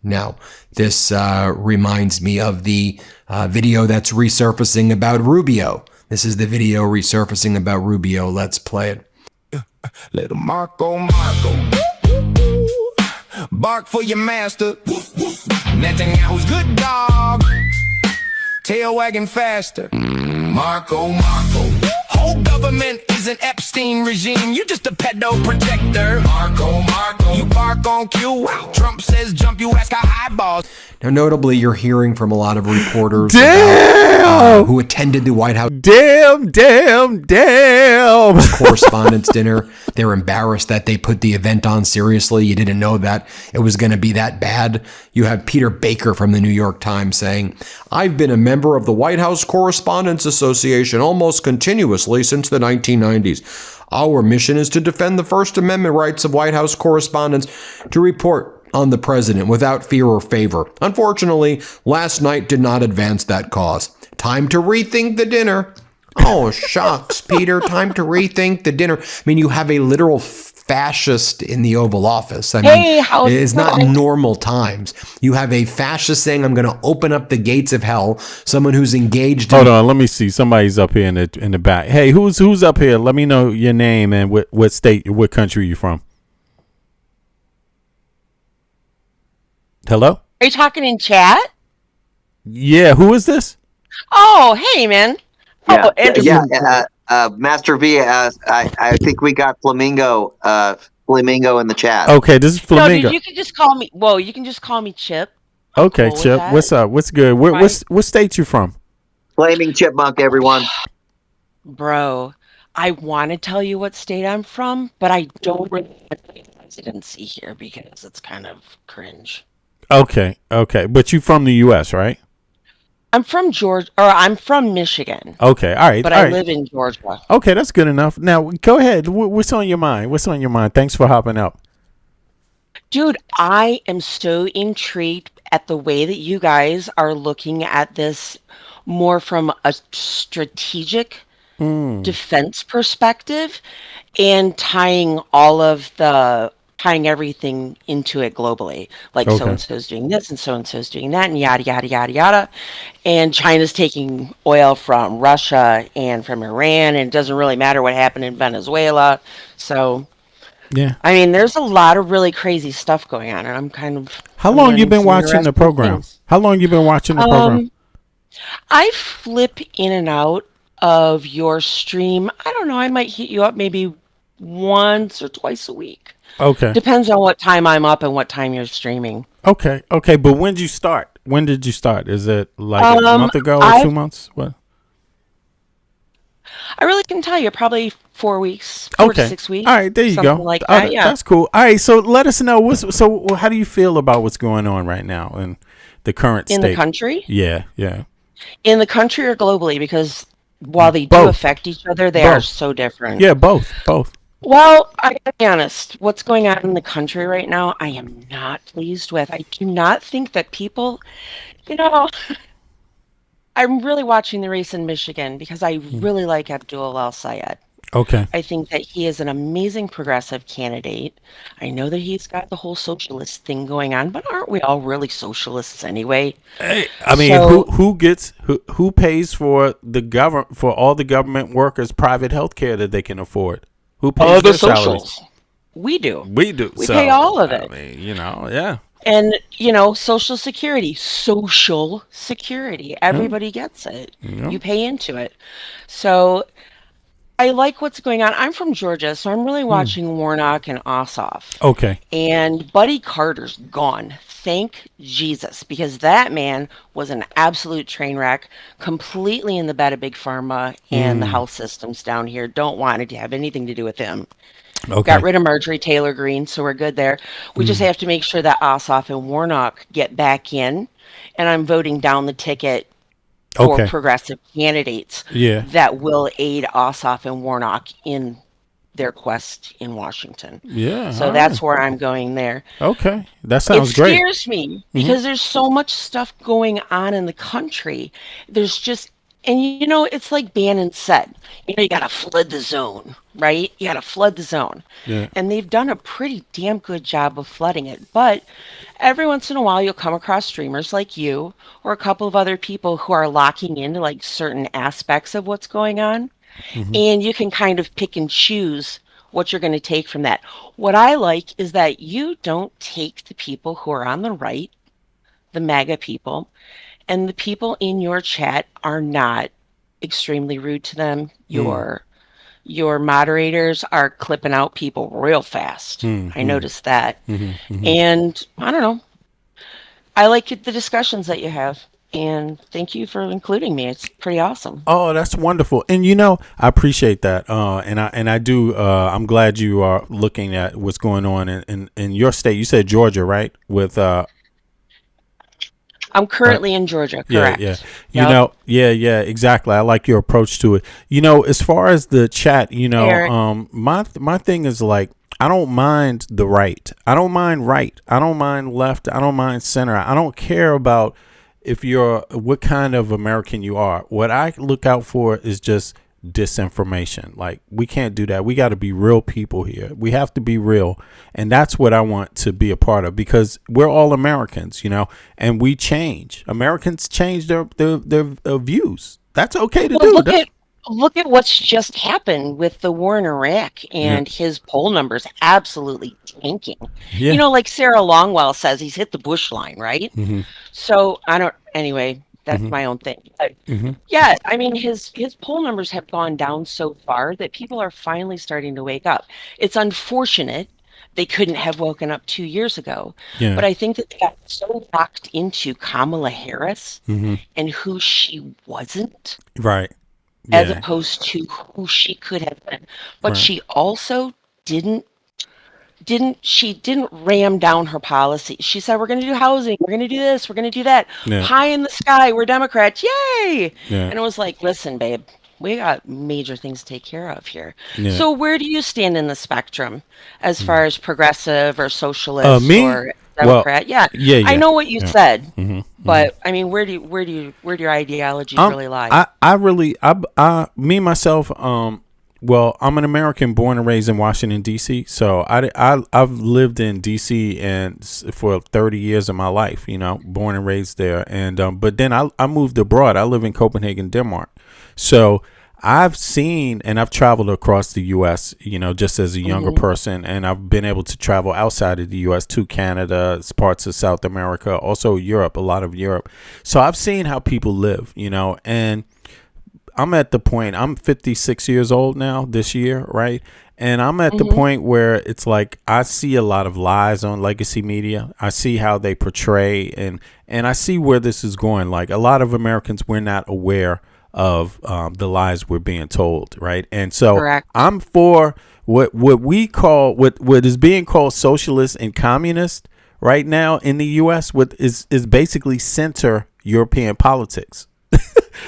Now, this reminds me of the video that's resurfacing about Rubio. This is the video resurfacing about Rubio. Let's play it. Little Marco, bark for your master. Netanyahu's good dog, tail wagging faster. Marco, whole government is an Epstein regime. You just a pedo projector. Marco, you bark on cue. Trump says jump, you ask how high balls. Now, notably, you're hearing from a lot of reporters who attended the White House Damn. Correspondents' Dinner. They're embarrassed that they put the event on seriously. You didn't know that it was going to be that bad. You have Peter Baker from the New York Times saying, I've been a member of the White House Correspondents Association almost continuously since the 1990s. Our mission is to defend the First Amendment rights of White House correspondents to report on the president without fear or favor. Unfortunately, last night did not advance that cause. Time to rethink the dinner. Oh, shucks, Peter, time to rethink the dinner. I mean, you have a literal fascist in the Oval Office. I mean, it's not normal times. You have a fascist saying, I'm going to open up the gates of hell. Someone who's engaged Hold on, let me see. Somebody's up here in the back. Hey, who's up here? Let me know your name and what state, what country you from. Hello? Are you talking in chat? Yeah, who is this? Oh, hey, man. Master V, I think we got Flamingo in the chat. Okay, this is Flamingo. No, dude, you can just call me. Whoa, you can just call me Chip. Okay, Chip. What's up? What's good? What state you from? Flaming Chipmunk, everyone. Bro, I want to tell you what state I'm from, but I don't really want to residency here because it's kind of cringe. Okay, but you from the U.S., right? I'm from Georgia, or I'm from Michigan. Okay, all right. But I live in Georgia. Okay, that's good enough. Now, go ahead. What's on your mind? Thanks for hopping up. Dude, I am so intrigued at the way that you guys are looking at this more from a strategic defense perspective and tying everything into it globally. Like so-and-so's doing this and so-and-so's doing that and yada, yada, yada, yada. And China's taking oil from Russia and from Iran, and it doesn't really matter what happened in Venezuela. So, yeah. I mean, there's a lot of really crazy stuff going on, and I'm kind of... How long you been watching the program? I flip in and out of your stream. I don't know, I might hit you up maybe once or twice a week. Okay. Depends on what time I'm up and what time you're streaming. Okay. But when did you start? Is it like a month ago or 2 months? What? I really can tell you, probably 4 weeks, 4 to 6 weeks. All right, there you go. Like that, yeah. That's cool. All right, so let us know. So how do you feel about what's going on right now in the current state? In the country? Yeah. In the country or globally? Because while they do affect each other, they are so different. Yeah, both. Well, I gotta be honest. What's going on in the country right now, I am not pleased with. I do not think that people, I'm really watching the race in Michigan because I really like Abdul El-Sayed. Okay. I think that he is an amazing progressive candidate. I know that he's got the whole socialist thing going on, but aren't we all really socialists anyway? Hey, I mean, who pays for all the government workers' private health care that they can afford? Who pays their salaries? We do. We pay all of it. I mean, yeah. And, Social Security. Everybody gets it. Yeah. You pay into it. So I like what's going on. I'm from Georgia, so I'm really watching Warnock and Ossoff. Okay. And Buddy Carter's gone. Thank Jesus, because that man was an absolute train wreck, completely in the bed of Big Pharma and the health systems down here. Don't want to have anything to do with him. Okay. Got rid of Marjorie Taylor Greene, so we're good there. We just have to make sure that Ossoff and Warnock get back in, and I'm voting down the ticket for Okay. progressive candidates Yeah. that will aid Ossoff and Warnock in their quest in Washington. Yeah. So all that's right. where I'm going there. Okay. That It sounds great. scares me Mhm. because there's so much stuff going on in the country. There's just, and you know, it's like Bannon said, you know, you got to flood the zone, right? You got to flood the zone. Yeah. And they've done a pretty damn good job of flooding it. But every once in a while, you'll come across streamers like you or a couple of other people who are locking into like certain aspects of what's going on. Mhm. And you can kind of pick and choose what you're going to take from that. What I like is that you don't take the people who are on the right, the MAGA people, and the people in your chat are not extremely rude to them. Your moderators are clipping out people real fast. I noticed that. And I don't know. I like the discussions that you have. And thank you for including me. It's pretty awesome. Oh, that's wonderful. And you know, I appreciate that. And I do I'm glad you are looking at what's going on in your state. You said Georgia, right? With I'm currently in Georgia, correct? Yeah. You know, yeah, exactly. I like your approach to it. You know, as far as the chat, you know, Eric. my thing is like, I don't mind the right. I don't mind right. I don't mind left. I don't mind center. I don't care about if you're what kind of American you are. What I look out for is just disinformation. Like, we can't do that. We got to be real people here. We have to be real. And that's what I want to be a part of, because we're all Americans, you know, and we change. Americans change their views. That's okay to do. Look at what's just happened with the war in Iraq and his poll numbers absolutely tanking. Yeah. You know, like Sarah Longwell says, he's hit the Bush line, right? So anyway, that's my own thing. But yeah, I mean, his poll numbers have gone down so far that people are finally starting to wake up. It's unfortunate they couldn't have woken up 2 years ago. Yeah. But I think that they got so locked into Kamala Harris Mhm. and who she wasn't, Right. as Yeah. opposed to who she could have been. But Right. she also didn't ram down her policy. She said, we're going to do housing, we're going to do this, we're going to do that. Yeah. Pie in the sky, we're Democrats, yay! Yeah. And it was like, listen, babe, we got major things to take care of here. Yeah. So where do you stand in the spectrum as far as progressive or socialist Me? or Democrat? Well, yeah, I yeah. know what you Yeah. said, Mhm. but I mean, where do your ideologies really lie? I really, me myself, well, I'm an American born and raised in Washington D.C. So I've lived in D.C. for 30 years of my life, you know, born and raised there. And but then I moved abroad. I live in Copenhagen, Denmark. So I've seen and I've traveled across the U.S., you know, just as a younger person, and I've been able to travel outside of the U.S. to Canada, parts of South America, also Europe, a lot of Europe. So I've seen how people live, you know, and I'm at the point, I'm 56 years old now this year, right? And I'm at the point where it's like I see a lot of lies on legacy media. I see how they portray and I see where this is going. Like, a lot of Americans, we're not aware of the lies we're being told, right? And so Correct. I'm for what we call what is being called socialist and communist right now in the U.S. is basically center European politics.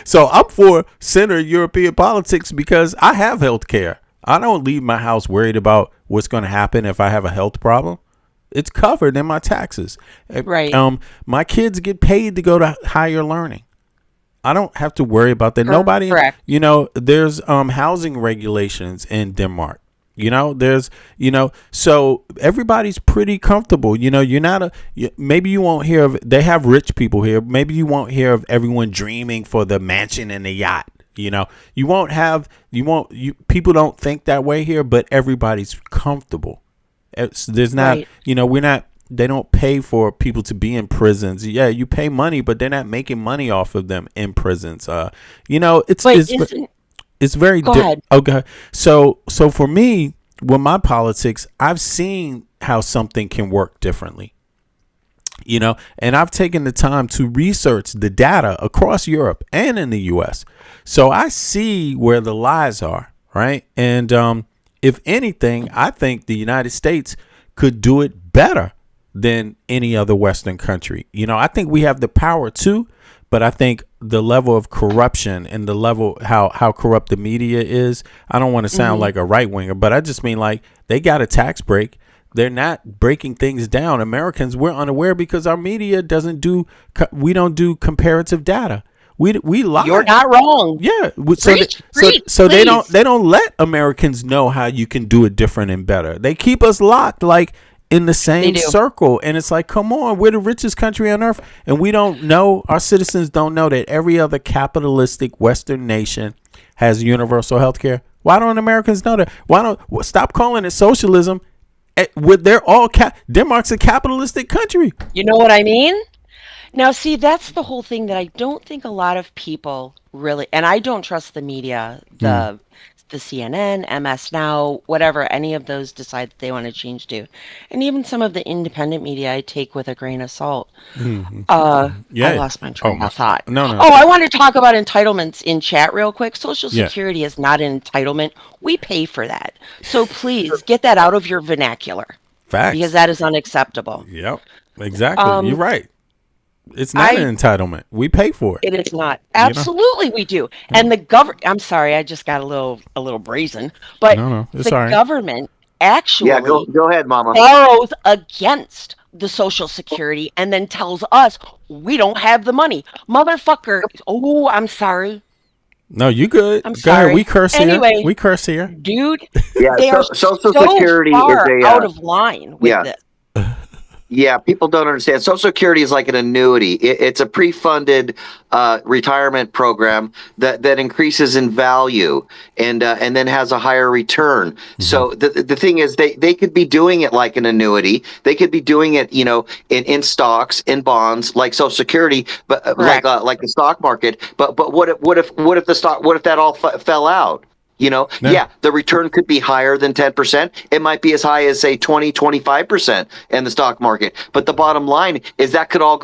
So I'm for center European politics because I have health care. I don't leave my house worried about what's going to happen if I have a health problem. It's covered in my taxes. Right. My kids get paid to go to higher learning. I don't have to worry about that. Nobody, Correct. you know, there's housing regulations in Denmark. You know, there's, you know, so everybody's pretty comfortable. You know, maybe you won't hear of, they have rich people here. Maybe you won't hear of everyone dreaming for the mansion and the yacht. You know, people don't think that way here, but everybody's comfortable. There's not, Right. you know, they don't pay for people to be in prisons. Yeah, you pay money, but they're not making money off of them in prisons. You know, it's very Go ahead. Okay. So for me, with my politics, I've seen how something can work differently. You know, and I've taken the time to research the data across Europe and in the US. So I see where the lies are, right? And if anything, I think the United States could do it better than any other Western country. You know, I think we have the power to, But I think the level of corruption and the level how corrupt the media is, I don't want to sound like a right winger, but I just mean like they got a tax break. They're not breaking things down. Americans, we're unaware because our media we don't do comparative data. We lie. You're not wrong. Yeah. Preach, So they please. don't let Americans know how you can do it different and better. They keep us locked like in the same circle. And it's like, come on, we're the richest country on earth. And we don't know, our citizens don't know that every other capitalistic Western nation has universal health care. Why don't Americans know that? Stop calling it socialism? Denmark's a capitalistic country. You know what I mean? Now, see, that's the whole thing that I don't think a lot of people really, and I don't trust the media, the CNN, MS Now, whatever, any of those decide that they want to change to. And even some of the independent media I take with a grain of salt. I lost my train of thought. No. Oh, I want to talk about entitlements in chat real quick. Social Security is not an entitlement. We pay for that. So please get that out of your vernacular. Facts. Because that is unacceptable. Yep, exactly. You're right. It's not an entitlement. We pay for it. It is not. Absolutely, we do. And the government. I'm sorry, I just got a little brazen. But it's the all right. government actually go ahead, Mama. borrows against the Social Security and then tells us we don't have the money, motherfucker. Oh, I'm sorry. No, you good. I'm Go sorry. ahead. We curse Anyway, here. We curse here. Dude. Yeah, they are Social so Security far is out of line with this. Yeah, people don't understand. Social Security is like an annuity. It's a pre-funded retirement program that increases in value and then has a higher return. So the thing is, they could be doing it like an annuity. They could be doing it, in stocks, in bonds, like Social Security, but like the stock market. But what if that all fell out? The return could be higher than 10%. It might be as high as, say, 25% in the stock market. But the bottom line is that could all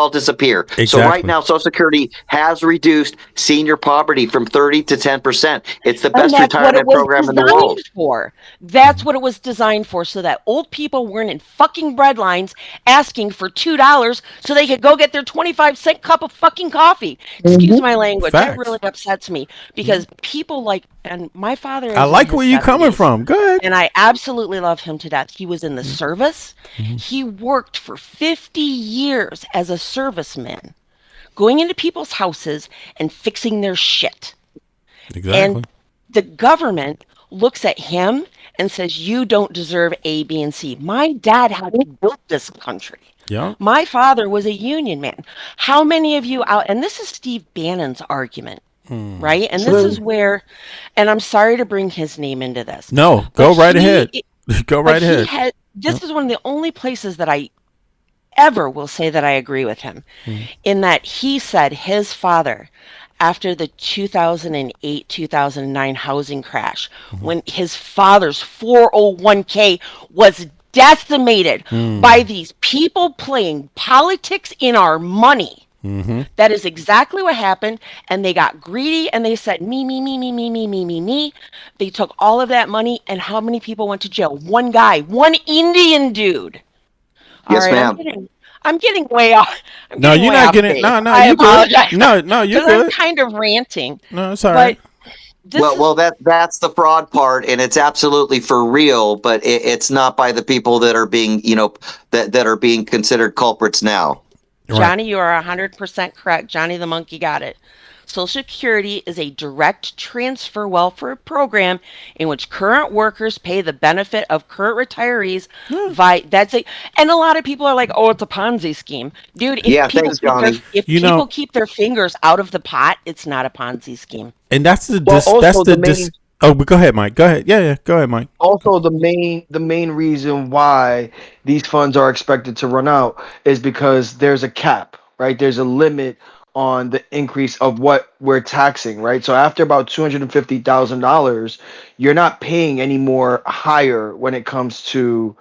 disappear. Exactly. So right now, Social Security has reduced senior poverty from 30 to 10%. It's the best retirement program in the world. That's what it was designed for, so that old people weren't in fucking breadlines asking for $2 so they could go get their 25-cent cup of fucking coffee. Excuse my language. Facts. That really upsets me because people and my father is I like in his where you're coming 70s, from. Go ahead. and I absolutely love him to death. He was in the service. He worked for 50 years as a serviceman, going into people's houses and fixing their shit. Exactly. And the government looks at him and says, you don't deserve A, B, and C. My dad had built this country. Yeah. My father was a union man. How many of you out, and this is Steve Bannon's argument, right? And this is where, and I'm sorry to bring his name into this. No, go right ahead. Go right ahead. This is one of the only places that I ever will say that I agree with him, in that he said his father, after the 2008-2009 housing crash, when his father's 401k was decimated by these people playing politics in our money. That is exactly what happened. And they got greedy and they said, me. They took all of that money. And how many people went to jail? One guy, one Indian dude. Yes, ma'am. I'm getting way off. No, you're not getting. No, you're good. No, you're good. I'm kind of ranting. No, it's all right. Well, that's the fraud part, and it's absolutely for real, but it's not by the people that are being, that are being considered culprits now. Johnny, you are 100% correct. Johnny the Monkey got it. Social Security is a direct transfer welfare program in which current workers pay the benefit of current retirees. And a lot of people are like, "Oh, it's a Ponzi scheme, dude." If people keep their fingers out of the pot, it's not a Ponzi scheme. And that's but go ahead, Mike. Go ahead. Yeah. Go ahead, Mike. Also, the main reason why these funds are expected to run out is because there's a cap, right? There's a limit on the increase of what we're taxing, right? So after about $250,000, you're not paying any more higher when it comes to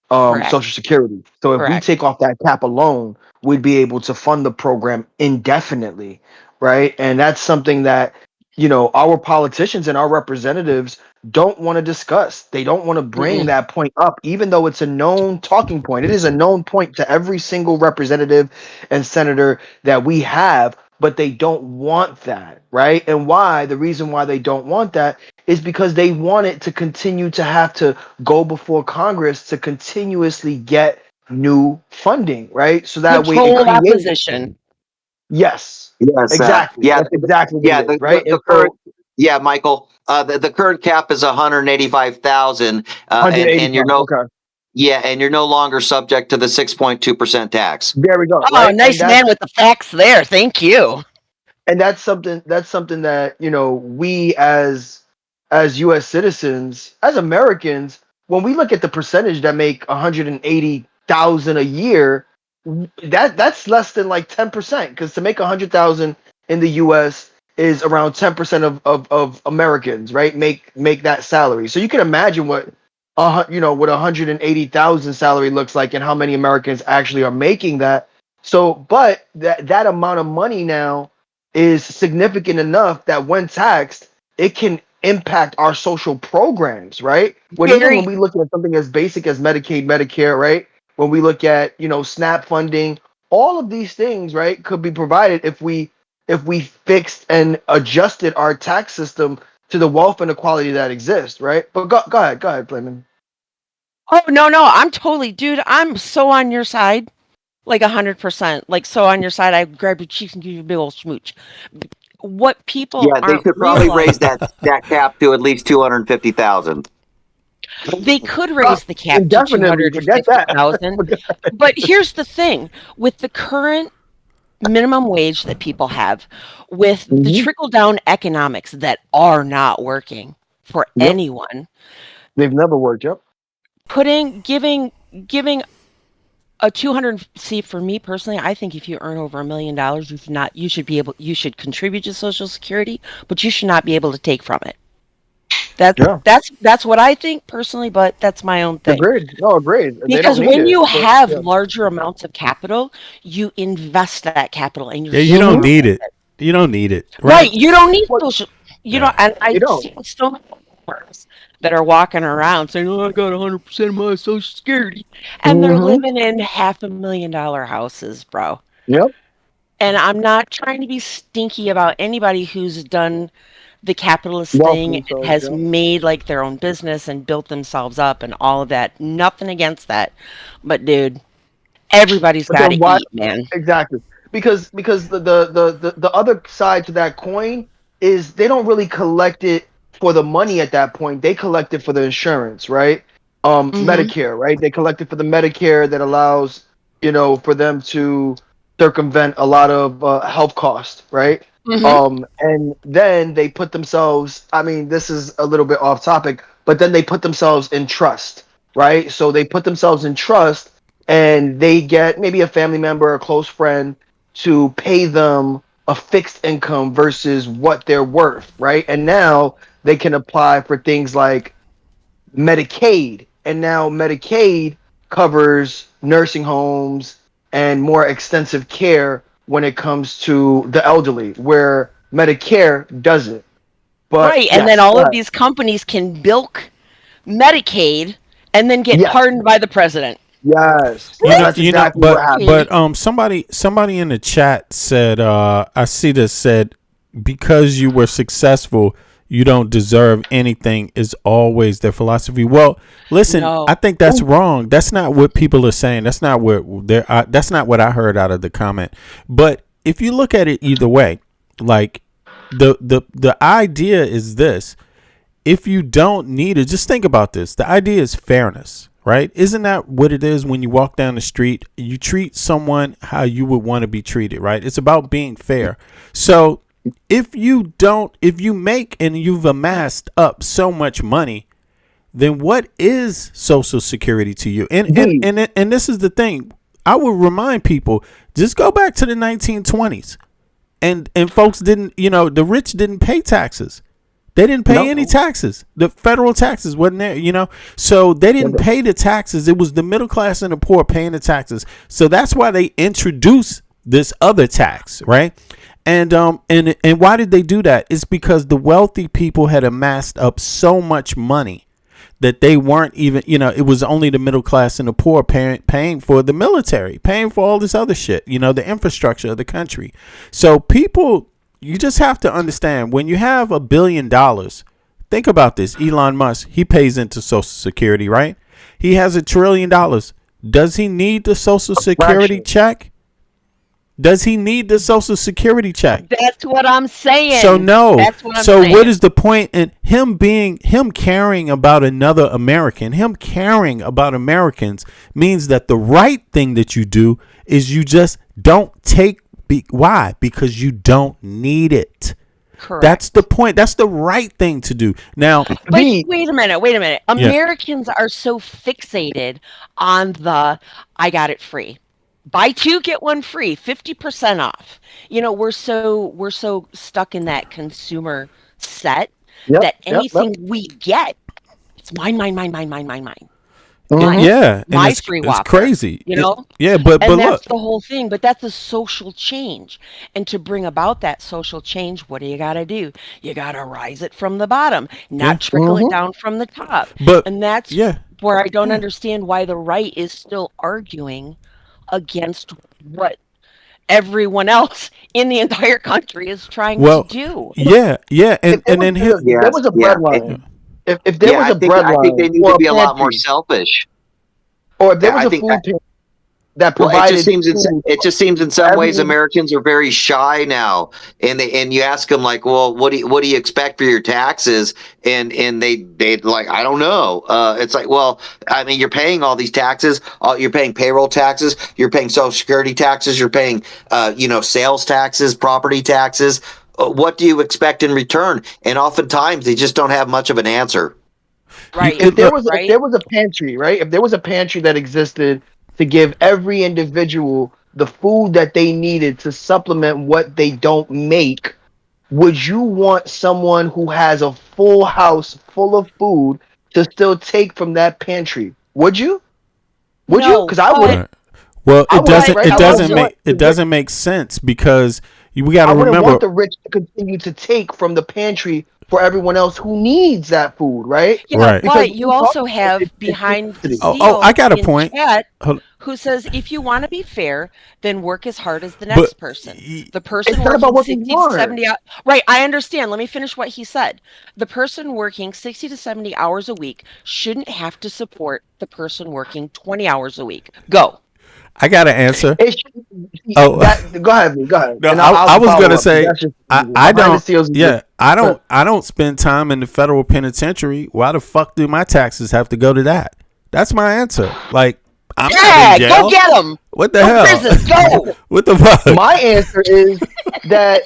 Social Security. So if we take off that cap alone, we'd be able to fund the program indefinitely, right? And that's something that our politicians and our representatives don't want to discuss. They don't want to bring that point up, even though it's a known talking point. It is a known point to every single representative and senator that we have, but they don't want that, right? And why? The reason why they don't want that is because they want it to continue to have to go before Congress to continuously get new funding, right? So that way it Control creates. opposition. Yes. Yes. Exactly. Yeah. That's exactly what Yeah. it is, right? The current. Yeah, Michael. The current cap is 185,000, and you're 185. no. Okay. Yeah, and you're no longer subject to the 6.2% tax. There we go. Oh, Right? nice man with the facts there. Thank you. And that's something that we as US citizens, as Americans, when we look at the percentage that make 180,000 a year, that's less than like 10%, because to make 100,000 in the US is around 10% of Americans, right? Make that salary. So you can imagine what what 180,000 salary looks like and how many Americans actually are making that. So, but that amount of money now is significant enough that when taxed, it can impact our social programs, right? Even when we look at something as basic as Medicaid, Medicare, right? When we look at, SNAP funding, all of these things, right, could be provided if we fixed and adjusted our tax system to the wealth inequality that exists, right? But go ahead, Playman. Oh, no, I'm totally, dude, I'm so on your side. Like 100%. Like, so on your side, I grab your cheeks and give you a big old smooch. What people Yeah, they aren't should probably raise realizing- that cap to at least 250,000. They could raise the cap to Definitely, forget that. 250,000. But here's the thing. With the current minimum wage that people have, with the trickle-down economics that are not working for anyone. They've never worked, yep. Giving a 200, see, for me personally, I think if you earn over $1 million, you should contribute to Social Security, but you should not be able to take from it. That's what I think personally, but that's my own thing. Agreed. Because when you have larger amounts of capital, you invest that capital and you don't need it. You don't need it. Right. You don't need social. And I see so many farmers that are walking around saying, "Oh, I got 100% of my Social Security," and they're living in $500,000 houses, bro. Yep. And I'm not trying to be stinky about anybody who's done the capitalist thing, has made like their own business and built themselves up and all of that. Nothing against that, but dude, everybody's got to eat, man. Exactly. Because the other side to that coin is they don't really collect it for the money at that point. They collect it for the insurance, right? Medicare, right? They collect it for the Medicare that allows, for them to circumvent a lot of health costs, right? And then they put themselves, this is a little bit off topic, but then they put themselves in trust, right? So they put themselves in trust and they get maybe a family member or a close friend to pay them a fixed income versus what they're worth, right? And now they can apply for things like Medicaid. And now Medicaid covers nursing homes and more extensive care when it comes to the elderly, where Medicare doesn't. But right, and then all of these companies can bilk Medicaid and then get pardoned by the president. Yes, that's exactly what happened. But somebody in the chat said, I see this said, because you were successful, you don't deserve anything is always their philosophy. Well, listen, I think that's wrong. That's not what people are saying. That's not what that's not what I heard out of the comment. But if you look at it either way, like the idea is this: if you don't need it, just think about this. The idea is fairness, right?'t that what it is when you walk down the street? You treat someone how you would want to be treated, right? It's about being fair. So if you make and you've amassed up so much money, then what is Social Security to you? And this is the thing. I would remind people, just go back to the 1920s. And folks didn't, the rich didn't pay taxes. They didn't pay any taxes. The federal taxes wasn't there, So they didn't pay the taxes. It was the middle class and the poor paying the taxes. So that's why they introduced this other tax, right? And why did they do that? It's because the wealthy people had amassed up so much money that they weren't even, it was only the middle class and the poor paying for the military, paying for all this other shit, the infrastructure of the country. So people, you just have to understand, when you have $1 billion, think about this. Elon Musk, he pays into Social Security, right? He has $1 trillion. Does he need the Social Security check? Does he need the Social Security check? That's what I'm saying. So no. That's what I'm so saying. What is the point in him caring about another American? Him caring about Americans means that the right thing that you do is you just don't take. Why? Because you don't need it. Correct. That's the point. That's the right thing to do. Now, but wait a minute. Americans are so fixated on the I got it free. Buy 2, get 1 free, 50% off. We're so stuck in that consumer set that anything we get, it's mine. Yeah, my and free it's Whopper, crazy. But that's look, the whole thing. But that's a social change, and to bring about that social change, what do? You got to rise it from the bottom, not trickle it down from the top. And that's where I don't understand why the right is still arguing against what everyone else in the entire country is trying to do. Yeah, and then there was a breadline. If there was a breadline, I think they need to be a lot more selfish. Or if there was a food pantry that provided. It just seemes in some ways Americans are very shy now, and you ask them like, well, what do you expect for your taxes? And they like, I don't know. It's like, well, I mean, you're paying all these taxes. You're paying payroll taxes. You're paying Social Security taxes. You're paying sales taxes, property taxes. What do you expect in return? And oftentimes they just don't have much of an answer. Right. If there was a pantry, right? If there was a pantry that existed to give every individual the food that they needed to supplement what they don't make, would you want someone who has a full house full of food to still take from that pantry? Would you? Would you? Because I would. Well, it doesn't make sense because we got to remember. I wouldn't want the rich to continue to take from the pantry for everyone else who needs that food, right? Right. But you also have behind the I got a point. Chat, who says if you want to be fair, then work as hard as the next person. The person working 60 to 70 hours. Right, I understand. Let me finish what he said. The person working 60 to 70 hours a week shouldn't have to support the person working 20 hours a week. Go. I got to answer. Go ahead. No, I was gonna say I don't. Yeah, I don't spend time in the federal penitentiary. Why the fuck do my taxes have to go to that? That's my answer. Like, I'm not in jail. Go get them. What the hell? Prison, go. What the fuck? My answer is that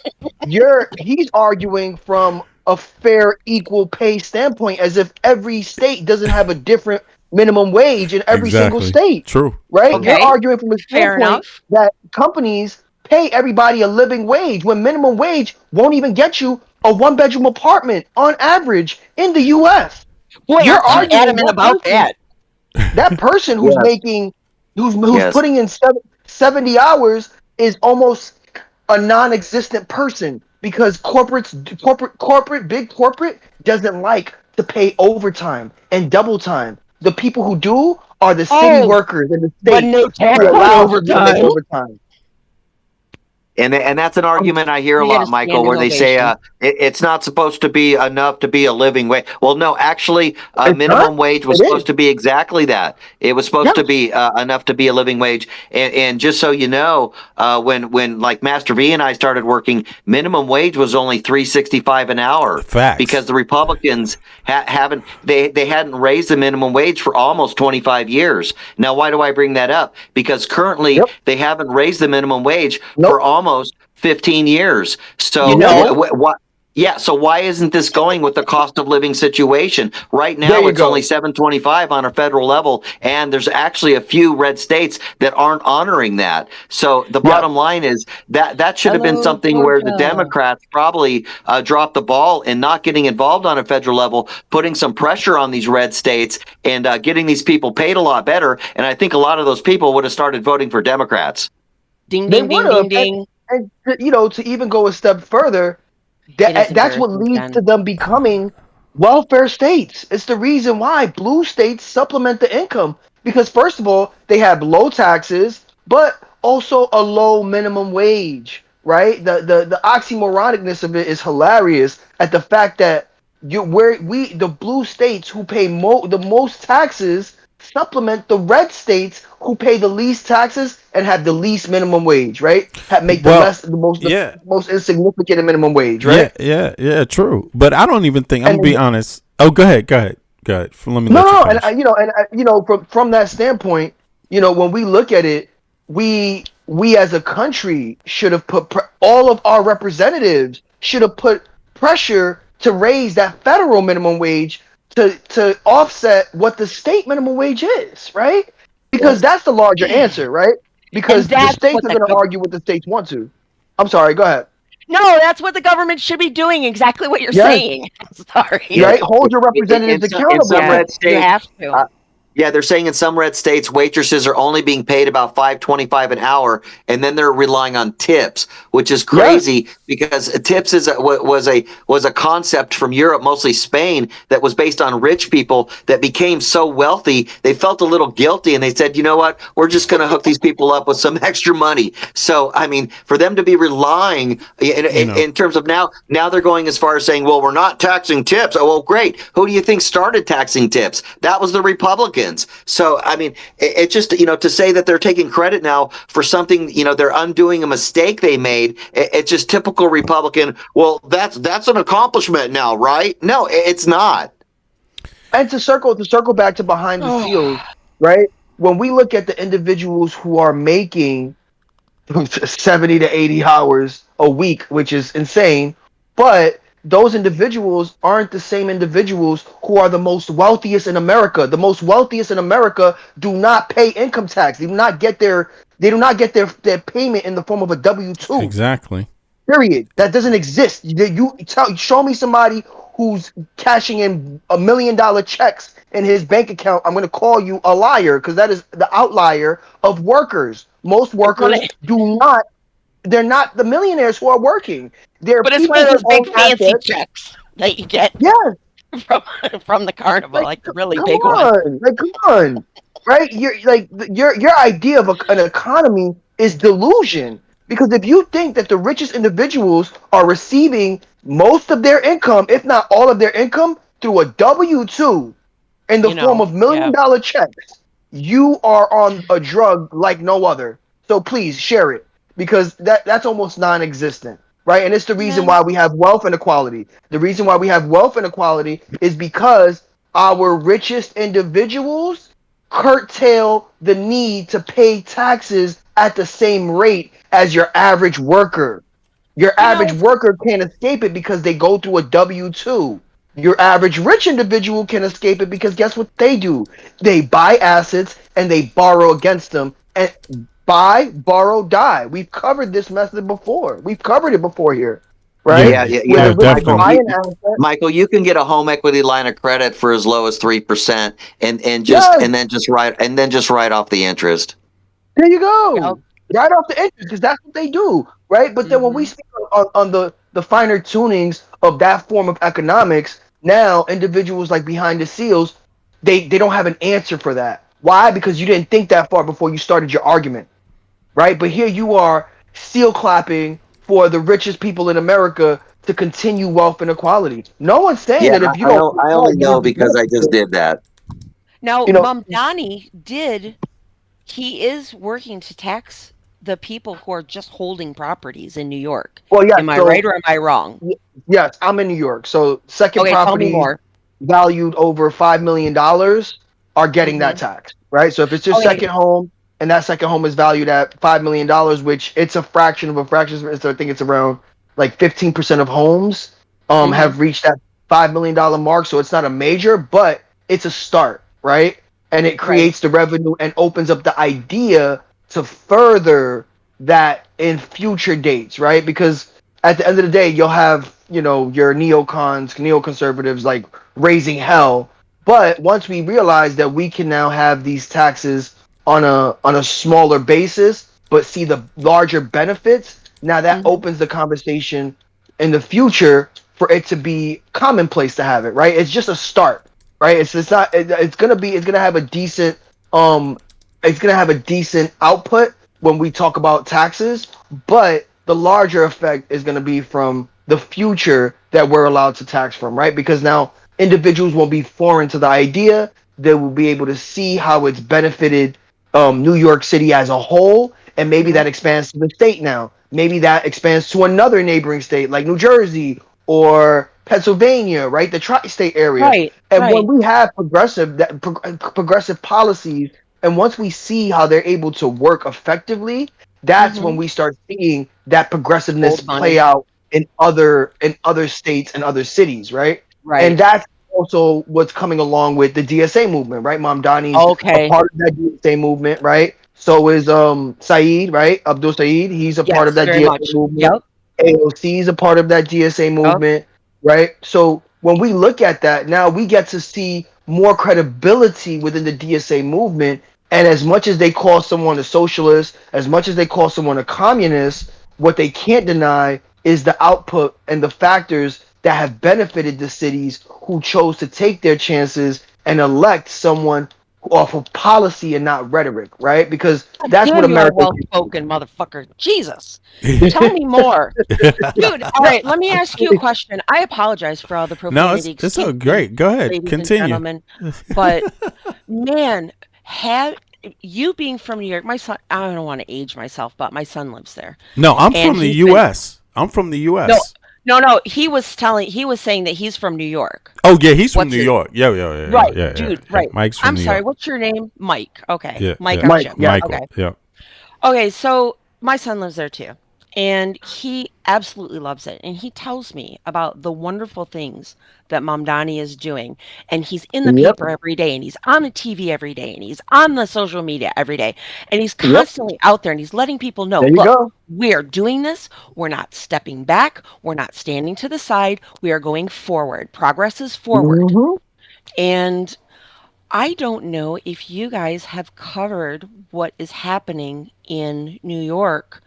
he's arguing from a fair, equal pay standpoint, as if every state doesn't have a different minimum wage in every single state. True. Right? Okay. You're arguing from a standpoint that companies pay everybody a living wage when minimum wage won't even get you a 1-bedroom apartment on average in the U.S. Boy, you're arguing adamant about that. That person who's who's putting in 70 hours is almost a non-existent person because big corporate doesn't like to pay overtime and double time. The people who do are the city workers in the state who allow overtime. And that's an argument I hear a lot, Michael, where they say it's not supposed to be enough to be a living wage. Well, no, actually, minimum wage was supposed to be exactly that. It was supposed to be enough to be a living wage. And just so you know, when like Master V and I started working, minimum wage was only $3.65 an hour. Facts. Because the Republicans hadn't raised the minimum wage for almost 25 years. Now, why do I bring that up? Because currently they haven't raised the minimum wage for almost 15 years. So so why isn't this going with the cost of living situation? Right now it's only $7.25 on a federal level, and there's actually a few red states that aren't honoring that. So the bottom line is that should have been something where the Democrats probably dropped the ball in not getting involved on a federal level, putting some pressure on these red states and getting these people paid a lot better. And I think a lot of those people would have started voting for Democrats. Ding, ding, ding, ding, ding. and to even go a step further, that's what leads to them becoming welfare states. It's the reason why blue states supplement the income, because first of all, they have low taxes, but also a low minimum wage, right? The oxymoronicness of it is hilarious at the fact that the blue states who pay the most taxes supplement the red states who pay the least taxes and have the least minimum wage, right? Make the most insignificant minimum wage, right? Yeah, true. But I don't even think, I'm gonna be honest. Oh, go ahead. Let me let you finish. From that standpoint, when we look at it, we as a country should have put all of our representatives should have put pressure to raise that federal minimum wage to offset what the state minimum wage is, right? Because that's the larger answer, right? Because the states are going to argue what the states want to. I'm sorry, go ahead. No, that's what the government should be doing. Exactly what you're saying. Sorry. Right? Hold your representatives accountable. In some red states, you have to. Yeah, they're saying in some red states, waitresses are only being paid about $5.25 an hour, and then they're relying on tips, which is crazy because tips was a concept from Europe, mostly Spain, that was based on rich people that became so wealthy they felt a little guilty, and they said, you know what, we're just going to hook these people up with some extra money. So, I mean, for them to be relying in terms of now they're going as far as saying, well, we're not taxing tips. Oh, well, great. Who do you think started taxing tips? That was the Republicans. So, I mean, it just, to say that they're taking credit now for something, they're undoing a mistake they made. It's just typical Republican. Well, that's an accomplishment now, right? No, it's not. And to circle back to behind the seals, right? When we look at the individuals who are making 70 to 80 hours a week, which is insane, but those individuals aren't the same individuals who are the most wealthiest in America. The most wealthiest in America do not pay income tax. They do not get their payment in the form of a W-2. Exactly. Period. That doesn't exist. Show me somebody who's cashing in $1 million checks in his bank account. I'm going to call you a liar, because that is the outlier of workers. Most workers they're not the millionaires who are working. But it's one of those big fancy checks that you get from the carnival, like the really big one. Come on, right? Your idea of an economy is delusion, because if you think that the richest individuals are receiving most of their income, if not all of their income, through a W-2 in the form of $1 million checks, you are on a drug like no other. So please share it, because that's almost non-existent, right? And it's the reason why we have wealth inequality. The reason why we have wealth inequality is because our richest individuals curtail the need to pay taxes at the same rate as your average worker. Your average worker can't escape it because they go through a W-2. Your average rich individual can escape it because guess what they do? They buy assets and they borrow against them. And buy, borrow, die. We've covered this method before. We've covered it before here, right? Yeah, Michael, you can get a home equity line of credit for as low as 3%, and then just write off the interest. There you go. Right off the interest, because that's what they do, right? But then when we speak on the finer tunings of that form of economics, now individuals like behind the seals, they don't have an answer for that. Why? Because you didn't think that far before you started your argument, right? But here you are seal clapping for the richest people in America to continue wealth inequality. No one's saying that if you don't. I only know because I just did that. Now, Mamdani he is working to tax the people who are just holding properties in New York. Well, yeah. Am I right or am I wrong? Yes, I'm in New York. So second property valued over $5 million are getting that tax, right? So if it's your second home and that second home is valued at $5 million, which it's a fraction of a fraction, so I think it's around like 15% of homes have reached that $5 million mark. So it's not a major, but it's a start, right? And it creates the revenue and opens up the idea to further that in future dates, right? Because at the end of the day, you'll have, your neoconservatives like raising hell. But once we realize that we can now have these taxes on a smaller basis, but see the larger benefits, now that opens the conversation in the future for it to be commonplace to have it, right? It's just a start, right? It's not. It's gonna have a decent it's gonna have a decent output when we talk about taxes, but the larger effect is gonna be from the future that we're allowed to tax from, right? Because now individuals won't be foreign to the idea. They will be able to see how it's benefited New York City as a whole, and maybe that expands to the state now. Maybe that expands to another neighboring state like New Jersey or Pennsylvania, right? The tri-state area. Right, And when right. we have progressive policies, and once we see how they're able to work effectively, that's when we start seeing that progressiveness Old play money. out in other states and other cities, right? And Right. that's also what's coming along with the DSA movement, right? Mamdani's a Okay. part of that DSA movement, right? So is Saeed, right? Abdul Saeed, he's a part of Yes, that very DSA much. movement. Yep. AOC is a part of that DSA Yep. movement, right? So when we look at that, now we get to see more credibility within the DSA movement. And as much as they call someone a socialist, as much as they call someone a communist, what they can't deny is the output and the factors that have benefited the cities who chose to take their chances and elect someone off of policy and not rhetoric, right? Because that's what Damn, you are America. well spoken, motherfucker. Jesus. Tell me more. Dude, all right, let me ask you a question. I apologize for all the No, profanity. it's so Excuse me, great. Go ahead, ladies continue. and gentlemen. But man, have you being from New York, my son, I don't want to age myself, but my son lives there. No, I'm And from the he's been- U.S. I'm from the U.S. No, he was saying that he's from New York. Oh yeah, he's from What's New his- York. Yeah. Right, yeah, dude, yeah. right. Mike's from I'm New sorry, York. what's your name? Mike. Okay. Yeah, Mike, yeah. gotcha. Michael. Okay. Yeah. Okay, so my son lives there too. And he absolutely loves it. And he tells me about the wonderful things that Mamdani is doing. And he's in the paper every day, and he's on the TV every day, and he's on the social media every day. And he's constantly out there, and he's letting people know, There you look, go. we're doing this. We're not stepping back. We're not standing to the side. We are going forward. Progress is forward. And I don't know if you guys have covered what is happening in New York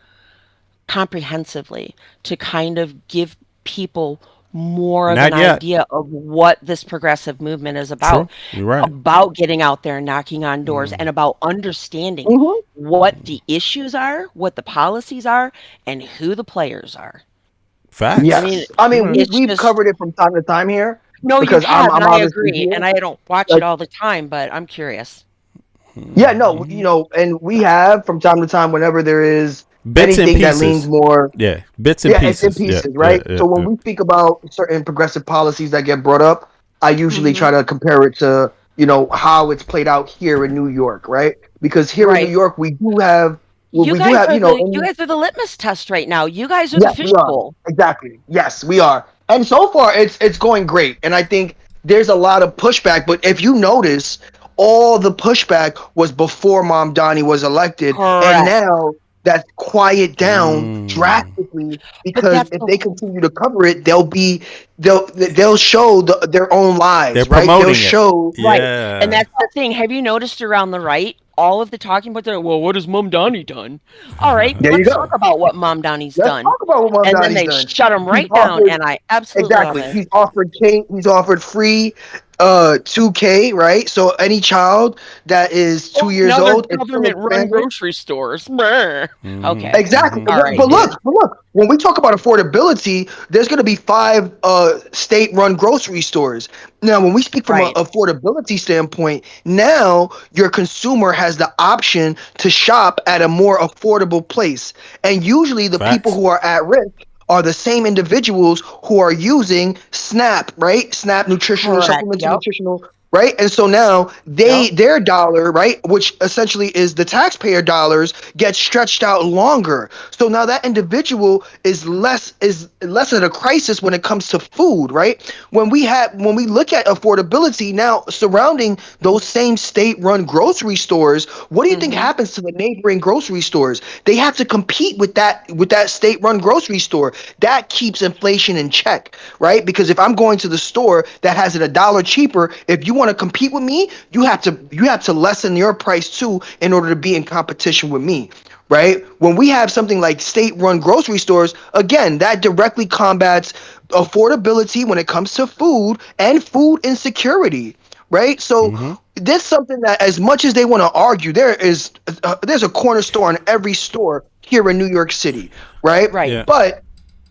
comprehensively to kind of give people more of Not an yet. idea of what this progressive movement is about. True. You're right. About getting out there and knocking on doors and about understanding what the issues are, what the policies are, and who the players are. Facts. Yes. We've covered it from time to time here. No, you because have, and I obviously agree. here. And I don't watch it all the time, but I'm curious. Yeah, no, and we have from time to time whenever there is Bits and anything that pieces. leans more. Yeah, bits and It's in pieces. Yeah, pieces, right? yeah, So when yeah. we speak about certain progressive policies that get brought up, I usually try to compare it to, how it's played out here in New York, right? Because here in New York, we do have, You guys are the litmus test right now. You guys are the Yes, we are. fishbowl. Exactly. Yes, we are. And so far, it's going great. And I think there's a lot of pushback. But if you notice, all the pushback was before Mamdani was elected, Correct. and now that's quiet down drastically because if they continue to cover it, they'll show their own lives, They're right? promoting They'll it. show Right. Yeah. And that's the thing. Have you noticed around the right, all of the talking about well, what has Mamdani done? All right, There you let's go. talk about what Mamdani's Let's done. talk about what And then Mamdani's they done. shut him right He's down, offered- and I absolutely Exactly. love it. He's offered free 2K, right? So any child that is 2 years Now they're old, it's still government-run expanded. grocery stores. Brr. Okay. Exactly. All right. But look, when we talk about affordability, there's going to be 5 state-run grocery stores. Now, when we speak from an affordability standpoint, now your consumer has the option to shop at a more affordable place. And usually the people who are at risk are the same individuals who are using SNAP, right? SNAP nutritional Correct. supplements, Yep. nutritional, right? And so now their dollar, right, which essentially is the taxpayer dollars, gets stretched out longer. So now that individual is less at a crisis when it comes to food, right? When we look at affordability now surrounding those same state-run grocery stores, what do you think happens to the neighboring grocery stores? They have to compete with that state-run grocery store. That keeps inflation in check, right? Because if I'm going to the store that has it $1 cheaper, if you want to compete with me, you have to lessen your price too in order to be in competition with me. right? When we have something like state-run grocery stores, again, that directly combats affordability when it comes to food and food insecurity, right? So there's something that, as much as they want to argue, there's a corner store in every store here in New York City, right? Right. Yeah. But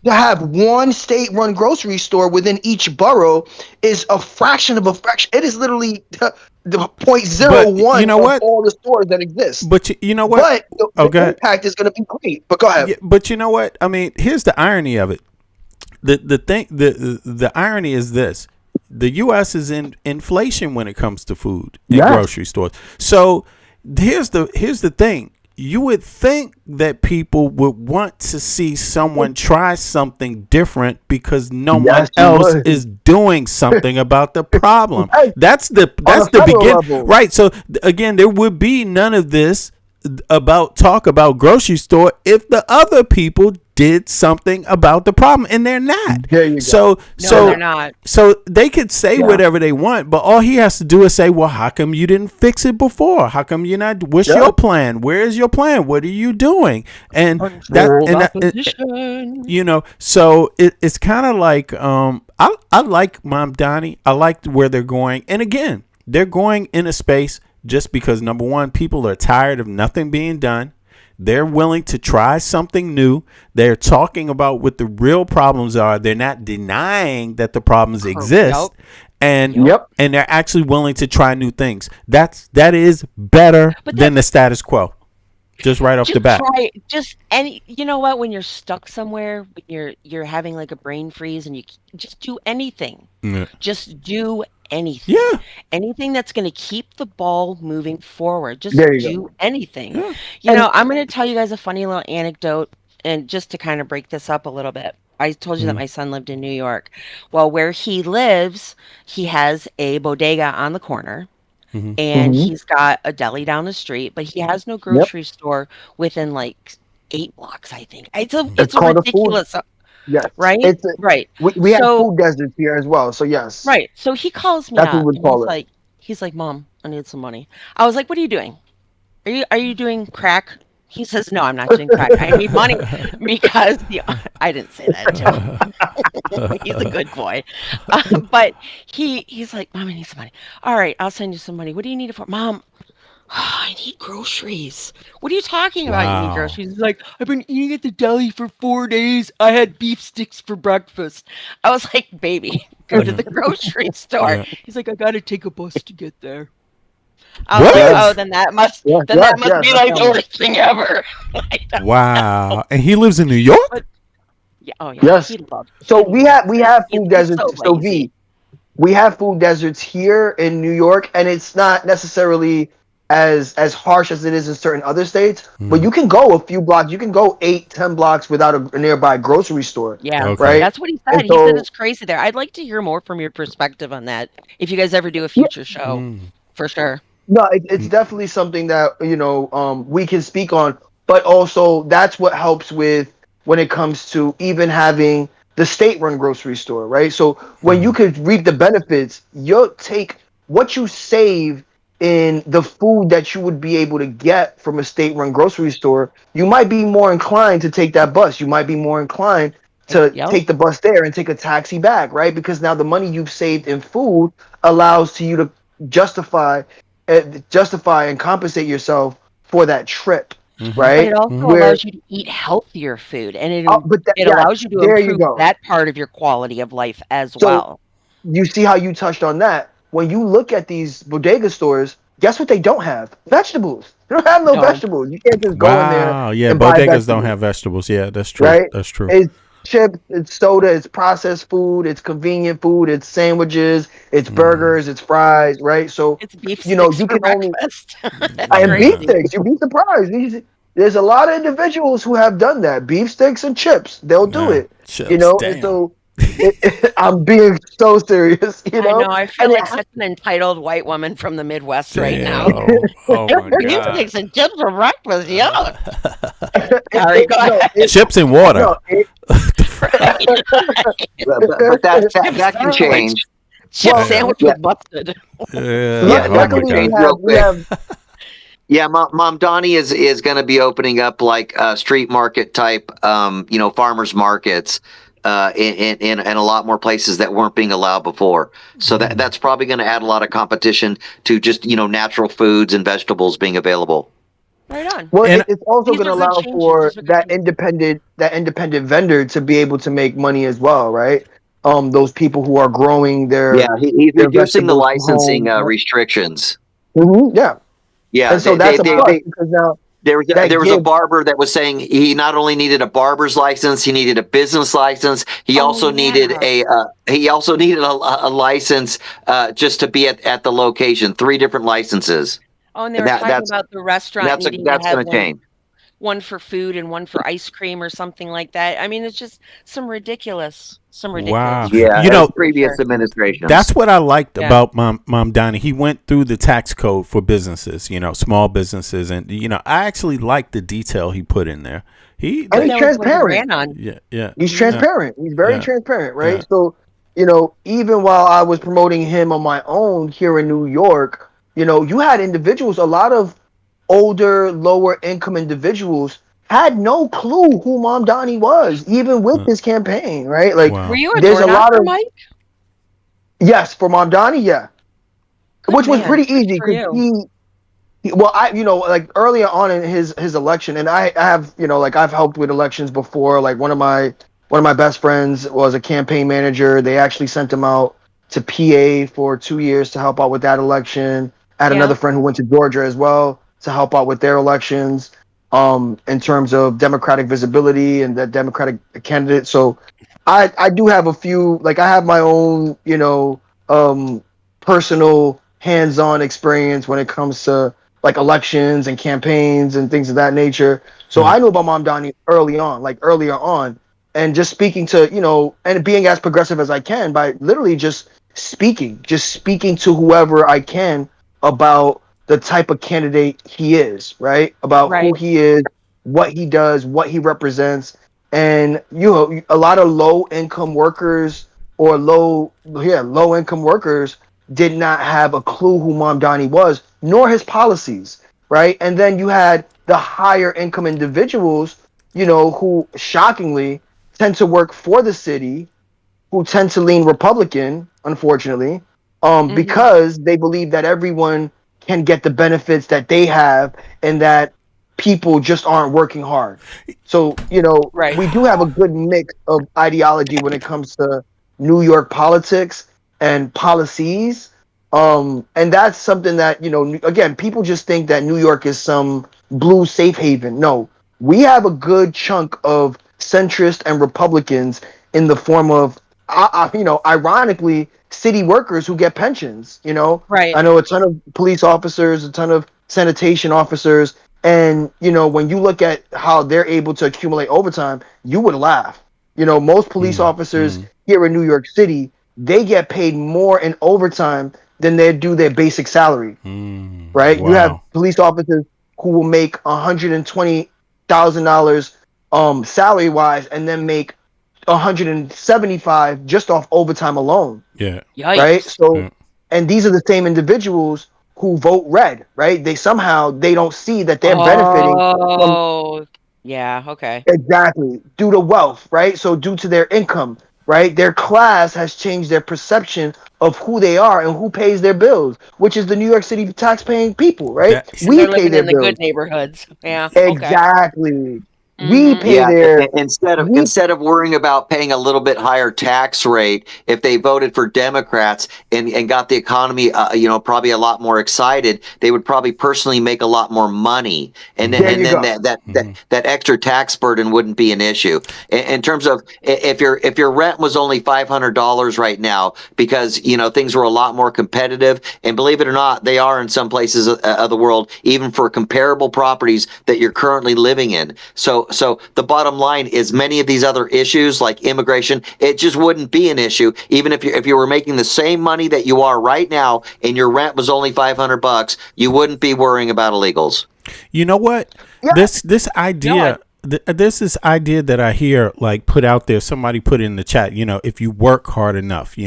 to have one state-run grocery store within each borough is a fraction of a fraction. It is literally the 0.01 of all the stores that exist. But you know what? But the impact is going to be great. But go ahead. Yeah, but you know what? I mean, here's the irony of it. The irony is this: the U.S. is in inflation when it comes to food in grocery stores. So here's the thing. You would think that people would want to see someone try something different because no one else is doing something about the problem. That's the beginning, right? So again, there would be none of this talk about grocery store if the other people did something about the problem, and they're not. There you go. So they're not. So they could say whatever they want, but all he has to do is say, well, how come you didn't fix it before? How come you're not? What's your plan? Where is your plan? What are you doing? And you know, so it's kind of like I like Mom Donnie. I like where they're going, and again, they're going in a space just because, number one, people are tired of nothing being done. They're willing to try something new. They're talking about what the real problems are. They're not denying that the problems exist. And they're actually willing to try new things. That is better than the status quo. Just right off the bat. You know what? When you're stuck somewhere, when you're having like a brain freeze, and you just do anything. Yeah. Just do anything. Yeah. Anything that's going to keep the ball moving forward. Just do anything. Yeah. You know, I'm going to tell you guys a funny little anecdote, and just to kind of break this up a little bit. I told you that my son lived in New York. Well, where he lives, he has a bodega on the corner. And he's got a deli down the street, but he has no grocery store within like 8 blocks, I think. It's a ridiculous. Yes. Right? Right. We have food deserts here as well. So yes. Right. So he calls me That's up. what we'd call it. He's like, Mom, I need some money. I was like, what are you doing? Are you doing crack? He says, no, I'm not doing crack. I need money because I didn't say that to him. He's a good boy. But he's like, Mom, I need some money. All right, I'll send you some money. What do you need it for? Mom, I need groceries. What are you talking about? You need groceries? He's like, I've been eating at the deli for 4 days. I had beef sticks for breakfast. I was like, baby, go to the grocery store. Yeah. He's like, I got to take a bus to get there. I was like, oh, then that must be like the worst thing ever. Wow. And he lives in New York? But, Yes. So we have food deserts. So we have food deserts here in New York, and it's not necessarily as harsh as it is in certain other states. But you can go a few blocks. You can go 8-10 blocks without a nearby grocery store. Yeah, right. That's what he said. He said it's crazy there. I'd like to hear more from your perspective on that. If you guys ever do a future show, for sure. No, it's definitely something that we can speak on, but also that's what helps with when it comes to even having the state-run grocery store, right? So when you could reap the benefits, you'll take what you save in the food that you would be able to get from a state-run grocery store. You might be more inclined to take that bus. You might be more inclined to take the bus there and take a taxi back, right? Because now the money you've saved in food allows you to justify and compensate yourself for that trip, right? But it also allows you to eat healthier food, and it allows you to improve that part of your quality of life as well. You see how you touched on that? When you look at these bodega stores, guess what they don't have? Vegetables. They don't have no vegetables. You can't just go in there. Wow, yeah, bodegas don't have vegetables. Yeah, that's true. Right? That's true. It's chips, it's soda, it's processed food, it's convenient food, it's sandwiches, it's burgers, it's fries, right? So it's beef you can only and beef sticks. You'd be surprised. There's a lot of individuals who have done that. Beef sticks and chips, they'll do it. Chips, and so I'm being so serious. I know. I feel like such an entitled white woman from the Midwest right now. Oh my Beef God. sticks and chips for breakfast. Yeah. Sorry, go ahead. Chips and water. But that can change. Chip sandwich with mustard. Luckily, Yeah, Mamdani is going to be opening up like street market type, farmers markets in a lot more places that weren't being allowed before. So that's probably going to add a lot of competition to just natural foods and vegetables being available. Right on. Well, And- it's also These going to are good allow changes. for These are good that independent vendor to be able to make money as well, right? Those people who are growing Yeah, he's their reducing the vegetables from licensing home. restrictions. Yeah, Yeah, and so that's a plus because now there that was a gives. barber that was saying he not only needed a barber's license, he needed a business license. He also needed a license just to be at the location. 3 different licenses. Oh, and they were talking about the restaurant needing to That's have going to change. one for food and one for ice cream or something like that. I mean, it's just some ridiculous Wow. Yeah, previous administration. That's what I liked about Mamdani. He went through the tax code for businesses, small businesses, and I actually liked the detail he put in there. He's transparent. Yeah. He's transparent. He's very transparent, right? Yeah. So, even while I was promoting him on my own here in New York, you had individuals, a lot of older, lower income individuals had no clue who Mamdani was, even with his campaign, right? Like, Were you a there's door a lot knocker, of Mike? Yes, for Mamdani, yeah, which was pretty easy because well, like earlier on in his election, and I have, I've helped with elections before. Like one of my best friends was a campaign manager. They actually sent him out to PA for 2 years to help out with that election. I had another friend who went to Georgia as well to help out with their elections, in terms of Democratic visibility and that Democratic candidate. So I do have a few, like I have my own, personal hands-on experience when it comes to like elections and campaigns and things of that nature. So I knew about Mamdani earlier on, and just speaking to, and being as progressive as I can by literally just speaking to whoever I can about the type of candidate he is, right? About who he is, what he does, what he represents. And, a lot of low income workers or low income workers did not have a clue who Mamdani was, nor his policies, right? And then you had the higher income individuals, who shockingly tend to work for the city, who tend to lean Republican, unfortunately, because they believe that everyone can get the benefits that they have and that people just aren't working hard. So, we do have a good mix of ideology when it comes to New York politics and policies. And that's something that, again, people just think that New York is some blue safe haven. No, we have a good chunk of centrist and Republicans in the form of, ironically, city workers who get pensions, Right. I know a ton of police officers, a ton of sanitation officers. And, when you look at how they're able to accumulate overtime, you would laugh. Most police officers here in New York City, they get paid more in overtime than they do their basic salary, right? Wow. You have police officers who will make $120,000 salary wise and then make $175 just off overtime alone. Yeah. Right. So, and these are the same individuals who vote red, right? They don't see that they're benefiting from, yeah, okay. exactly, due to wealth, right? So due to their income, right? Their class has changed their perception of who they are and who pays their bills, which is the New York City tax-paying people, right? So they're living in the good neighborhoods. Yeah. Exactly. We pay instead of worrying about paying a little bit higher tax rate, if they voted for Democrats and got the economy, probably a lot more excited, they would probably personally make a lot more money, and then that extra tax burden wouldn't be an issue. In terms of if your rent was only $500 right now because things were a lot more competitive, and believe it or not, they are in some places of the world, even for comparable properties that you're currently living in. So the bottom line is many of these other issues like immigration, it just wouldn't be an issue. Even if you were making the same money that you are right now and your rent was only $500, you wouldn't be worrying about illegals. You know what? Yeah. This idea, this is idea that I hear like put out there. Somebody put in the chat, if you work hard enough,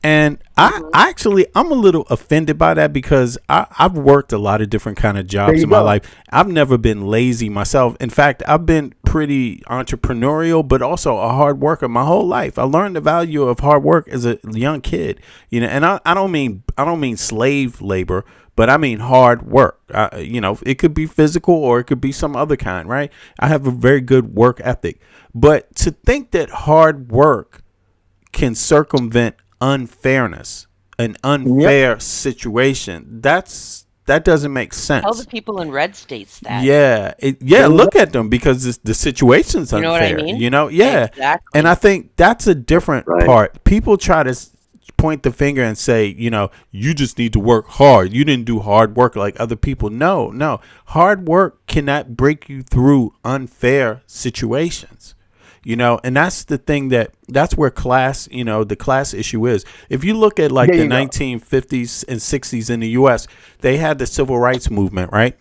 And I'm a little offended by that because I've worked a lot of different kind of jobs in my life. I've never been lazy myself. In fact, I've been pretty entrepreneurial, but also a hard worker my whole life. I learned the value of hard work as a young kid, and I don't mean slave labor, but I mean hard work. It could be physical or it could be some other kind, right? I have a very good work ethic, but to think that hard work can circumvent unfairness, an unfair situation, that doesn't make sense. Tell the people in red states that. Look at them, because the situation's unfair. You know what I mean? Exactly. And I think that's a different part. People try to point the finger and say, you just need to work hard. You didn't do hard work like other people. No. Hard work cannot break you through unfair situations. And that's the thing that's where class, the class issue is. If you look at the 1950s and 60s in the U.S., they had the civil rights movement, right?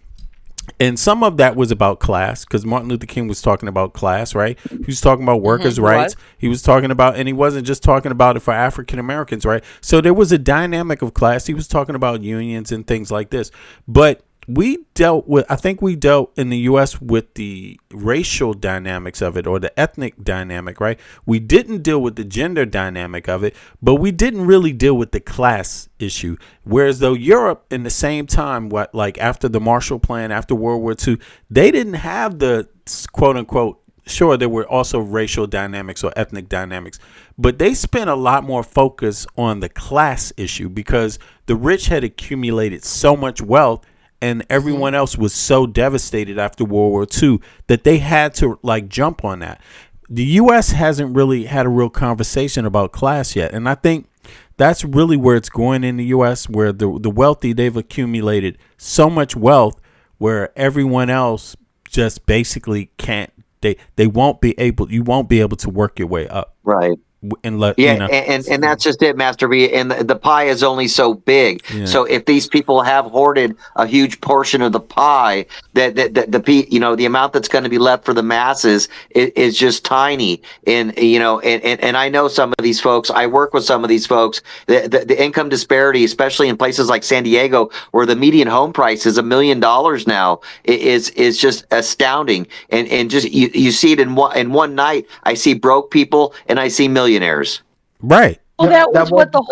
And some of that was about class, because Martin Luther King was talking about class, right? He was talking about workers' rights. He was talking about, and he wasn't just talking about it for African Americans, right? So there was a dynamic of class. He was talking about unions and things like this. But I think we dealt in the U.S. with the racial dynamics of it, or the ethnic dynamic, right? We didn't deal with the gender dynamic of it, but we didn't really deal with the class issue. Whereas though Europe in the same time, after the Marshall Plan, after World War II, they didn't have the quote unquote, sure, there were also racial dynamics or ethnic dynamics, but they spent a lot more focus on the class issue because the rich had accumulated so much wealth and everyone else was so devastated after World War II that they had to jump on that. The U.S. hasn't really had a real conversation about class yet. And I think that's really where it's going in the U.S., where the wealthy, they've accumulated so much wealth where everyone else just basically can't, you won't be able to work your way up. Right. And and that's just it, Master B. And the pie is only so big. Yeah. So if these people have hoarded a huge portion of the pie, the amount that's going to be left for the masses is just tiny. And and I know some of these folks. I work with some of these folks. The income disparity, especially in places like San Diego, where the median home price is $1 million now, is just astounding. And just you see it in one night. I see broke people and I see millionaires. Right. Well, that was what the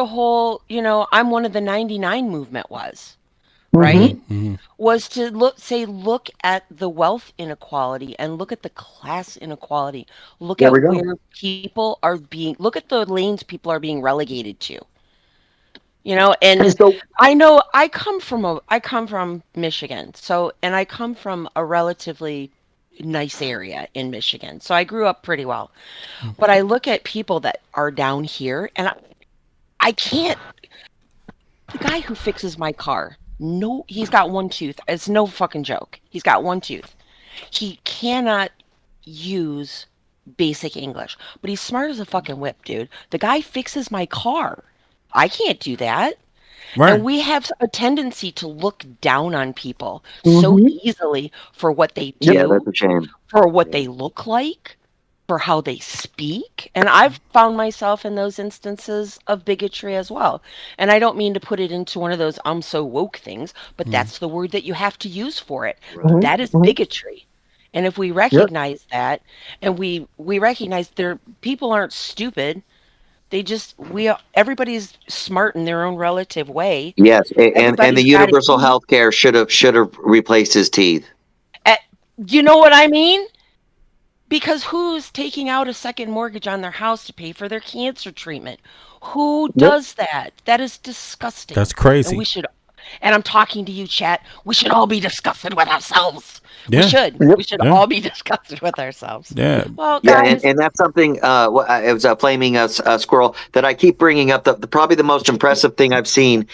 whole, I'm one of the 99 movement was, right? Mm-hmm. Was to look at the wealth inequality and look at the class inequality. Look at where people are look at the lanes people are being relegated to. And so, I come from Michigan. And I come from a relatively nice area in Michigan. So I grew up pretty well. But I look at people that are down here and I can't. The guy who fixes my car, he's got one tooth. It's no fucking joke. He's got one tooth. He cannot use basic English, but he's smart as a fucking whip, dude. The guy fixes my car. I can't do that. Right. And we have a tendency to look down on people so easily for what they do, that's a shame. For what they look like, for how they speak. And I've found myself in those instances of bigotry as well. And I don't mean to put it into one of those I'm so woke things, but that's the word that you have to use for it. Right. That is bigotry. And if we recognize that, and we recognize people aren't stupid, everybody's smart in their own relative way. Yes, and the universal health care should have replaced his teeth. You know what I mean? Because who's taking out a second mortgage on their house to pay for their cancer treatment? Who does that? That is disgusting. That's crazy. And I'm talking to you, chat. We should all be disgusted with ourselves. Yeah. We should all be disgusted with ourselves. Yeah. Well, guys. And that's something. It was flaming squirrel that I keep bringing up. Probably the most impressive thing I've seen,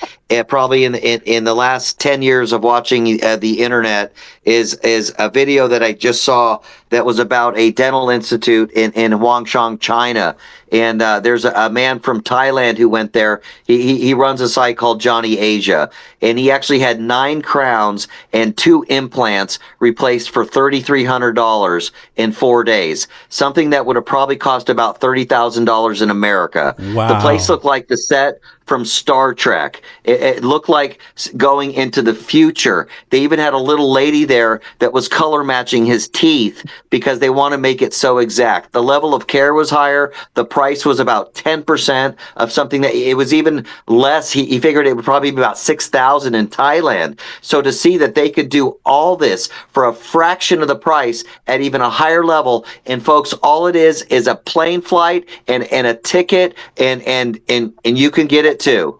probably in the last 10 years of watching the internet, is a video that I just saw that was about a dental institute in Huangshan, China. And there's a man from Thailand who went there. He runs a site called Johnny Asia, and he actually had 9 crowns and 2 implants replaced for $3,300 in 4 days. Something that would have probably cost about $30,000 in America. Wow. The place looked like the set from Star Trek. It looked like going into the future. They even had a little lady there that was color matching his teeth because they want to make it so exact. The level of care was higher. The price was about 10% of something that it was even less. He figured it would probably be about 6,000 in Thailand. So to see that they could do all this for a fraction of the price at even a higher level, and folks, all it is a plane flight and a ticket, and you can get it too.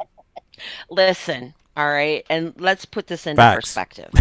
Listen, all right, and let's put this into Facts. perspective.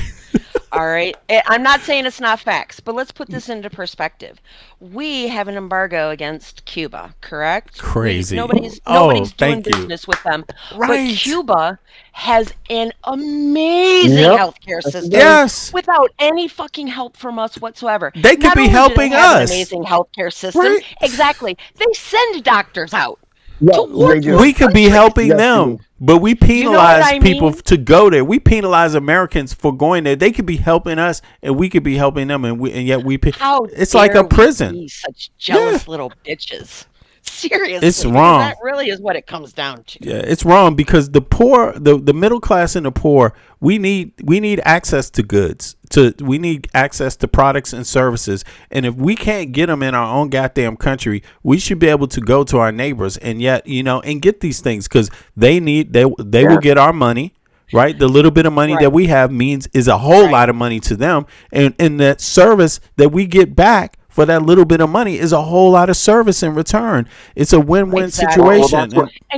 All right, I'm not saying it's not facts, but let's put this into perspective. We have an embargo against Cuba, correct? Crazy. Nobody's doing thank you. business with them. Right. But Cuba has an amazing healthcare system. Yes. Without any fucking help from us whatsoever. They could Not be only do helping they have us. An amazing healthcare system. Right. Exactly. They send doctors out. We could be helping them, but we penalize I people mean? to go there. We penalize Americans for going there. They could be helping us, and we could be helping them, and yet we. How It's like dare a prison. We be such jealous little bitches. Seriously, It's because wrong. That really is what it comes down to. Yeah, it's wrong because the poor, the middle class and the poor, we need access to goods. We need access to products and services. And if we can't get them in our own goddamn country, we should be able to go to our neighbors and and get these things because they will get our money. Right, the little bit of money that we have is a whole lot of money to them, and that service that we get back for that little bit of money is a whole lot of service in return. It's a win-win situation.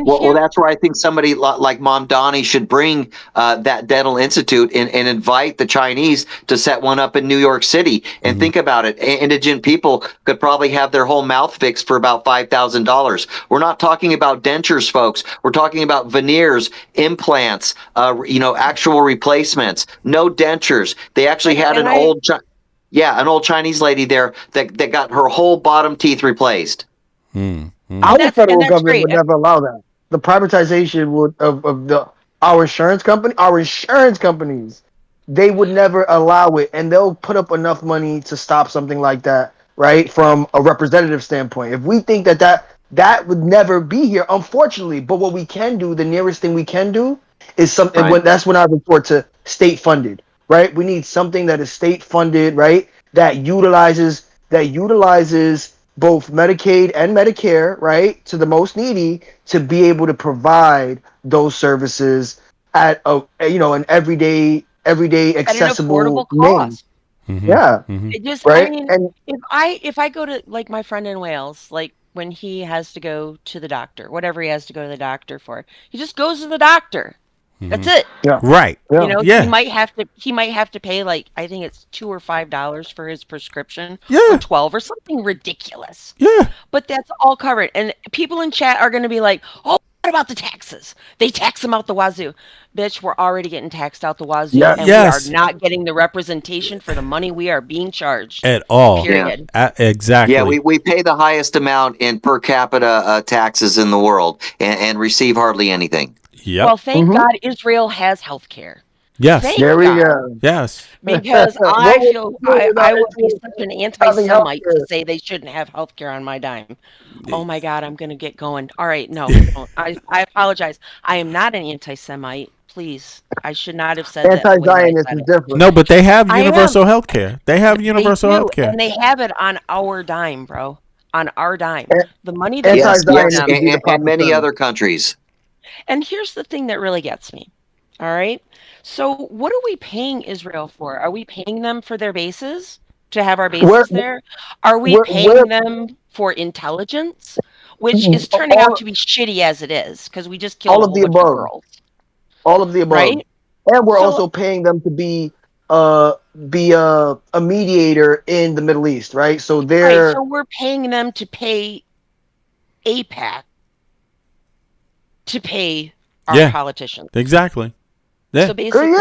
Well, that's where I think somebody like Mom Donnie should bring that dental institute and invite the Chinese to set one up in New York City. And think about it. Indigent people could probably have their whole mouth fixed for about $5,000. We're not talking about dentures, folks. We're talking about veneers, implants, actual replacements, no dentures. They actually had an old Chinese lady there that got her whole bottom teeth replaced. Our federal government would never allow that. The privatization of our insurance companies, they would never allow it, and they'll put up enough money to stop something like that, right? From a representative standpoint, if we think that would never be here, unfortunately. But what we can do, the nearest thing we can do, is something. That's when I report to state funded. Right, we need something that is state funded, right? That utilizes both Medicaid and Medicare, right, to the most needy, to be able to provide those services at an everyday accessible at an affordable cost. Yeah, It just, right. I mean, And if I go to like my friend in Wales, like when he has to go to the doctor, whatever he has to go to the doctor for, he just goes to the doctor. That's it. Yeah. Right. He might have to pay like I think it's $2 or $5 for his prescription. Or 12 or something ridiculous. Yeah. But that's all covered. And people in chat are gonna be like, oh, what about the taxes? They tax them out the wazoo. Bitch, we're already getting taxed out the wazoo. And we are not getting the representation for the money we are being charged. At all. Period. Exactly. Yeah, we pay the highest amount in per capita taxes in the world and receive hardly anything. Yep. Well, thank God Israel has health care. Yes. There we go. Yes. Because I feel I would be such an anti-Semite to say they shouldn't have health care on my dime. Oh my God, I'm going to get going. All right, no, don't. I apologize. I am not an anti-Semite. Please, I should not have said that. Anti-Zionist is different. No, but they have universal health care. They have universal health care. And they have it on our dime, bro. On our dime. The money that and many other countries. And here's the thing that really gets me. All right. So what are we paying Israel for? Are we paying them for their bases? To have our bases there? Are we paying them for intelligence? Which is turning out to be shitty as it is, because we just killed all of the above. All of the above. Right? And we're also paying them to be a mediator in the Middle East, right? So so we're paying them to pay AIPAC to pay our politicians. Exactly. Yeah. So basically,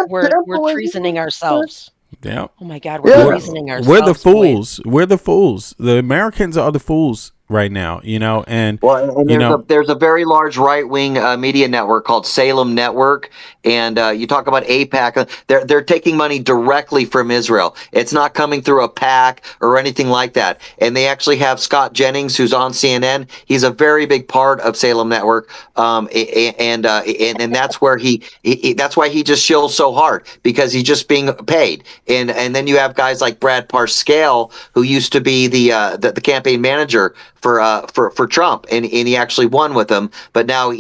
we're treasoning ourselves. Yeah. Oh my God, we're treasoning ourselves. We're the fools. We're the fools. The Americans are the fools right now, and Well, and you know, there's a very large right wing media network called Salem Network, and you talk about AIPAC. They're taking money directly from Israel. It's not coming through a PAC or anything like that. And they actually have Scott Jennings, who's on CNN. He's a very big part of Salem Network, and that's where that's why he just shills so hard, because he's just being paid. And then you have guys like Brad Parscale, who used to be the campaign manager for Trump, and he actually won with them, but now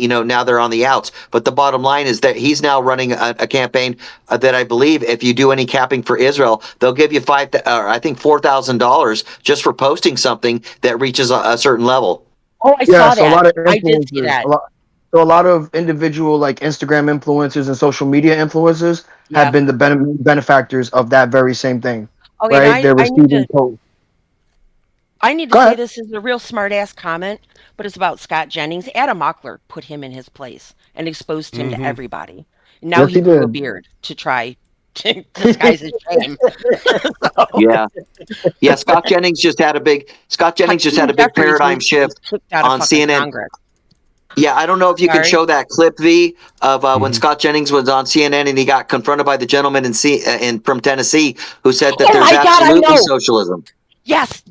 they're on the outs. But the bottom line is that he's now running a campaign that I believe, if you do any capping for Israel, they'll give you $4,000 just for posting something that reaches a certain level. Oh, I saw So a that. lot of I did see influencers, that. so a lot of individual like Instagram influencers and social media influencers have Yeah. been the benefactors of that very same thing. Okay, now Right? They're receiving posts. I need to Go say ahead. this is a real smart ass comment, but it's about Scott Jennings. Adam Mockler put him in his place and exposed him to everybody. And now Yes, he grew a did. beard to try to disguise his shame. Yeah. Scott Jennings just had a big paradigm shift kicked out of on fucking CNN. Congress. Yeah, I don't know if you can Sorry? show that clip, V, of when Scott Jennings was on CNN and he got confronted by the gentleman from Tennessee who said that Oh there's my God, I absolutely know. socialism. Yes.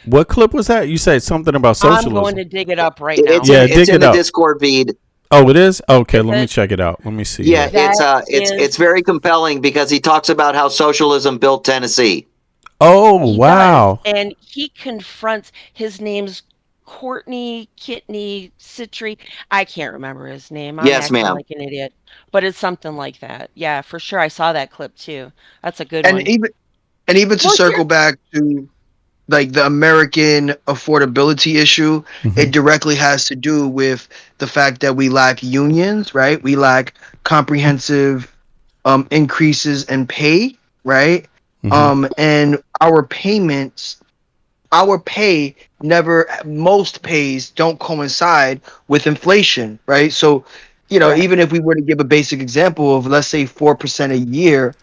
what clip was that? You said something about socialism. I'm going to dig it up right now. It's dig in it the up. Discord feed. Oh, it is? Okay, Is let me it? check it out. Let me see. Yeah, That it's very compelling because he talks about how socialism built Tennessee. Oh, He wow. does, and he confronts. His name's Courtney Kitney Citry. I can't remember his name. I'm Yes, acting ma'am. like an idiot, but it's something like that. Yeah, for sure. I saw that clip too. That's a good And one. even to circle back to like the American affordability issue, it directly has to do with the fact that we lack unions, right? We lack comprehensive increases in pay, right? And our pay most pays don't coincide with inflation, right? So, even if we were to give a basic example of, let's say, 4% a year,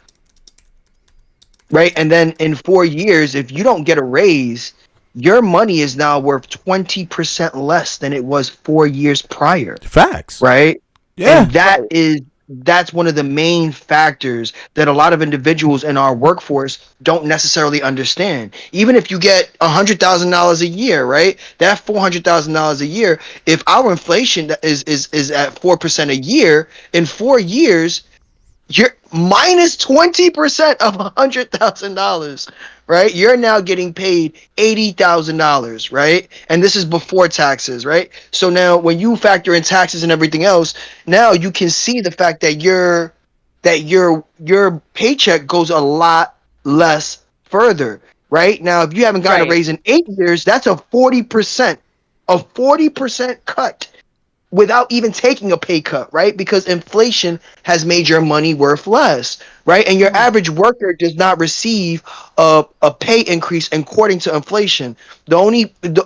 right? And then in 4 years, if you don't get a raise, your money is now worth 20% less than it was 4 years prior. Facts. Right? Yeah. And that's one of the main factors that a lot of individuals in our workforce don't necessarily understand. Even if you get $100,000 a year, right? That $400,000 a year, if our inflation is at 4% a year, in 4 years, you're minus 20% of $100,000, right? You're now getting paid $80,000, right? And this is before taxes, right? So now when you factor in taxes and everything else, now you can see the fact that your paycheck goes a lot less further, right? Now, if you haven't gotten a raise in 8 years, that's a 40% cut without even taking a pay cut, right? Because inflation has made your money worth less, right? And your average worker does not receive a pay increase according to inflation.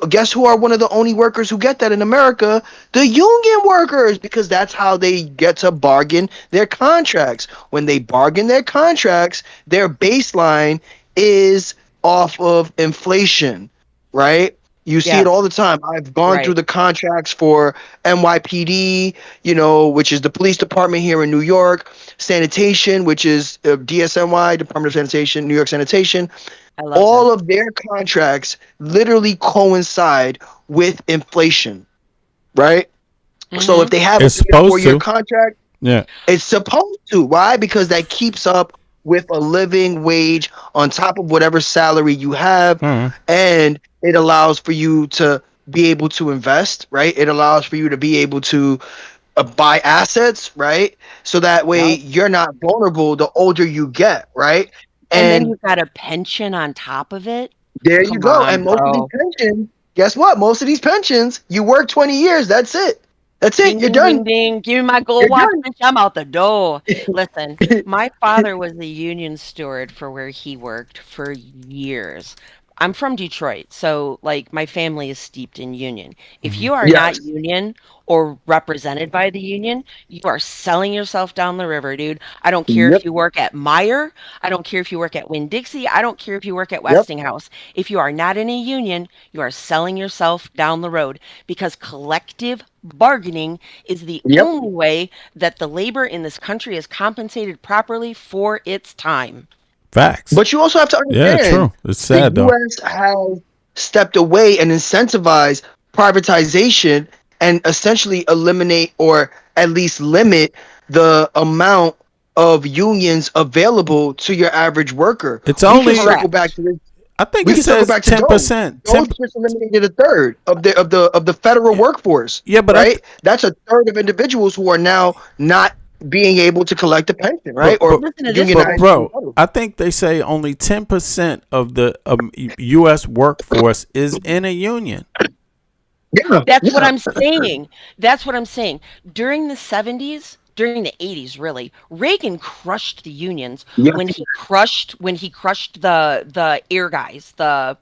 Guess who are one of the only workers who get that in America? The union workers, because that's how they get to bargain their contracts. When they bargain their contracts, their baseline is off of inflation, right? You see it all the time. I've gone through the contracts for NYPD, which is the police department here in New York, sanitation, which is DSNY, Department of Sanitation, New York Sanitation. All of their contracts literally coincide with inflation, right? So if they have It's a supposed 4-year to. contract, Yeah. it's supposed to. Why? Because that keeps up with a living wage on top of whatever salary you have, and it allows for you to be able to invest, right? It allows for you to be able to buy assets, right? So that way you're not vulnerable the older you get, right? And then you've got a pension on top of it. There you Come go. on, And most of these bro. pensions, guess what? Most of these pensions, you work 20 years. That's it. That's it. Ding, You're ding, done. ding, ding. Give me my gold You're watch, done. bitch. I'm out the door. Listen, my father was the union steward for where he worked for years. I'm from Detroit, so like my family is steeped in union. If Mm-hmm. you are Yes. not union or represented by the union, you are selling yourself down the river, dude. I don't care Yep. if you work at Meyer. I don't care if you work at Winn-Dixie. I don't care if you work at Yep. Westinghouse. If you are not in a union, you are selling yourself down the road because collective bargaining is the Yep. only way that the labor in this country is compensated properly for its time. Facts. But you also have to Yeah, understand true. It's sad the though. U.S. has stepped away and incentivized privatization and essentially eliminate or at least limit the amount of unions available to your average worker. It's We only. can circle back to this. I think We it can circle says back to 10%. Doge just eliminated a third of the federal workforce. Yeah, but right, that's a third of individuals who are now not being able to collect a pension, right? Or Listen to this, unionized. Bro, I think they say only 10% of the U.S. workforce is in a union. Yeah, That's what I'm saying. That's what I'm saying. During the 70s, during the 80s, really, Reagan crushed the unions Yeah. when he crushed the air guys, the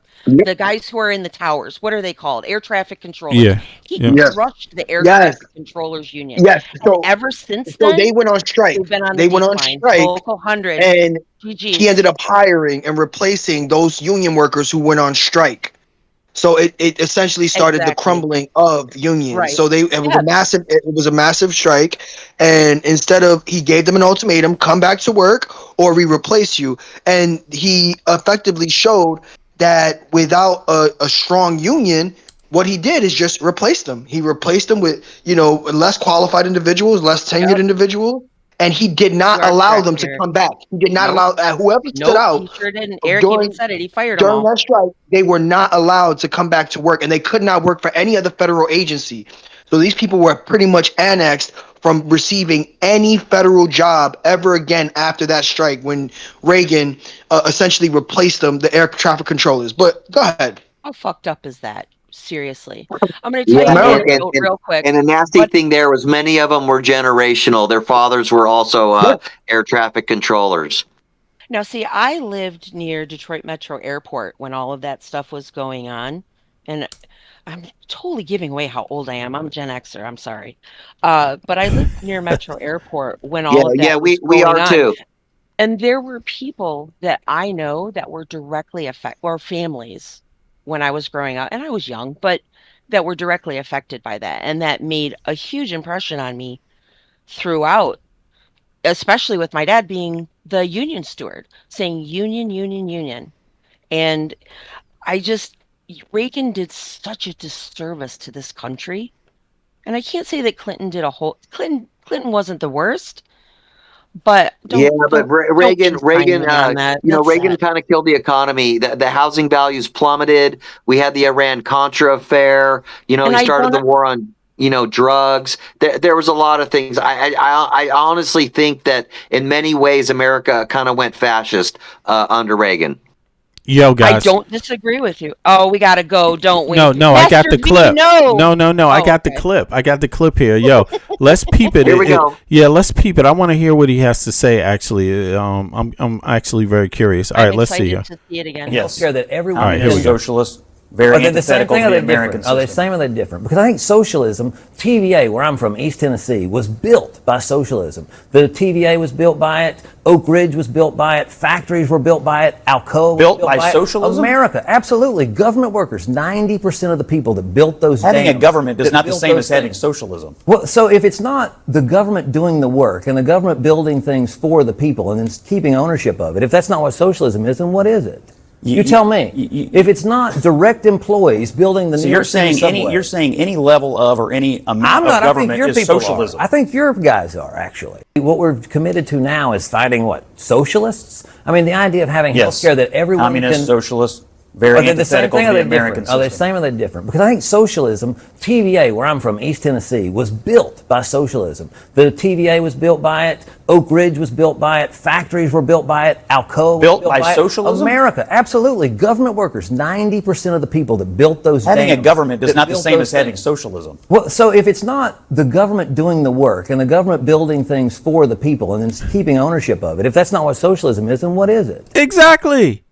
guys who are in the towers. What are they called? Air traffic controllers. Yeah. He Yeah. Yes. crushed the air Yes. traffic controllers union. Yes. So And ever since so then, they went on strike. they've been on They the went on decline. strike, Local 100. and GGs. he ended up hiring and replacing those union workers who went on strike. So it essentially started the Exactly. crumbling of unions. Right. So it was a massive strike, and instead of, he gave them an ultimatum: come back to work or we replace you. And he effectively showed that without a strong union, what he did is just replace them. He replaced them with, less qualified individuals, less tenured individuals, and he did not You are allow correct, them to Eric. come back. He did not Nope. allow whoever stood Nope, out he sure didn't. Eric during even said it. He fired them during all. that strike. They were not allowed to come back to work, and they could not work for any other federal agency. So these people were pretty much annexed from receiving any federal job ever again after that strike, when Reagan essentially replaced them, the air traffic controllers. But go ahead. How fucked up is that? Seriously. I'm going to tell you Yeah, an anecdote real quick. and the nasty thing there was many of them were generational. Their fathers were also air traffic controllers. Now, see, I lived near Detroit Metro Airport when all of that stuff was going on. And I'm totally giving away how old I am. I'm Gen Xer. I'm sorry. But I lived near Metro Airport when all of that was we going are on. too. And there were people that I know that were directly affected, or families when I was growing up, and I was young, but that were directly affected by that. And that made a huge impression on me throughout, especially with my dad being the union steward, saying union, union, union. And Reagan did such a disservice to this country. And I can't say that Clinton Clinton wasn't the worst, but Reagan, Reagan Reagan kind of killed the economy. The housing values plummeted. We had the Iran-Contra affair. He started the war on drugs. There was a lot of things. I honestly think that in many ways America kind of went fascist under Reagan. Yo, guys. I don't disagree with you. Oh, we gotta go, don't we? No, I got the clip. No. I got the clip. I got the clip here. Yo, let's peep it. Here we go. Yeah, let's peep it. I want to hear what he has to say. Actually, I'm actually very curious. All right, let's see. To see it again. Yes, that everyone All right, here we go. socialist. Very antithetical to the American system. Are they the same or are they different? Because I think socialism, TVA, where I'm from, East Tennessee, was built by socialism. The TVA was built by it. Oak Ridge was built by it. Factories were built by it. Alcoa was built by socialism? America, absolutely. Government workers, 90% of the people that built those Having dams, a government is not the built same those as having things. socialism. Well, so if it's not the government doing the work and the government building things for the people and then keeping ownership of it, if that's not what socialism is, then what is it? You tell me. If it's not direct employees building the So New York City subway, you're saying any level of or any amount of government is socialism. I think your guys are, actually. What we're committed to now is fighting what? Socialists? I mean, the idea of having health care that everyone Communist, can... socialist, very antithetical to the American system. Are they the same or are they different? Because I think socialism, TVA, where I'm from, East Tennessee, was built by socialism. The TVA was built by it. Oak Ridge was built by it. Factories were built by it. Alcoa was built by socialism? America, absolutely. Government workers, 90% of the people that built those Having dams, a government is that not the built same those as having things. socialism. Well, so if it's not the government doing the work and the government building things for the people and then keeping ownership of it, if that's not what socialism is, then what is it? Exactly.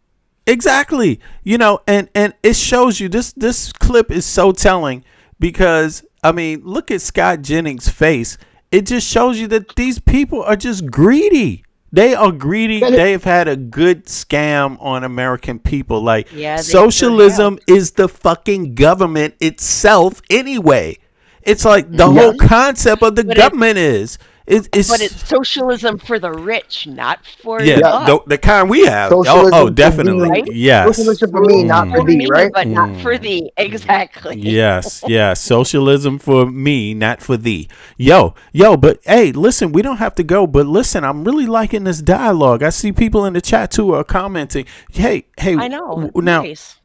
Exactly. You know, and it shows you this clip is so telling because I mean, look at Scott Jennings' face. It just shows you that these people are just greedy. They are greedy. They've had a good scam on American people. Like socialism is the fucking government itself anyway. It's like the whole concept of the government is. But it's socialism for the rich, not for the kind we have. Socialism Definitely. right? Yes. Socialism for me, not for thee, right? But not for thee. Exactly. Yes. Socialism for me, not for thee. Yo, but hey, listen, we don't have to go, but listen, I'm really liking this dialogue. I see people in the chat too are commenting. Hey. I know. Now, nice.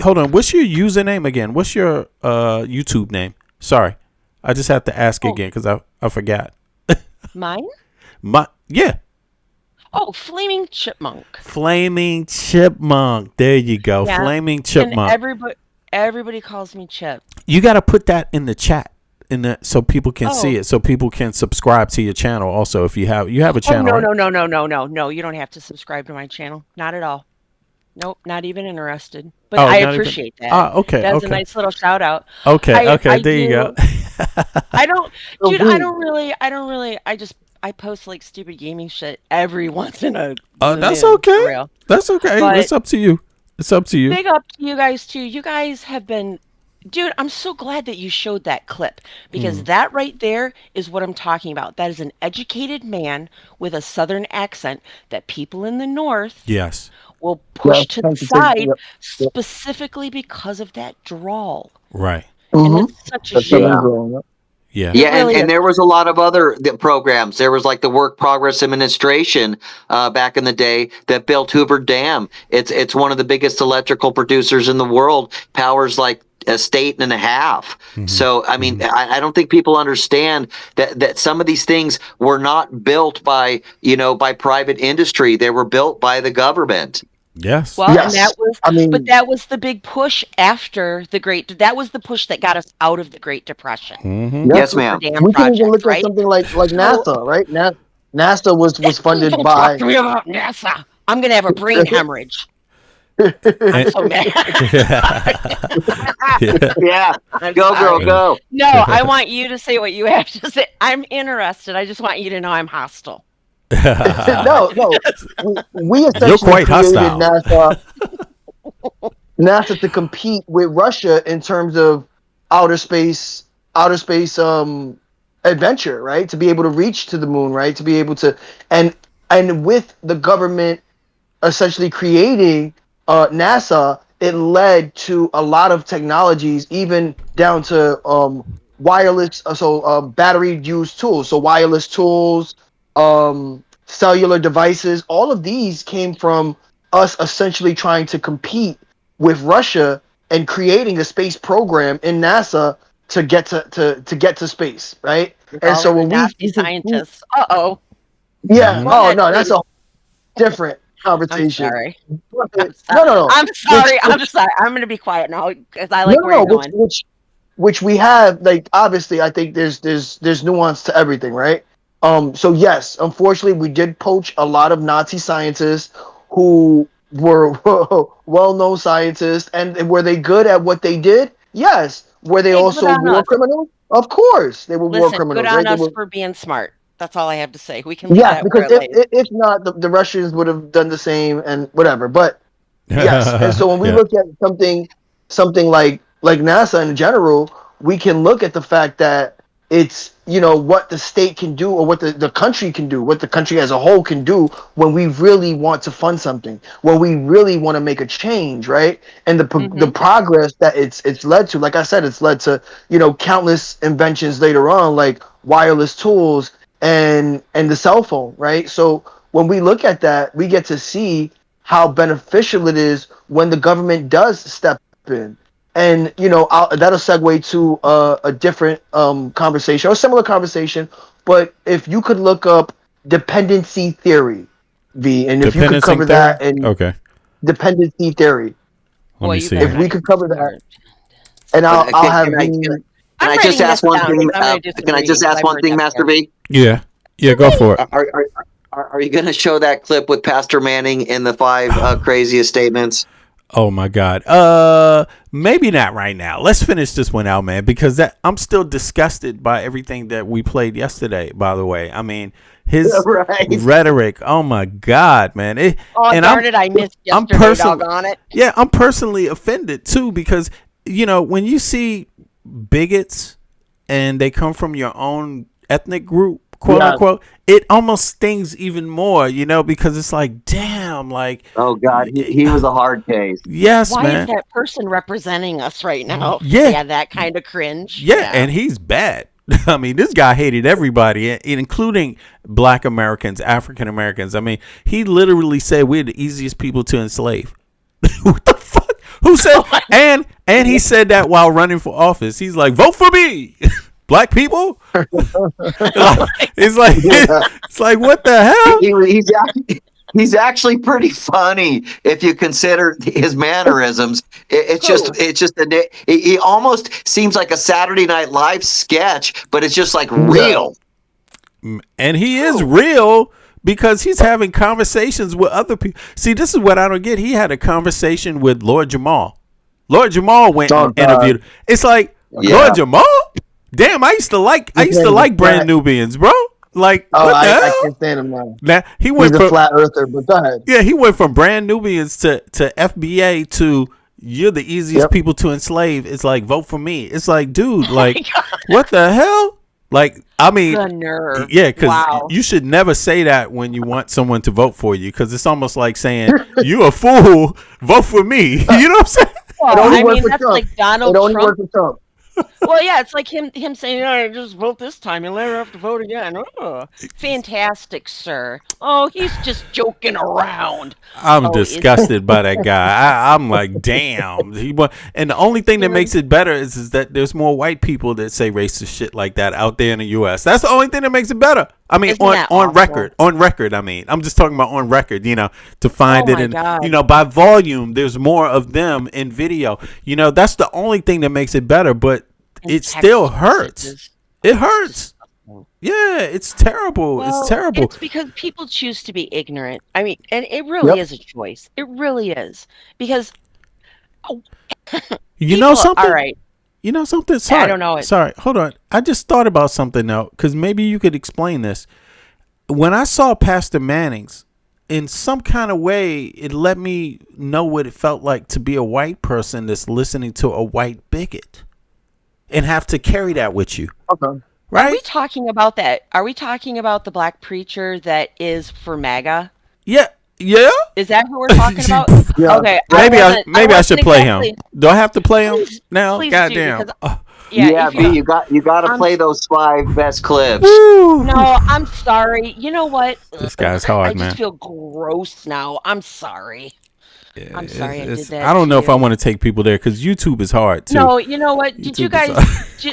Hold on. What's your username again? What's your YouTube name? Sorry. I just have to ask again because I forgot. Mine? Yeah. Oh, Flaming Chipmunk. Flaming Chipmunk. There you go. Yeah. Flaming Chipmunk. And everybody calls me Chip. You got to put that in the chat so people can see it, so people can subscribe to your channel also if you have a channel. No, you don't have to subscribe to my channel. Not at all. Nope, not even interested. But I appreciate that. Okay. That's a nice little shout out. Okay, there you go. I don't really. I post like stupid gaming shit every once in a. That's okay. That's okay. But it's up to you. Big up to you guys too. You guys have been, dude. I'm so glad that you showed that clip because that right there is what I'm talking about. That is an educated man with a Southern accent that people in the North will push to the side specifically because of that drawl. Right. And it's such a shame. Yeah, and there was a lot of other programs. There was like the Work Progress Administration back in the day that built Hoover Dam. It's one of the biggest electrical producers in the world. Powers like a state and a half. So I mean, I don't think people understand that some of these things were not built by private industry. They were built by the government. Yes. Well, and that was, but that was the big push after that was the push that got us out of the Great Depression. Yes, ma'am. We can even look at something like NASA, right? NASA was funded Don't by. talk to me about NASA. I'm gonna have a brain hemorrhage. I'm so mad. Yeah. Go, girl, go. No, I want you to say what you have to say. I'm interested. I just want you to know I'm hostile. No. We essentially You're quite created hostile. NASA to compete with Russia in terms of outer space adventure, right? To be able to reach to the moon, right? To be able to and with the government essentially creating NASA, it led to a lot of technologies, even down to wireless, battery used tools, so wireless tools. Cellular devices, all of these came from us essentially trying to compete with Russia and creating a space program in NASA to get to space, right? And so when we scientists, no, that's a different conversation. I'm sorry. No. I'm sorry. I'm sorry. I'm going to be quiet now because I like where you're going. Which we have, like, obviously, I think there's nuance to everything, right? So yes, unfortunately, we did poach a lot of Nazi scientists who were well-known scientists, and were they good at what they did? Yes. Were they also war criminals? Of course, they were war criminals. Good on us for being smart. That's all I have to say. We can leave that because if not, the Russians would have done the same and whatever. But yes, and so when we look at something like NASA in general, we can look at the fact that it's what the state can do, or what the country can do, what the country as a whole can do when we really want to fund something, when we really want to make a change, right? And the progress that it's led to, like I said, it's led to countless inventions later on, like wireless tools and the cell phone, right? So when we look at that, we get to see how beneficial it is when the government does step in. And that'll segue to a different conversation, or a similar conversation. But if you could look up dependency theory, V, and if you could cover that, and dependency theory. Let me see. If we could cover that, and I'll have. Can I just ask one thing? Can I just ask one thing, Master V? Yeah, go for it. Are you going to show that clip with Pastor Manning in the 5 craziest statements? Oh my God. Maybe not right now. Let's finish this one out, man, because I'm still disgusted by everything that we played yesterday, by the way. I mean, his rhetoric. Oh my God, man. I missed yesterday, doggone it. Yeah, I'm personally offended too, because, when you see bigots and they come from your own ethnic group, quote unquote, it almost stings even more, because it's like, damn, like, oh God, he was a hard case. Yes, Why man. is that person representing us right now? Yeah, that kind of cringe. Yeah, and he's bad. I mean, this guy hated everybody, including Black Americans, African Americans. I mean, he literally said we're the easiest people to enslave. What the fuck? Who said? And he said that while running for office. He's like, vote for me. Black people? It's like what the hell? He's actually pretty funny if you consider his mannerisms. He almost seems like a Saturday Night Live sketch, but it's just like real. And he is real because he's having conversations with other people. See, this is what I don't get. He had a conversation with Lord Jamal. Lord Jamal went and interviewed. It's like, Lord Jamal? Damn, I used to like Brand Nubians, bro. Like, what the hell? I can't stand him now. He's a flat earther, but go ahead. Yeah, he went from Brand Nubians to FBA to you're the easiest people to enslave. It's like, vote for me. It's like, dude, like, what the hell? Like, I mean, the nerve. Yeah, because you should never say that when you want someone to vote for you, because it's almost like saying, you a fool, vote for me. You know what I'm saying? Well, that's Trump. Like Donald Trump. Work for Trump. Well, yeah, it's like him saying, just vote this time. You'll never have to vote again. Oh, fantastic, sir. Oh, he's just joking around. I'm disgusted by that guy. I'm like, damn. And the only thing that makes it better is that there's more white people that say racist shit like that out there in the U.S. That's the only thing that makes it better. I mean, on record. I mean, I'm just talking about on record, to find it. And, by volume, there's more of them in video. That's the only thing that makes it better, but it still hurts. It hurts. Yeah, it's terrible. Well, it's terrible. It's because people choose to be ignorant. I mean, and it really is a choice. It really is. Because, you know something? All right. You know something? Sorry. I don't know it. Sorry. Hold on. I just thought about something now, because maybe you could explain this. When I saw Pastor Manning's, in some kind of way, it let me know what it felt like to be a white person that's listening to a white bigot and have to carry that with you. Okay. Right? Are we talking about that? Are we talking about the black preacher that is for MAGA? Yeah. Yeah. Is that who we're talking about? Yeah. Okay. Maybe I should play him. Do I have to play him now? Please Goddamn. Yeah, you got to play those 5 best clips. No, I'm sorry. You know what? This guy's hard, man. I just feel gross now. I'm sorry. Yeah, I'm sorry I did that. I don't know if I want to take people there, because YouTube is hard too. No, you know what? Did you guys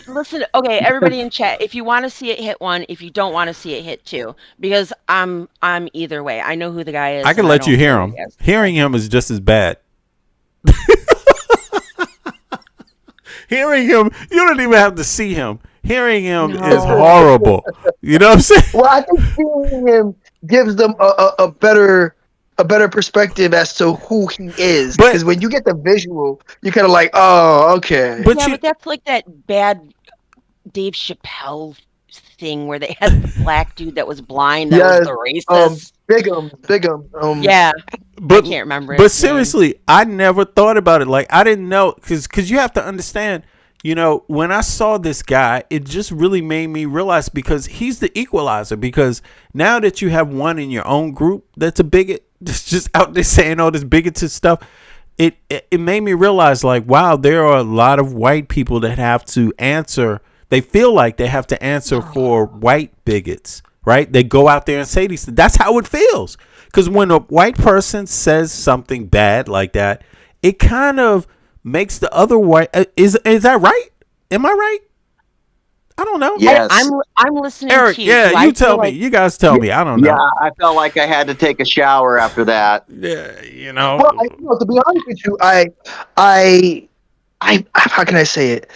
listen? Okay, everybody in chat. If you want to see it, hit 1. If you don't want to see it, hit 2. Because I'm either way. I know who the guy is. I can let you hear him. Hearing him is just as bad. Hearing him, you don't even have to see him. Hearing him is horrible. You know what I'm saying? Well, I think seeing him gives them a better perspective as to who he is. Because when you get the visual, you're kind of like, oh, okay. But that's like that bad Dave Chappelle thing where they had the black dude that was blind that was the racist. Bigham. Yeah. But, I can't remember. But seriously, I never thought about it. Like, I didn't know, because you have to understand, when I saw this guy, it just really made me realize, because he's the equalizer. Because now that you have one in your own group that's a bigot, that's just out there saying all this bigoted stuff, it made me realize, like, wow, there are a lot of white people that have to answer. They feel like they have to answer for white bigots, right? They go out there and say these things. That's how it feels. Because when a white person says something bad like that, it kind of makes the other white. Is that right? Am I right? I don't know. Yes. I'm listening Eric, to you. Yeah, you tell me. You guys tell me. I don't know. Yeah, I felt like I had to take a shower after that. Yeah, Well, to be honest with you, I how can I say it?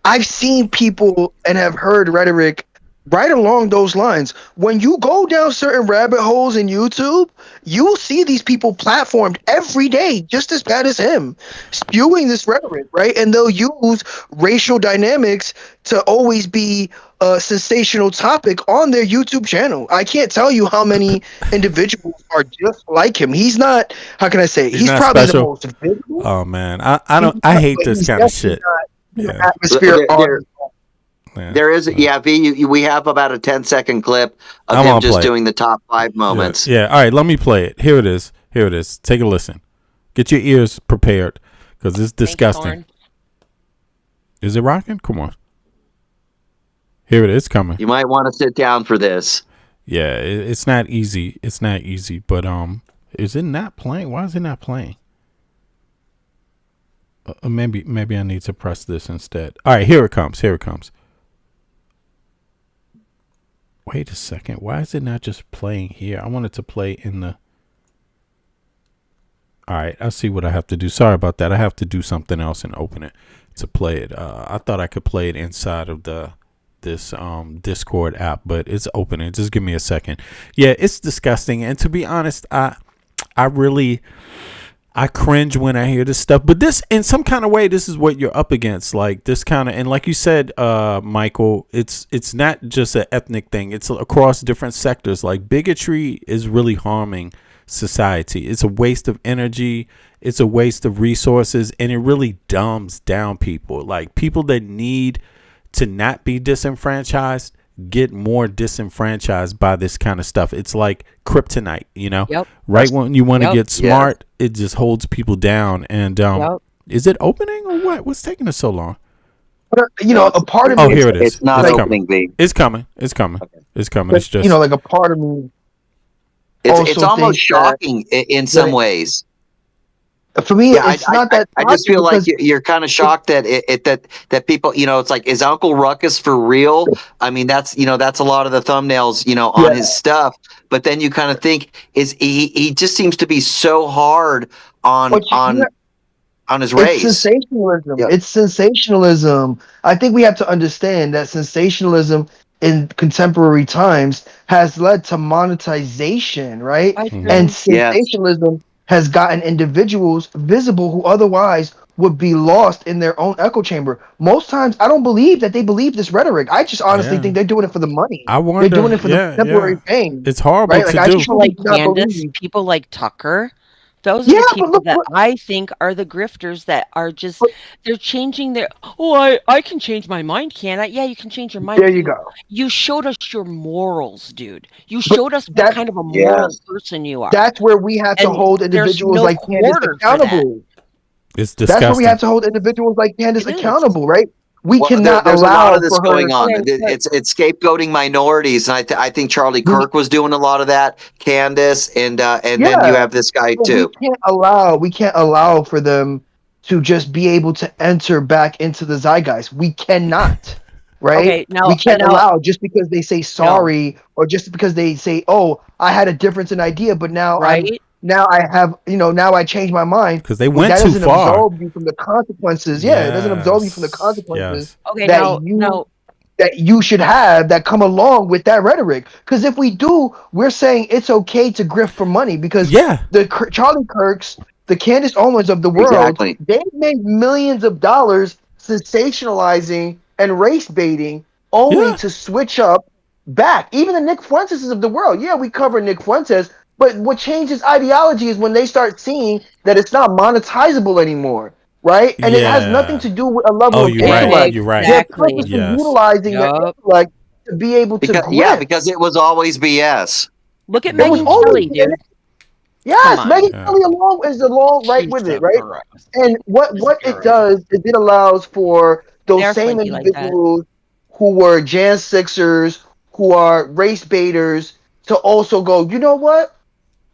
I've seen people and have heard rhetoric right along those lines. When you go down certain rabbit holes in YouTube, you'll see these people platformed every day, just as bad as him, spewing this rhetoric, right? And they'll use racial dynamics to always be a sensational topic on their YouTube channel. I can't tell you how many individuals are just like him. He's not, how can I say, he's not probably special. the most visible. Oh man, I hate this kind of shit. Yeah. Atmosphere There is, V. We have about a 10-second clip of I'm him gonna just play it. doing the top 5 moments. Yeah. All right, let me play it. Here it is. Here it is. Take a listen. Get your ears prepared because it's disgusting. Is it rocking? Come on. Here it is. It's coming. You might want to sit down for this. Yeah, it's not easy. It's not easy. But is it not playing? Why is it not playing? Maybe I need to press this instead. All right, here it comes. Here it comes. Wait a second. Why is it not just playing here? I want it to play in the... All right, I'll see what I have to do. Sorry about that. I have to do something else and open it to play it. I thought I could play it inside of this Discord app, but it's opening. Just give me a second. Yeah, it's disgusting. And to be honest, I cringe when I hear this stuff, but this, in some kind of way, this is what you're up against. Like this kind of, and like you said, Michael, it's not just an ethnic thing. It's across different sectors. Like bigotry is really harming society. It's a waste of energy. It's a waste of resources, and it really dumbs down people. Like people that need to not be disenfranchised get more disenfranchised by this kind of stuff. It's like kryptonite, you know. Yep. Right when you want to Yep. get smart, it just holds people down. And Yep. is it opening or what? What's taking us so long? You know, a part of me. Oh, here it is. It's not It's opening, coming. V. It's coming. It's coming. It's coming. But, It's just, you know, like a part of me. It's almost thinks shocking in some ways. For me, Yeah, it's not that. I just feel like because- you're kind of shocked that that people, you know, it's like, is Uncle Ruckus for real? I mean, that's a lot of the thumbnails, on his stuff. But then you kind of think, is he just seems to be so hard on his race. It's sensationalism. Yeah. It's sensationalism. I think we have to understand that sensationalism in contemporary times has led to monetization, right? And sensationalism has gotten individuals visible who otherwise would be lost in their own echo chamber. Most times, I don't believe that they believe this rhetoric. I just honestly think they're doing it for the money. I wonder, they're doing it for the temporary pain. It's horrible right? to Like, do. People like Candace, people like Tucker. Those are the people that I think are the grifters that are just, they're changing their, I can change my mind, can't I? Yeah, you can change your mind. There you go. You showed us your morals, dude. You showed us what kind of a moral person you are. That's where we have to And hold there's individuals no like Candace quarter for that. accountable. It's That's disgusting. where we have to hold individuals like Candace accountable, right? We Well, cannot there's allow a lot of this for her going on. It's scapegoating minorities, and I think Charlie Kirk was doing a lot of that. Candace, and then you have this guy But too. We can't allow for them to just be able to enter back into the zeitgeist. We cannot, right? Okay, now- we can't now- allow just because they say sorry or just because they say, "Oh, I had a difference in idea, but now now I have, now I changed my mind." 'Cause they went that too doesn't far. absolve you from the consequences. Yeah, it doesn't absolve you from the consequences Okay, that that you should have that come along with that rhetoric. Because if we do, we're saying it's okay to grift for money because the Charlie Kirks, the Candace Owens of the world, they made millions of dollars sensationalizing and race baiting only to switch up back. Even the Nick Fuenteses of the world. Yeah, we cover Nick Fuentes, but what changes ideology is when they start seeing that it's not monetizable anymore. Right? And it has nothing to do with a level of intellect. You're right. They're purposely utilizing their intellect to be able to grift. Because it was always BS. Look at It was Megyn always Kelly, dude. Yes, Come on. Megyn Kelly is along right with it, right? And what it does is it allows for those They're same flaky like that. individuals who were Jan Sixers, who are race baiters, to also go, you know what?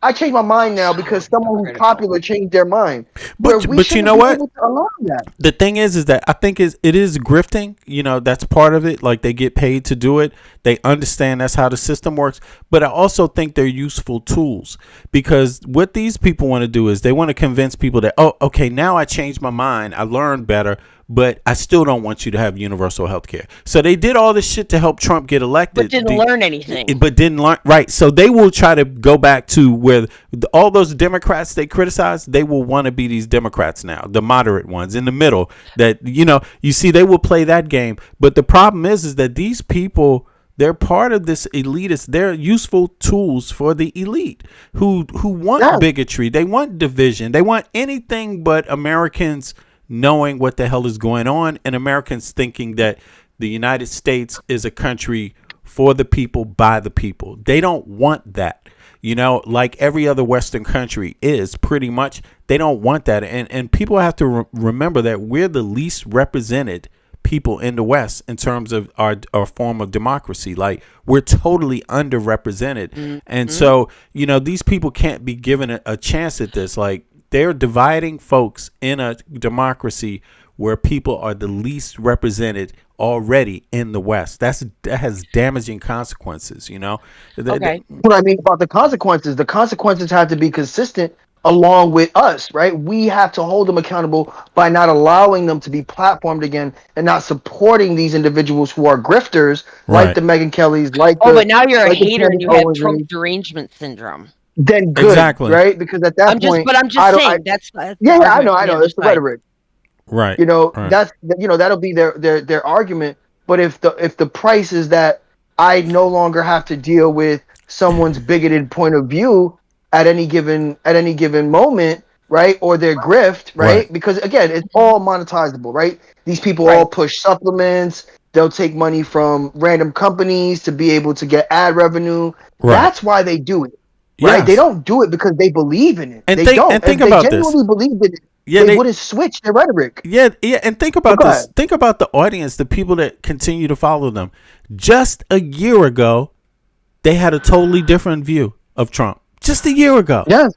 I changed my mind now because someone who's popular changed their mind. But we you shouldn't know be what? able to allow that. The thing is that I think it is grifting. That's part of it. Like they get paid to do it. They understand that's how the system works. But I also think they're useful tools, because what these people want to do is they want to convince people that, oh, okay, now I changed my mind. I learned better, but I still don't want you to have universal health care. So they did all this shit to help Trump get elected. But didn't learn anything. But didn't learn. Right. So they will try to go back to where all those Democrats they criticize, they will want to be these Democrats now, the moderate ones in the middle that, you see, they will play that game. But the problem is that these people, they're part of this elitist. They're useful tools for the elite who want bigotry. They want division. They want anything but Americans knowing what the hell is going on, and Americans thinking that the United States is a country for the people, by the people. They don't want that, like every other Western country is pretty much. They don't want that. And people have to remember that we're the least represented people in the West in terms of our form of democracy. Like, we're totally underrepresented. Mm-hmm. And so, these people can't be given a chance at this. Like, they're dividing folks in a democracy where people are the least represented already in the West. That has damaging consequences, Okay. What I mean about the consequences have to be consistent along with us, right? We have to hold them accountable by not allowing them to be platformed again and not supporting these individuals who are grifters, like the Megyn Kellys, but now you're a hater and you have Trump derangement syndrome. Then good, exactly. Right? Because at that point, I'm just saying that's I know. It's the rhetoric, right? That's that'll be their argument. But if the price is that I no longer have to deal with someone's bigoted point of view at any given moment, right? Or their grift, right? Because again, it's all monetizable, right? These people all push supplements. They'll take money from random companies to be able to get ad revenue. Right. That's why they do it. Right, yes. They don't do it because they believe in it. And they don't. And think if about they genuinely believed in it, they wouldn't switch their rhetoric. Yeah, and think about this. Think about the audience, the people that continue to follow them. Just a year ago, they had a totally different view of Trump. Just a year ago. Yes.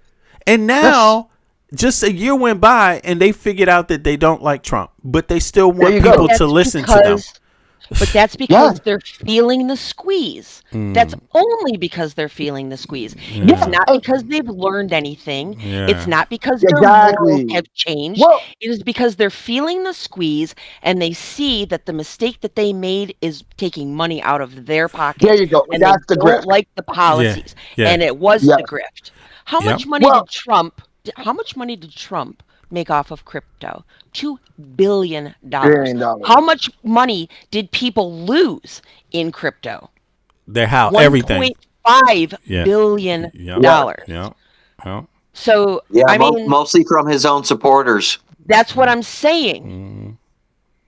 And now, just a year went by, and they figured out that they don't like Trump, but they still want people to listen to them. But that's because they're feeling the squeeze. That's only because they're feeling the squeeze. Yeah. It's not because they've learned anything. Yeah. It's not because their morals have changed. Well, it is because they're feeling the squeeze and they see that the mistake that they made is taking money out of their pocket. There you go. And that's they the don't grift. like the policies. Yeah. And it was the grift. How much money did Trump make off of crypto? $2 billion. How much money did people lose in crypto? Their house, everything. $1.5 billion. Yeah. So I mean, mostly from his own supporters. That's what I'm saying.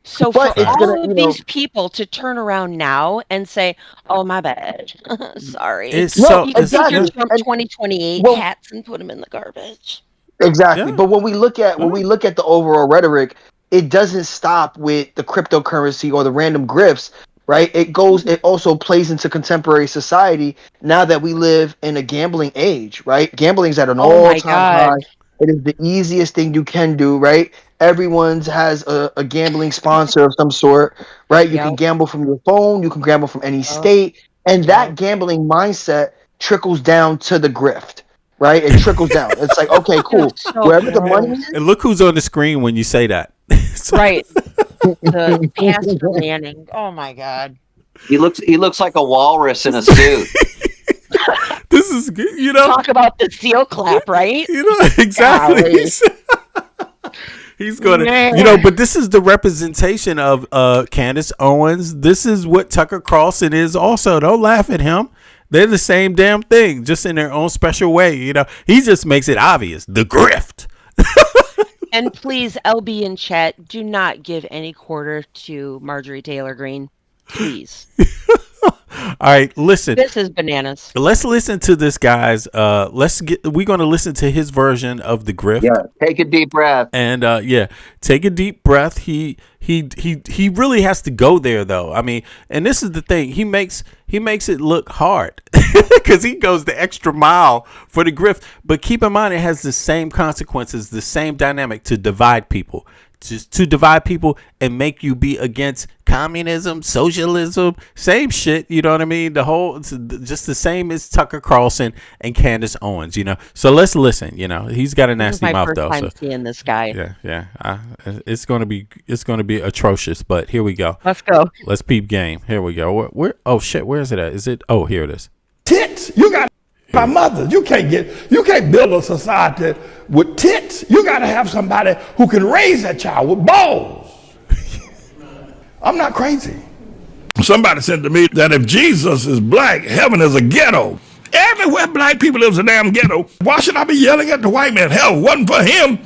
So for all of these people to turn around now and say, "Oh, my bad, sorry," you can take your Trump 2028 hats and put them in the garbage. Exactly. Yeah. But when we look at the overall rhetoric, it doesn't stop with the cryptocurrency or the random grifts, right? It also plays into contemporary society now that we live in a gambling age, right? Gambling's at an all-time high. It is the easiest thing you can do, right? Everyone has a gambling sponsor of some sort, right? You can gamble from your phone, you can gamble from any state, and that gambling mindset trickles down to the grift. Right, it trickles down. It's like, okay, cool. Wherever the money is, and look who's on the screen when you say that. Right, the Pastor Manning. Oh my God, he looks like a walrus in a suit. This is good, Talk about the seal clap, right? Exactly. He's gonna, but this is the representation of Candace Owens. This is what Tucker Carlson is also. Don't laugh at him. They're the same damn thing, just in their own special way. He just makes it obvious. The grift. And please, LB in chat, do not give any quarter to Marjorie Taylor Greene. Please. All right, listen. This is bananas. Let's listen to this, guys. We're going to listen to his version of the grift. Yeah, take a deep breath. And take a deep breath. He really has to go there, though. I mean, and this is the thing. He makes it look hard because he goes the extra mile for the grift. But keep in mind, it has the same consequences, the same dynamic to divide people, just to divide people and make you be against communism, socialism, same shit. You know what I mean? The whole, it's just the same as Tucker Carlson and Candace Owens. You know, so let's listen. You know, he's got a nasty mouth though. This is my first time seeing this guy. Yeah. It's gonna be atrocious. But here we go. Let's go. Let's peep game. Here we go. Where? Oh shit. Where is it at? Is it? Oh, here it is. Tits. You got my mother. You can't build a society with tits. You got to have somebody who can raise that child with balls. I'm not crazy. Somebody said to me that if Jesus is black, heaven is a ghetto. Everywhere black people live is a damn ghetto. Why should I be yelling at the white man? Hell, if it wasn't for him,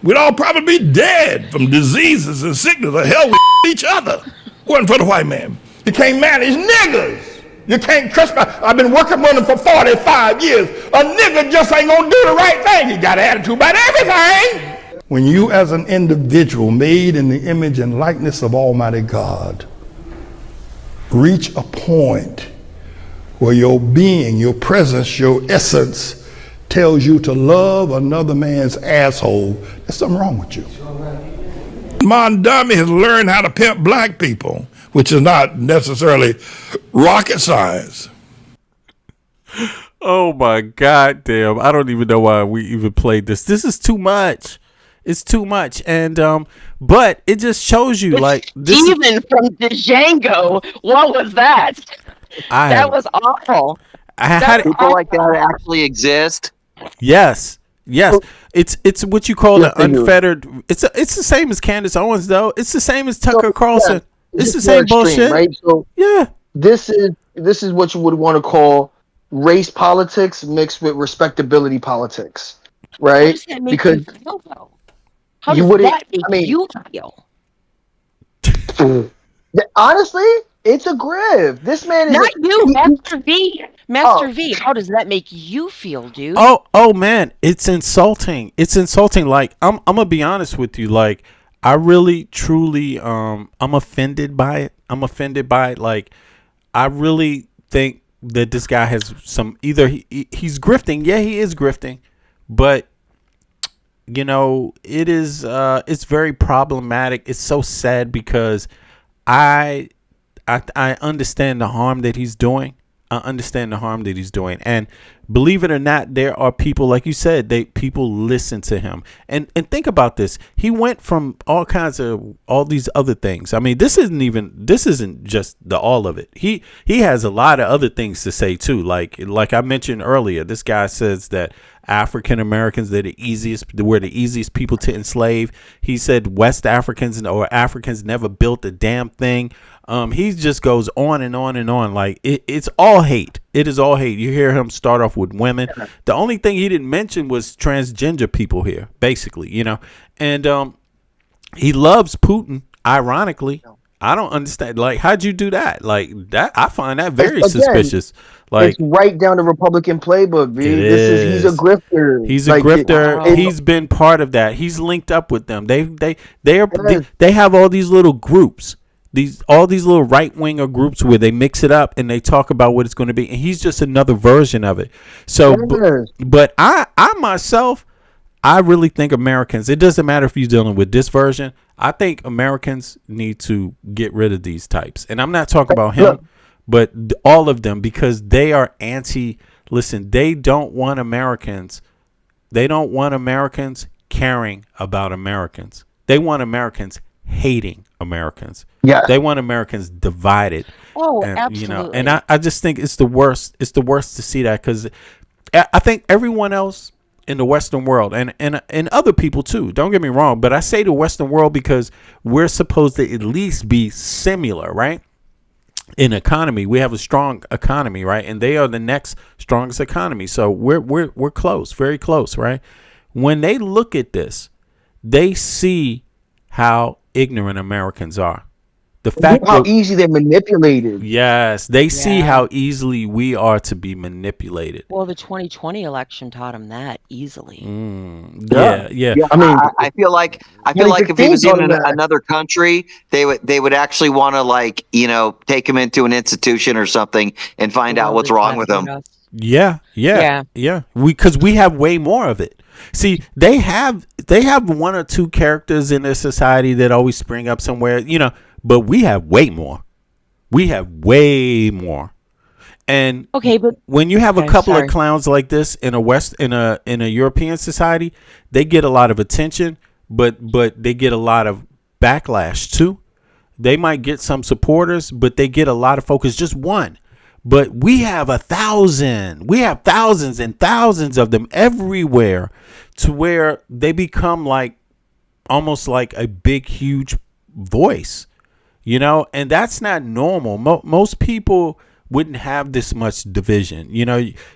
we'd all probably be dead from diseases and sickness. Or hell, we each other. Wasn't for the white man. You can't manage niggas. You can't trust me. I've been working with him for 45 years. A nigga just ain't gonna do the right thing. He got an attitude about everything. When you as an individual made in the image and likeness of Almighty God reach a point where your being, your presence, your essence tells you to love another man's asshole, there's something wrong with you. Mondami has learned how to pimp black people, which is not necessarily rocket science. Oh my God damn. I don't even know why we even played this. This is too much. It's too much. And but it just shows you like this Steven from Django. What was that? That was awful. People like that actually exist. Yes. It's what you call an unfettered. It's the same as Candace Owens though. It's the same as Tucker Carlson. It's the same bullshit. Right? So this is what you would want to call race politics mixed with respectability politics, right? How does that make because you feel, though? How does that make you feel? Honestly, it's a grift. This man is not you, Master V. Master V. How does that make you feel, dude? Oh man, it's insulting. It's insulting. Like I'm gonna be honest with you. Like I really, truly, I'm offended by it. I'm offended by it. Like I really think that this guy has some. Either he's grifting. Yeah, he is grifting, but you know, it is. It's very problematic. It's so sad because I understand the harm that he's doing. I understand the harm that he's doing. And believe it or not, there are people, like you said, people listen to him. And think about this. He went from all kinds of all these other things. I mean, this isn't just the all of it. He has a lot of other things to say too. Like I mentioned earlier, this guy says that African Americans, were the easiest people to enslave. He said West Africans or Africans never built a damn thing. He just goes on and on and on. Like it's all hate. It is all hate. You hear him start off with women. The only thing he didn't mention was transgender people here, basically, you know. And he loves Putin, ironically. I don't understand. Like, how'd you do that? Like that, I find that very suspicious. Like, it's right down the Republican playbook, dude. He's a grifter. He's a grifter. He's been part of that. He's linked up with them. They have all these little groups. All these little right-winger groups where they mix it up and they talk about what it's going to be, and he's just another version of it. So, but I myself, I really think Americans, it doesn't matter if you're dealing with this version, I think Americans need to get rid of these types. And I'm not talking about him, but all of them, because they are listen, they don't want Americans caring about Americans. They want Americans hating Americans. Yeah. They want Americans divided. Oh, and, absolutely. You know, and I just think it's the worst. It's the worst to see that, because I think everyone else in the Western world and other people too, don't get me wrong, but I say the Western world because we're supposed to at least be similar, right? In economy, we have a strong economy, right? And they are the next strongest economy. So we're close, very close, right? When they look at this, they see how ignorant Americans are. The fact how easy they're manipulated. Yes, they see how easily we are to be manipulated. Well, the 2020 election taught them that easily. Yeah. I mean, I feel like if he was in another country, they would actually want to, like, you know, take him into an institution or something and find out what's wrong with him. Yeah. Because we have way more of it. See, they have one or two characters in their society that always spring up somewhere, but we have way more. We have way more. And okay, but when you have a couple of clowns like this in a European society, they get a lot of attention, but they get a lot of backlash too. They might get some supporters, but they get a lot of focus, just one. But we have 1,000. We have thousands and thousands of them everywhere, to where they become like almost like a big, huge voice, and that's not normal. Most people wouldn't have this much division.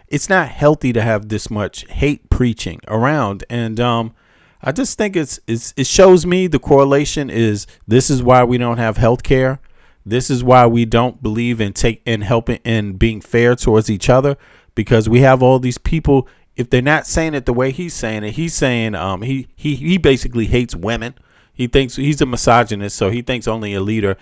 It's not healthy to have this much hate preaching around. And I just think it shows me the correlation is this is why we don't have health care. This is why we don't believe in helping and being fair towards each other, because we have all these people. If they're not saying it the way he's saying it, he's saying he basically hates women. He thinks he's a misogynist, so he thinks only a leader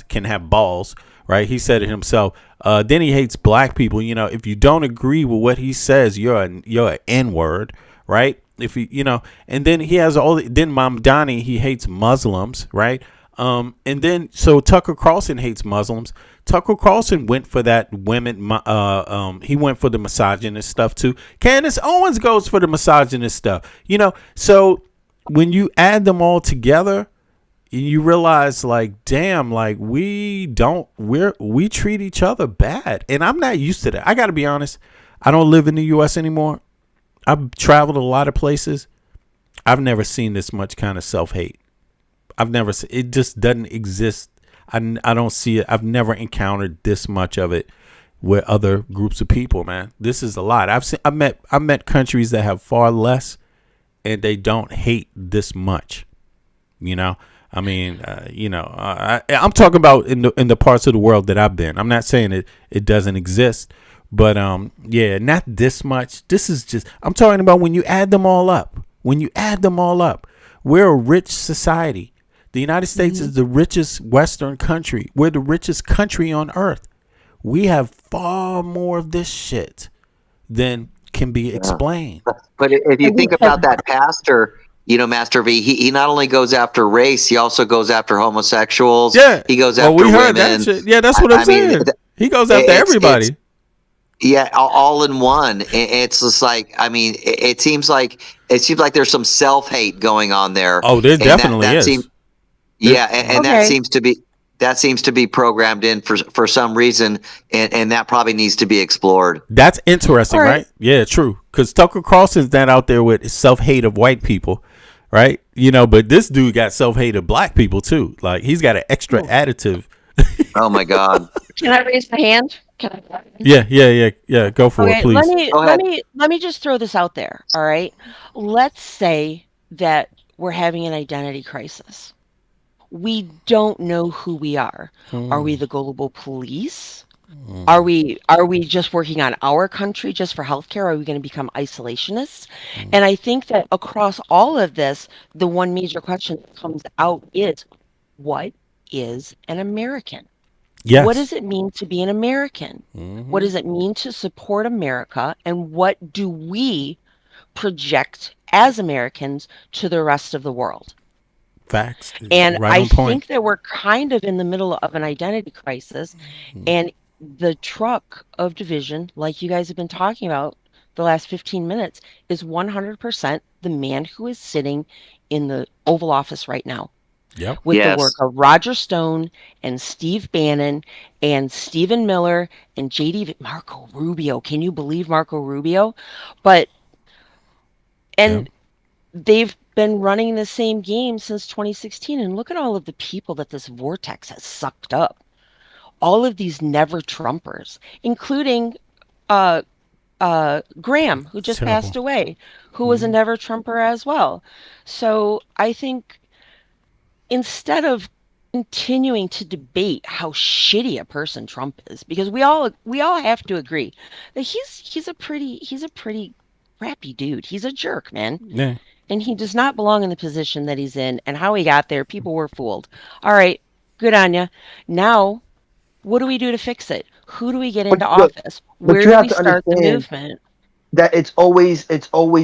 can have balls, right? He said it himself. Then he hates black people. If you don't agree with what he says, you're an N-word, right? If and then he has then Mamdani, he hates Muslims, right? And then so Tucker Carlson hates Muslims. Tucker Carlson went for that women. He went for the misogynist stuff too. Candace Owens goes for the misogynist stuff. So when you add them all together, you realize, like, damn, like we treat each other bad, and I'm not used to that. I got to be honest. I don't live in the U.S. anymore. I've traveled a lot of places. I've never seen this much kind of self-hate. It just doesn't exist. I don't see it. I've never encountered this much of it with other groups of people, man. This is a lot. I met countries that have far less, and they don't hate this much. I'm talking about in the parts of the world that I've been. I'm not saying it doesn't exist, but not this much. This is just, I'm talking about when you add them all up. We're a rich society. The United States is the richest Western country. We're the richest country on earth. We have far more of this shit than can be explained. But if you think about that pastor, Master V, he not only goes after race, he also goes after homosexuals. Yeah. He goes after women. That shit. Yeah, that's what I'm saying. He goes after everybody. All in one. It's just like, it seems like there's some self-hate going on there. Oh, there definitely is. That seems to be programmed in for some reason, and that probably needs to be explored. That's interesting, right? Yeah, true. Because Tucker Carlson's not out there with self-hate of white people, right? But this dude got self-hate of black people too. Like, he's got an extra additive. Oh my God! Can I raise my hand? Can I? Yeah. Go for it, please. Let me just throw this out there. All right. Let's say that we're having an identity crisis. We don't know who we are. Are we the global police? Are we just working on our country just for healthcare? Are we going to become isolationists? And I think that across all of this, the one major question that comes out is, what is an American? Yes. What does it mean to be an American? What does it mean to support America? And what do we project as Americans to the rest of the world? Facts. And I think that we're kind of in the middle of an identity crisis, and the truck of division, like you guys have been talking about the last 15 minutes, is 100% the man who is sitting in the Oval Office right now. Yep. With the work of Roger Stone and Steve Bannon and Stephen Miller and Marco Rubio. Can you believe Marco Rubio? They've been running the same game since 2016, and look at all of the people that this vortex has sucked up. All of these never Trumpers, including Graham, who just passed away, who was a never Trumper as well. So I think instead of continuing to debate how shitty a person Trump is, because we all have to agree that he's a pretty crappy dude. He's a jerk, man. Yeah. And he does not belong in the position that he's in, and how he got there, people were fooled. All right, good on you. Now, what do we do to fix it? Who do we get into office? Where do we start the movement? that it's always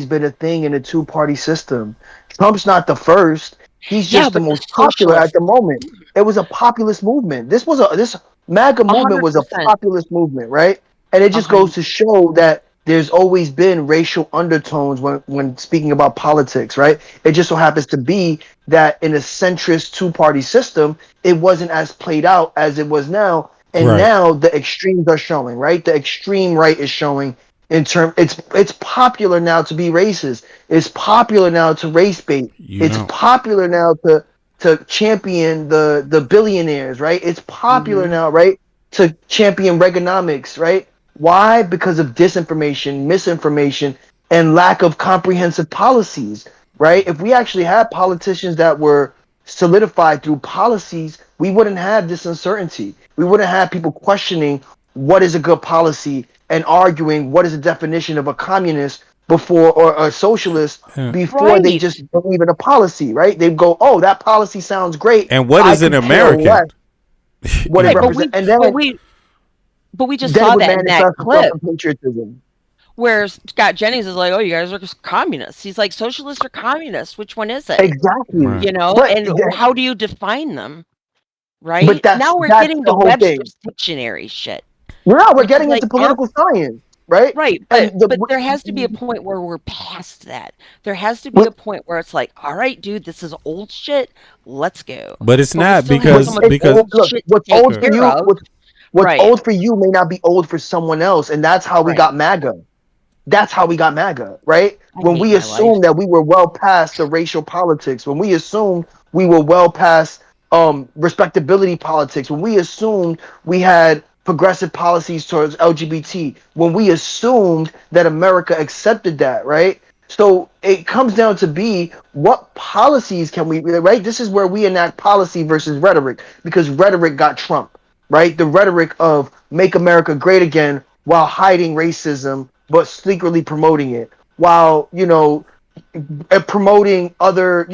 been a thing in a two-party system. Trump's not the first. He's just the but the most popular at socialists, the moment. It was a populist movement. This MAGA movement was a 100%. populist movement, right? And it just goes to show that there's always been racial undertones when speaking about politics, right? It just so happens to be that in a centrist two-party system, it wasn't as played out as it was now. And Right. now the extremes are showing, right? The extreme right is showing it's popular now to be racist. It's popular now to race bait. It's popular now to champion the billionaires, right? It's popular now, right? To champion Reaganomics, right? Why? Because of disinformation, misinformation, and lack of comprehensive policies, right? If we actually had politicians that were solidified through policies, we wouldn't have this uncertainty. We wouldn't have people questioning what is a good policy and arguing what is the definition of a communist before or a socialist before they just believe in a policy, right? They go, oh, that policy sounds great. And what is an could care American? less what it represents. And then But we just then it saw would that in that manifest clip itself in patriotism. where Scott Jennings is like, "Oh, you guys are communists." He's like, "Socialists or communists? Which one is it?" Exactly. You know, But and that- how do you define them? Right But now, we're that's getting the to whole Webster's thing. dictionary shit. Yeah, we're which getting is into like, political science, right? Right, And but there has to be a point where we're past that. There has to be a point where it's like, all right, dude, this is old shit. Let's go. But it's we not still have because so much old look, shit to what's take old for care you, of. what's Right. old for you may not be old for someone else, and that's how we Right. got MAGA. That's how we got MAGA, right? When hate we my assumed that we were well past the racial politics, when we assumed we were well past respectability politics, when we assumed we had progressive policies towards LGBT, when we assumed that America accepted that, right? So it comes down to be what policies can we, right? This is where we enact policy versus rhetoric, because rhetoric got Trump, right? The rhetoric of make America great again while hiding racism, but secretly promoting it, while, promoting other,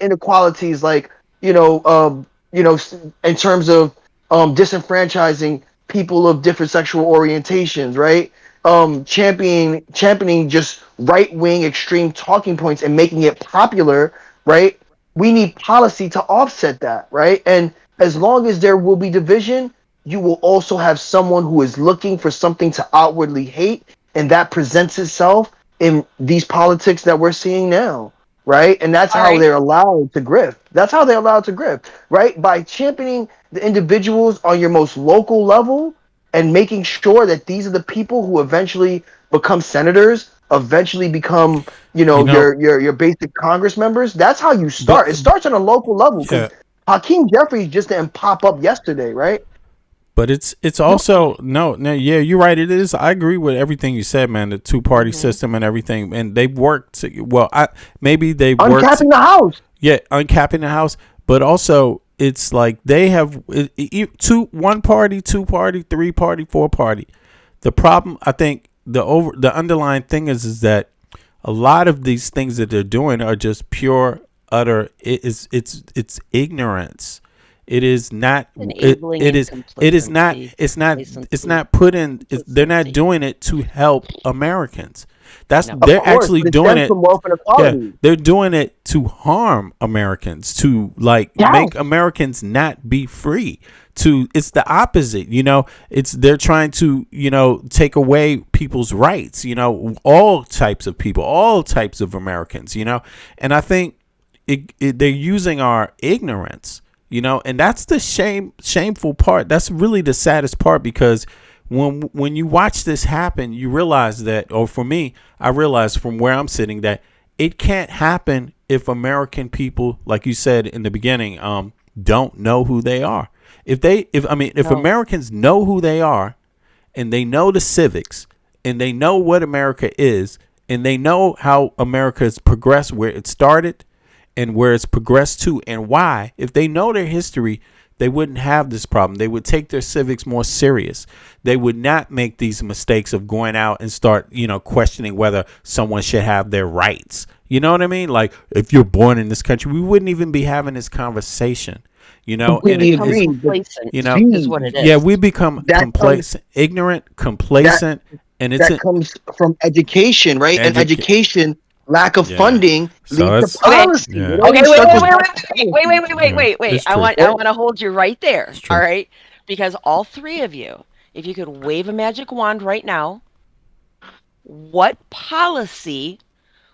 inequalities like, in terms of disenfranchising people of different sexual orientations, right? Championing just right-wing extreme talking points and making it popular, right? We need policy to offset that, right? And as long as there will be division, you will also have someone who is looking for something to outwardly hate, and that presents itself in these politics that we're seeing now, right? And that's how they're allowed to grift. That's how they're allowed to grift, right? By championing the individuals on your most local level and making sure that these are the people who eventually become senators, eventually become, your basic Congress members. That's how you start. It starts on a local level. Yeah. Hakeem Jeffries just didn't pop up yesterday, right? But it's also yeah, you're right. It is. I agree with everything you said, man. The two-party system and everything, and they've worked. Maybe they've worked. Uncapping the House. Yeah, uncapping the House, but also it's like they have one party, two party, three party, four party. The problem, I think, the underlying thing is that a lot of these things that they're doing are just pure, utter. It's ignorance. It is not. It is not. It's not put in. They're not doing it to help Americans. They're actually doing it. Yeah, they're doing it to harm Americans, to make Americans not be free. It's the opposite. They're trying to take away people's rights. All types of people, all types of Americans. And I think they're using our ignorance. And that's the shameful part. That's really the saddest part, because when you watch this happen, you realize that, or for me, I realize from where I'm sitting that it can't happen if American people, like you said in the beginning, don't know who they are. If Americans know who they are, and they know the civics, and they know what America is, and they know how America has progressed, where it started and where it's progressed to, and why, if they know their history, they wouldn't have this problem. They would take their civics more serious. They would not make these mistakes of going out and start, questioning whether someone should have their rights. You know what I mean? Like, if you're born in this country, we wouldn't even be having this conversation. Completely agree. Is what it is. Yeah, we become complacent, ignorant, complacent, and it's that comes from education, right? And education, lack of Yeah. funding So leads to it's- policy. Yeah. It Okay, always circles back to policy. wait. It's I true. want to hold you right there. true. All right, because all three of you, if you could wave a magic wand right now, what policy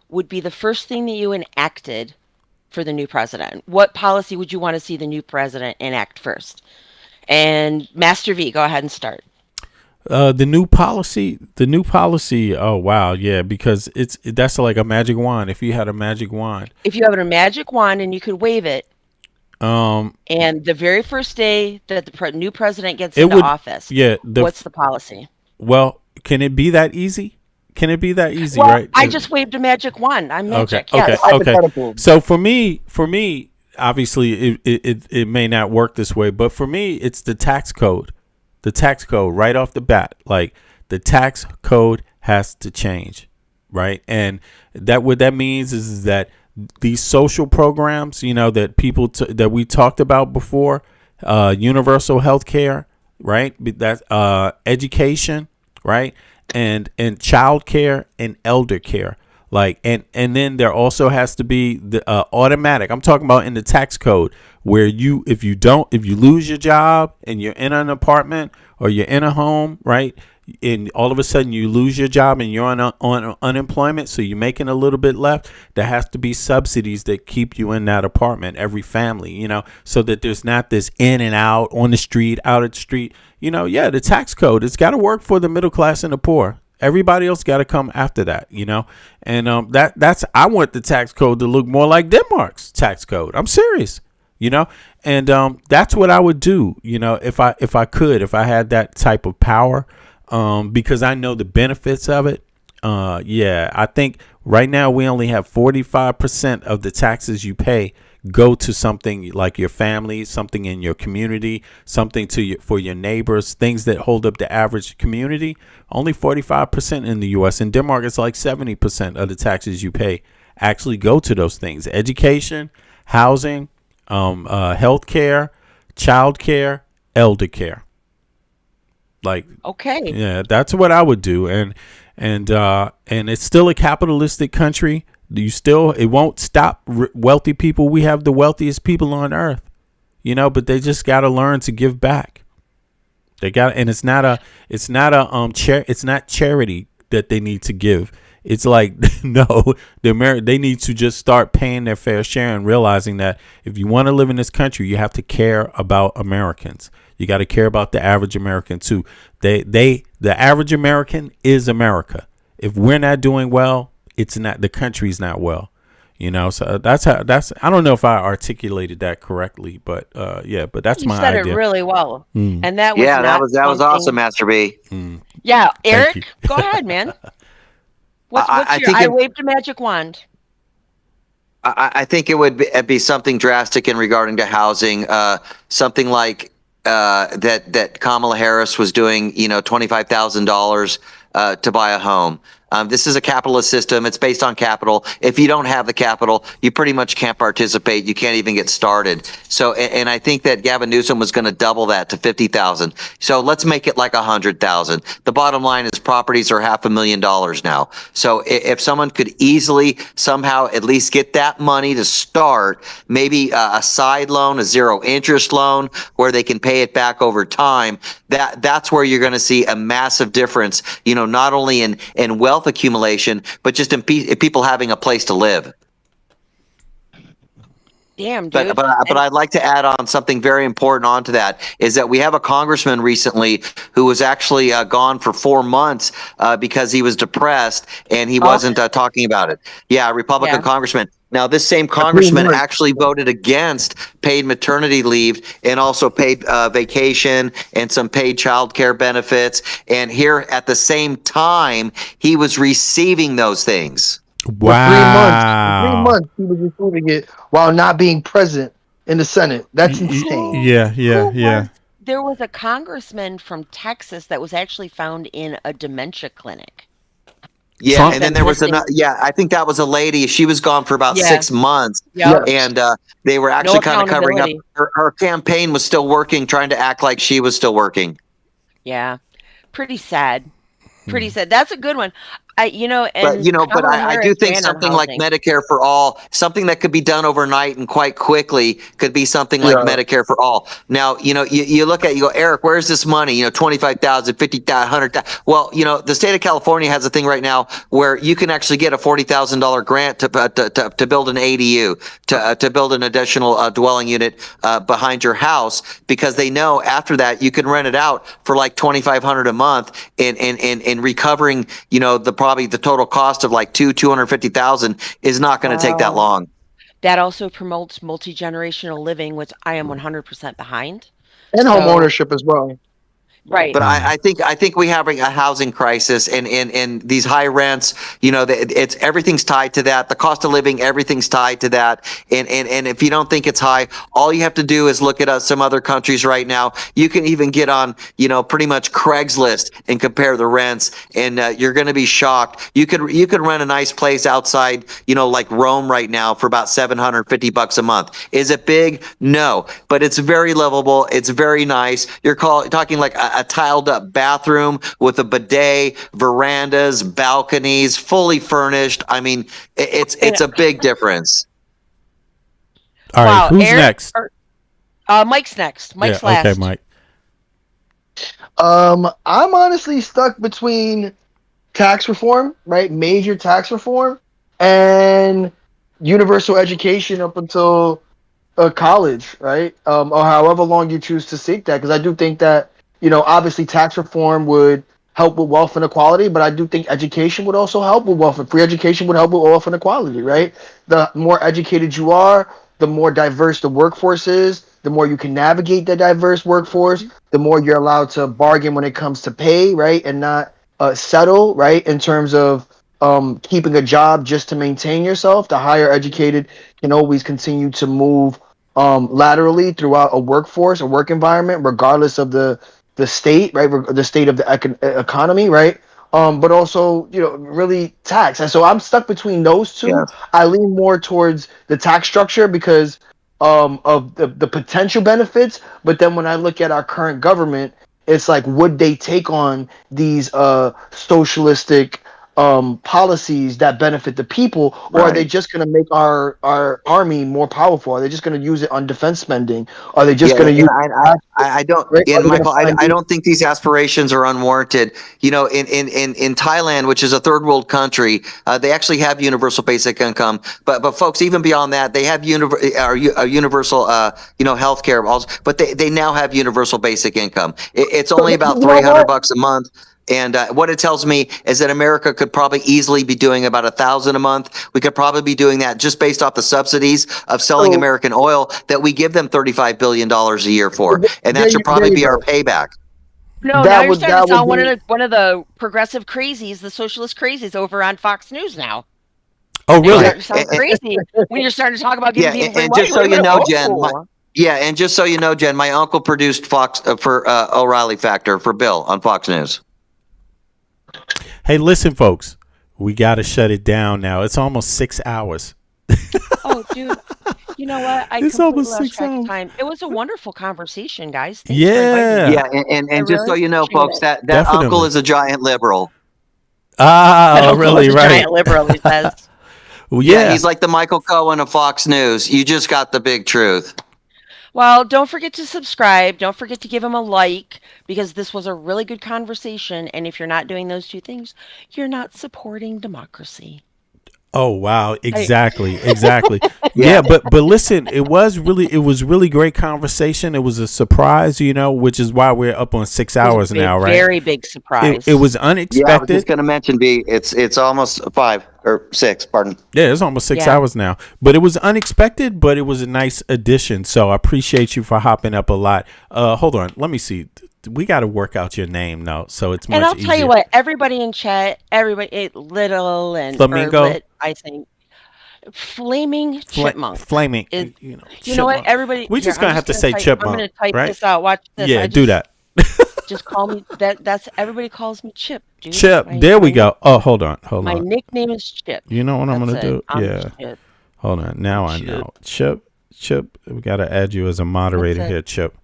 would be the first thing that you enacted for the new president? What policy would you want to see the new president enact first? And Master V, go ahead and start. The new policy. Oh wow, yeah, because that's like a magic wand. If you had a magic wand, If you have a magic wand and you could wave it, and the very first day that the new president gets into office, what's the policy? Well, can it be that easy? Can it be that easy? Well, Right? I just waved a magic wand. I'm magic. Okay. Yes. Okay. So for me, obviously it may not work this way, but for me, it's the tax code. The tax code right off the bat, like the tax code has to change, right? And that what that means is that these social programs, that people that we talked about before, universal health care, right? That's education, right? And child care and elder care. Like, and then there also has to be the automatic. I'm talking about in the tax code where if you lose your job and you're in an apartment or you're in a home, right? And all of a sudden you lose your job and you're on unemployment, so you're making a little bit left. There has to be subsidies that keep you in that apartment, every family, so that there's not this in and out on the street, out at the street. The tax code, it's got to work for the middle class and the poor. Everybody else got to come after that, and that's I want the tax code to look more like Denmark's tax code. I'm serious, and that's what I would do, if I had that type of power, because I know the benefits of it. I think right now we only have 45% of the taxes you pay go to something like your family, something in your community, something for your neighbors, things that hold up the average community. Only 45% in the U.S. In Denmark, it's like 70% of the taxes you pay actually go to those things: education, housing, health care, child care, elder care. Like, okay, yeah, that's what I would do, and it's still a capitalistic country. It won't stop wealthy people. We have the wealthiest people on earth, but they just got to learn to give back. They got, and it's not charity that they need to give. It's like, no, they need to just start paying their fair share and realizing that if you want to live in this country, you have to care about Americans. You got to care about the average American too. The average American is America. If we're not doing well, it's not, the country's not well, so I don't know if I articulated that correctly, but but that's my idea. You said it really well. And that was that was awesome, Master B. Yeah. Eric, go ahead, man. I waved a magic wand. I think it would be something drastic in regarding to housing, something like that Kamala Harris was doing, $25,000 to buy a home. This is a capitalist system. It's based on capital. If you don't have the capital, you pretty much can't participate. You can't even get started. So, and I think that Gavin Newsom was going to double that to 50,000. So let's make it like 100,000. The bottom line is properties are $500,000 now. So if someone could easily somehow at least get that money to start, maybe a side loan, a zero interest loan where they can pay it back over time, that's where you're going to see a massive difference, not only in wealth accumulation, but just in people having a place to live. Damn, dude. But I'd like to add on something very important onto that, is that we have a congressman recently who was actually gone for 4 months because he was depressed and he wasn't talking about it. Yeah, a Republican congressman. Now, this same congressman actually voted against paid maternity leave and also paid vacation and some paid child care benefits. And here at the same time, he was receiving those things. Wow. 3 months he was receiving it while not being present in the Senate. That's insane. Yeah. There was a congressman from Texas that was actually found in a dementia clinic. Yeah, Trump, and then there was another. Yeah, I think that was a lady. She was gone for about 6 months, and they were actually kind of covering up. Her campaign was still working, trying to act like she was still working. Yeah, pretty sad. Pretty sad. That's a good one. And But I do think something like Medicare for all, something that could be done overnight and quite quickly, could be something like Medicare for all. Now, you look at, you go, Eric, where's this money? 25,000, 50,000, 100,000. Well, the state of California has a thing right now where you can actually get a $40,000 grant to build an ADU, to build an additional dwelling unit behind your house, because they know after that you can rent it out for like $2,500 a month, in recovering, probably the total cost of like $250,000 is not going to take that long. That also promotes multi-generational living, which I am 100% behind. And home ownership as well. Right. But I think we have a housing crisis, and these high rents, it's everything's tied to that. The cost of living, everything's tied to that. And if you don't think it's high, all you have to do is look at some other countries right now. You can even get on, pretty much Craigslist and compare the rents, and you're going to be shocked. You could rent a nice place outside, like Rome right now for about $750 a month. Is it big? No, but it's very livable. It's very nice. You're talking like a tiled up bathroom with a bidet, verandas, balconies, fully furnished. I mean, it's a big difference. All right, who's next? Mike's next. Mike's last. Okay, Mike. I'm honestly stuck between tax reform, right? Major tax reform, and universal education up until college, right? Or however long you choose to seek that. Because I do think that, obviously tax reform would help with wealth inequality, but I do think education would also help with wealth. Free education would help with wealth inequality, right? The more educated you are, the more diverse the workforce is, the more you can navigate the diverse workforce, the more you're allowed to bargain when it comes to pay, right? And not settle, right? In terms of keeping a job just to maintain yourself. The higher educated can always continue to move laterally throughout a workforce, a work environment, regardless of the state, right? The state of the economy, right? But also, really tax. And so I'm stuck between those two. Yeah. I lean more towards the tax structure because of the potential benefits. But then when I look at our current government, it's like, would they take on these socialistic policies that benefit the people, or are they just going to make our army more powerful? Are they just going to use it on defense spending? Are they just going to use? I don't, Michael. I don't think these aspirations are unwarranted. In Thailand, which is a third world country, they actually have universal basic income. But folks, even beyond that, they have universal healthcare also. But they now have universal basic income. It's only about $300 a month. And what it tells me is that America could probably easily be doing about $1,000 a month. We could probably be doing that just based off the subsidies of selling American oil that we give them $35 billion a year for. And that should probably be our payback. No, now you're starting to sound one of the progressive crazies, the socialist crazies over on Fox News now. Oh, really? You're starting to sound crazy when you're starting to talk about giving people free money. Just so you know, Jen, and just so you know, Jen, my uncle produced Fox for O'Reilly Factor for Bill on Fox News. Hey, listen, folks, we got to shut it down now. It's almost 6 hours. Oh, dude. You know what? It's almost 6 hours. Time. It was a wonderful conversation, guys. Thanks for inviting me. And just so you know, folks, that uncle is a giant liberal. Ah, really? Right. Giant liberal, he says. Well, yeah. He's like the Michael Cohen of Fox News. You just got the big truth. Well, don't forget to subscribe. Don't forget to give him a like, because this was a really good conversation. And if you're not doing those two things, you're not supporting democracy. Oh, wow. Exactly. Yeah, but listen, it was really great conversation. It was a surprise, which is why we're up on 6 hours now, right? Very big surprise. It was unexpected. Yeah, I was just going to mention, it's almost 5 or 6, pardon. Yeah, it's almost 6 hours now. But it was unexpected, but it was a nice addition. So I appreciate you for hopping up a lot. Hold on. Let me see. We got to work out your name now, so it's much easier. And I'll tell you what, everybody in chat, Little and Flamingo, I think Flaming Chipmunk. Flaming, you know what, everybody. We're just gonna have to say Chipmunk. I'm gonna type right? this out. Watch this. Yeah, do that. Just call me that's everybody calls me Chip, dude. Chip. There we go. Oh, hold on. My nickname is Chip. You know what I'm gonna do? Chip. Hold on. Now I know. Chip. We gotta add you as a moderator here, Chip.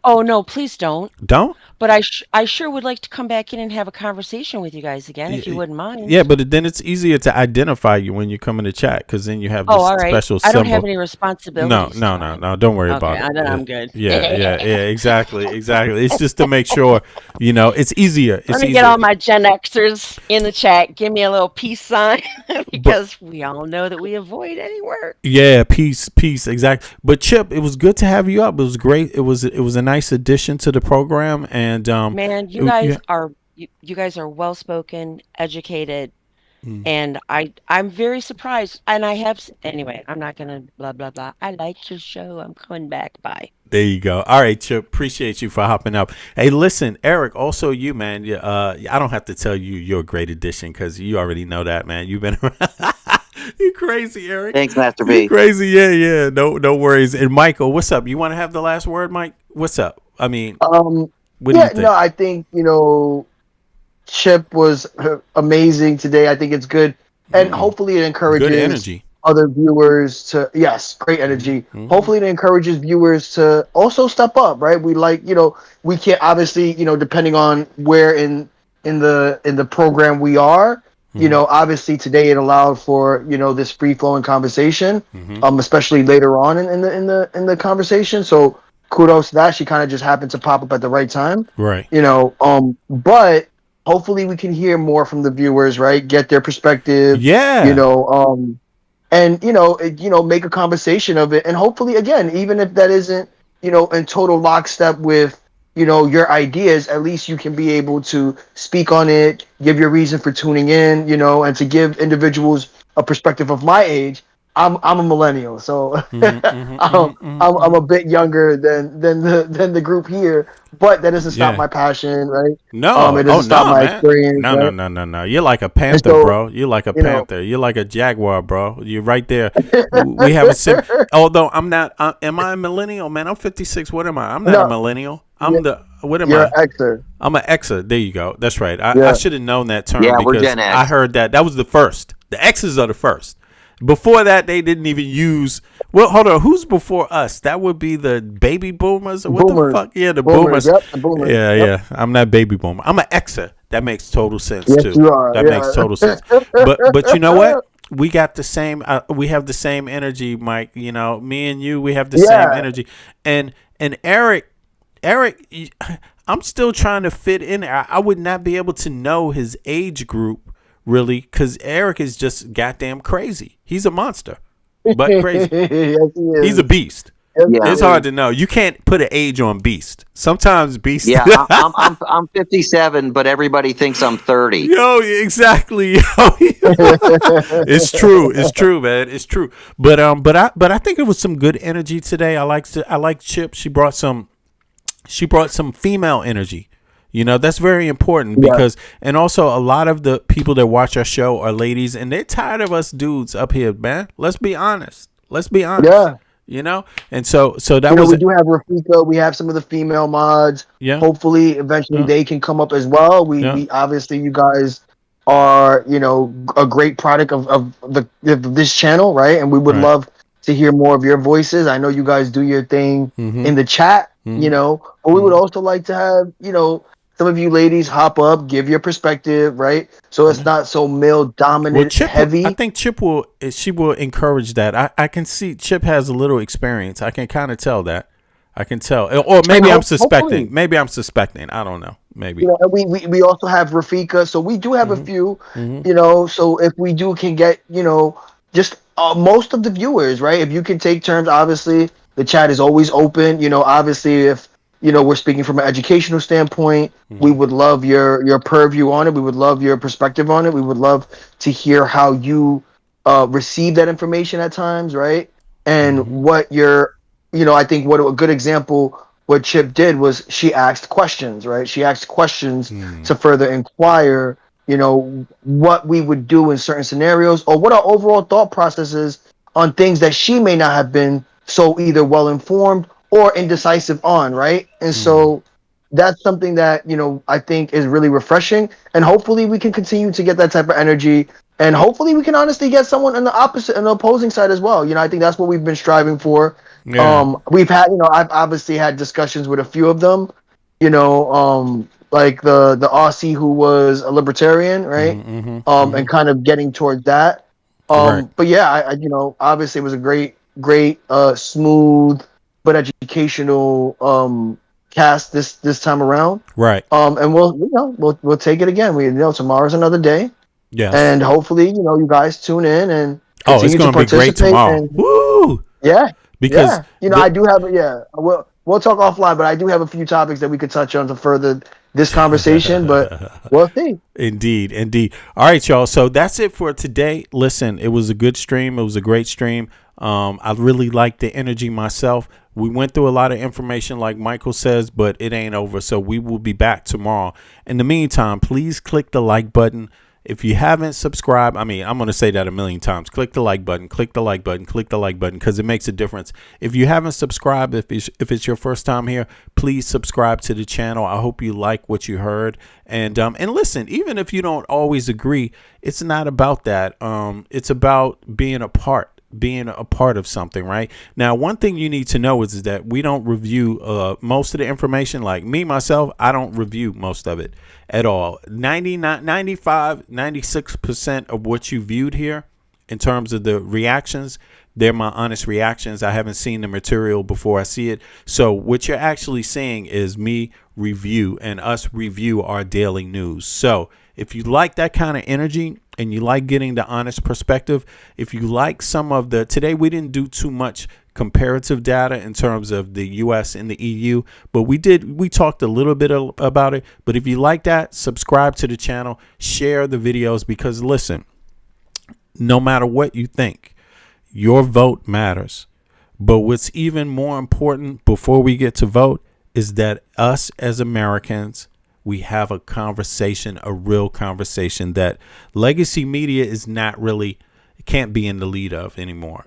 Oh no, please don't. Don't? But I sure would like to come back in and have a conversation with you guys again, if you wouldn't mind. Yeah, but then it's easier to identify you when you come in the chat because then you have Oh, this all right. special I symbol. don't have any responsibilities. No. Don't worry about it. Then I'm good. Yeah. Exactly. It's just to make sure, it's easier. Let me get all my Gen Xers in the chat. Give me a little peace sign because we all know that we avoid any work. Yeah, peace, exactly. But Chip, it was good to have you up. It was great. It was a nice addition to the program, and man, you guys are well spoken, educated, and I'm very surprised. And anyway. I'm not gonna blah blah blah. I like your show. I'm coming back. Bye. There you go. All right, Chip. Appreciate you for hopping up. Hey, listen, Eric. Also, you, man. I don't have to tell you you're a great addition because you already know that, man. You've been around. You crazy, Eric. Thanks, Master B. You crazy, yeah. No worries. And Michael, what's up? You want to have the last word, Mike? What's up? I mean, what do you think? No, I think Chip was amazing today. I think it's good, and hopefully it encourages good energy. Other viewers to great energy. Mm-hmm. Hopefully it encourages viewers to also step up. Right? We we can't obviously depending on where in the program we are. Obviously today it allowed for this free flowing conversation, especially later on in the conversation. So kudos to that. She kind of just happened to pop up at the right time, right? But hopefully we can hear more from the viewers, right? Get their perspective, and make a conversation of it, and hopefully again, even if that isn't in total lockstep with your ideas, at least you can be able to speak on it, give your reason for tuning in, and to give individuals a perspective of my age. I'm a millennial, so I'm a bit younger than the group here, but that doesn't stop my passion, right? No, it doesn't stop my experience. No. You're like a panther, bro. You're like a panther. You're like a jaguar, bro. You're right there. We have a although I'm not. Am I a millennial, man? I'm 56. What am I? I'm not a millennial. What am I? You're an Xer. I'm an Xer. There you go. That's right. I should have known that term we're because Gen X. I heard that was the first. The X's are the first. Before that, they didn't even use. Well, hold on. Who's before us? That would be the baby boomers. Or what the fuck? Yeah, the boomers. Yep, the boomers. Yeah. I'm not baby boomer. I'm an Xer. That makes total sense too. You are. That makes total sense. But you know what? We got the same. We have the same energy, Mike. Me and you, we have the same energy. And Eric, I'm still trying to fit in there. I would not be able to know his age group. Really, because Eric is just goddamn crazy. He's a monster, but crazy. Yes, he is. He's a beast. Yeah. It's hard to know. You can't put an age on beast. Sometimes beast. Yeah, I'm 57, but everybody thinks I'm 30. Yo, exactly. It's true, man. It's true. But I think it was some good energy today. I like Chip. She brought some female energy. That's very important because, and also a lot of the people that watch our show are ladies, and they're tired of us dudes up here, man. Let's be honest. Yeah. And so that was. We do have Rafika. We have some of the female mods. Yeah. Hopefully, eventually they can come up as well. We obviously, you guys are a great product of this channel, right? And we would love to hear more of your voices. I know you guys do your thing in the chat, but we would also like to have some of you ladies hop up, give your perspective, right? So it's not so male dominant heavy. I think Chip will encourage that. I can see Chip has a little experience. I can kind of tell that. I can tell. Or maybe I'm suspecting. Hopefully. Maybe I'm suspecting. I don't know. Maybe. We also have Rafika. So we do have a few, so if we can get, just most of the viewers, right? If you can take turns, obviously the chat is always open. Obviously if we're speaking from an educational standpoint. We would love your purview on it. We would love your perspective on it. We would love to hear how you receive that information at times, right? And what I think what a good example, what Chip did was she asked questions, right? She asked questions to further inquire, what we would do in certain scenarios or what our overall thought process is on things that she may not have been so either well-informed or indecisive on, right? And so that's something that, I think is really refreshing. And hopefully we can continue to get that type of energy. And hopefully we can honestly get someone on the opposite and the opposing side as well. I think that's what we've been striving for, Yeah. We've had, I've obviously had discussions with a few of them, like the Aussie who was a libertarian, right? And kind of getting towards that. Right. But yeah, I obviously it was a great, smooth but educational cast this time around. Right. And we'll take it again. Tomorrow's another day. Yes. And hopefully, you guys tune in and it's going to be great tomorrow. Woo! Yeah. Because I do have we'll talk offline, but I do have a few topics that we could touch on to further this conversation, but we'll see. Indeed. All right, y'all. So that's it for today. Listen, it was a good stream. It was a great stream. I really liked the energy myself. We went through a lot of information like Michael says, but it ain't over. So we will be back tomorrow. In the meantime, please click the like button. If you haven't subscribed, I'm going to say that a million times. Click the like button, click the like button, click the like button, because it makes a difference. If you haven't subscribed, if it's your first time here, please subscribe to the channel. I hope you like what you heard. And listen, even if you don't always agree, it's not about that. It's about being a part of something, right? Now, one thing you need to know is that we don't review most of the information. Like me, myself, I don't review most of it at all. 96% of what you viewed here in terms of the reactions, they're my honest reactions. I haven't seen the material before I see it. So what you're actually seeing is me review and us review our daily news. So if you like that kind of energy and you like getting the honest perspective, if you like some of the, today we didn't do too much comparative data in terms of the US and the EU, but we talked a little bit about it. But if you like that, subscribe to the channel, share the videos, because listen, no matter what you think, your vote matters. But what's even more important before we get to vote is that us as Americans, we have a conversation, a real conversation that legacy media is not really, can't be in the lead of anymore.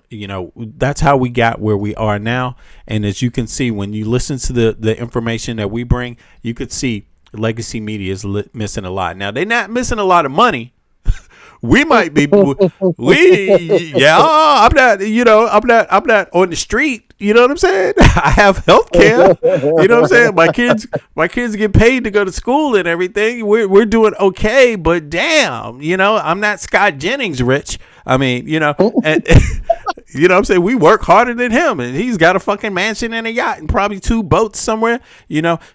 That's how we got where we are now. And as you can see, when you listen to the information that we bring, you could see legacy media is missing a lot. Now, they're not missing a lot of money. We might be, I'm not on the street. You know what I'm saying? I have health care. You know what I'm saying? My kids get paid to go to school and everything. We're doing okay, but damn, I'm not Scott Jennings rich. I mean, and, you know what I'm saying? We work harder than him, and he's got a fucking mansion and a yacht and probably 2 boats somewhere,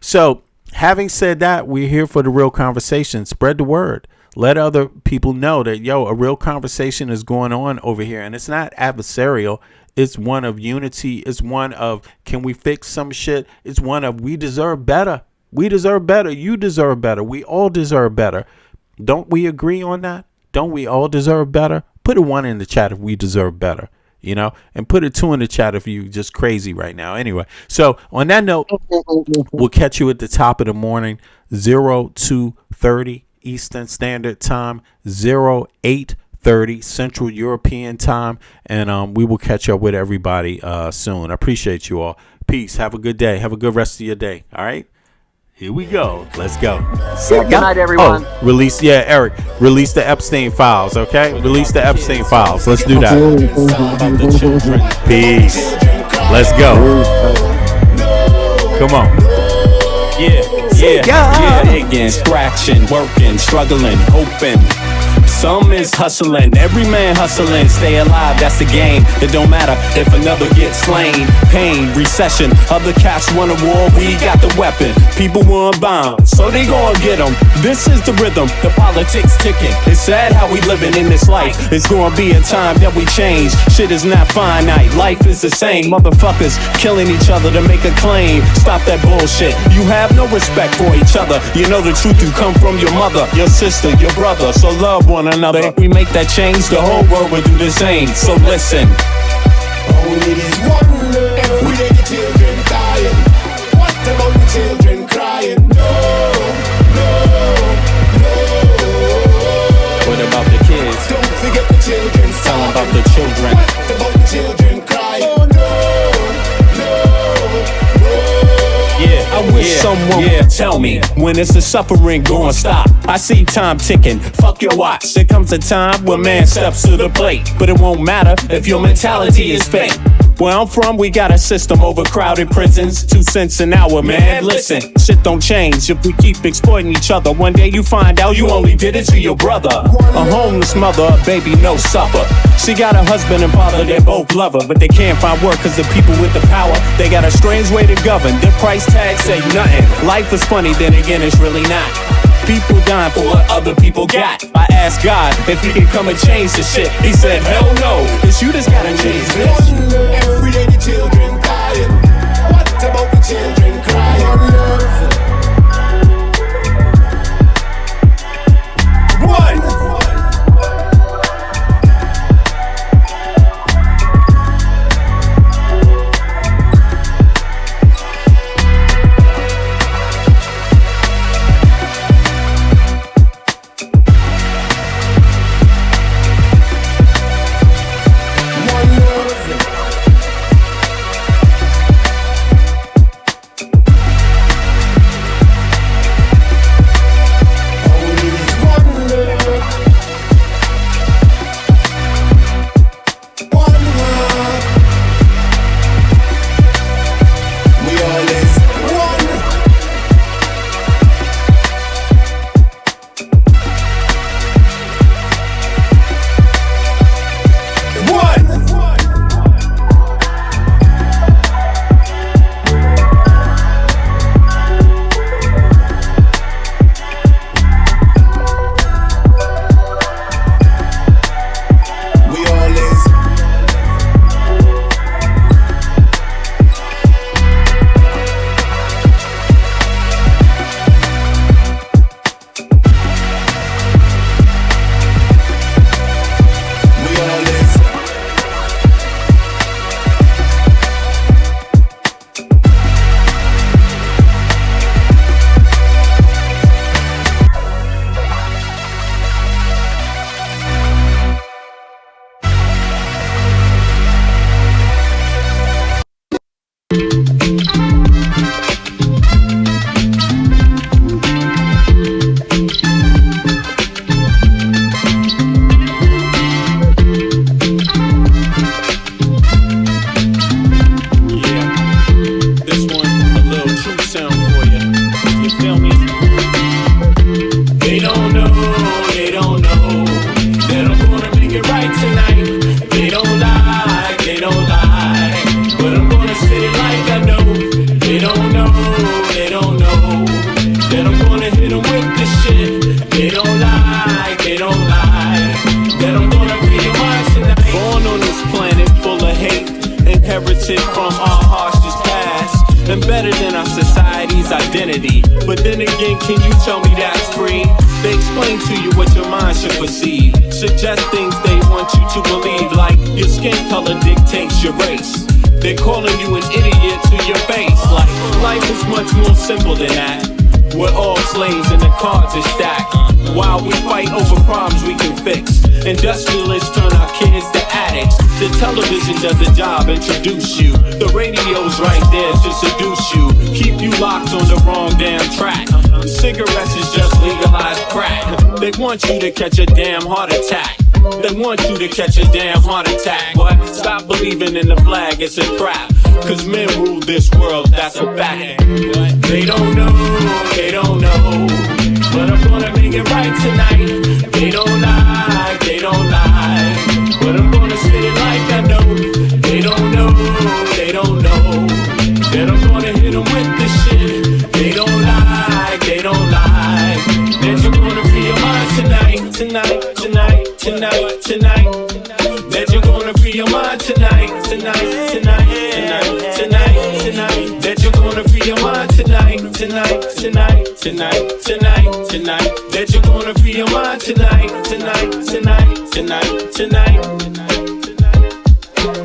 So having said that, we're here for the real conversation. Spread the word. Let other people know that, a real conversation is going on over here. And it's not adversarial. It's one of unity. It's one of, can we fix some shit? It's one of, we deserve better. We deserve better. You deserve better. We all deserve better. Don't we agree on that? Don't we all deserve better? Put a 1 in the chat if we deserve better, and put a 2 in the chat if you just crazy right now. Anyway, so on that note, we'll catch you at the top of the morning, 02:30 Eastern Standard Time, 08:30 Central European Time, and we will catch up with everybody soon. I appreciate you all. Peace. Have a good day. Have a good rest of your day. All right. Here we go. Let's go. Good night, everyone. Eric, release the Epstein files, okay? Release the Epstein files. Let's do that. Peace. Let's go. Come on. Yeah, digging, scratching, working, struggling, hoping. Some is hustling, every man hustling, stay alive, that's the game. It don't matter if another gets slain. Pain, recession, other cats want a war, we got the weapon. People want bombs, so they gon' get them. This is the rhythm, the politics ticking. It's sad how we living in this life. It's gonna be a time that we change. Shit is not finite, life is the same. Motherfuckers killing each other to make a claim. Stop that bullshit, you have no respect for each other. You know the truth, you come from your mother, your sister, your brother, so love one another. If we make that change, the whole world will do the same. So listen. Only this one love. We let the children dying. What about the children crying? No. What about the kids? Don't forget the children. Tell them about the children. What about the children crying? Oh no. I wish someone would tell me when is the suffering gonna stop. I see time ticking, fuck your watch. There comes a time when man steps to the plate, but it won't matter if your mentality is fake. Where I'm from, we got a system, overcrowded prisons, 2 cents an hour, man. Listen, shit don't change if we keep exploiting each other. One day you find out you only did it to your brother. A homeless mother, a baby, no supper. She got a husband and father, they both love her, but they can't find work cause the people with the power, they got a strange way to govern. Their price tag say nothing. Life is funny, then again it's really not. People dying for what other people got. I asked God if he can come and change the shit. He said, hell no, it's you that's gotta change this. Every day the children dying. What about the children crying? One. inherited from our harshest past, embedded in our society's identity. But then again, can you tell me that's free? They explain to you what your mind should perceive, suggest things they want you to believe, like your skin color dictates your race. They're calling you an idiot to your face, like life is much more simple than that. We're all slaves and the cards are stacked, while we fight over problems we can fix. Industrialists turn our kids to addicts. The television does a job, introduce you. The radio's right there to seduce you, keep you locked on the wrong damn track. Cigarettes is just legalized crack. They want you to catch a damn heart attack. They want you to catch a damn heart attack. But stop believing in the flag, it's a trap. Cause men rule this world, that's a fact. They don't know, they don't know, but I'm gonna make it right tonight. They don't lie, they don't lie, but I'm gonna say it like I know. They don't know, they don't know, that I'm gonna hit them with the shit. They don't lie, they don't lie, that you're gonna free your mind tonight, tonight, tonight, tonight, tonight. That you're gonna free your mind tonight, tonight, tonight, tonight, tonight, tonight. That you're gonna free your mind tonight, tonight, tonight, tonight, tonight, tonight. That you're gonna free your mind tonight, tonight, tonight, tonight, tonight.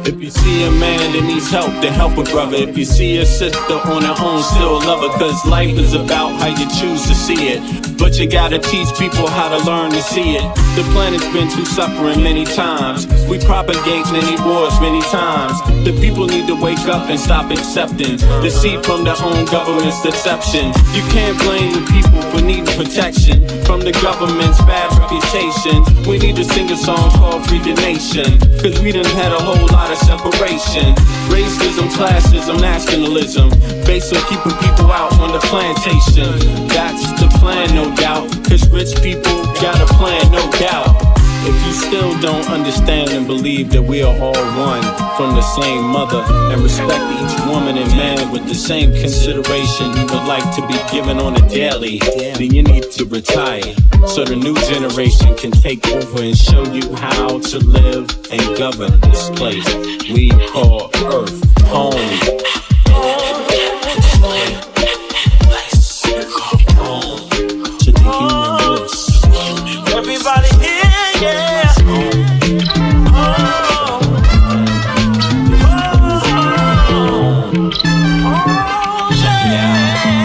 If you see a man that needs help, then help a brother. If you see a sister on her own, still love her. Cause life is about how you choose to see it. But you gotta teach people how to learn to see it. The planet's been through suffering many times. We propagate many wars many times. The people need to wake up and stop accepting deceit from their own government's deception. You can't blame the people for for needing protection from the government's bad reputation. We need to sing a song called Free the Nation, cause we done had a whole lot of separation. Racism, classism, nationalism, based on keeping people out on the plantation. That's the plan, no doubt, cause rich people got a plan, no doubt. If you still don't understand and believe that we are all one from the same mother, and respect each woman and man with the same consideration you would like to be given on a daily, then you need to retire so the new generation can take over and show you how to live and govern this place we call Earth home. To the human bliss. Everybody here, yeah.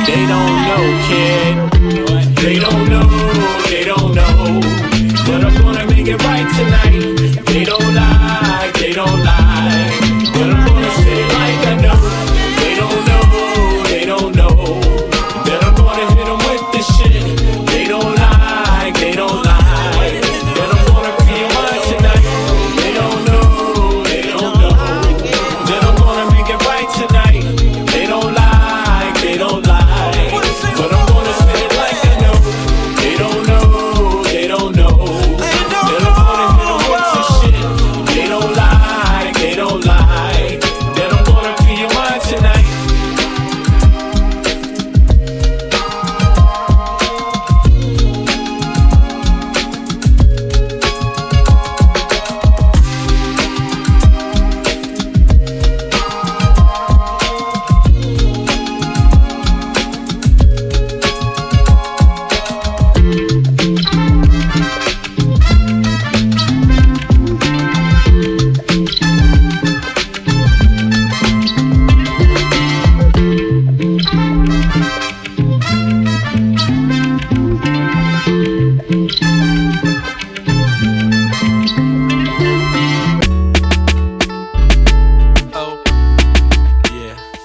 They don't know, kid. They don't know. But I'm gonna make it right tonight. They don't lie, but I'm gonna say it like I know. They don't know. That I'm gonna hit them with this shit. They don't lie, but I'm gonna feel mine tonight. They don't know. That I'm gonna make it right tonight. They don't lie, but I'm gonna say it like I know. They don't know. That I'm gonna hit them with this shit. They don't lie, that I'm gonna feel mine tonight.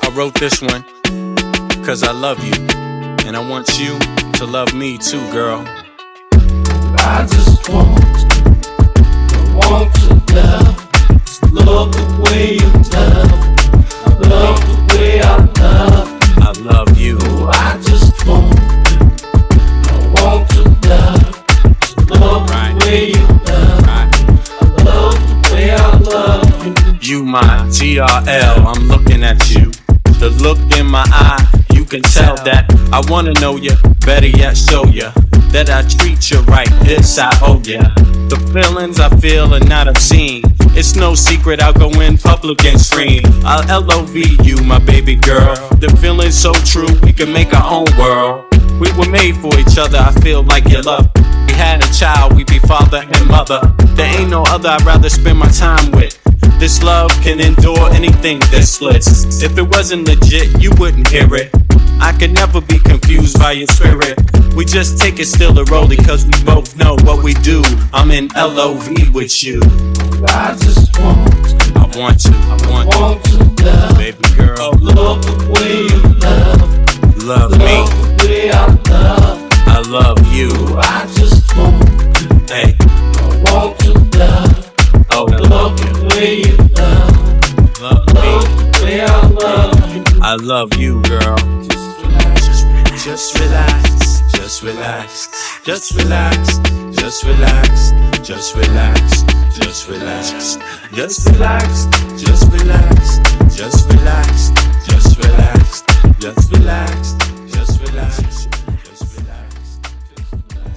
I wrote this one cause I love you, and I want you to love me too, girl. I just want to love. Just love the way you love. Love the way I love. I love you. I just want to love. Just love the way you love. I love the way I love you. You my TRL, I'm looking at you. The look in my eye, you can tell that I wanna know you, better yet show you that I treat you right, this I owe ya. The feelings I feel are not obscene. It's no secret I'll go in public and scream. I'll LOV you, my baby girl. The feeling's so true, we can make our own world. We were made for each other, I feel like you love. We had a child, we be father and mother. There ain't no other I'd rather spend my time with. This love can endure anything that splits. If it wasn't legit, you wouldn't hear it. I could never be confused by your spirit. We just take it still a rollie, cause we both know what we do. I'm in LOV with you. I just want to love. Baby girl, love the way you love. Love me. Love the way I love. I love you. I just want to. Hey. I want to love. Oh, love the way you love. Love me. Love the way I love you. I love you, girl. Just relax. Just relax. Just relax. Just relax. Just relax. Just relax. Just relax. Just relax. Just relax. Just relax. Just relax. Just relax.